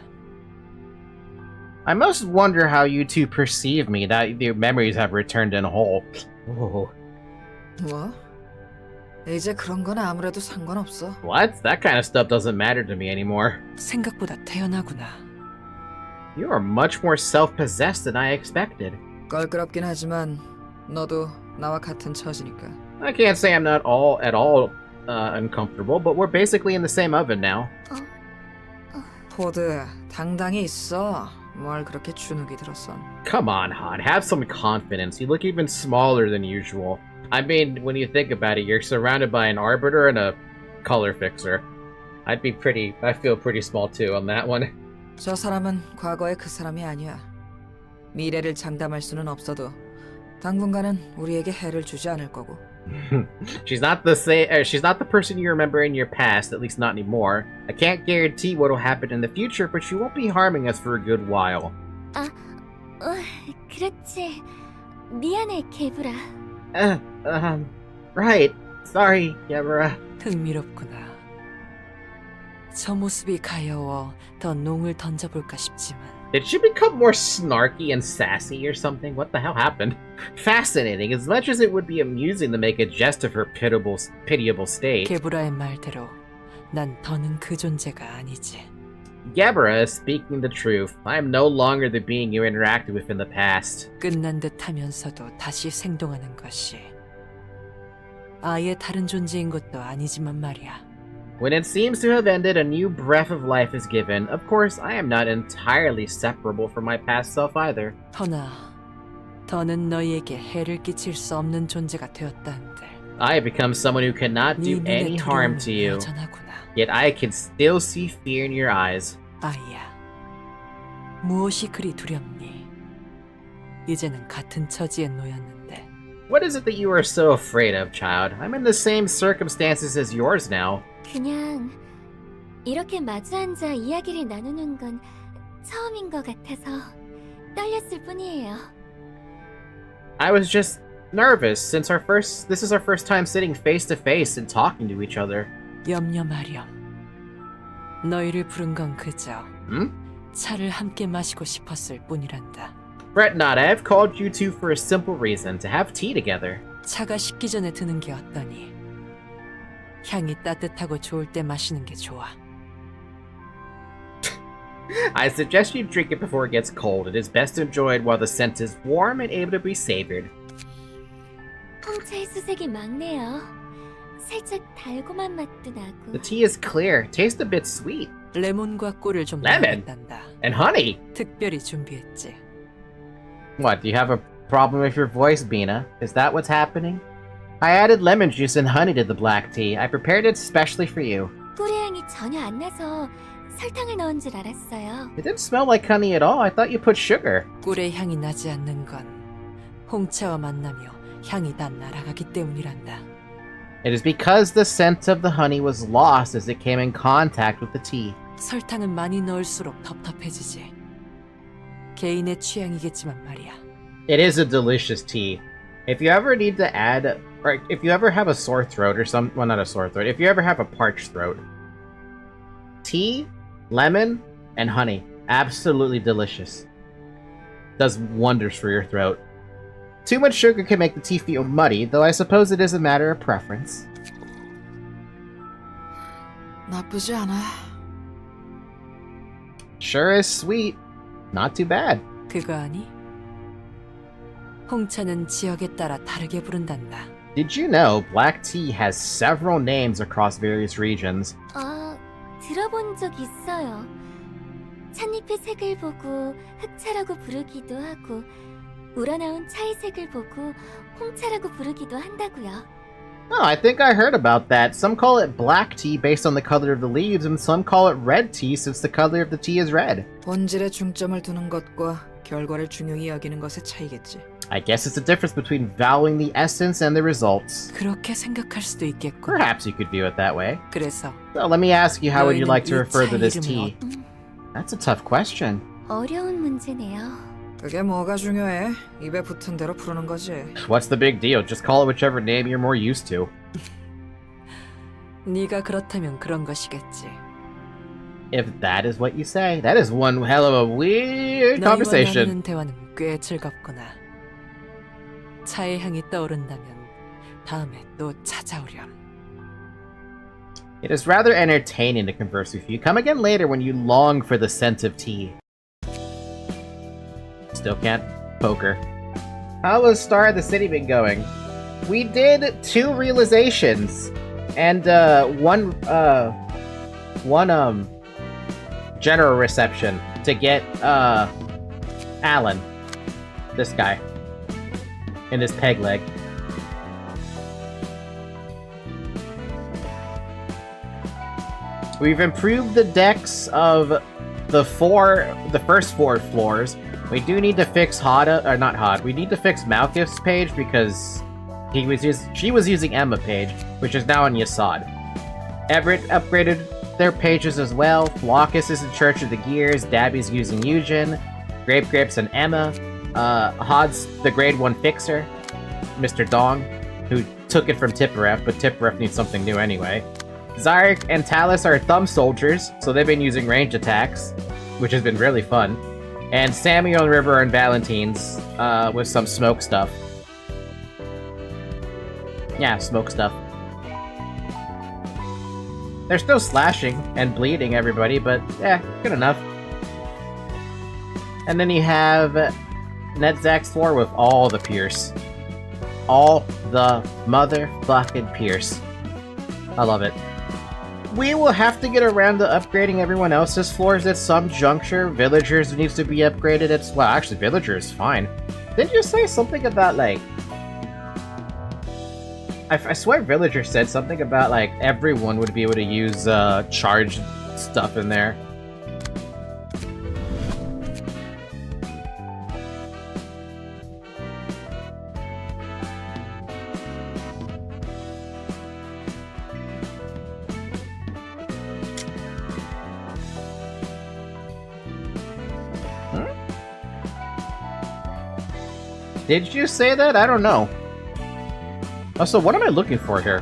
I must wonder how you two perceive me, that the memories have returned in whole. Whoa. 뭐? 이제 그런 건 아무래도 상관없어. What? That kind of stuff doesn't matter to me anymore. 생각보다 태연하구나. You are much more self-possessed than I expected. 껄끄럽긴 하지만 너도 나와 같은 처지니까. I can't say I'm not at all uncomfortable, but we're basically in the same oven now. 포드, 당당히 있어. 뭘 그렇게 주눅이 들었어. Come on, Han. Have some confidence. You look even smaller than usual. I mean, when you think about it, you're surrounded by an arbiter and a color fixer. I feel pretty small too on that one. 저 사람은 과거의 그 사람이 아니야. 미래를 장담할 수는 없어도 당분간은 우리에게 해를 주지 않을 거고. She's not the person you remember in your past, at least not anymore. I can't guarantee what'll happen in the future, but she won't be harming us for a good while. 그렇지. 미안해, 개브라. Right. Sorry, Gebra. 흥미롭구나. 저 모습이 가여워 더 농을 던져볼까 싶지만 Did she become more snarky and sassy or something? What the hell happened? Fascinating. As much as it would be amusing to make a jest of her pitiable state. 게브라의 말대로 난 더는 그 존재가 아니지. Gebra is speaking the truth. I am no longer the being you interacted with in the past. 끝난 듯 하면서도 다시 생동하는 것이 아예 다른 존재인 것도 아니지만 말이야. When it seems to have ended, a new breath of life is given. Of course, I am not entirely separable from my past self either. 허나 더는 너희에게 해를 끼칠 수 없는 존재가 되었다는데 I have become someone who cannot do 네 any 눈의 harm 두려움은 to you. 여전하구나. Yet I can still see fear in your eyes. 아이야, 무엇이 그리 두렵니? 이제는 같은 처지에 놓였는데 What is it that you are so afraid of, child? I'm in the same circumstances as yours now. 그냥 이렇게 마주 앉아 이야기를 나누는 건 처음인 것 같아서 떨렸을 뿐이에요. I was just nervous since this is our first time sitting face to face and talking to each other. 염려 마렴. 너희를 부른 건 그저 차를 함께 마시고 싶었을 뿐이란다. Fret not, I have called you two for a simple reason, to have tea together. 차가 식기 전에 드는 게 어떠니? 향이 따뜻하고 좋을 때 마시는 게 좋아. I suggest you drink it before it gets cold. It is best enjoyed while the scent is warm and able to be savored. 홍차의 수색이 막네요. 살짝 달콤한 맛도 나고. The tea is clear, tastes a bit sweet. 레몬과 꿀을 좀 Lemon? 넣어야겠단다. And honey! 특별히 준비했지. What, do you have a problem with your voice, Bina? Is that what's happening? I added lemon juice and honey to the black tea. I prepared it specially for you. 꿀의 향이 전혀 안 나서 설탕을 넣은 줄 알았어요. It didn't smell like honey at all. I thought you put sugar. 꿀의 향이 나지 않는 건 홍차와 만나며 향이 다 날아가기 때문이란다. It is because the scent of the honey was lost as it came in contact with the tea. 설탕은 많이 넣을수록 텁텁해지지. 개인의 취향이겠지만 말이야. It is a delicious tea. If you ever need to add, or if you ever have a sore throat or some, well, not a sore throat, if you ever have a parched throat, tea, lemon, and honey, absolutely delicious. Does wonders for your throat. Too much sugar can make the tea feel muddy, though I suppose it is a matter of preference. 나쁘지 않아. Sure is sweet. Not too bad. 그거 아니? 홍차는 지역에 따라 다르게 부른단다. Did you know black tea has several names across various regions? 들어본 적 있어요. 찻잎의 색을 보고 흑차라고 부르기도 하고 우러나온 차의 색을 보고 홍차라고 부르기도 한다고요. Oh, I think I heard about that. Some call it black tea based on the color of the leaves, and some call it red tea since the color of the tea is red. 본질에 중점을 두는 것과 결과를 중요히 여기는 것의 차이겠지. I guess it's the difference between valuing the essence and the results. 그렇게 생각할 수도 있겠군. Perhaps you could view it that way. 그래서 So let me ask you, how would you like to 너희는 이 refer to this 차 tea? 이름을 That's a tough question. 어려운 문제네요. 그게 뭐가 중요해? 입에 붙은 대로 부르는 거지. What's the big deal? Just call it whichever name you're more used to. 네가 그렇다면 그런 것이겠지. If that is what you say, that is one hell of a weird 너희와 conversation. 나누는 대화는 꽤 즐겁구나. 차의 향이 떠오른다면 다음에 또 찾아오렴. It is rather entertaining to converse with you. Come again later when you long for the scent of tea. Still can't poker. How has Star of the City been going? We did 2 realizations and one general reception to get Alan, this guy, in his peg leg. We've improved the decks of the first 4 floors. We do need to fix not Hod. We need to fix Malkuth's page because she was using Emma page, which is now on Yasad. Everett upgraded their pages as well. Flockus is in Church of the Gears. Dabby's using Eugen. Grapes and Emma. Hod's the grade 1 fixer, Mr. Dong, who took it from Tipperef, but Tipperef needs something new anyway. Zarek and Talus are thumb soldiers, so they've been using range attacks, which has been really fun. And Samuel and River and Valentine's with some smoke stuff. Yeah, smoke stuff. They're still slashing and bleeding everybody, but yeah, good enough. And then you have Netzak's floor with all the Pierce. All the motherfucking Pierce. I love it. We will have to get around to upgrading everyone else's floors at some juncture. Villagers needs to be upgraded. Well, actually, Villager is fine. Didn't you say something about, like... I swear Villager said something about, like, everyone would be able to use, charged stuff in there. Did you say that? I don't know. Also, what am I looking for here?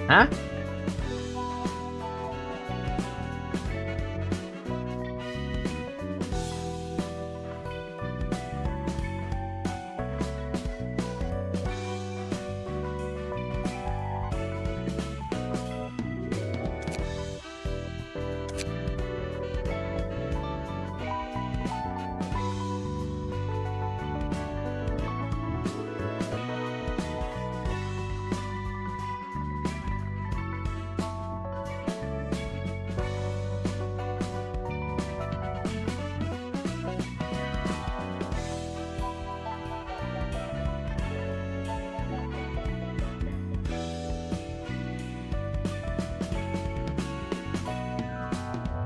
Huh?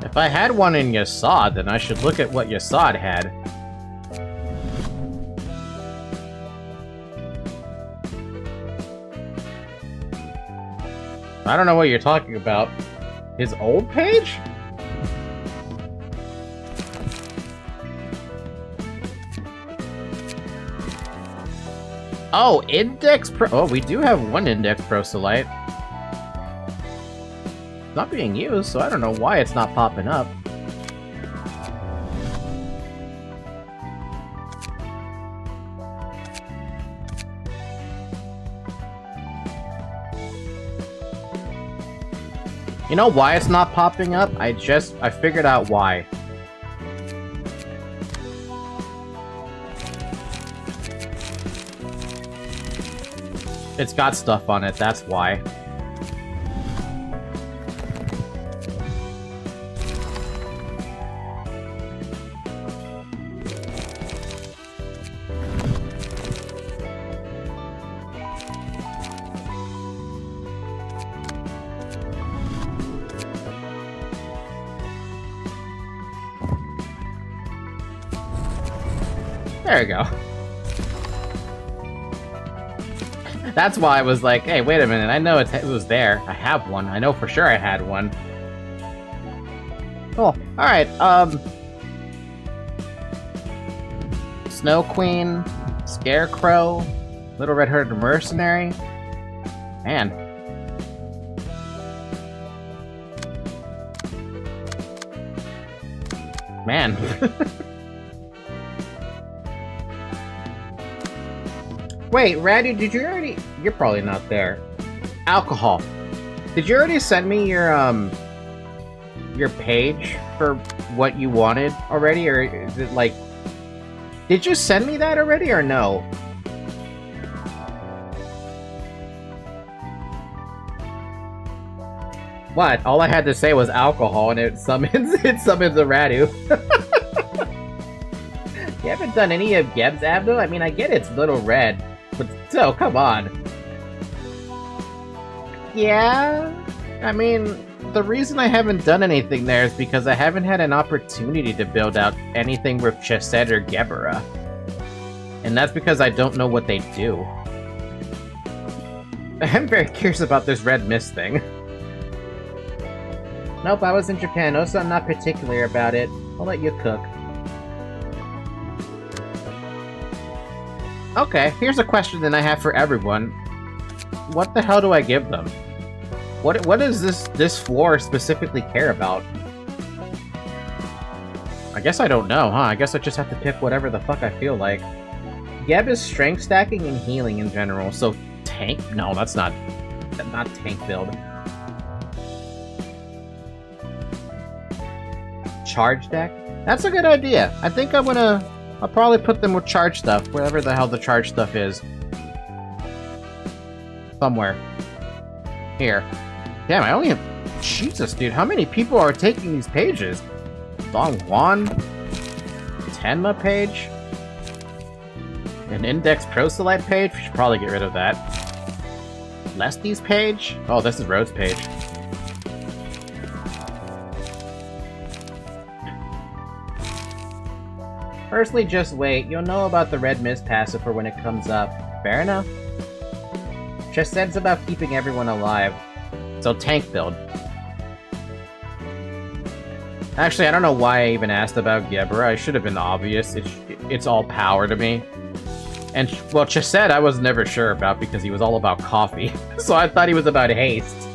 If I had one in Yasad, then I should look at what Yasad had. I don't know what you're talking about. His old page? Oh, Index Pro... Oh, we do have one Index Proselyte. It's not being used, so I don't know why it's not popping up. You know why it's not popping up? I figured out why. It's got stuff on it, that's why. There we go. That's why I was like, hey, wait a minute, I know it was there. I have one. I know for sure I had one. Cool. Alright, Snow Queen, Scarecrow, Little Red-Haired Mercenary. Man. Man. Wait, Ratty, did you already... You're probably not there. Alcohol. Did you already send me your page for what you wanted already? Or is it like... Did you send me that already or no? What? All I had to say was alcohol and it summons a Radu. You haven't done any of Geb's Abdo? I mean, I get it's Little Red. But still, come on. Yeah? I mean, the reason I haven't done anything there is because I haven't had an opportunity to build out anything with Chesed or Gebera. And that's because I don't know what they do. I'm very curious about this red mist thing. Nope, I was in Japan. Also, I'm not particular about it. I'll let you cook. Okay, here's a question that I have for everyone. What the hell do I give them? What does this floor specifically care about? I guess I don't know, huh? I guess I just have to pick whatever the fuck I feel like. Geb is strength stacking and healing in general, so tank? No, that's not tank build. Charge deck? That's a good idea. I think I'll probably put them with charge stuff, wherever the hell the charge stuff is. Somewhere. Here. Damn, I only have... Jesus, dude, how many people are taking these pages? Dong Juan? Tenma page? An Index Proselyte page? We should probably get rid of that. Lesty's page? Oh, this is Rhodes' page. Firstly, just wait. You'll know about the Red Mist passive for when it comes up. Fair enough. Chesed's about keeping everyone alive. So tank build. Actually, I don't know why I even asked about Gebera. I should have been obvious. It's all power to me. And, well, Chesed I was never sure about because he was all about coffee. So I thought he was about haste.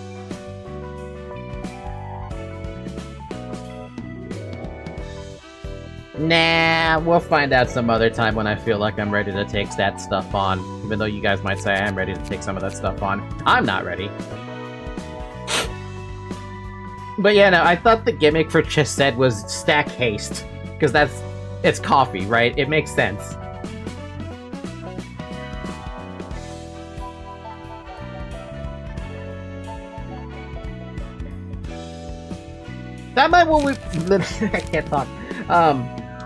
Nah, we'll find out some other time when I feel like I'm ready to take that stuff on. Even though you guys might say I am ready to take some of that stuff on. I'm not ready. But yeah, no, I thought the gimmick for Chesed was stack haste. Because it's coffee, right? It makes sense. That might what we... I can't talk.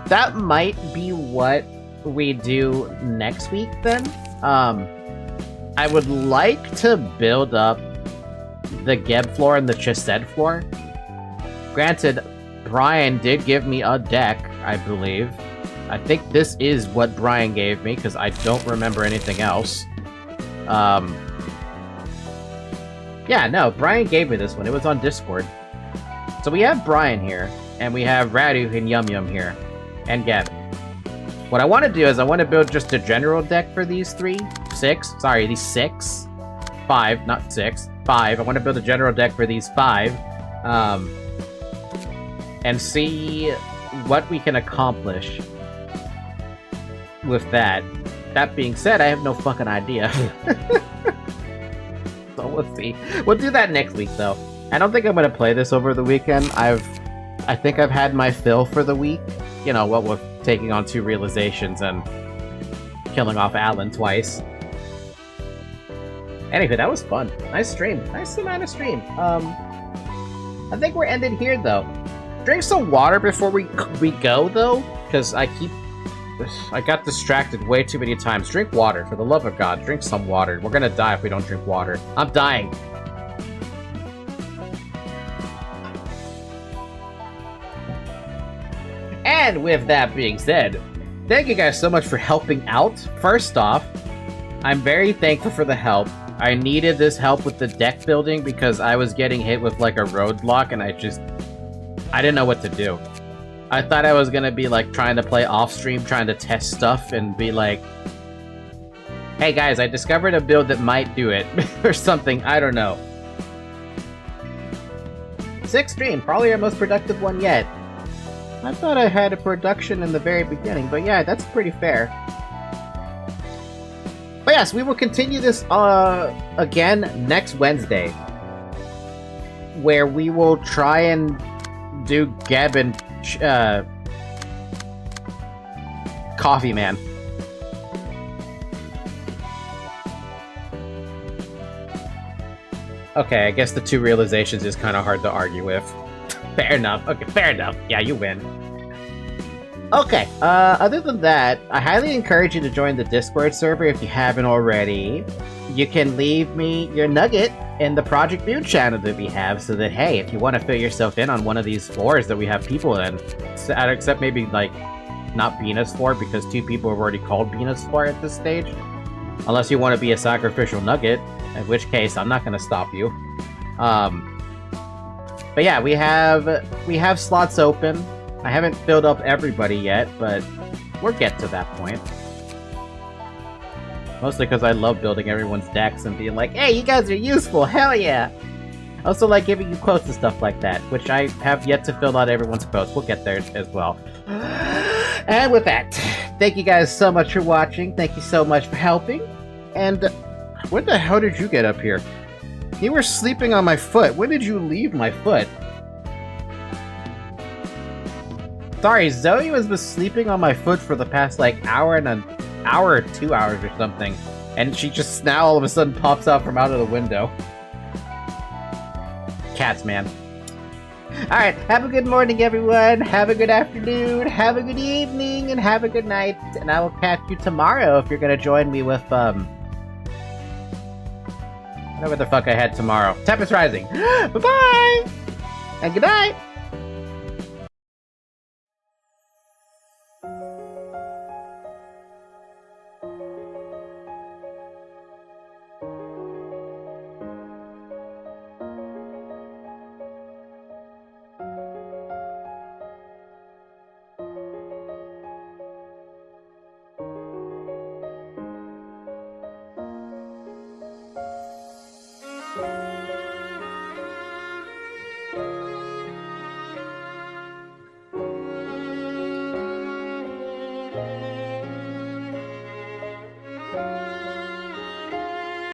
That might be what we do next week, then. I would like to build up the Geb floor and the Chesed floor. Granted, Brian did give me a deck, I believe. I think this is what Brian gave me, because I don't remember anything else. Yeah, Yeah, no, Brian gave me this one. It was on Discord. So we have Brian here, and we have Radu and Yum Yum here, and Gavin. What I want to do is I want to build just a general deck for these six. Five, not six. Five. I want to build a general deck for these 5. And see what we can accomplish with that. That being said, I have no fucking idea. So we'll see. We'll do that next week, though. I don't think I'm gonna play this over the weekend. I think I've had my fill for the week. You know, what with taking on 2 realizations and killing off Alan twice. Anyway, that was fun. Nice stream. Nice amount of stream. I think we're ended here, though. Drink some water before we go, though, because I got distracted way too many times. Drink water, for the love of God. Drink some water. We're gonna die if we don't drink water. I'm dying. And with that being said, thank you guys so much for helping out. First off, I'm very thankful for the help. I needed this help with the deck building because I was getting hit with like a roadblock and I didn't know what to do. I thought I was gonna be like trying to play off stream, trying to test stuff and be like, hey guys, I discovered a build that might do it or something, I don't know. 6th stream, probably our most productive one yet. I thought I had a production in the very beginning, but yeah, that's pretty fair. But yes, we will continue this again next Wednesday, where we will try and do Gavin Coffee Man. Okay, I guess the 2 realizations is kind of hard to argue with. Fair enough. Okay, fair enough. Yeah, you win. Okay, other than that, I highly encourage you to join the Discord server if you haven't already. You can leave me your nugget in the Project Build channel that we have, so that, hey, if you want to fill yourself in on one of these floors that we have people in, except maybe, like, not Venus floor, because 2 people have already called Venus floor at this stage. Unless you want to be a sacrificial nugget, in which case, I'm not going to stop you. But yeah, we have slots open. I haven't filled up everybody yet, but we'll get to that point. Mostly because I love building everyone's decks and being like, hey, you guys are useful, hell yeah! I also like giving you quotes and stuff like that, which I have yet to fill out everyone's quotes. We'll get there as well. And with that, thank you guys so much for watching. Thank you so much for helping. And when the hell did you get up here? You were sleeping on my foot. When did you leave my foot? Sorry, Zoe was sleeping on my foot for the past, like, hour or 2 hours or something. And she just now all of a sudden pops out from out of the window. Cats, man. Alright, have a good morning, everyone. Have a good afternoon. Have a good evening. And have a good night. And I will catch you tomorrow if you're gonna join me with, whatever the fuck I had tomorrow. Tempest Rising. Bye-bye! And good night! Bye.